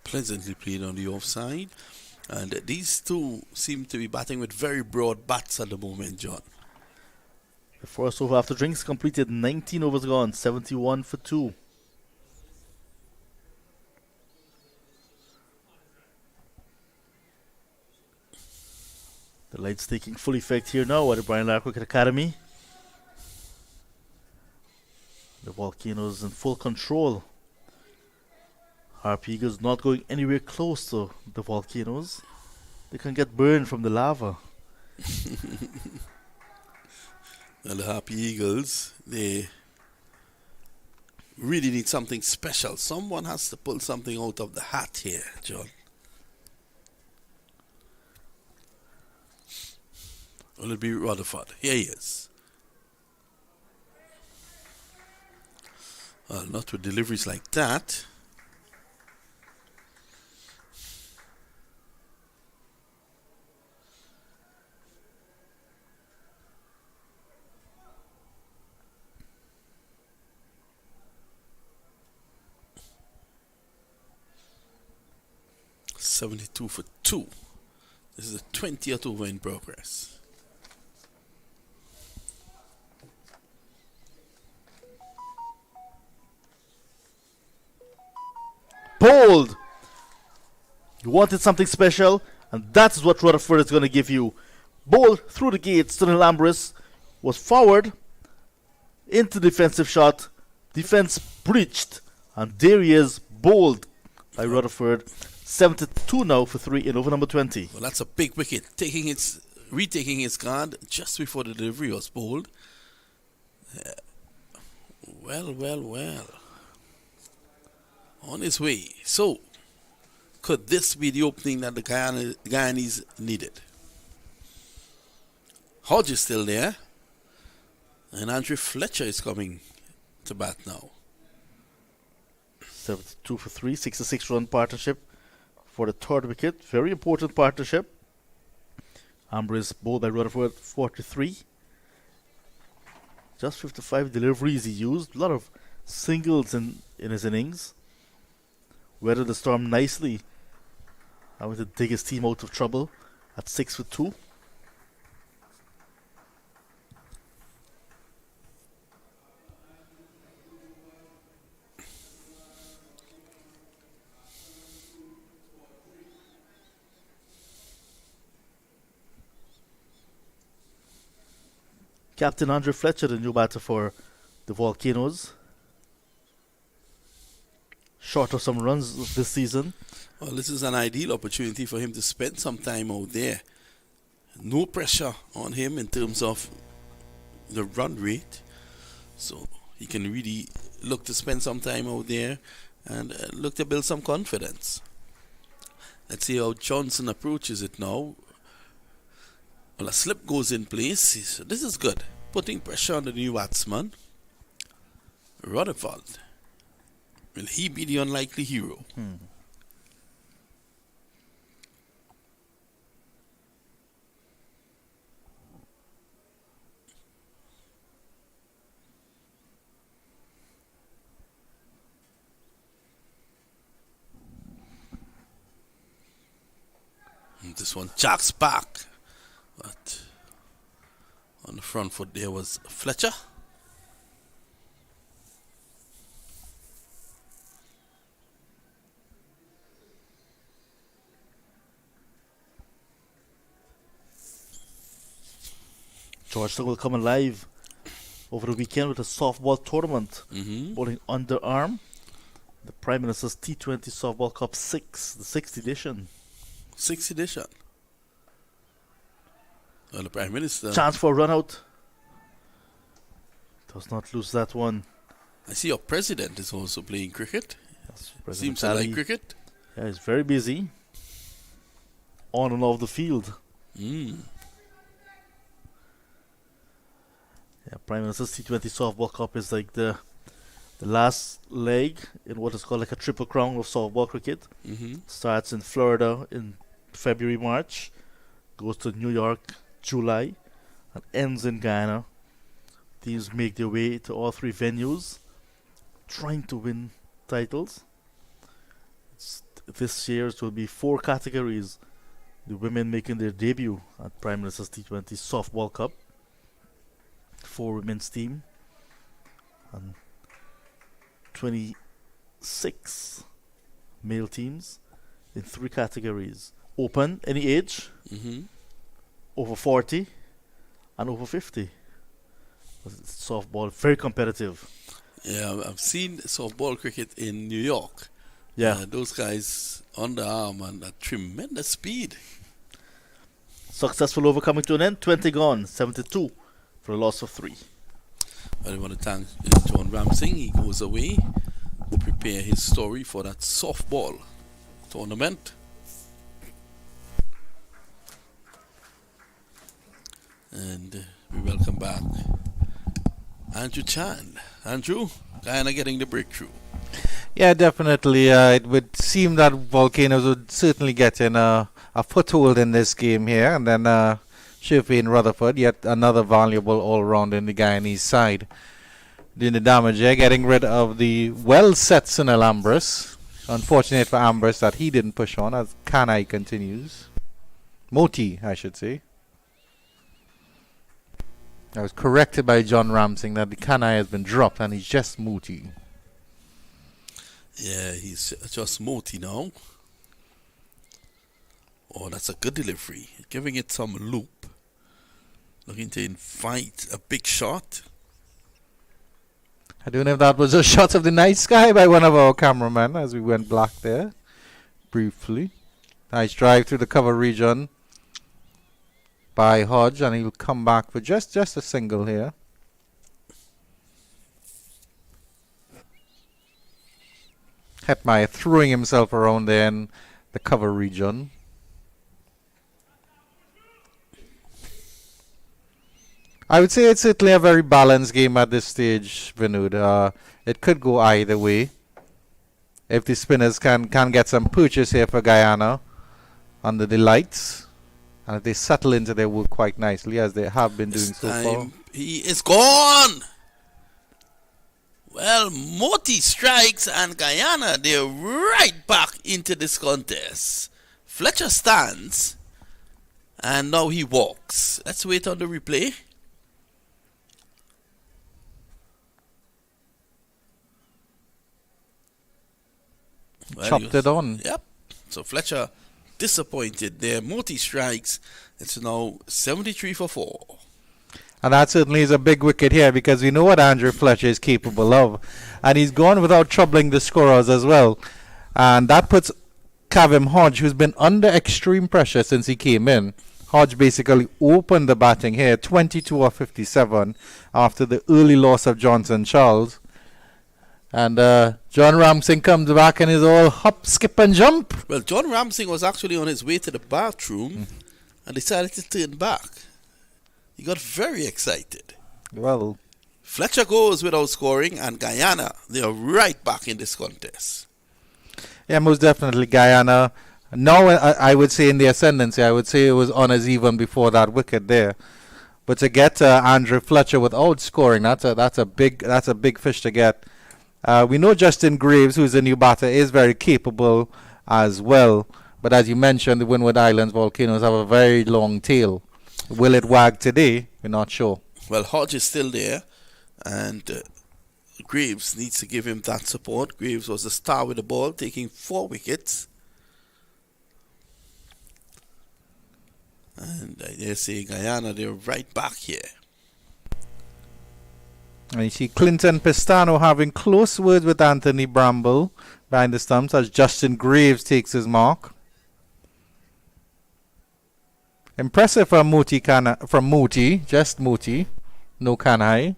Pleasantly played on the offside. And these two seem to be batting with very broad bats at the moment, John. The first over after drinks completed, 19 overs gone, 71 for 2. The lights taking full effect here now at the Brian Lara Cricket Academy. The Volcanoes in full control. Harpy Eagles not going anywhere close to the Volcanoes. They can get burned from the lava. And the Harpy Eagles, they really need something special. Someone has to pull something out of the hat here, John. Will it be Rutherford? Here he is. Well, not with deliveries like that. 72 for 2. This is a 20th over in progress. Bold! You wanted something special, and that's what Rutherford is going to give you. Bold through the gates to the Lambris, was forward, into defensive shot, defense breached, and there he is, Bold by Rutherford. 72 now for 3 in over number 20. Well, that's a big wicket. Retaking his guard just before the delivery was Bold. Well. On his way. So, could this be the opening that the Guyanese needed? Hodge is still there. And Andrew Fletcher is coming to bat now. 72 for 3, 66 run partnership for the third wicket. Very important partnership. Ambrose bowled by Rutherford, 43. Just 55 deliveries he used. A lot of singles in his innings. Weathered the storm nicely. Having to dig his team out of trouble at 6 for 2. Captain Andrew Fletcher, the new batter for the Volcanoes. Short of some runs this season. Well, this is an ideal opportunity for him to spend some time out there. No pressure on him in terms of the run rate. So he can really look to spend some time out there and look to build some confidence. Let's see how Johnson approaches it now. Well, a slip goes in place. This is good. Putting pressure on the new batsman. Rutherford. Will he be the unlikely hero? And this one jacks back. But on the front foot there was Fletcher. Georgetown will come alive over the weekend with a softball tournament. Bowling underarm. The Prime Minister's T20 Softball Cup 6, the 6th edition. 6th edition. Well, the Prime Minister. Chance for a run out. Does not lose that one. I see your president is also playing cricket. Yes, President Seems to like cricket. Yeah, he's very busy. On and off the field. Yeah, Prime Minister's T20 Softball Cup is like the last leg in what is called like a triple crown of softball cricket. Starts in Florida in February, March, goes to New York, July, and ends in Guyana. Teams make their way to all three venues, trying to win titles. This year it will be 4 categories. The women making their debut at Prime Minister's T20 Softball Cup. 4 women's team and 26 male teams in 3 categories. Open, any age, over 40 and over 50. Softball, very competitive. Yeah, I've seen softball cricket in New York. Yeah. Those guys on the arm and at tremendous speed. Successful over coming to an end. 20 gone, 72 for a loss of 3. I want to thank John Ramsing. He goes away to prepare his story for that softball tournament. And we welcome back Andrew Chan. Andrew, Guyana getting the breakthrough. Yeah, definitely. It would seem that Volcanoes would certainly get in a foothold in this game here. And then Shirley Rutherford, yet another valuable all-round in the Guyanese side. Doing the damage here, getting rid of the well-set Sinalambris. Unfortunate for Ambrose that he didn't push on as Kanai continues. Moti, I should say. I was corrected by John Ramsing that the Kanai has been dropped and he's just Moti. Yeah, he's just Moti now. Oh, that's a good delivery. Giving it some loop. Looking to invite a big shot. I don't know if that was a shot of the night sky by one of our cameramen as we went black there. Briefly. Nice drive through the cover region by Hodge, and he'll come back for just a single here. Hetmeyer throwing himself around there in the cover region. I would say it's certainly a very balanced game at this stage, Vinod. It could go either way. If the spinners can get some purchase here for Guyana under the lights, and if they settle into their work quite nicely as they have been doing so far. He is gone. Well, Moti strikes and Guyana, they're right back into this contest. Fletcher stands and now he walks. Let's wait on the replay. Well, chopped it on. Yep. So Fletcher disappointed there. Moti strikes. It's now 73 for 4. And that certainly is a big wicket here because we know what Andrew Fletcher is capable of. And he's gone without troubling the scorers as well. And that puts Kavim Hodge, who's been under extreme pressure since he came in. Hodge basically opened the batting here, 22 of 57 after the early loss of Johnson Charles. And John Ramsing comes back and is all hop, skip and jump. Well, John Ramsing was actually on his way to the bathroom and decided to turn back. He got very excited. Well, Fletcher goes without scoring and Guyana, they are right back in this contest. yeah, most definitely Guyana. Now I would say in the ascendancy, I would say it was on as even before that wicket there. But to get Andrew Fletcher without scoring, that's a big fish to get. We know Justin Graves, who's a new batter, is very capable as well. But as you mentioned, the Windward Islands Volcanoes have a very long tail. Will it wag today? We're not sure. Well, Hodge is still there, and Graves needs to give him that support. Graves was the star with the ball, taking 4 wickets. And they say Guyana, they're right back here. And you see Clinton Pistano having close words with Anthony Bramble behind the stumps as Justin Graves takes his mark. Impressive from Moti, just Moti, no Kanai.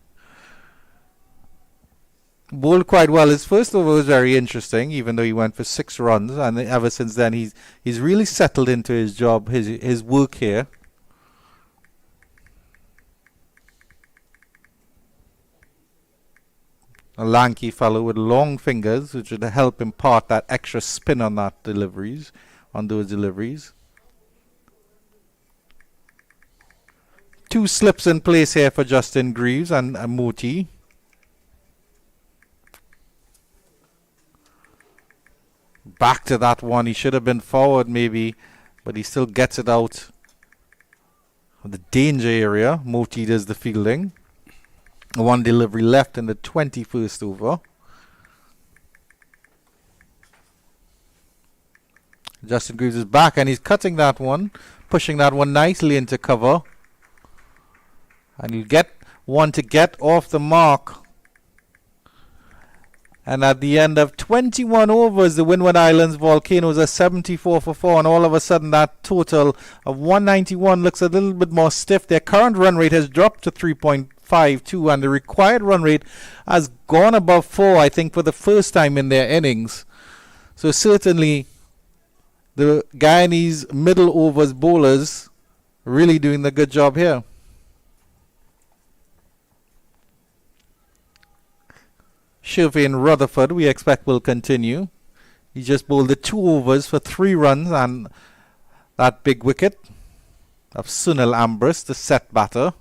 Bowled quite well. His first over was very interesting, even though he went for 6 runs, and ever since then he's really settled into his job, his work here. A lanky fellow with long fingers, which would help impart that extra spin on those deliveries. 2 slips in place here for Justin Greaves and Moti. Back to that one. He should have been forward maybe, but he still gets it out of the danger area. Moti does the fielding. 1 delivery left in the 21st over. Justin Greaves is back and he's cutting that one, pushing that one nicely into cover. And he'll get one to get off the mark. And at the end of 21 overs, the Windward Islands Volcanoes are 74 for 4. And all of a sudden, that total of 191 looks a little bit more stiff. Their current run rate has dropped to 3.52. And the required run rate has gone above 4, I think, for the first time in their innings. So certainly, the Guyanese middle overs bowlers really doing the good job here. Shervain Rutherford, we expect, will continue. He just bowled the 2 overs for 3 runs and that big wicket of Sunil Ambrose, the set batter.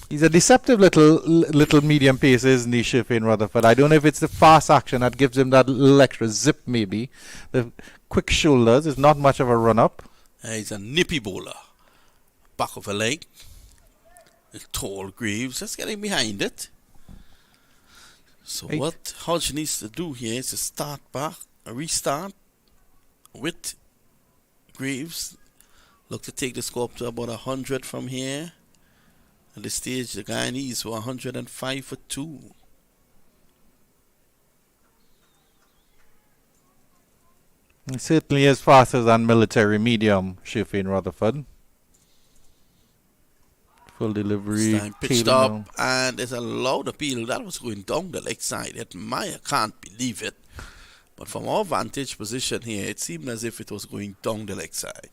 He's a deceptive little medium pace, isn't he, Shifin Rutherford? I don't know if it's the fast action that gives him that little extra zip, maybe. The quick shoulders is not much of a run up. He's a nippy bowler. Back of a leg. The tall Greaves, just getting behind it. So Hey. what Hodge needs to do here is to start back, a restart with Greaves. Look to take the score up to about 100 from here. At this stage, the Guyanese were 105 for 2. He certainly is faster than military medium, Shifin Rutherford. Full delivery. This time pitched tailing up, and there's a loud appeal. That was going down the leg side. Maya can't believe it. But from our vantage position here, it seemed as if it was going down the leg side.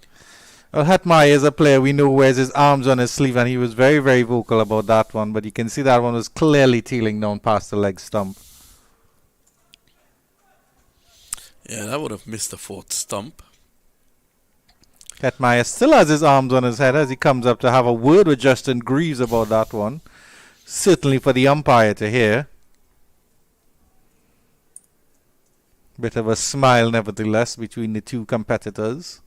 Well, Hatmai is a player we know wears his arms on his sleeve, and he was very, very vocal about that one. But you can see that one was clearly tailing down past the leg stump. Yeah, that would have missed the fourth stump. Hetmeyer still has his arms on his head as he comes up to have a word with Justin Greaves about that one. Certainly for the umpire to hear. Bit of a smile, nevertheless, between the two competitors.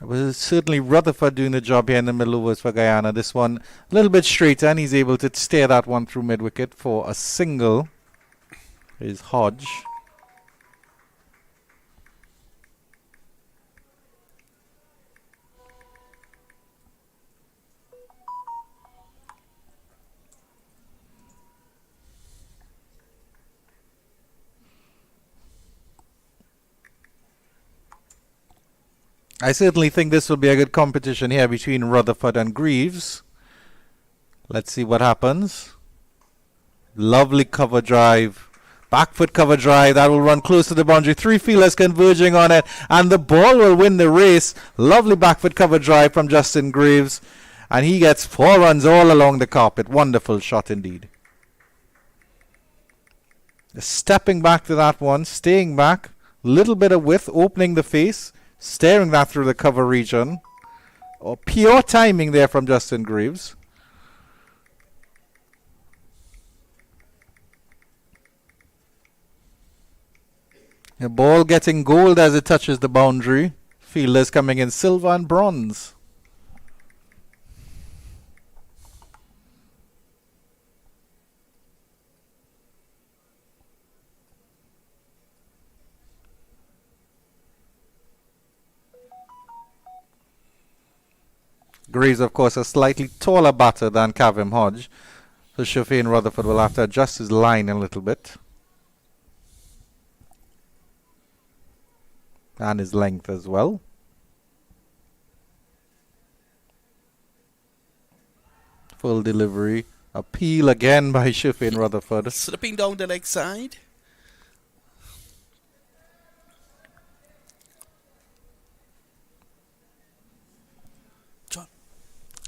It was certainly Rutherford doing the job here in the middle overs for Guyana. This one a little bit straighter, and he's able to steer that one through mid-wicket for a single. Is Hodge. I certainly think this will be a good competition here between Rutherford and Greaves. Let's see what happens. Lovely cover drive. Back foot cover drive. That will run close to the boundary. Three fielders converging on it. And the ball will win the race. Lovely back foot cover drive from Justin Greaves. And he gets 4 runs all along the carpet. Wonderful shot indeed. Stepping back to that one. Staying back. Little bit of width. Opening the face. Staring that through the cover region. Oh, pure timing there from Justin Greaves. The ball getting gold as it touches the boundary. Fielders coming in silver and bronze. Greaves, of course, a slightly taller batter than Kavim Hodge. So Shafeen Rutherford will have to adjust his line a little bit. And his length as well. Full delivery. Appeal again by Shafeen Rutherford. Slipping down the leg side.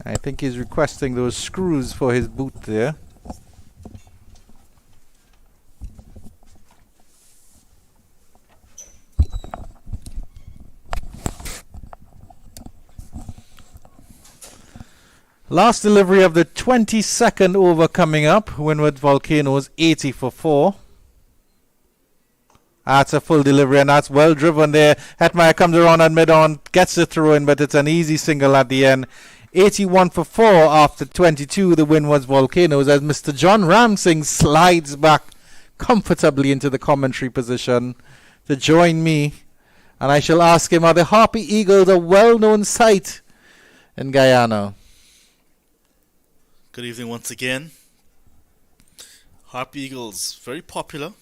I think he's requesting those screws for his boot there. Last delivery of the 22nd over coming up. Windward Volcanoes 80 for 4. That's a full delivery, and that's well driven there. Hetmeyer comes around at mid-on, gets the throw in, but it's an easy single at the end. 81 for 4 after 22, the Windwards Volcanoes, as Mr. John Ramsing slides back comfortably into the commentary position to join me. And I shall ask him, are the Harpy Eagles a well-known sight in Guyana? Good evening once again. Harpy Eagles, very popular.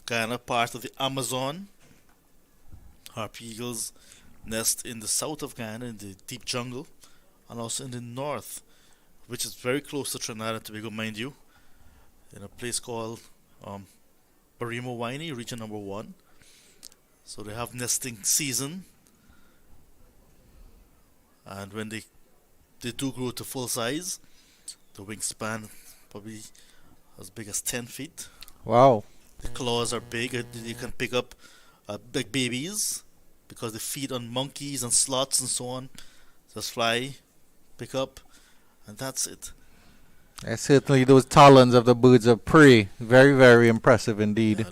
Guyana, part of the Amazon. Harpy Eagles nest in the south of Guyana, in the deep jungle, and also in the north, which is very close to Trinidad and Tobago, mind you, in a place called Barimo Winey, region number 1. So they have nesting season, and when they do grow to full size, the wingspan probably as big as 10 feet. Wow. The claws are big. You can pick up like babies, because they feed on monkeys and sloths and so on. Just fly, pick up, and that's it. Certainly those talons of the birds of prey, very, very impressive indeed. You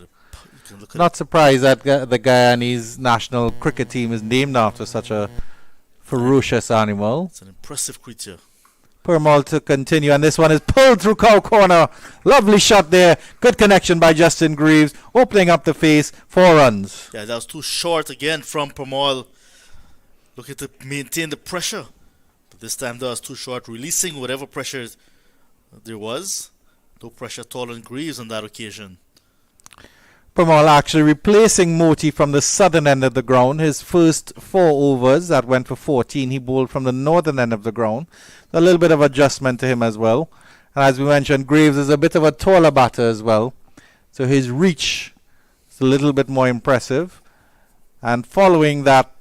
can look at Not surprised that the Guyanese national cricket team is named after such a ferocious animal. It's an impressive creature. Permal to continue, and this one is pulled through cow corner. Lovely shot there. Good connection by Justin Greaves, opening up the face. 4 runs. Yeah, that was too short again from Permal. Looking to maintain the pressure. But this time that was too short, releasing whatever pressure there was. No pressure at all on Greaves on that occasion. Permal actually replacing Moti from the southern end of the ground. His first 4 overs that went for 14, he bowled from the northern end of the ground. A little bit of adjustment to him as well. And as we mentioned, Greaves is a bit of a taller batter as well. So his reach is a little bit more impressive. And following that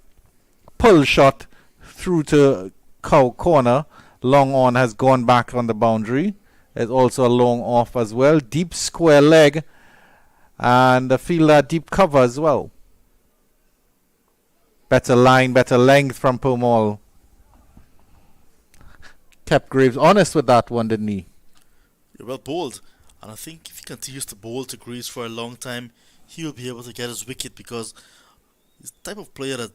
pull shot through to cow corner, long on has gone back on the boundary. There's also a long off as well. Deep square leg. And a fielder deep cover as well. Better line, better length from Permal. Kept Greaves honest with that one, didn't he? You're well bowled. And I think if he continues to bowl to Greaves for a long time, he will be able to get his wicket because he's the type of player that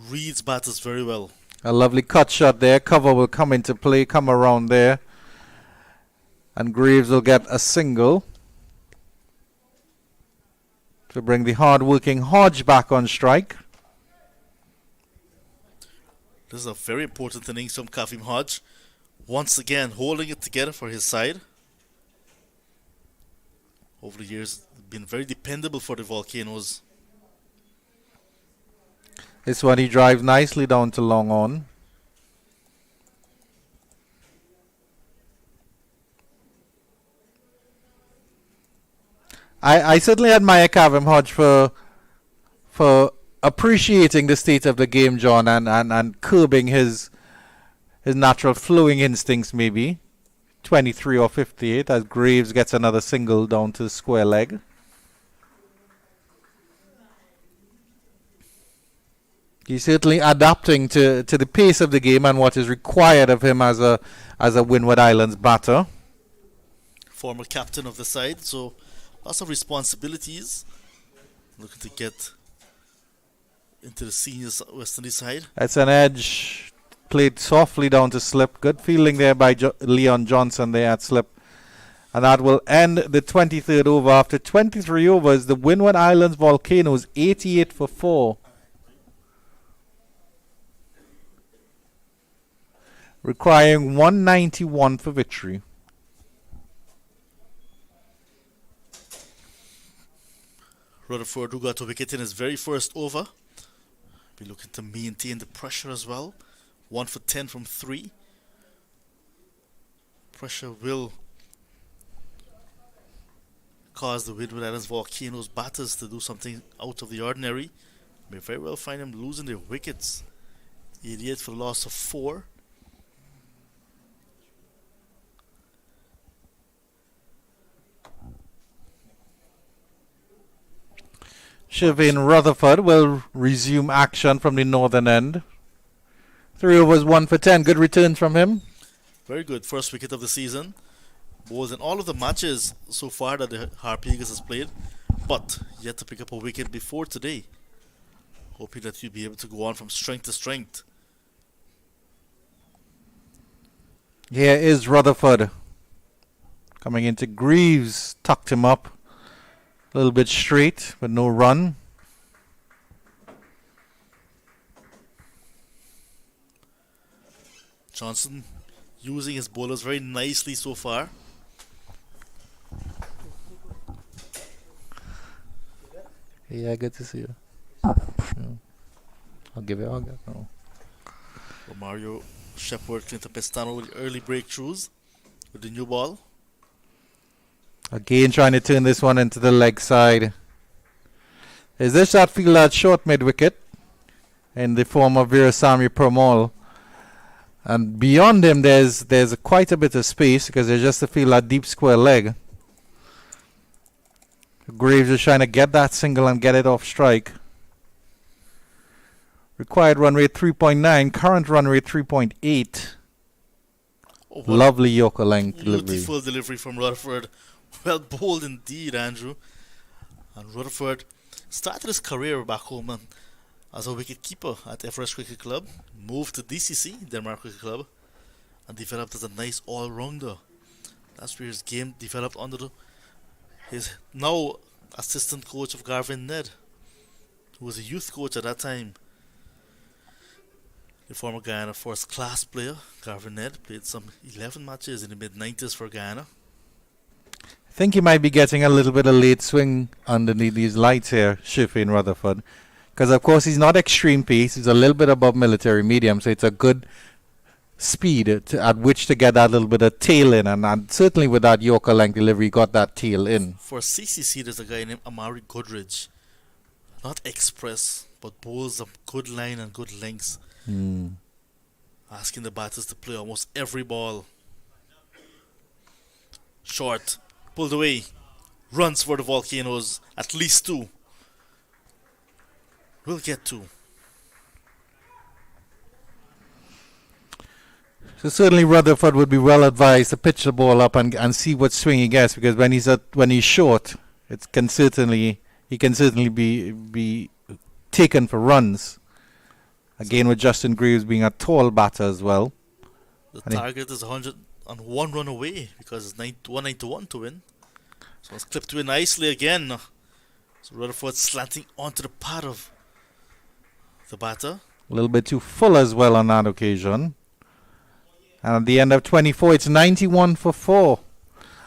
reads batters very well. A lovely cut shot there. Cover will come into play, come around there. And Greaves will get a single to bring the hard-working Hodge back on strike. This is a very important innings from Kavim Hodge. Once again, holding it together for his side. Over the years, been very dependable for the Volcanoes. This one he drives nicely down to long on. I certainly admire Kavim Hodge for appreciating the state of the game, John, and curbing his natural flowing instincts maybe. 23 or 58 as Greaves gets another single down to the square leg. He's certainly adapting to the pace of the game and what is required of him as a Windward Islands batter. Former captain of the side, so lots of responsibilities. Looking to get into the seniors West Indies side. It's an edge. Played softly down to slip. Good fielding there by Leon Johnson there at slip. And that will end the 23rd over. After 23 overs, the Windward Islands Volcanoes 88 for 4. Requiring 191 for victory. Rutherford, who got a wicket in his very first over, be looking to maintain the pressure as well. 1 for 10 from 3. Pressure will cause the Windward Islands Volcanoes batters to do something out of the ordinary. May very well find them losing their wickets. 88 for the loss of 4. Shivane Rutherford will resume action from the northern end. 3 overs, 1 for 10. Good returns from him. Very good. First wicket of the season. Bowls in all of the matches so far that the Harpy Eagles has played, but yet to pick up a wicket before today. Hoping that you'll be able to go on from strength to strength. Here is Rutherford. Coming into Greaves. Tucked him up. A little bit straight, but no run. Johnson using his bowlers very nicely so far. Yeah, good to see you. I'll give it a hug. No. Mario Shepard, Clinton Pestano with early breakthroughs with the new ball. Again trying to turn this one into the leg side. Is this that fielder short mid-wicket in the form of Veerasammy Permal? And beyond him there's quite a bit of space because there's just a fielder deep square leg. Greaves is trying to get that single and get it off strike. Required run rate 3.9, current run rate 3.8. Oh, what Lovely Yorker length a delivery. beautiful delivery from Rutherford. Well bowled indeed, Andrew. And Rutherford started his career back home as a wicket keeper at Everest Cricket Club, moved to DCC, Denmark Cricket Club, and developed as a nice all-rounder. That's where his game developed under his now assistant coach of Garvin Ned, who was a youth coach at that time. The former Guyana first class player, Garvin Ned, played some 11 matches in the mid-90s for Guyana. I think he might be getting a little bit of late swing underneath these lights here, Shifin Rutherford. Because, of course, he's not extreme pace. He's a little bit above military medium, so it's a good speed at which to get that little bit of tail in. And certainly with that Yorker length delivery, he got that tail in. For CCC, there's a guy named Amari Goodridge. Not express, but bowls a good line and good lengths. Asking the batters to play almost every ball. Short, pulled away. Runs for the Volcanoes, at least 2. We'll get 2. So certainly Rutherford would be well advised to pitch the ball up and see what swing he gets, because when he's short, he can certainly be taken for runs. Again, with Justin Greaves being a tall batter as well. The target is 101 run away because it's 191 to win. So it's clipped away nicely again. So Rutherford slanting onto the pad of the batter. A little bit too full as well on that occasion. And at the end of 24, it's 91 for 4.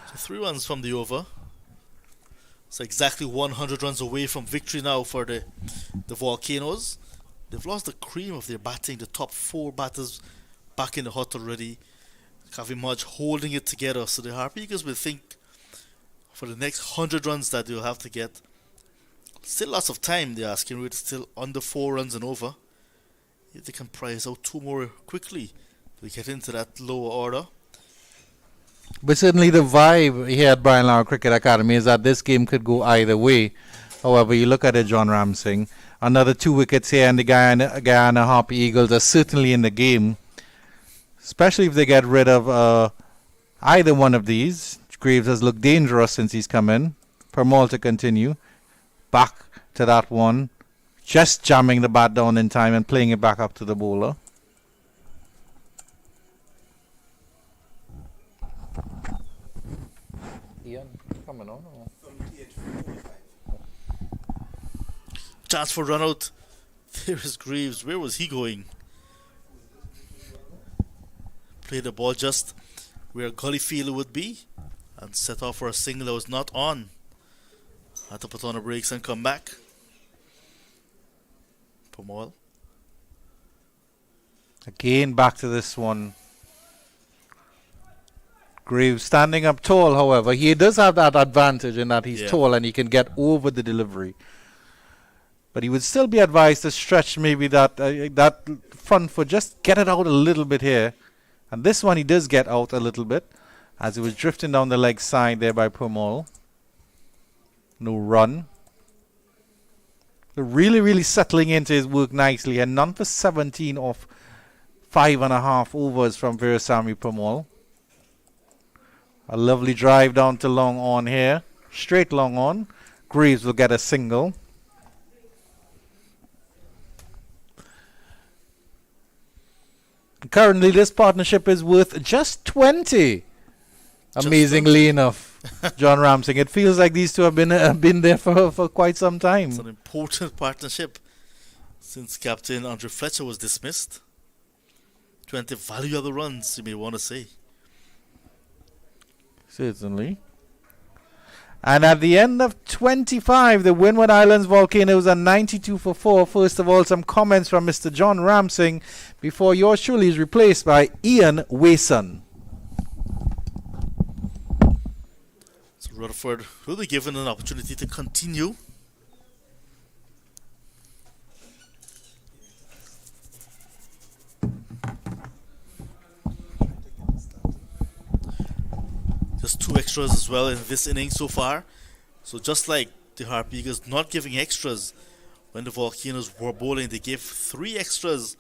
So 3 runs from the over. So exactly 100 runs away from victory now for the Volcanoes. They've lost the cream of their batting. The top 4 batters back in the hut already. Kavi Mudge holding it together. So the Harpy Eagles will think for the next 100 runs that they'll have to get. Still lots of time. The asking rate is still under 4 runs and over. If they can prize out 2 more quickly to get into that lower order. But certainly the vibe here at Brian Lara Cricket Academy is that this game could go either way. However, you look at it, John Ramsing. Another 2 wickets here, and the Guyana Harpy Eagles are certainly in the game. Especially if they get rid of either one of these. Graves has looked dangerous since he's come in. Permal to continue. Back to that one. Just jamming the bat down in time and playing it back up to the bowler. Ian, coming on. Chance for run out. There is Greaves. Where was he going? Play the ball just where Gully Field would be and set off for a single that was not on. Had to put on the brakes and come back. Permal. Again, back to this one. Graves standing up tall, however. He does have that advantage in that he's tall and he can get over the delivery. But he would still be advised to stretch maybe that front foot. Just get it out a little bit here. And this one he does get out a little bit as it was drifting down the leg side there by Permal. No run. Really, really settling into his work nicely. And none for 17 off 5.5 overs from Veerasamy Permal. A lovely drive down to long on here. Straight long on. Graves will get a single. Currently, this partnership is worth just 20. Amazingly enough, John Ramsing. It feels like these two have been there for quite some time. It's an important partnership since Captain Andre Fletcher was dismissed. 20 valuable runs, you may want to say. Certainly. And at the end of 25, the Windward Islands Volcanoes are 92 for 4. First of all, some comments from Mr. John Ramsing before yours truly is replaced by Ian Wason. So Rutherford will be given an opportunity to continue. Just 2 extras as well in this inning so far. So just like the Harpy Eagles not giving extras, when the Volcanoes were bowling, they gave 3 extras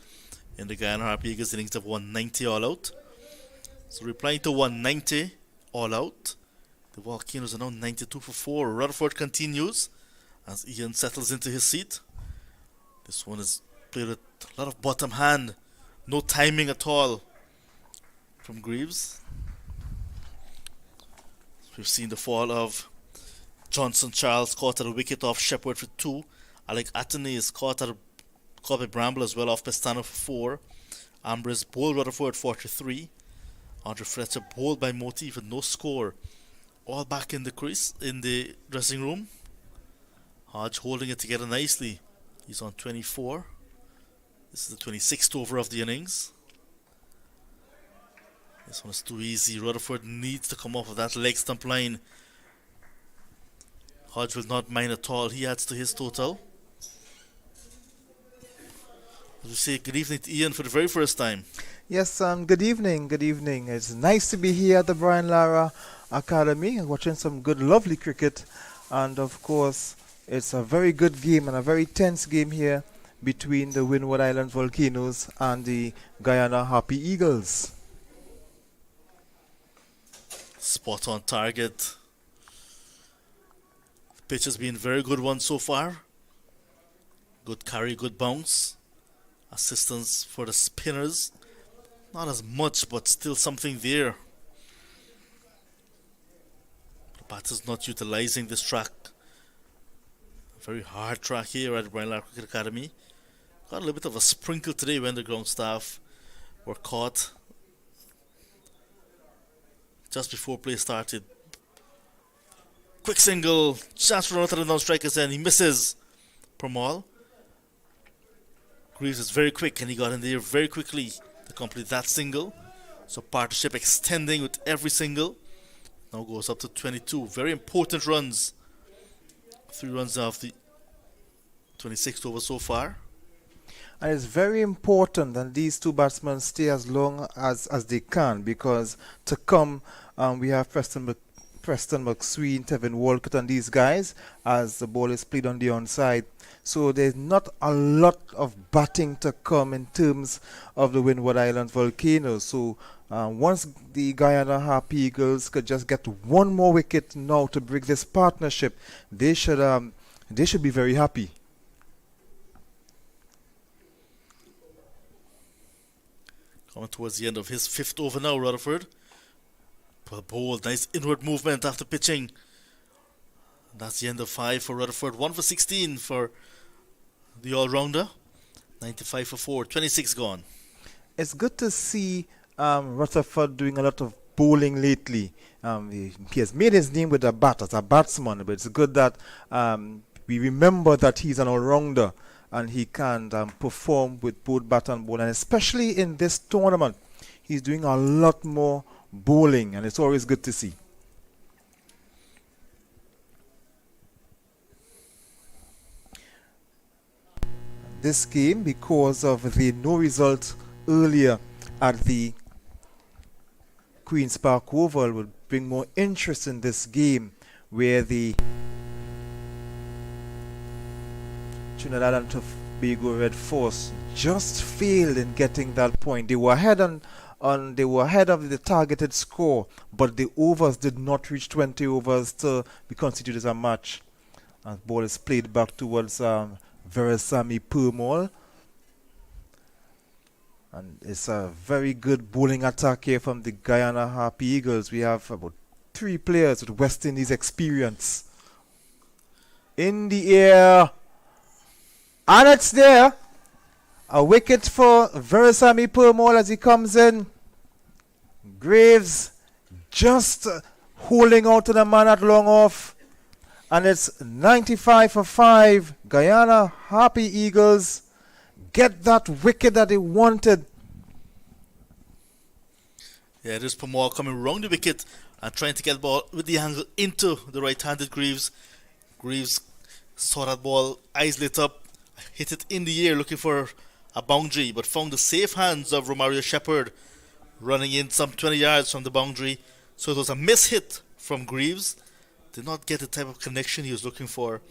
in the Guyana Harpy Eagles innings of 190 all out. So replying to 190 all out, the Volcanoes are now 92 for 4. Rutherford continues as Ian settles into his seat. This one is played with a lot of bottom hand, no timing at all from Greaves. We've seen the fall of Johnson Charles, caught at a wicket off Shepherd for 2. Alec Attorney is caught by Bramble as well off Pestano for 4. Ambrose bowled Rutherford 43. Andre Fletcher bowled by Motif with no score. All back in the crease, in the dressing room. Hodge holding it together nicely. He's on 24. This is the 26th over of the innings. This one is too easy. Rutherford needs to come off of that leg stump line. Hodge will not mind at all. He adds to his total. As we say, good evening to Ian for the very first time. Yes, good evening, good evening. It's nice to be here at the Brian Lara Academy and watching some good, lovely cricket. And of course, it's a very good game and a very tense game here between the Windward Island Volcanoes and the Guyana Harpy Eagles. Spot on target. The pitch has been a very good one so far. Good carry, good bounce. Assistance for the spinners. Not as much, but still something there. The batter's not utilizing this track. A very hard track here at Brian Lara Cricket Academy. Got a little bit of a sprinkle today when the ground staff were caught just before play started. Quick single, chance for another down strikers, and he misses Permal. Greaves is very quick and he got in there very quickly to complete that single. So partnership extending with every single. Now goes up to 22. Very important runs. 3 runs off the 26th over so far. And it's very important that these two batsmen stay as long as they can, because to come we have Preston McSween, Tevin Walcott and these guys as the ball is played on the onside. So there's not a lot of batting to come in terms of the Windward Island Volcanoes. So once the Guyana Harpy Eagles could just get one more wicket now to break this partnership, they should be very happy. Coming towards the end of his 5th over now, Rutherford. Bold, nice inward movement after pitching. That's the end of 5 for Rutherford. 1 for 16 for the all-rounder. 95 for 4, 26 gone. It's good to see Rutherford doing a lot of bowling lately. He has made his name with the bat as a batsman, but it's good that we remember that he's an all-rounder and he can perform with both bat and ball. And especially in this tournament, he's doing a lot more bowling, and it's always good to see. This game, because of the no result earlier at the Queen's Park Oval, would bring more interest in this game, where the Trinidad and Tobago Red Force just failed in getting that point. They were ahead they were ahead of the targeted score, but the overs did not reach 20 overs to be constituted as a match. And the ball is played back towards Veresami Permal. And it's a very good bowling attack here from the Guyana Harpy Eagles. We have about 3 players with West Indies experience. In the air. And it's there. A wicket for Veresami Permal as he comes in. Graves just holding out to the man at long off. And it's 95 for 5. Guyana Harpy Eagles get that wicket that they wanted. Yeah, there's Permal coming round the wicket and trying to get the ball with the angle into the right-handed Greaves. Greaves saw that ball, eyes lit up, hit it in the air looking for a boundary, but found the safe hands of Romario Shepherd running in some 20 yards from the boundary. So it was a miss-hit from Greaves. Did not get the type of connection he was looking for,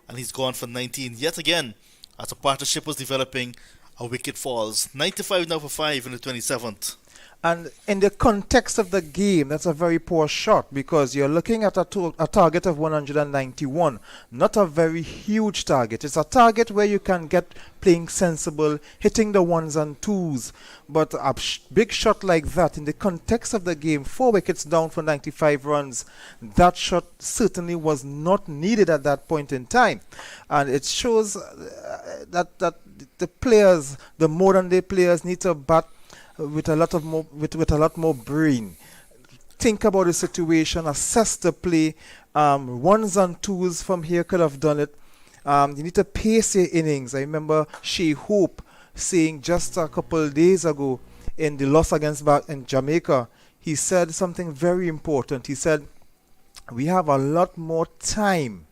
and he's gone for 19 yet again as a partnership was developing, a wicket falls. 95 now for 5 in the 27th. And in the context of the game, that's a very poor shot because you're looking at a target of 191, not a very huge target. It's a target where you can get playing sensible, hitting the ones and twos. But a big shot like that, in the context of the game, 4 wickets down for 95 runs, that shot certainly was not needed at that point in time. And it shows that the players, the modern day players, need to bat with a lot more brain. Think about the situation, assess the play. Ones and twos from here could have done it. You need to pace your innings. I remember Shea Hope saying just a couple of days ago in the loss against in Jamaica, he said something very important. He said, we have a lot more time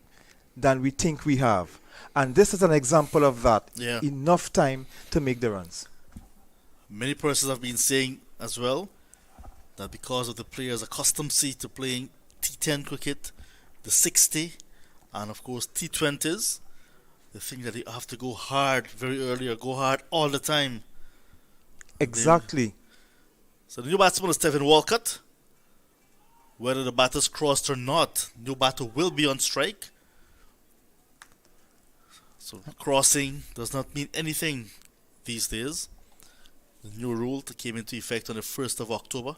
than we think we have. And this is an example of that. Yeah. Enough time to make the runs. Many persons have been saying as well that because of the players' accustomed to playing T10 cricket, the 60, and of course T20s, they think that they have to go hard very early or go hard all the time. Exactly. So the new batsman is Tevin Walcott. Whether the batters crossed or not, new batter will be on strike. So crossing does not mean anything these days. The new rule that came into effect on the 1st of October.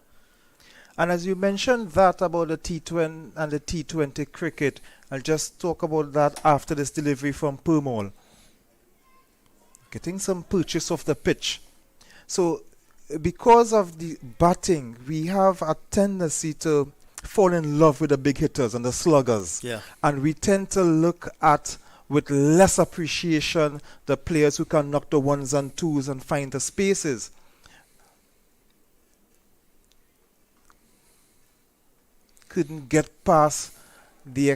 And as you mentioned that about the T20 and the T20 cricket, I'll just talk about that after this delivery from Purmall. Getting some purchase off the pitch. So because of the batting, we have a tendency to fall in love with the big hitters and the sluggers. Yeah. And we tend to look at, with less appreciation, the players who can knock the ones and twos and find the spaces. Couldn't get past the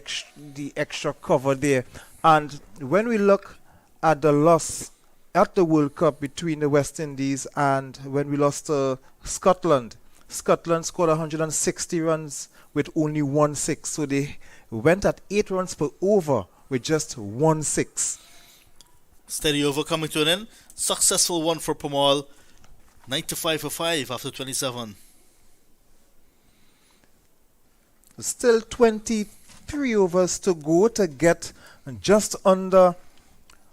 extra cover there. And when we look at the loss at the World Cup between the West Indies and when we lost to Scotland, Scotland scored 160 runs with only 1-6. So they went at 8 runs per over with just 1-6. Steady over coming to an end. Successful one for Purmall. 95 for 5 after 27. Still 23 overs to go to get just under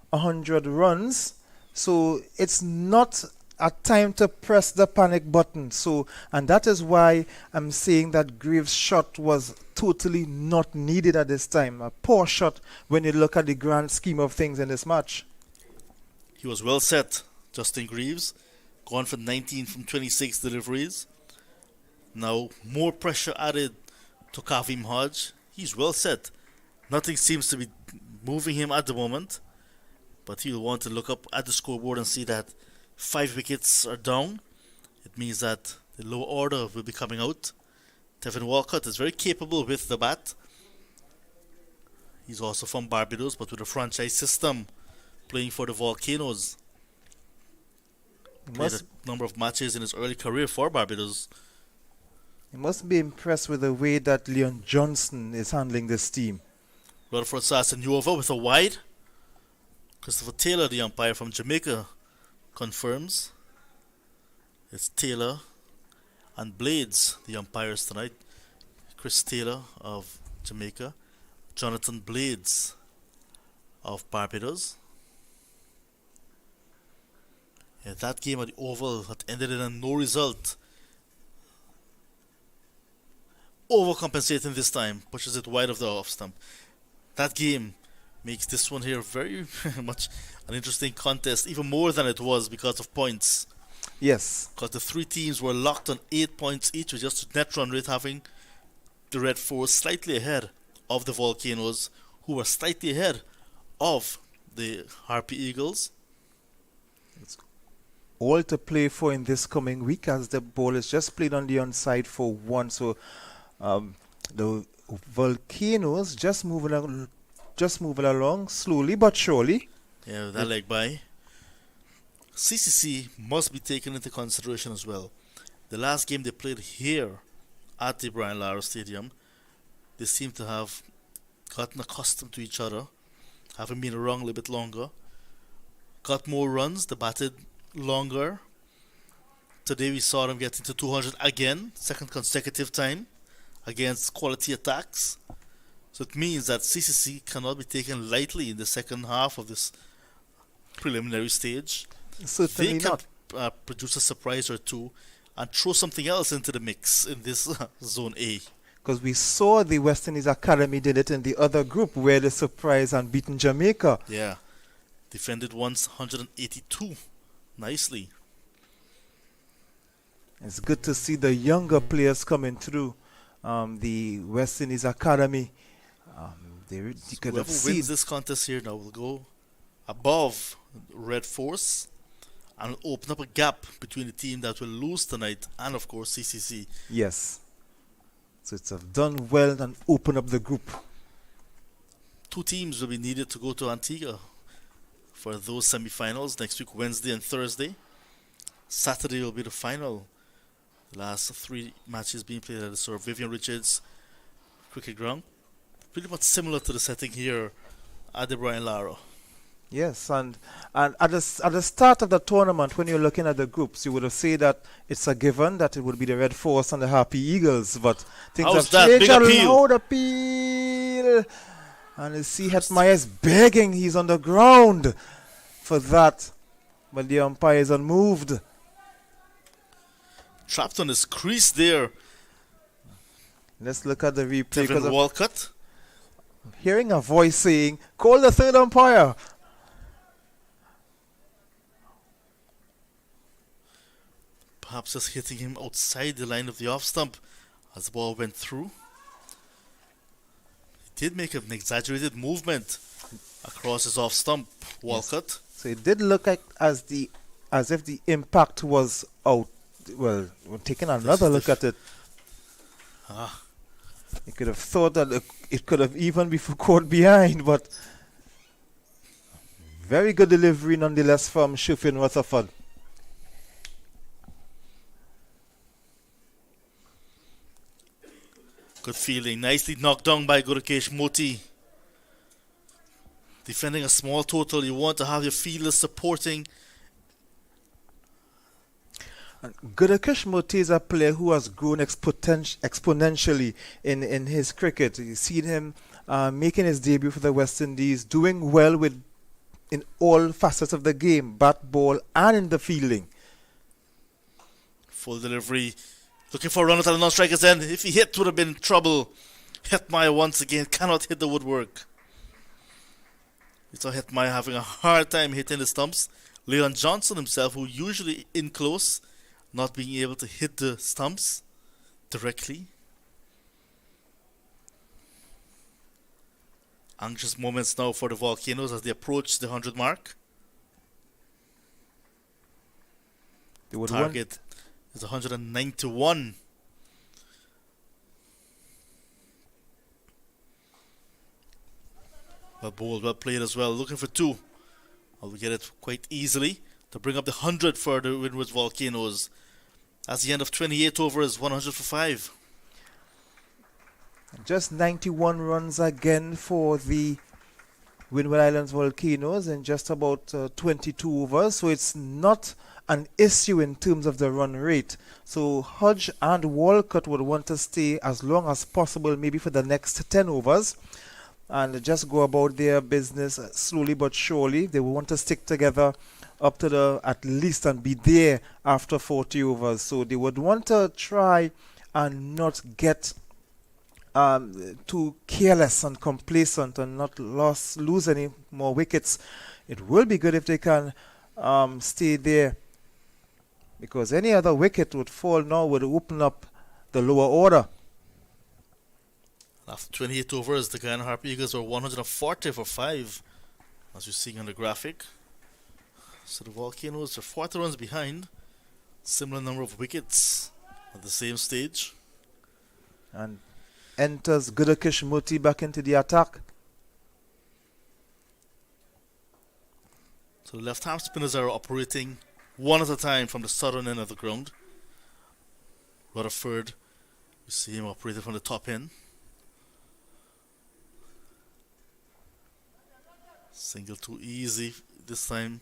100 runs. So it's not a time to press the panic button. So, and that is why I'm saying that Graves' shot was totally not needed at this time. A poor shot when you look at the grand scheme of things in this match. He was well set, Justin Greaves. Gone for 19 from 26 deliveries. Now more pressure added to Kavim Hodge. He's well set. Nothing seems to be moving him at the moment. But he'll want to look up at the scoreboard and see that 5 wickets are down. It means that the lower order will be coming out. Tevin Walcott is very capable with the bat. He's also from Barbados, but with a franchise system, playing for the Volcanoes. Played a number of matches in his early career for Barbados. You must be impressed with the way that Leon Johnson is handling this team. Rutherford starts a new over with a wide. Christopher Taylor, the umpire from Jamaica, confirms. It's Taylor and Blades, the umpires tonight. Chris Taylor of Jamaica, Jonathan Blades of Barbados. Yeah, that game at the Oval had ended in a no result. Overcompensating this time, pushes it wide of the off stump. That game makes this one here very much an interesting contest, even more than it was because of points. Yes. Because the 3 teams were locked on 8 points each, with just net run rate having the Red Force slightly ahead of the Volcanoes, who were slightly ahead of the Harpy Eagles. It's all to play for in this coming week as the ball is just played on the onside for 1. So the Volcanoes just moving along slowly but surely. Yeah, that leg by. CCC must be taken into consideration as well. The last game they played here at the Brian Lara Stadium, they seem to have gotten accustomed to each other, having been around a little bit longer. got more runs, they batted longer. Today we saw them get into 200 again, second consecutive time against quality attacks. So it means that CCC cannot be taken lightly in the second half of this preliminary stage. Certainly They can not. produce a surprise or two and throw something else into the mix in this Zone A. Because we saw the West Indies Academy did it in the other group where they surprised and beaten Jamaica. Yeah. Defended once 182. Nicely. It's good to see the younger players coming through the West Indies Academy. You could have Whoever seen. wins this contest here now will go above Red Force and open up a gap between the team that will lose tonight and, of course, CCC. Yes. So it's have done well and open up the group. Two teams will be needed to go to Antigua for those semi-finals next week, Wednesday and Thursday. Saturday will be the final. The last three matches being played at the Sir Vivian Richards Cricket Ground. Pretty much similar to the setting here at the Brian Lara. Yes, and at the start of the tournament, when you're looking at the groups, you would have said that it's a given that it would be the Red Force and the Harpy Eagles, but things How's have that? changed. Big A appeal. loud appeal. And you see Hetmeyer's begging, he's on the ground for that, but the umpire is unmoved. Trapped on his crease there, Let's look at the replay. Devin 'Cause I'm Walcott. hearing a voice saying, "Call the third umpire." Perhaps just hitting him outside the line of the off stump as the ball went through. He did make an exaggerated movement across his off stump, Walcott. So it did look like as if the impact was out. Well, when taking another look at it, Ah, you could have thought that it could have even been caught behind, but very good delivery nonetheless from Shufin Rutherford. good feeling. Nicely knocked down by Gurukesh Moti. Defending a small total, you want to have your fielders supporting. Gurukesh Moti is a player who has grown exponentially in his cricket. You've seen him making his debut for the West Indies, doing well in all facets of the game, bat, ball, and in the fielding. Full delivery. Looking for a run at the non-strikers end. If he hit, would have been in trouble. Hetmeyer once again cannot hit the woodwork. We saw Hetmeyer having a hard time hitting the stumps. Leon Johnson himself, who usually in close, not being able to hit the stumps directly. Anxious moments now for the Volcanoes as they approach the 100 mark. They would want Target is 191. Well bowled, well played as well. Looking for two. Well, we get it quite easily to bring up the 100 for the Windwards Volcanoes. That's the end of 28 overs, 100 for 5. just 91 runs again for the Windward Islands Volcanoes in just about 22 overs. So it's not an issue in terms of the run rate. So Hodge and Walcott would want to stay as long as possible, maybe for the next 10 overs, and just go about their business slowly but surely. They will want to stick together up to the at least and be there after 40 overs. So they would want to try and not get too careless and complacent and not lose any more wickets. It will be good if they can stay there, because any other wicket would fall now would open up the lower order. After 28 overs, the Guyana Harpy Eagles were 140 for 5, as you're seeing on the graphic. So the Volcanoes are 40 runs behind, similar number of wickets at the same stage. And enters Gudakish Muti back into the attack. So the left-arm spinners are operating one at a time from the southern end of the ground. Rutherford, you see him operating from the top end. Single too easy this time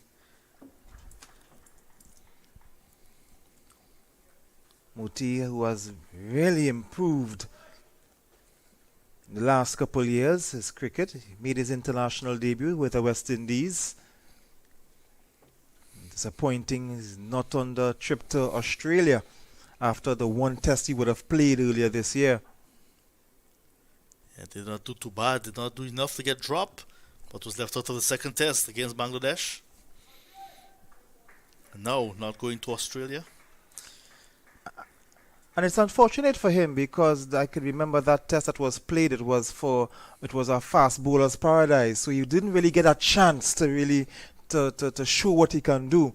Muti, who has really improved in the last couple of years, his cricket. He made his international debut with the West Indies. Disappointing, he's not on the trip to Australia after the one test he would have played earlier this year. Yeah, did not do too bad, did not do enough to get dropped, but was left out of the second test against Bangladesh. And now, not going to Australia. And it's unfortunate for him because I can remember that test that was played. It was a fast bowler's paradise. So you didn't really get a chance to really to show what he can do.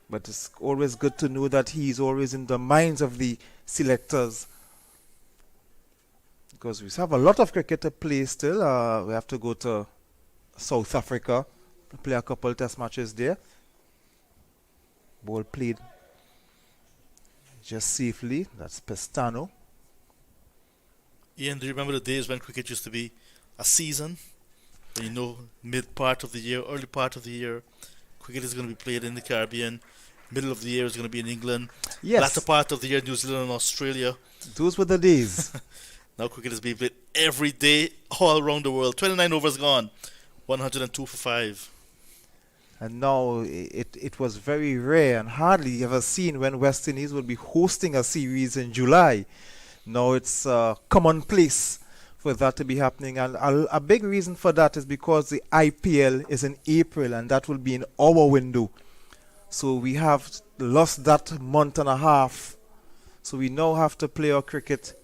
But it's always good to know that he's always in the minds of the selectors. Because we have a lot of cricket to play still. We have to go to South Africa to play a couple test matches there. Ball played just safely. That's Pestano. Ian, do you remember the days when cricket used to be a season? When you know, mid part of the year, early part of the year, cricket is going to be played in the Caribbean. Middle of the year is going to be in England. Yes. Latter part of the year, New Zealand and Australia. Those were the days. Now cricket is being played every day, all around the world. 29 overs gone, 102 for 5. And now it was very rare and hardly ever seen when West Indies would be hosting a series in July. Now it's commonplace for that to be happening. And a big reason for that is because the IPL is in April and that will be in our window. So we have lost that month and a half. So we now have to play our cricket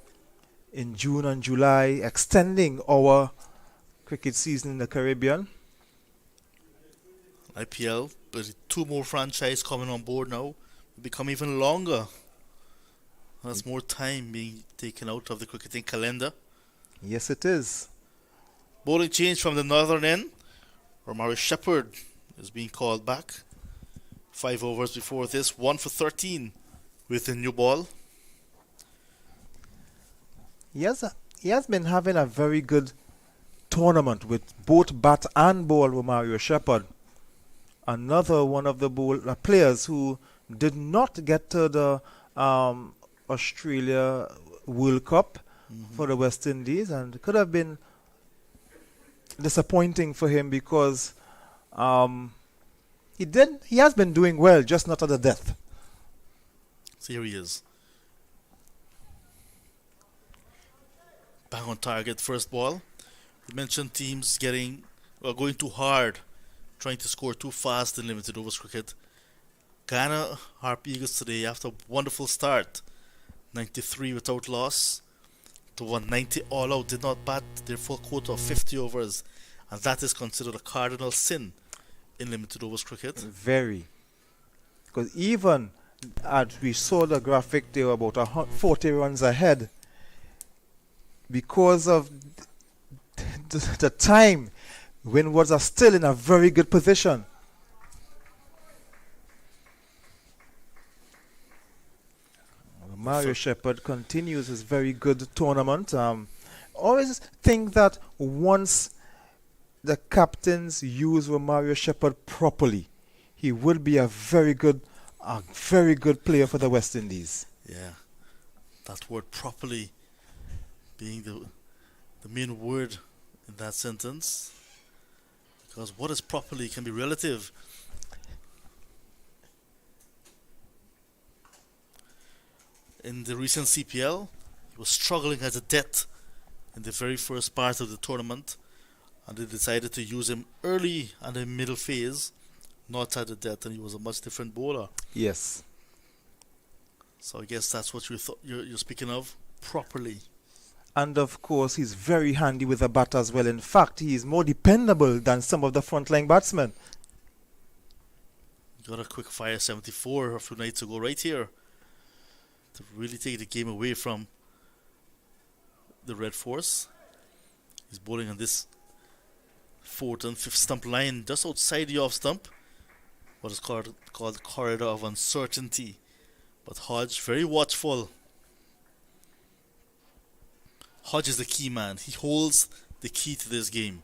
in June and July, extending our cricket season in the Caribbean. IPL, but 2 more franchise coming on board now will become even longer. That's more time being taken out of the cricketing calendar. Yes, it is. Bowling change from the northern end. Romario Shepherd is being called back. 5 overs before this, 1 for 13 with the new ball. He has been having a very good tournament with both bat and ball, Romario Shepherd. Another one of the players who did not get to the Australia World Cup for the West Indies, and it could have been disappointing for him because he has been doing well, just not at the death. So here he is. Bang on target, first ball. You mentioned teams going too hard, trying to score too fast in limited overs cricket. Guyana Harpy Eagles today, after a wonderful start, 93 without loss to 190 all out, did not bat their full quota of 50 overs, and that is considered a cardinal sin in limited overs cricket. Very. Because even as we saw the graphic, they were about 40 runs ahead. Because of the time, Windwards are still in a very good position. Mario Shepherd continues his very good tournament. Always think that once the captains use Romario Shepherd properly, he would be a very good player for the West Indies. Yeah, that word properly being the main word in that sentence, because what is properly can be relative. In the recent CPL, he was struggling as a death in the very first part of the tournament, and they decided to use him early and in middle phase, not at the death, and he was a much different bowler. Yes. So I guess that's what you're speaking of, properly. And of course, he's very handy with the bat as well. In fact, he is more dependable than some of the frontline batsmen. Got a quick fire 74 a few nights ago right here to really take the game away from the Red Force. He's bowling on this 4th and 5th stump line just outside the off stump, what is called the corridor of uncertainty. But Hodge very watchful. Hodge is the key man. He holds the key to this game.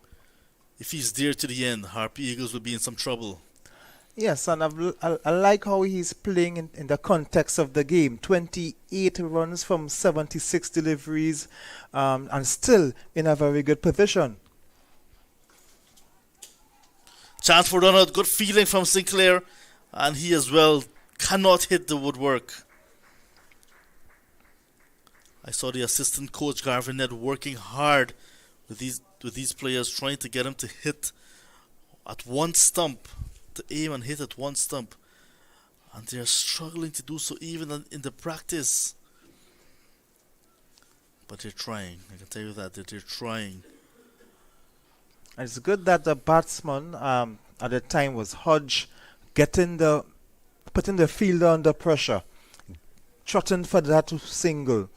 If he's there to the end, Harpy Eagles will be in some trouble. Yes, and I like how he's playing in the context of the game. 28 runs from 76 deliveries, and still in a very good position. Chance for run out. Good feeling from Sinclair. And he as well cannot hit the woodwork. I saw the assistant coach Garvin Ned working hard with these players, trying to get him to hit at one stump, to aim and hit at one stump, and they are struggling to do so even in the practice. But they're trying. I can tell you that they're trying. And it's good that the batsman at the time was Hodge, putting the fielder under pressure, trotting for that single.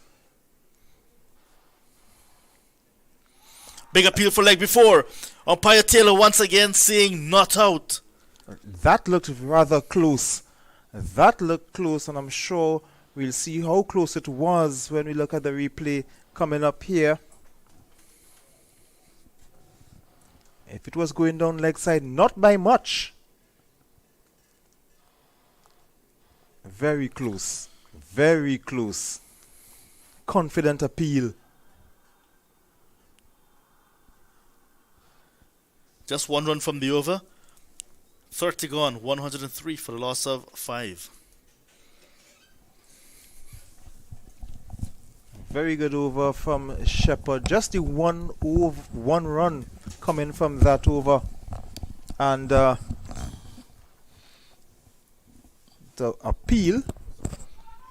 Big appeal for leg before. Umpire Taylor once again saying not out. That looked rather close. And I'm sure we'll see how close it was when we look at the replay coming up here. If it was going down leg side, not by much. Very close. Very close. Confident appeal. Just one run from the over. 30 gone, 103 for the loss of 5. Very good over from Shepherd. Just the one run coming from that over. And the appeal.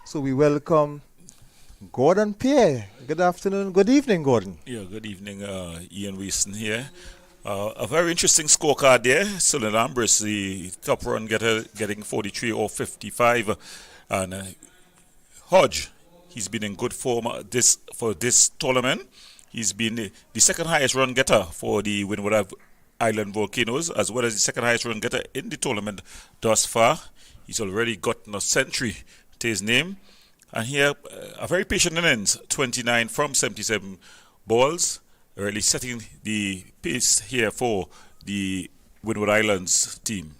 So we welcome Gordon Pierre. Good afternoon. Good evening, Gordon. Yeah, good evening. Ian Weaston here. A very interesting scorecard there. Sullivan Ambrose, the top run getter, getting 43 or 55. And Hodge, he's been in good form for this tournament. He's been the second highest run getter for the Windward Island Volcanoes, as well as the second highest run getter in the tournament thus far. He's already gotten a century to his name. And here, a very patient innings, 29 from 77 balls, really setting the pace here for the Windward Islands team.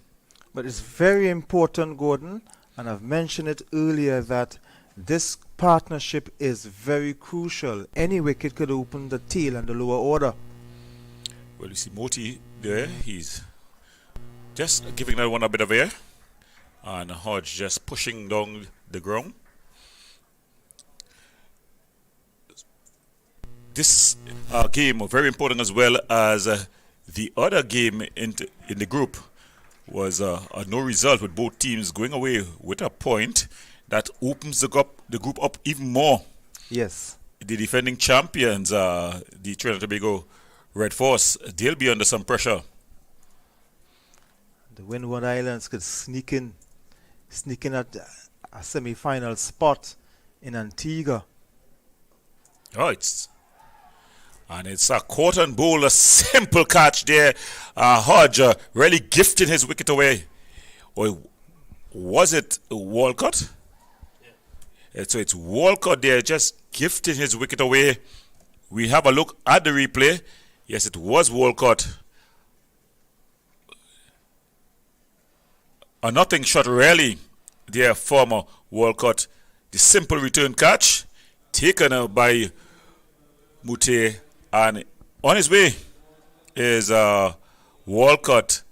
But it's very important, Gordon, and I've mentioned it earlier, that this partnership is very crucial. Any wicket could open the tail and the lower order. Well, you see Moti there. He's just giving that one a bit of air. And Hodge just pushing down the ground. This game was very important, as well as the other game in the group was a no result, with both teams going away with a point. That opens the group up even more. Yes. The defending champions, the Trinidad and Tobago Red Force, they'll be under some pressure. The Windward Islands could sneak in at a semi-final spot in Antigua. Right. And it's a caught and bowl, a simple catch there. Hodge really gifting his wicket away. Or was it Walcott? Yeah. So it's Walcott there, just gifting his wicket away. We have a look at the replay. Yes, it was Walcott. A nothing shot really there from Walcott. The simple return catch taken by Mute, and on his way is Walcott.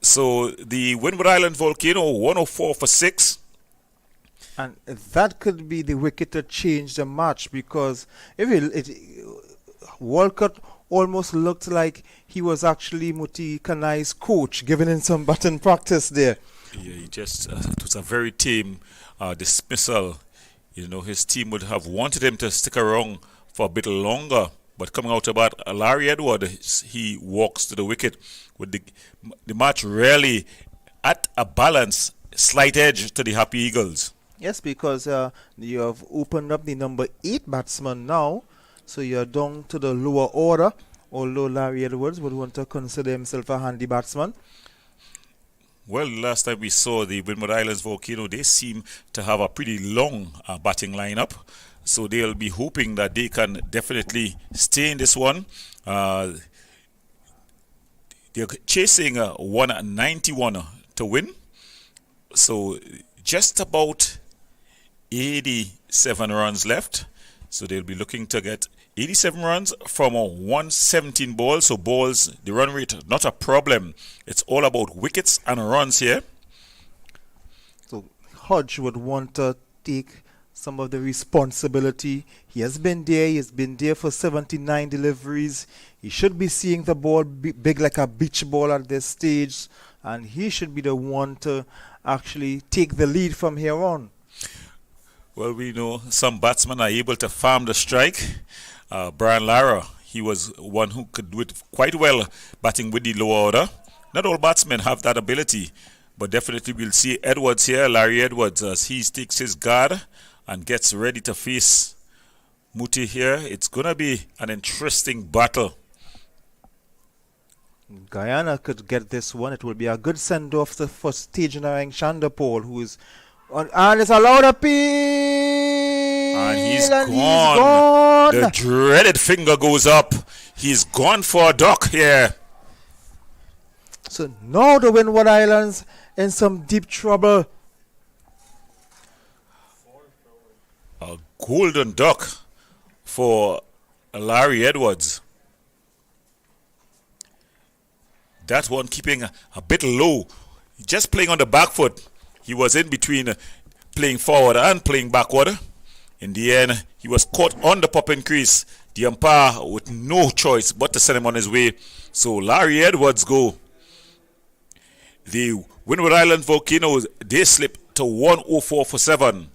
So the Windward Island Volcano 104 for 6. And that could be the wicket to change the match, because Walcott almost looked like he was actually Muti Kanai's coach, giving him some batting practice there. Yeah, he just it was a very tame dismissal. You know, his team would have wanted him to stick around for a bit longer, but coming out about Larry Edwards, he walks to the wicket with the match really at a balance, slight edge to the Happy Eagles. Yes, because you have opened up the number 8 batsman now, so you're down to the lower order, although Larry Edwards would want to consider himself a handy batsman. Well, last time we saw the Windward Islands Volcano, they seem to have a pretty long batting lineup. So they'll be hoping that they can definitely stay in this one. They're chasing 191 to win. So just about 87 runs left. So they'll be looking to get 87 runs from a 117 ball. So balls, the run rate, not a problem. It's all about wickets and runs here. So Hodge would want to take some of the responsibility. He has been there. He has been there for 79 deliveries. He should be seeing the ball big like a beach ball at this stage. And he should be the one to actually take the lead from here on. Well, we know some batsmen are able to farm the strike. Brian Lara, he was one who could do it quite well batting with the lower order. Not all batsmen have that ability, but definitely we'll see Edwards here, Larry Edwards, as he takes his guard and gets ready to face Muti here. It's going to be an interesting battle. Guyana could get this one. It will be a good send-off for stage Narang Chandapol, who is on, and it's allowed a pin. And he's gone. The dreaded finger goes up. He's gone for a duck here. So now the Windward Islands in some deep trouble. A golden duck for Larry Edwards. That one keeping a bit low. Just playing on the back foot. He was in between playing forward and playing backward. In the end, he was caught on the popping crease. The umpire with no choice but to send him on his way. So Larry Edwards go. The Windward Island Volcanoes, they slip to 104 for 7.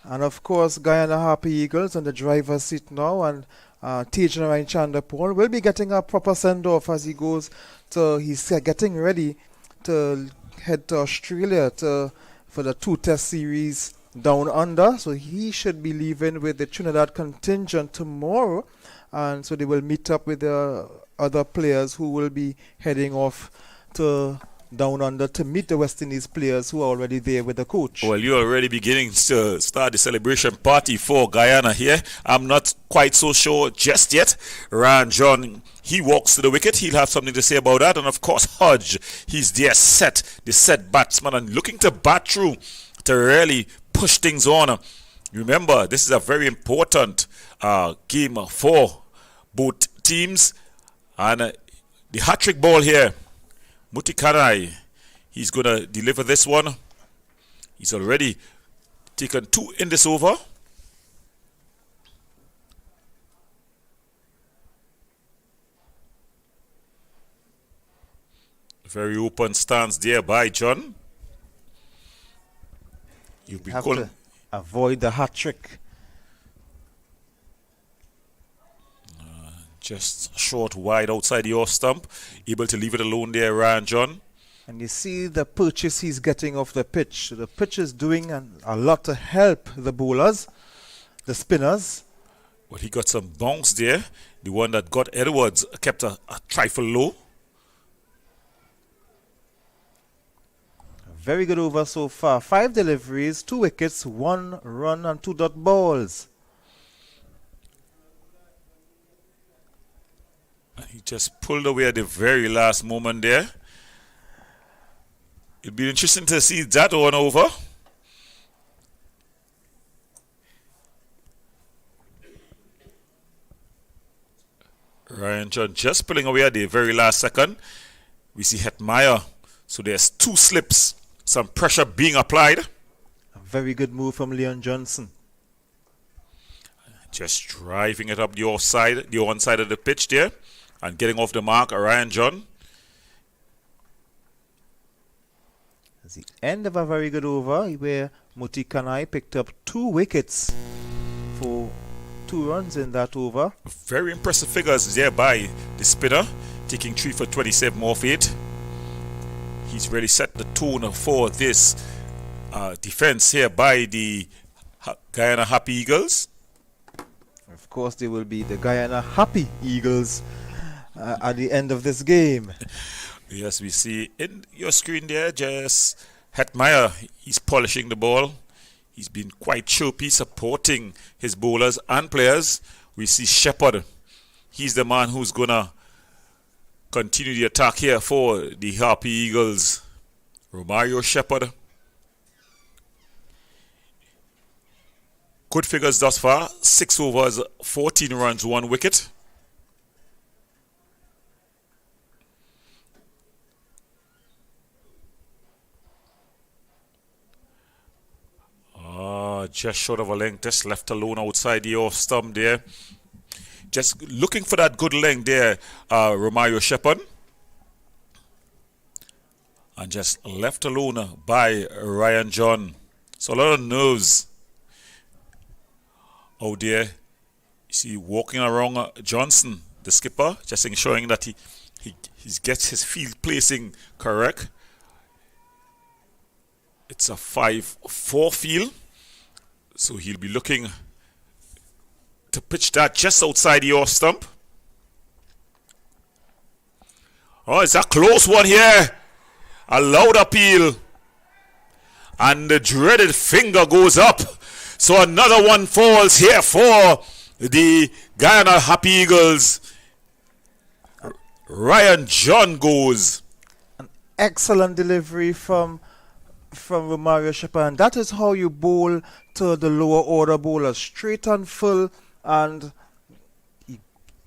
And of course, Guyana Harpy Eagles on the driver's seat now. And Tejan Chandapol will be getting a proper send-off as he goes to, he's getting ready to head to Australia for the 2-test series down under. So he should be leaving with the Trinidad contingent tomorrow. And so they will meet up with the other players who will be heading off to down under to meet the West Indies players who are already there with the coach. Well, you're already beginning to start the celebration party for Guyana here. I'm not quite so sure just yet. Ryan John, he walks to the wicket. He'll have something to say about that. And of course, Hodge, he's there set, the set batsman, and looking to bat through to really push things on. Remember, this is a very important game for both teams. And the hat-trick ball here, Mutikanai, he's going to deliver this one. He's already taken 2 in this over. Very open stance there by John. You'll be Have calling. to avoid the hat trick. Just short wide outside your stump. Able to leave it alone there, Ryan John. And you see the purchase he's getting off the pitch. The pitch is doing a lot to help the bowlers, the spinners. Well, he got some bounce there. The one that got Edwards kept a trifle low. Very good over so far. 5 deliveries, 2 wickets, 1 run and 2 dot balls. He just pulled away at the very last moment there. It'll be interesting to see that one over. Ryan John just pulling away at the very last second. We see Hetmeyer. So there's 2 slips. Some pressure being applied. A very good move from Leon Johnson. Just driving it up the offside, the one side of the pitch there. And getting off the mark, Ryan John. At the end of a very good over where Muti Kanai picked up 2 wickets for 2 runs in that over. Very impressive figures there by the spinner, taking 3 for 27 off 8. He's really set the tone for this defense here by the Guyana Harpy Eagles. Of course, they will be the Guyana Harpy Eagles at the end of this game. Yes, we see in your screen there, just Hetmeyer, he's polishing the ball. He's been quite chirpy, supporting his bowlers and players. We see Shepherd. He's the man who's going to continue the attack here for the Harpy Eagles. Romario Shepherd. Good figures thus far. 6 overs, 14 runs, 1 wicket. Just short of a length, just left alone outside the off stump there. Just looking for that good length there, Romario Shepard. And just left alone by Ryan John. So a lot of nerves out there. You see, walking around Johnson, the skipper, just ensuring that he gets his field placing correct. It's a 5-4 field. So he'll be looking to pitch that just outside the off stump. Oh, it's a close one here. A loud appeal. And the dreaded finger goes up. So another one falls here for the Guyana Happy Eagles. Ryan John goes. An excellent delivery from Romario Shepard, and that is how you bowl to the lower order bowlers, straight and full. And you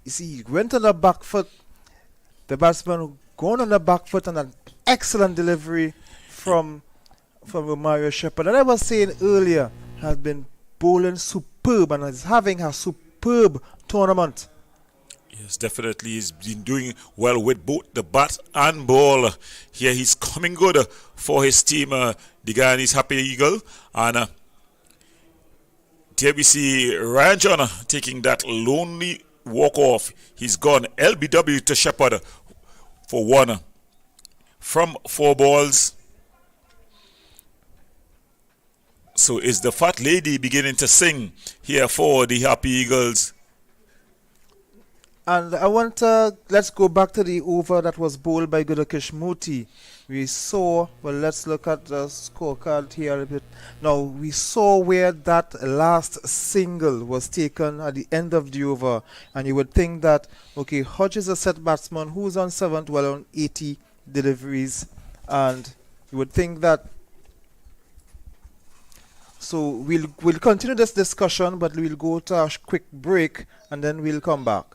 see, he went on the back foot. The batsman going on the back foot, and an excellent delivery from Romario Shepard. And I was saying earlier, has been bowling superb and is having a superb tournament. Yes, definitely. He's been doing well with both the bat and ball. Here he's coming good for his team, the Guyanese Happy Eagle. And there we see Ryan John taking that lonely walk off. He's gone LBW to Shepard for 1 from 4 balls. So is the fat lady beginning to sing here for the Happy Eagles? And I want let's go back to the over that was bowled by Gudakish Moti. We saw, well, let's look at the scorecard here a bit. Now, we saw where that last single was taken at the end of the over. And you would think that, okay, Hodge is a set batsman who's on 7th, well, on 80 deliveries. And you would think that. So we'll continue this discussion, but we'll go to a quick break and then we'll come back.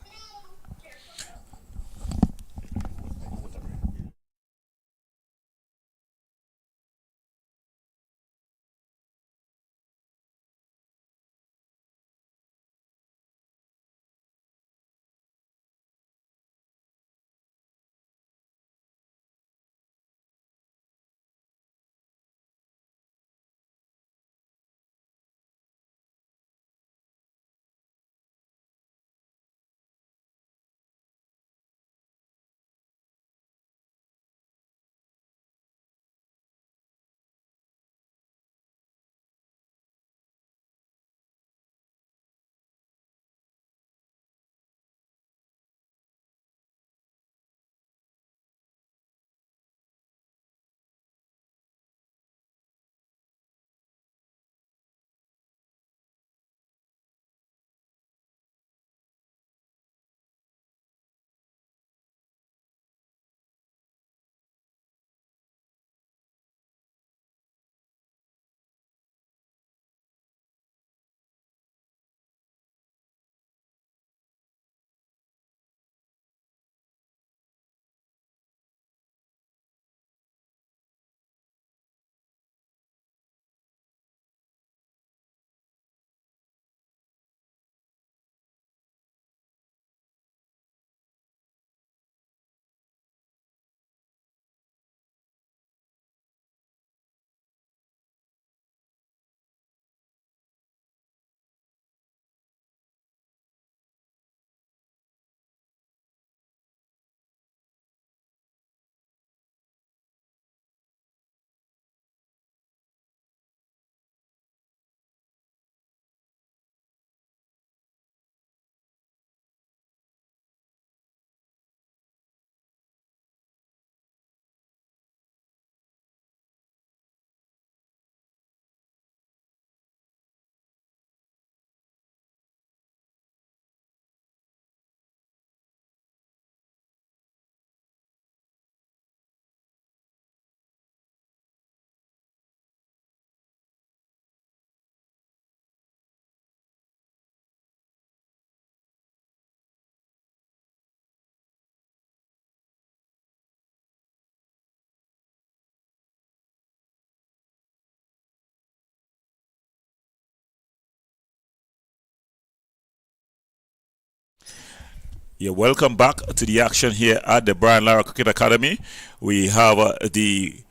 Yeah, welcome back to the action here at the Brian Lara Cricket Academy. We have the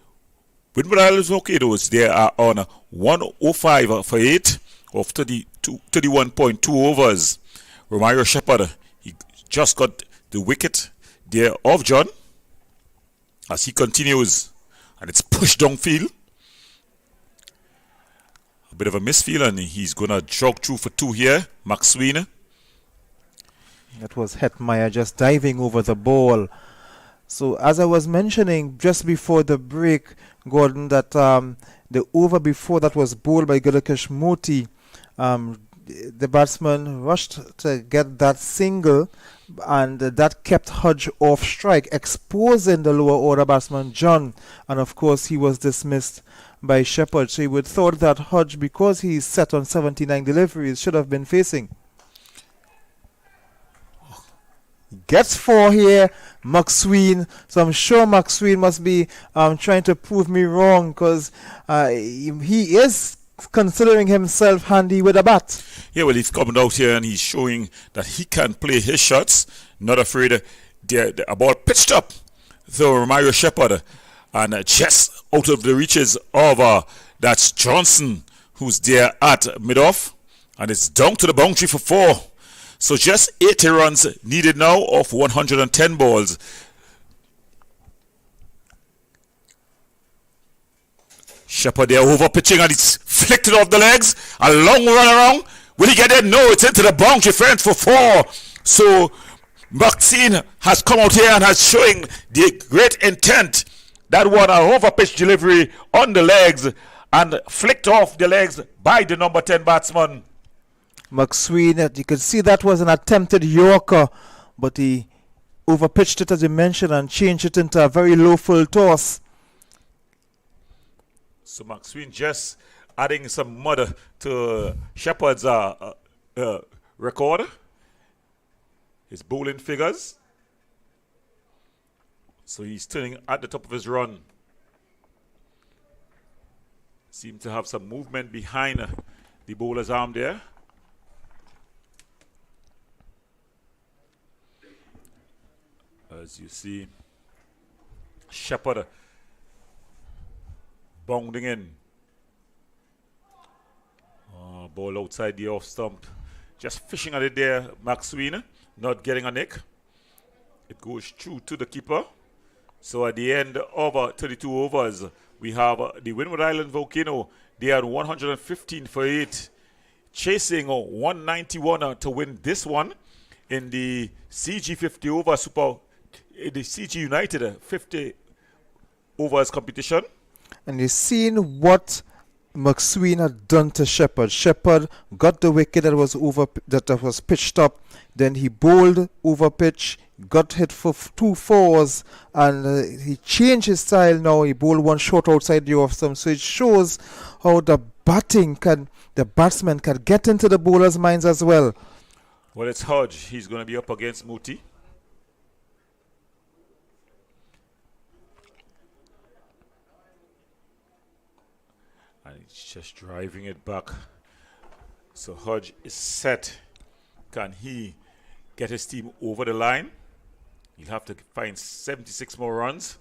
Windward Volcanoes. They are on 105 for 8 of 31.2 overs. Romario Shepherd, he just got the wicket there of John as he continues, and it's pushed downfield. A bit of a misfield, and he's going to jog through for 2 here. Max Sween. That was Hetmeyer just diving over the ball. So as I was mentioning just before the break, Gordon, that the over before that was bowled by Gulakesh Moti. The batsman rushed to get that single, and that kept Hodge off strike, exposing the lower order batsman John, and of course he was dismissed by Shepherd. So you would thought that Hodge, because he's set on 79 deliveries, should have been facing. Gets 4 here, McSween. So I'm sure McSween must be trying to prove me wrong, because he is considering himself handy with a bat. Yeah, well, he's coming out here and he's showing that he can play his shots. Not afraid. A ball pitched up to Romario Shepherd, and just out of the reaches of that's Johnson, who's there at mid-off, and it's down to the boundary for 4. So just 80 runs needed now of 110 balls. Shepherd there over pitching, and it's flicked it off the legs. A long run around. Will he get it? No, it's into the boundary fence for 4. So Maxine has come out here and has showing the great intent. That one, a over pitch delivery on the legs and flicked off the legs by the number 10 batsman. McSween, you could see that was an attempted Yorker, but he overpitched it, as you mentioned, and changed it into a very low full toss. So McSween just adding some mud to Shepherd's record, his bowling figures. So he's turning at the top of his run. Seemed to have some movement behind the bowler's arm there. As you see, Shepherd bounding in. Ball outside the off stump. Just fishing at it there, McSween, not getting a nick. It goes through to the keeper. So at the end of 32 overs, we have the Windward Island Volcano. They are 115 for 8, chasing 191 to win this one in the CG 50 over the CG United 50 overs competition. And you've seen what McSween had done to Shepherd. Shepherd got the wicket that was pitched up. Then he bowled over pitch, got hit for 2 fours, and he changed his style now. He bowled one short outside the off stump. So it shows how the batsman can get into the bowler's minds as well. Well, it's Hodge. He's going to be up against Muti. And he's just driving it back. So Hodge is set. Can he get his team over the line? He'll have to find 76 more runs.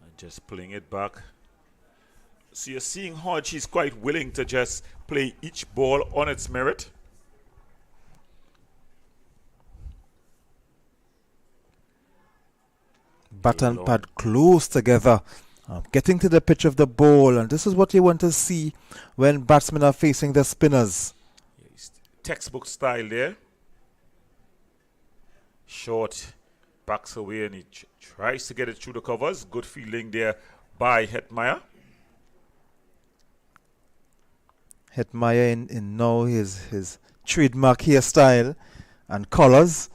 And just pulling it back. So you're seeing Hodge, he's quite willing to just play each ball on its merit. Bat and pad close together, getting to the pitch of the ball, and this is what you want to see when batsmen are facing the spinners. Textbook style there. Short, backs away, and he tries to get it through the covers. Good fielding there by Hetmeyer. Hetmeyer in now his trademark hairstyle and colours.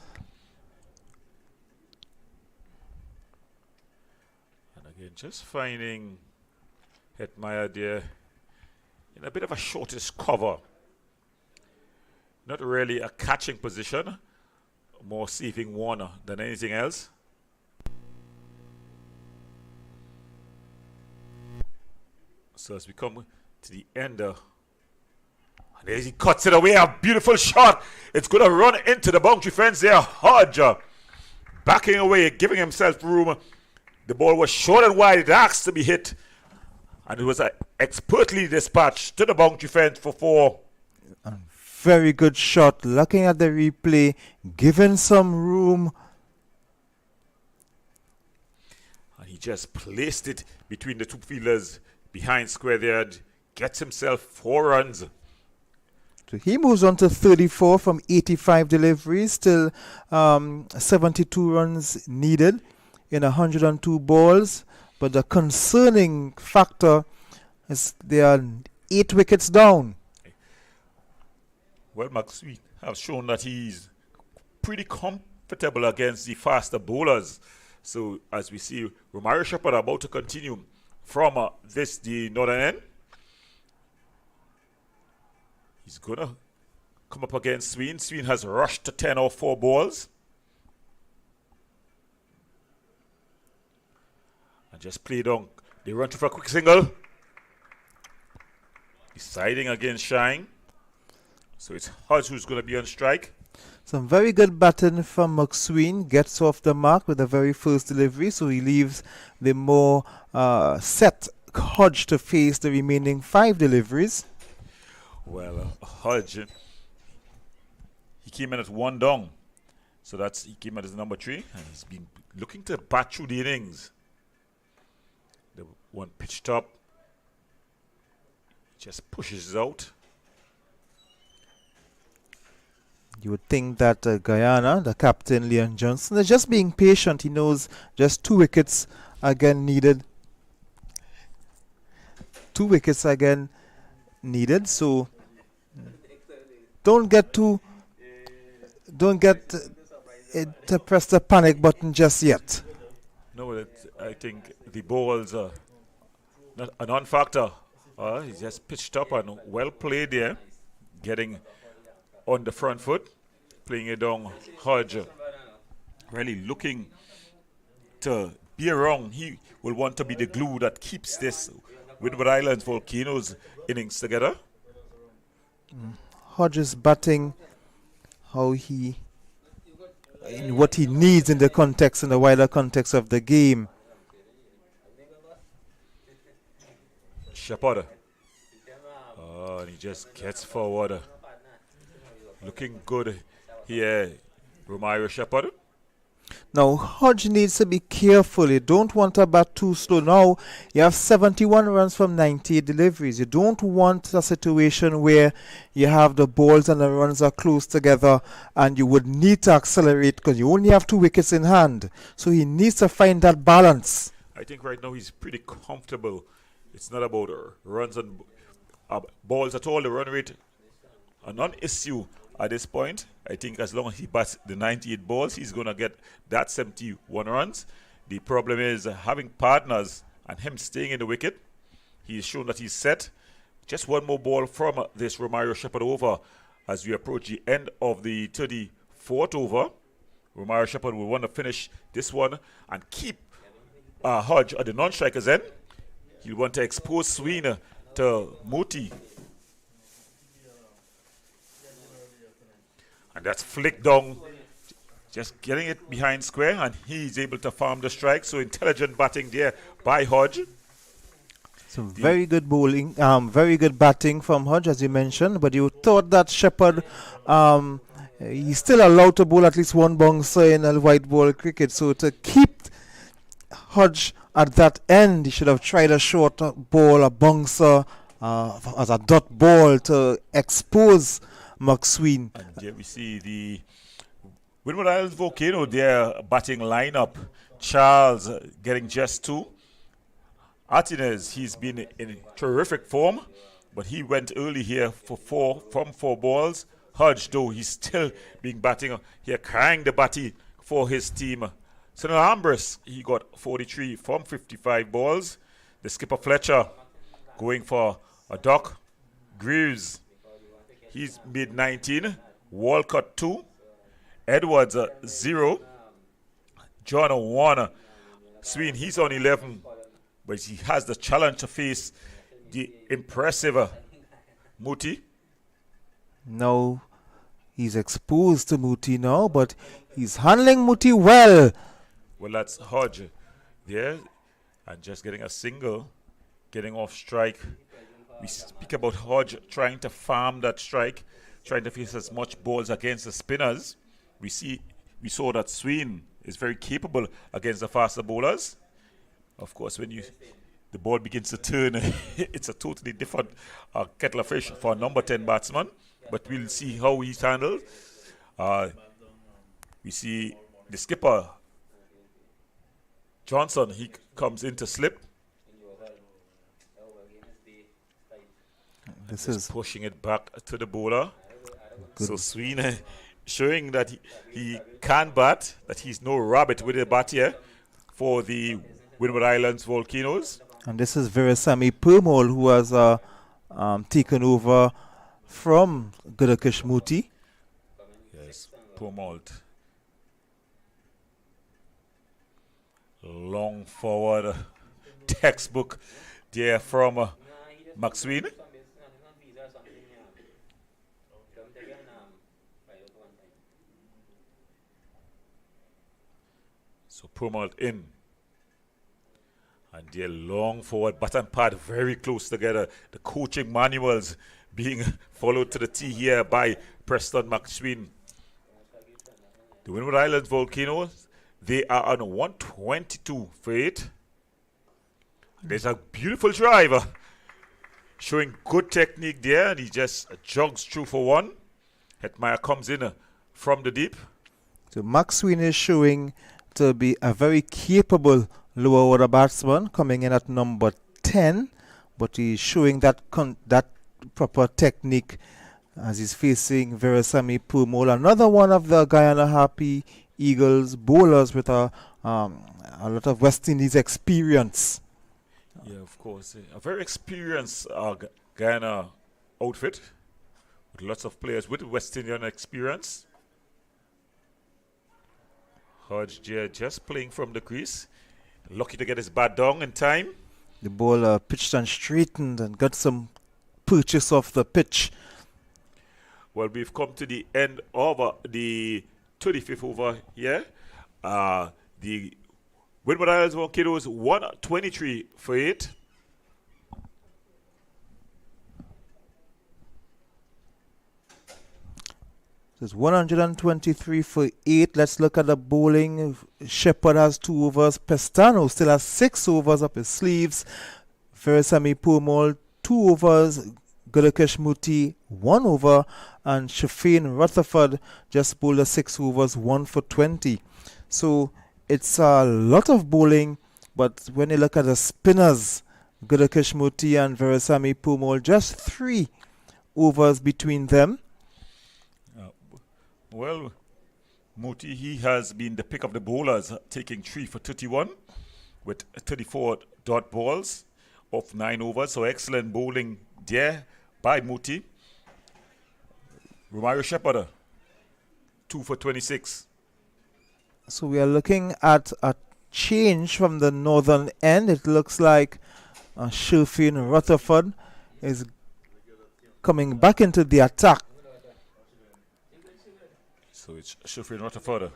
And again, just finding Hetmeyer there in a bit of a shortish cover. Not really a catching position, more saving one than anything else. So as we come to the end, And there he cuts it away. A beautiful shot. It's going to run into the boundary fence there. Hodge backing away, giving himself room. The ball was short and wide. It asked to be hit. And it was expertly dispatched to the boundary fence for 4. Very good shot. Looking at the replay, given some room. And he just placed it between the two fielders behind square there. Gets himself 4 runs. So he moves on to 34 from 85 deliveries, still 72 runs needed in 102 balls. But the concerning factor is there are 8 wickets down. Well, McSween have shown that he's pretty comfortable against the faster bowlers. So as we see, Romario Shepherd about to continue from the northern end. He's going to come up against Sween. Sween has rushed to 10 or 4 balls. And just played on. They run for a quick single. Deciding against Shine. So it's Hodge who's going to be on strike. Some very good batting from McSween. Gets off the mark with the very first delivery. So he leaves the more set Hodge to face the remaining 5 deliveries. Well, Hodge, he came in at 1 down. So he came in as number 3. And he's been looking to bat through the innings. The one pitched up. Just pushes out. You would think that Guyana, the captain Leon Johnson, is just being patient. He knows just 2 wickets again needed. 2 wickets again needed. So don't get to press the panic button just yet. No, I think the balls are not a non-factor. He's just pitched up and well played there, getting on the front foot, playing it down. Hodge really looking to be around. He will want to be the glue that keeps this Windward Islands Volcanoes innings together. Hodge's batting, what he needs in the wider context of the game. Shepherd. And he just gets forward. Looking good here, Romario Shepherd. Now, Hodge needs to be careful. You don't want to bat too slow. Now, you have 71 runs from 98 deliveries. You don't want a situation where you have the balls and the runs are close together and you would need to accelerate because you only have 2 wickets in hand. So he needs to find that balance. I think right now he's pretty comfortable. It's not about runs and balls at all. The run rate, a non-issue at this point. I think as long as he bats the 98 balls, he's going to get that 71 runs. The problem is having partners and him staying in the wicket. He's shown that he's set. Just one more ball from this Romario Shepherd over as we approach the end of the 34th over. Romario Shepherd will want to finish this one and keep Hodge at the non-strikers end. He'll want to expose Sween to Muti. And that's flicked down, just getting it behind square, and he's able to farm the strike. So intelligent batting there by Hodge. So very good bowling, very good batting from Hodge, as you mentioned. But you thought that Shepherd, he's still allowed to bowl at least 1 bouncer in a white ball cricket. So to keep Hodge at that end, he should have tried a short ball, a bouncer, as a dot ball to expose McSween. And here we see the Windward Islands Volcano, their batting lineup. Charles getting just 2. Martinez, he's been in terrific form, but he went early here for 4 balls. Hodge, though, he's still being batting here, carrying the batty for his team. Senator Ambrose, he got 43 from 55 balls. The skipper Fletcher going for a duck. Greaves, he's made 19. Walcott 2. Edwards 0. John 1. Sween, he's on 11. But he has the challenge to face the impressive Muti. Now he's exposed to Muti now, but he's handling Muti well. Well, that's Hodge there, and just getting a single, getting off strike. We speak about Hodge trying to farm that strike, trying to face as much balls against the spinners. We saw that Sween is very capable against the faster bowlers. Of course, when the ball begins to turn, it's a totally different kettle of fish for a number 10 batsman. But we'll see how he's handled. We see the skipper, Johnson, he comes in to slip. This Just is pushing it back to the bowler. good. So Sween showing that he can bat, that he's no rabbit with the bat here for the Windward Islands Volcanoes. And this is Veresami Purmol, who has taken over from Gudakesh Muti. Yes, poor malt. Long forward textbook there from Maxwell. So Purmalt in. And their long forward button pad very close together. The coaching manuals being followed to the T here by Preston McSween. The Windward Islands Volcanoes, they are on 122 for 8. There's a beautiful driver showing good technique there, and he just jogs through for one. Hetmeyer comes in from the deep. So Maxwell is showing to be a very capable lower order batsman, coming in at number 10, but he's showing that proper technique as he's facing Veresami Purmol, another one of the Guyana Harpy Eagles bowlers with a lot of West Indies experience. Yeah, of course. A very experienced Guyana outfit with lots of players with West Indian experience. Hodge just playing from the crease. Lucky to get his bat down in time. The ball pitched and straightened and got some purchase off the pitch. Well, we've come to the end of the 35th over here. The Windward Islands Volcanoes 123 for 8. It's 123 for 8. Let's look at the bowling. Shepherd has 2 overs. Pestano still has 6 overs up his sleeves. Veresami Purmol 2 overs. Gudakesh Muti 1 over. And Shafeen Rutherford just bowled a 6 overs, 1 for 20. So it's a lot of bowling. But when you look at the spinners, Gudakesh Muti and Veresami Purmol, just 3 overs between them. Well, Muti, he has been the pick of the bowlers, taking 3 for 31 with 34 dot balls of 9 overs. So excellent bowling there by Muti. Romario Shepherd, 2 for 26. So we are looking at a change from the northern end. It looks like Shafeen Rutherford is coming back into the attack. So it's Shafeen Rutherford.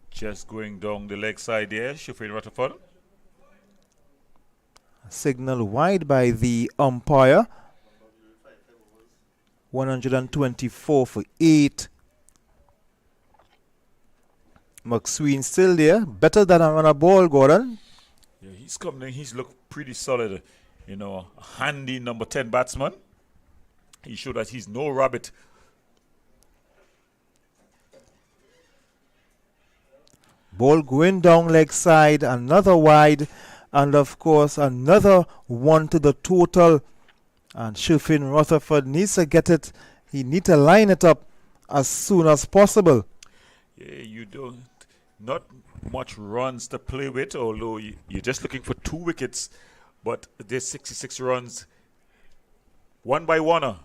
Just going down the leg side there, Shafeen Rutherford. Signal wide by the umpire. 124 for 8. McSween still there. Better than a runner ball, Gordon. Yeah, he's coming in. He's looked pretty solid. You know, a handy number 10 batsman. He showed that he's no rabbit. Ball going down leg side, another wide, and of course another 1 to the total. And Shafeen Rutherford needs to get it. He needs to line it up as soon as possible. Yeah, you don't. Not much runs to play with, although you're just looking for 2 wickets. But there's 66 runs. One by one,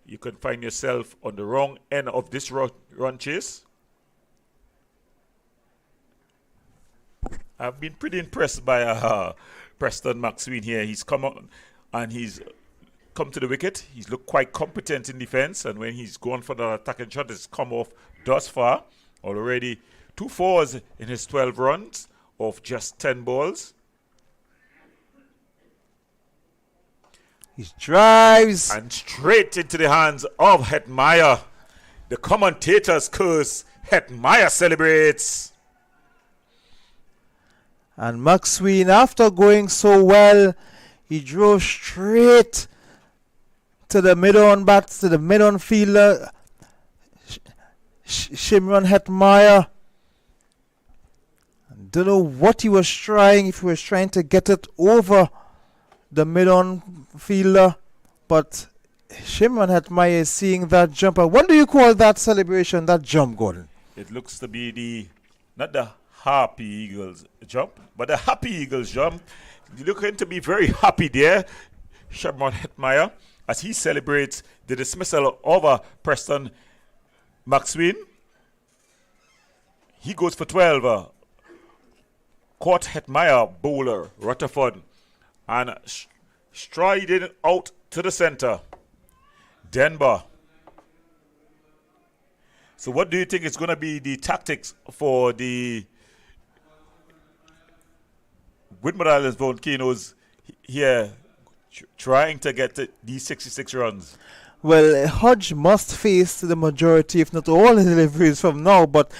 you can find yourself on the wrong end of this run chase. I've been pretty impressed by Preston Maxwell here. He's come on and he's come to the wicket. He's looked quite competent in defense, and when he's gone for the attacking shot, it's come off thus far. Already 2 fours in his 12 runs of just 10 balls. He drives. And straight into the hands of Hetmeyer. The commentator's curse. Hetmeyer celebrates. And McSween, after going so well, he drove straight to the mid-on bat, to the mid-on fielder, Shimron Hetmeyer. Don't know what he was trying, if he was trying to get it over the mid-on fielder, but Shimron Hetmeyer is seeing that jumper. What do you call that celebration, that jump, Gordon? It looks to be not the Harpy Eagles jump, but the Happy Eagles jump. Looking to be very happy there, Shimron Hetmeyer, as he celebrates the dismissal of Preston Maxwell. He goes for 12. Caught Hetmeyer, bowler, Rutherford, and striding out to the center, Denver. So what do you think is going to be the tactics for the Windward Islands Volcanoes here trying to get these 66 runs? Well, Hodge must face the majority, if not all, the deliveries from now, but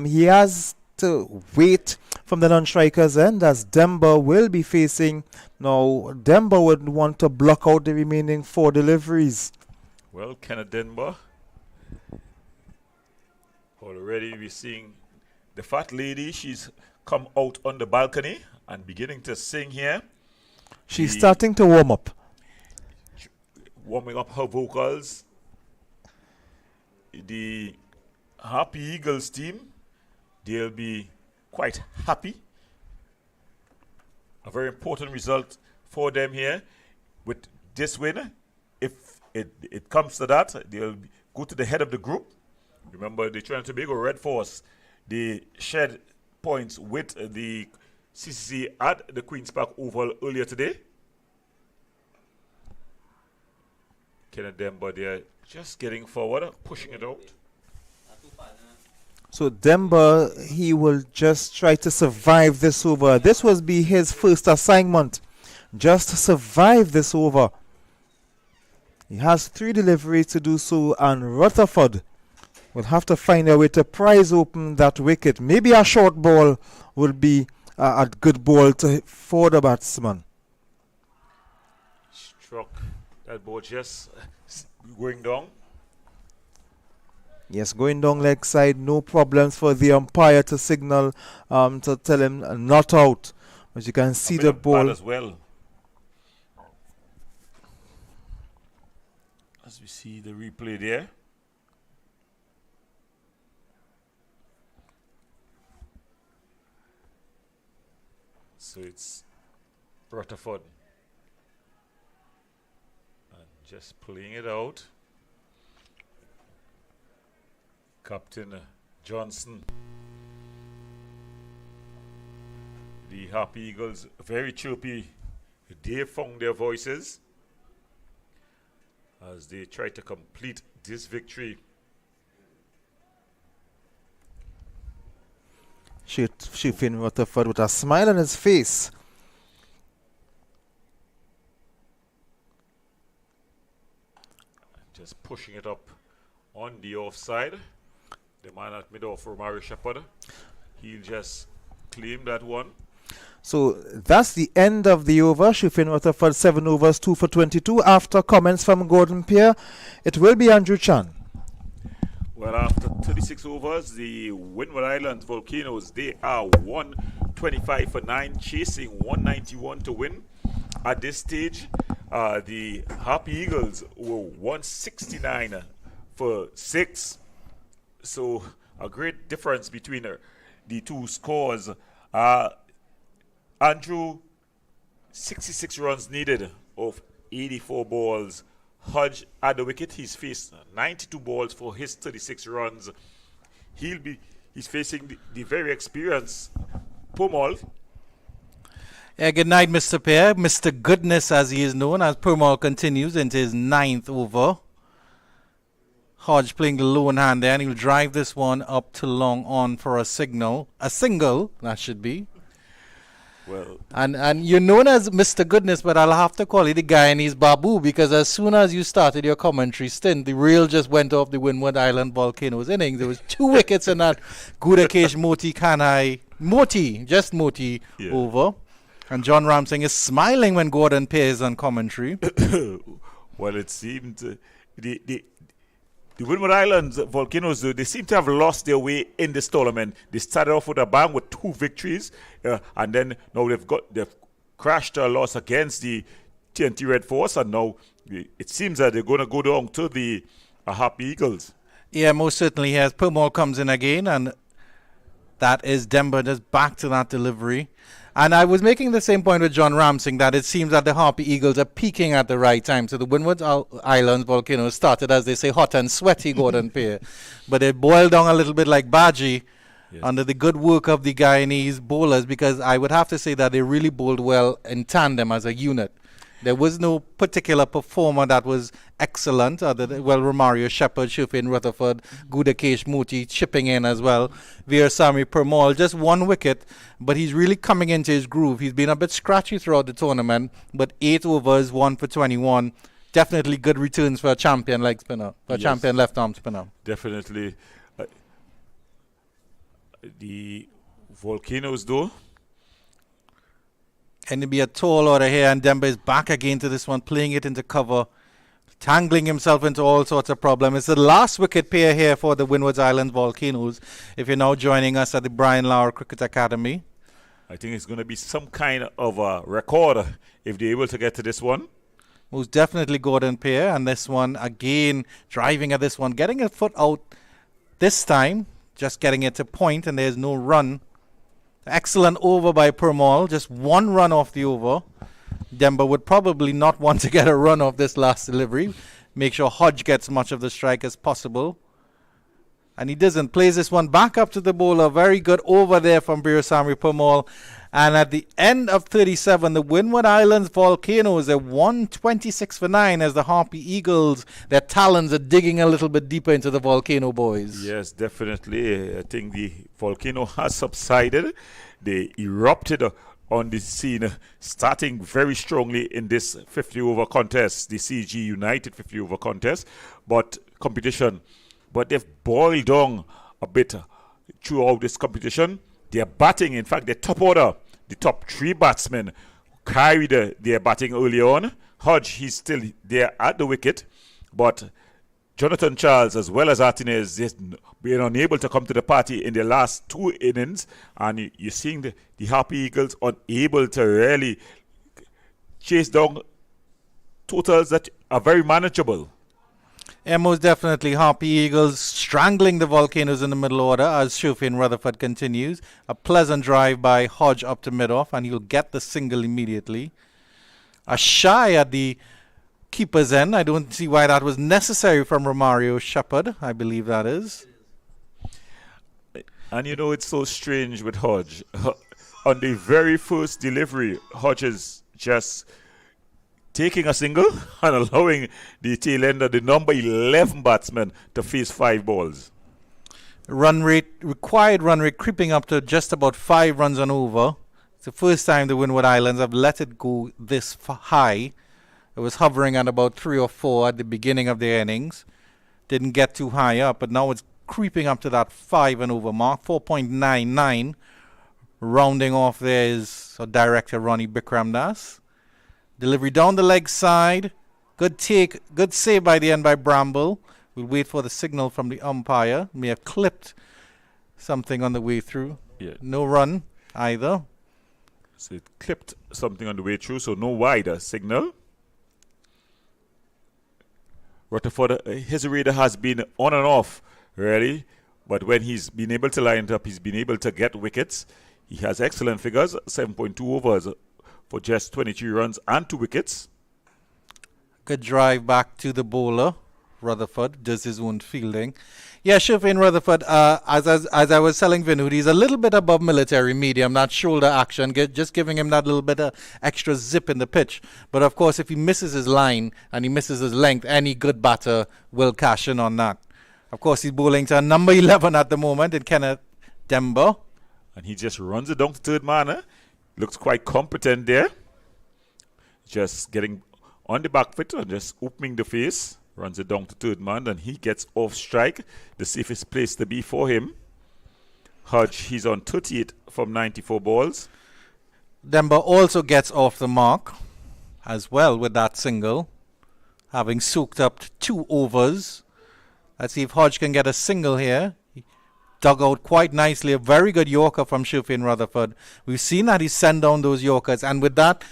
he has to wait from the non-strikers end, as Denver will be facing. Now, Denver would want to block out the remaining 4 deliveries. Well, Kenneth Denver. Already we're seeing the fat lady. She's come out on the balcony and beginning to sing here. She's starting to warm up. Warming up her vocals. The Happy Eagles team, they'll be quite happy. A very important result for them here. With this win, if it comes to that, they'll go to the head of the group. Remember, the Trinidad and Tobago Red Force, they shared points with the CCC at the Queen's Park Oval earlier today. Kenneth Denver, they're just getting forward, pushing it out. So Denver, he will just try to survive this over. This will be his first assignment, just to survive this over. He has 3 deliveries to do so, and Rutherford will have to find a way to prize open that wicket. Maybe a short ball will be a good ball for the batsman. Struck that ball just going down. Yes, going down leg side, no problems for the umpire to signal, to tell him not out. But you can see the ball as well. As we see the replay there. So it's Rutherford. And just pulling it out. Captain Johnson. The Happy Eagles, very chirpy. They found their voices as they try to complete this victory. Shifting Rutherford with a smile on his face. Just pushing it up on the offside. The man at mid-off, Romari Shepard, he'll just claim that one. So that's the end of the over. Shifting Rutherford 7 overs, 2 for 22. After comments from Gordon Pierre, it will be Andrew Chan. Well, after 36 overs, the Windward Islands Volcanoes, they are 125 for 9, chasing 191 to win. At this stage, the Happy Eagles were 169 for 6. So a great difference between the two scores. Andrew, 66 runs needed of 84 balls. Hodge at the wicket, he's faced 92 balls for his 36 runs. He's facing the very experienced Pomal. Yeah, good night, Mr. Pear. Mr. Goodness, as he is known, as Permal continues into his 9th over. Hodge playing the lone hand there, and he'll drive this one up to long on for a single, that should be. Well, And you're known as Mr. Goodness, but I'll have to call you the Guyanese Babu, because as soon as you started your commentary stint, the reel just went off the Windward Island Volcanoes innings. There was 2 wickets in that Gudakesh Moti Yeah. over. And John Ramsing is smiling when Gordon Pears on commentary. well, it seemed the Windward Islands Volcanoes, they seem to have lost their way in this tournament. They started off with a bang with 2 victories, and then now they've crashed a loss against the TNT Red Force, and now it seems that they're going to go down to the Harpy Eagles. Yeah, most certainly. As Permal comes in again, and that is Denver just back to that delivery. And I was making the same point with John Ramsing, that it seems that the Harpy Eagles are peaking at the right time. So the Windward Islands Volcanoes started, as they say, hot and sweaty, Gordon Pear. But they boiled down a little bit like Baji under the good work of the Guyanese bowlers, because I would have to say that they really bowled well in tandem as a unit. There was no particular performer that was excellent, other than, Romario, Shepherd, Shufin, Rutherford, Gudakesh, Moti chipping in as well. Veersami Permal, just 1 wicket, but he's really coming into his groove. He's been a bit scratchy throughout the tournament, but 8 overs, 1 for 21. Definitely good returns for a champion leg spinner, for a champion left-arm spinner. Definitely. The Volcanoes, though, Can it be a tall order here? And Demba is back again to this one, playing it into cover, tangling himself into all sorts of problems. It's the last wicket pair here for the Windward Island Volcanoes. If you're now joining us at the Brian Lauer Cricket Academy, I think it's going to be some kind of a record if they're able to get to this one. most definitely Gordon Pear. And this one again, driving at this one, getting a foot out this time, just getting it to point, and there's no run. Excellent over by Permal, just 1 run off the over. Demba would probably not want to get a run off this last delivery. Make sure Hodge gets much of the strike as possible. And he doesn't. Plays this one back up to the bowler. Very good over there from Veersami Permal. And at the end of 37, the Windward Islands Volcanoes are 126 for 9 as the Harpy Eagles, their talons are digging a little bit deeper into the Volcano boys. Yes, definitely. I think the volcano has subsided. They erupted on the scene, starting very strongly in this 50-over contest, the CG United 50-over contest, but they've boiled down a bit throughout this competition. Their batting, in fact, their top order, the top 3 batsmen carried their batting early on. Hodge, he's still there at the wicket, but Jonathan Charles as well as Artinez, they've been unable to come to the party in the last 2 innings, and you're seeing the Harpy Eagles unable to really chase down totals that are very manageable. And most definitely Harpy Eagles strangling the Volcanoes in the middle order as Shufin Rutherford continues. A pleasant drive by Hodge up to mid-off, and he'll get the single immediately. A shy at the keeper's end. I don't see why that was necessary from Romario Shepherd, I believe that is. And you know, it's so strange with Hodge. On the very first delivery, Hodge is just taking a single and allowing the tail ender, the number 11 batsman, to face 5 balls. Required run rate creeping up to just about 5 runs and over. It's the first time the Windward Islands have let it go this high. It was hovering at about 3 or 4 at the beginning of the innings. Didn't get too high up, but now it's creeping up to that 5 and over mark, 4.99. Rounding off there is director Ronnie Bikram Das. Delivery down the leg side. Good take. Good save by the end by Bramble. We'll wait for the signal from the umpire. May have clipped something on the way through. Yeah. No run either. So it clipped something on the way through, so no wider signal. Rutherford, his radar has been on and off, really. But when he's been able to line it up, he's been able to get wickets. He has excellent figures, 7.2 overs for just 23 runs and 2 wickets. Good drive back to the bowler. Rutherford does his own fielding. Yeah, Shifin Rutherford, as I was telling Vinod, he's a little bit above military medium, that shoulder action, just giving him that little bit of extra zip in the pitch. But of course, if he misses his line and he misses his length, any good batter will cash in on that. Of course, he's bowling to number 11 at the moment in Kenneth Dembo. And he just runs it down to third man. Looks quite competent there. Just getting on the back foot and just opening the face. Runs it down to third man, and he gets off strike. The safest place to be for him. Hodge, he's on 38 from 94 balls. Dembo also gets off the mark as well with that single, having soaked up 2 overs. Let's see if Hodge can get a single here. He dug out quite nicely. A very good Yorker from Shifin Rutherford. We've seen that he sent down those Yorkers, and with that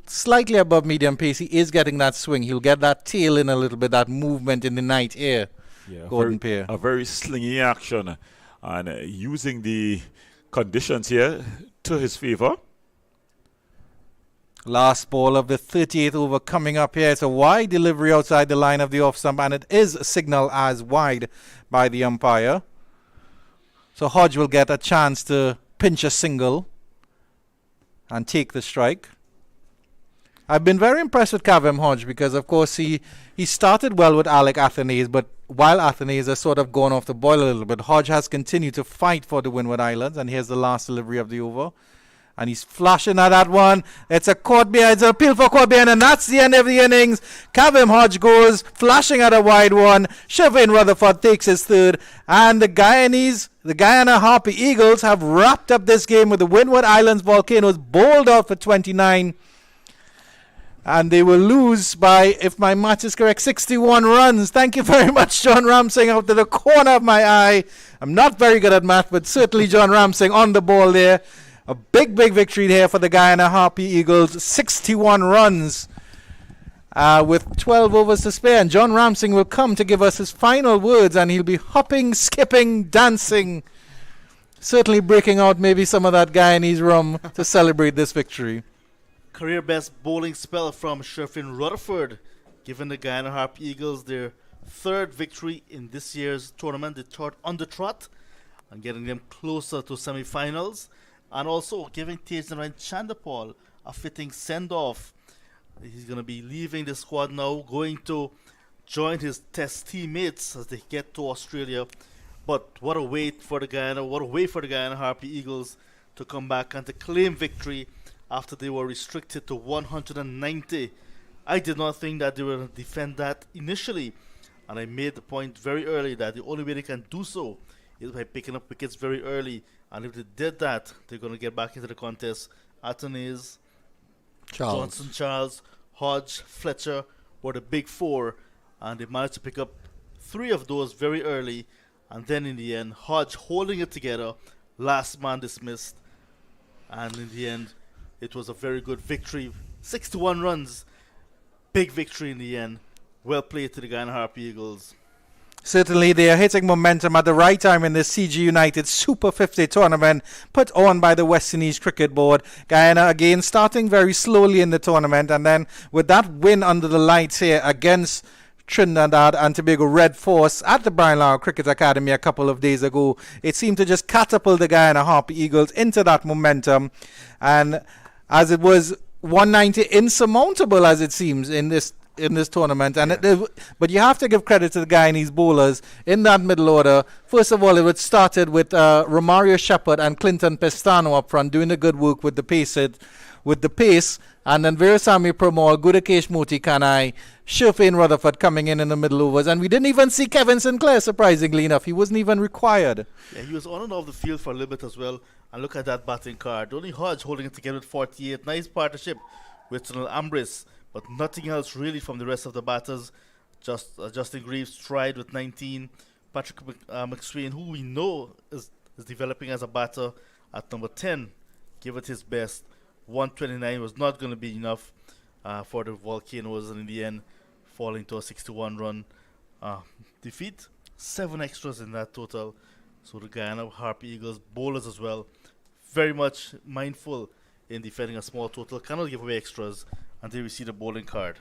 slightly above medium pace, he is getting that swing. He'll get that tail in a little bit, that movement in the night air. Yeah, Gordon Peer. A very slingy action, and using the conditions here to his favor. Last ball of the 38th over coming up here. It's a wide delivery outside the line of the off stump, and it is signaled as wide by the umpire. So Hodge will get a chance to pinch a single and take the strike. I've been very impressed with Kavem Hodge because, of course, he started well with Alec Athanaze, but while Athanaze has sort of gone off the boil a little bit, Hodge has continued to fight for the Windward Islands, and here's the last delivery of the over. And he's flashing at that one. It's a caught behind. It's an appeal for caught behind. And that's the end of the innings. Kavem Hodge goes flashing at a wide one. Shifin Rutherford takes his third. And the Guyana Harpy Eagles have wrapped up this game with the Windward Islands Volcanoes bowled out for 29. And they will lose by, if my math is correct, 61 runs. Thank you very much, John Ramsing, out to the corner of my eye. I'm not very good at math, but certainly John Ramsing on the ball there. A big victory here for the Guyana Harpy Eagles. 61 runs with 12 overs to spare. And John Ramsing will come to give us his final words, and he'll be hopping, skipping, dancing. Certainly breaking out maybe some of that Guyanese rum to celebrate this victory. Career best bowling spell from Shifin Rutherford, giving the Guyana Harpy Eagles their 3rd victory in this year's tournament, the 3rd on the trot, and getting them closer to semi-finals. And also giving Tejan Chandapal a fitting send-off. He's going to be leaving the squad now, going to join his test teammates as they get to Australia. But what a wait for the Guyana Harpy Eagles to come back and to claim victory after they were restricted to 190. I did not think that they would defend that initially, and I made the point very early that the only way they can do so is by picking up wickets very early. And if they did that, they're going to get back into the contest. Athanaze, Johnson, Charles, Hodge, Fletcher were the big 4. And they managed to pick up 3 of those very early. And then in the end, Hodge holding it together. Last man dismissed. And in the end, it was a very good victory. 61 runs. Big victory in the end. Well played to the Guyana Harpy Eagles. Certainly, they are hitting momentum at the right time in the CG United Super 50 tournament put on by the West Indies Cricket Board. Guyana again starting very slowly in the tournament, and then with that win under the lights here against Trinidad and Tobago Red Force at the Brian Lara Cricket Academy a couple of days ago, it seemed to just catapult the Guyana Harpy Eagles into that momentum. And as it was 190 insurmountable as it seems in this tournament, and but you have to give credit to the Guyanese bowlers in that middle order. First of all, it started with Romario Shepherd and Clinton Pestano up front doing the good work with the pace, and then Virasamy Pramod, Gudakesh Moti Kanai, Shifin Rutherford coming in the middle overs, and we didn't even see Kevin Sinclair, surprisingly enough. He wasn't even required. Yeah, he was on and off the field for a little bit as well, and look at that batting card. Only Hodge holding it together with 48. Nice partnership with Sunil Ambris, but nothing else really from the rest of the batters. Just Justin Greaves tried with 19. Patrick McSwain, who we know is developing as a batter at number 10, gave it his best. 129 was not going to be enough for the Volcanoes, and in the end, falling to a 61-run defeat. 7 extras in that total. So the Guyana Harpy Eagles bowlers as well, very much mindful in defending a small total, cannot give away extras, and they receive a bowling card.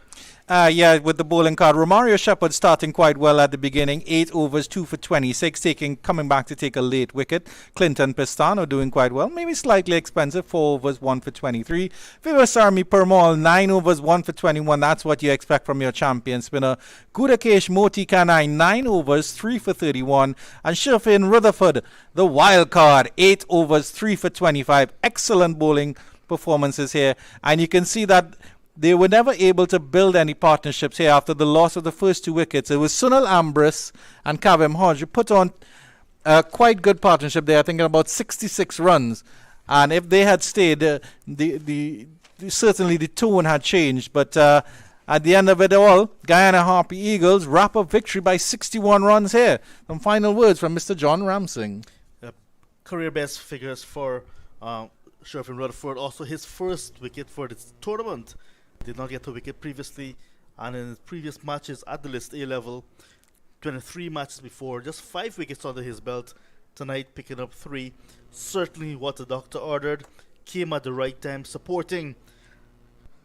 Yeah, with the bowling card, Romario Shepherd starting quite well at the beginning. 8 overs, 2 for 26, coming back to take a late wicket. Clinton Pestano doing quite well, maybe slightly expensive. 4 overs, 1 for 23. Vivasarmi Permal, 9 overs, 1 for 21. That's what you expect from your champion spinner. Gudakesh Moti Kanai, 9 overs, 3 for 31. And Shirfin Rutherford, the wild card, 8 overs, 3 for 25. Excellent bowling performances here. And you can see that they were never able to build any partnerships here after the loss of the first 2 wickets. It was Sunil Ambrus and Kavem Hodge who put on a quite good partnership there, I think about 66 runs. And if they had stayed, certainly the tone had changed. But at the end of it all, Guyana Harpy Eagles wrap up victory by 61 runs here. Some final words from Mr. John Ramsing. Career best figures for Sherfin Rutherford. Also his first wicket for this tournament. Did not get a wicket previously, and in his previous matches at the list A level, 23 matches before, just 5 wickets under his belt. Tonight picking up 3. Certainly what the doctor ordered. Came at the right time, supporting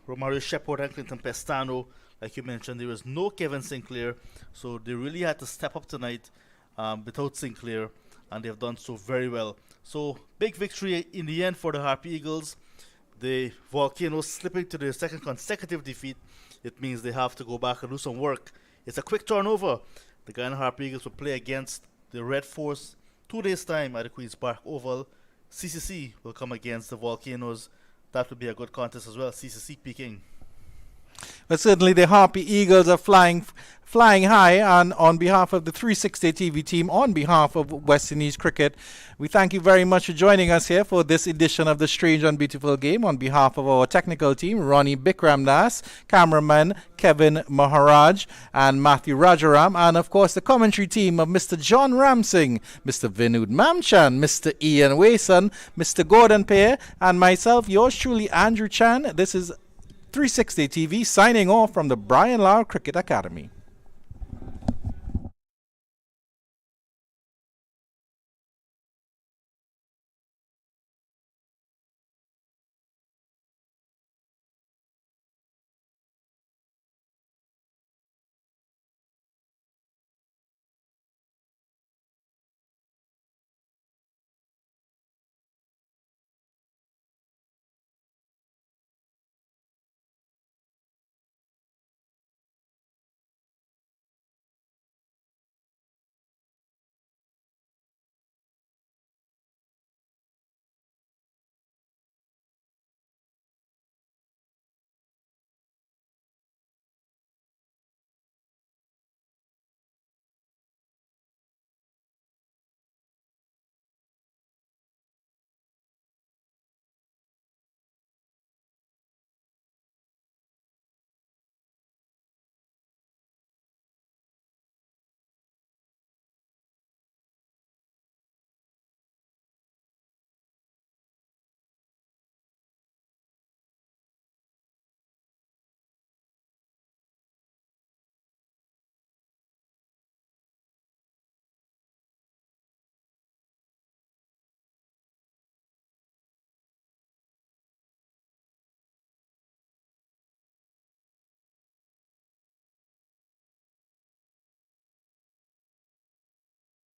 Romario Shepherd and Clinton Pestano. Like you mentioned, there was no Kevin Sinclair, so they really had to step up tonight without Sinclair, and they've done so very well. So big victory in the end for the Harpy Eagles. The Volcanoes slipping to their second consecutive defeat. It means they have to go back and do some work. It's a quick turnover. The Guyana Harpy Eagles will play against the Red Force 2 days' time at the Queen's Park Oval. CCC will come against the Volcanoes. That would be a good contest as well. CCC Peking. But certainly the Harpy Eagles are flying high, and on behalf of the 360 TV team, on behalf of West Indies Cricket, we thank you very much for joining us here for this edition of the Strange and Beautiful Game. On behalf of our technical team, Ronnie Bikram Das, cameraman Kevin Maharaj and Matthew Rajaram, and of course the commentary team of Mr. John Ramsing, Mr. Vinud Mamchan, Mr. Ian Wason, Mr. Gordon Pear, and myself, yours truly, Andrew Chan. This is 360 TV signing off from the Brian Lara Cricket Academy.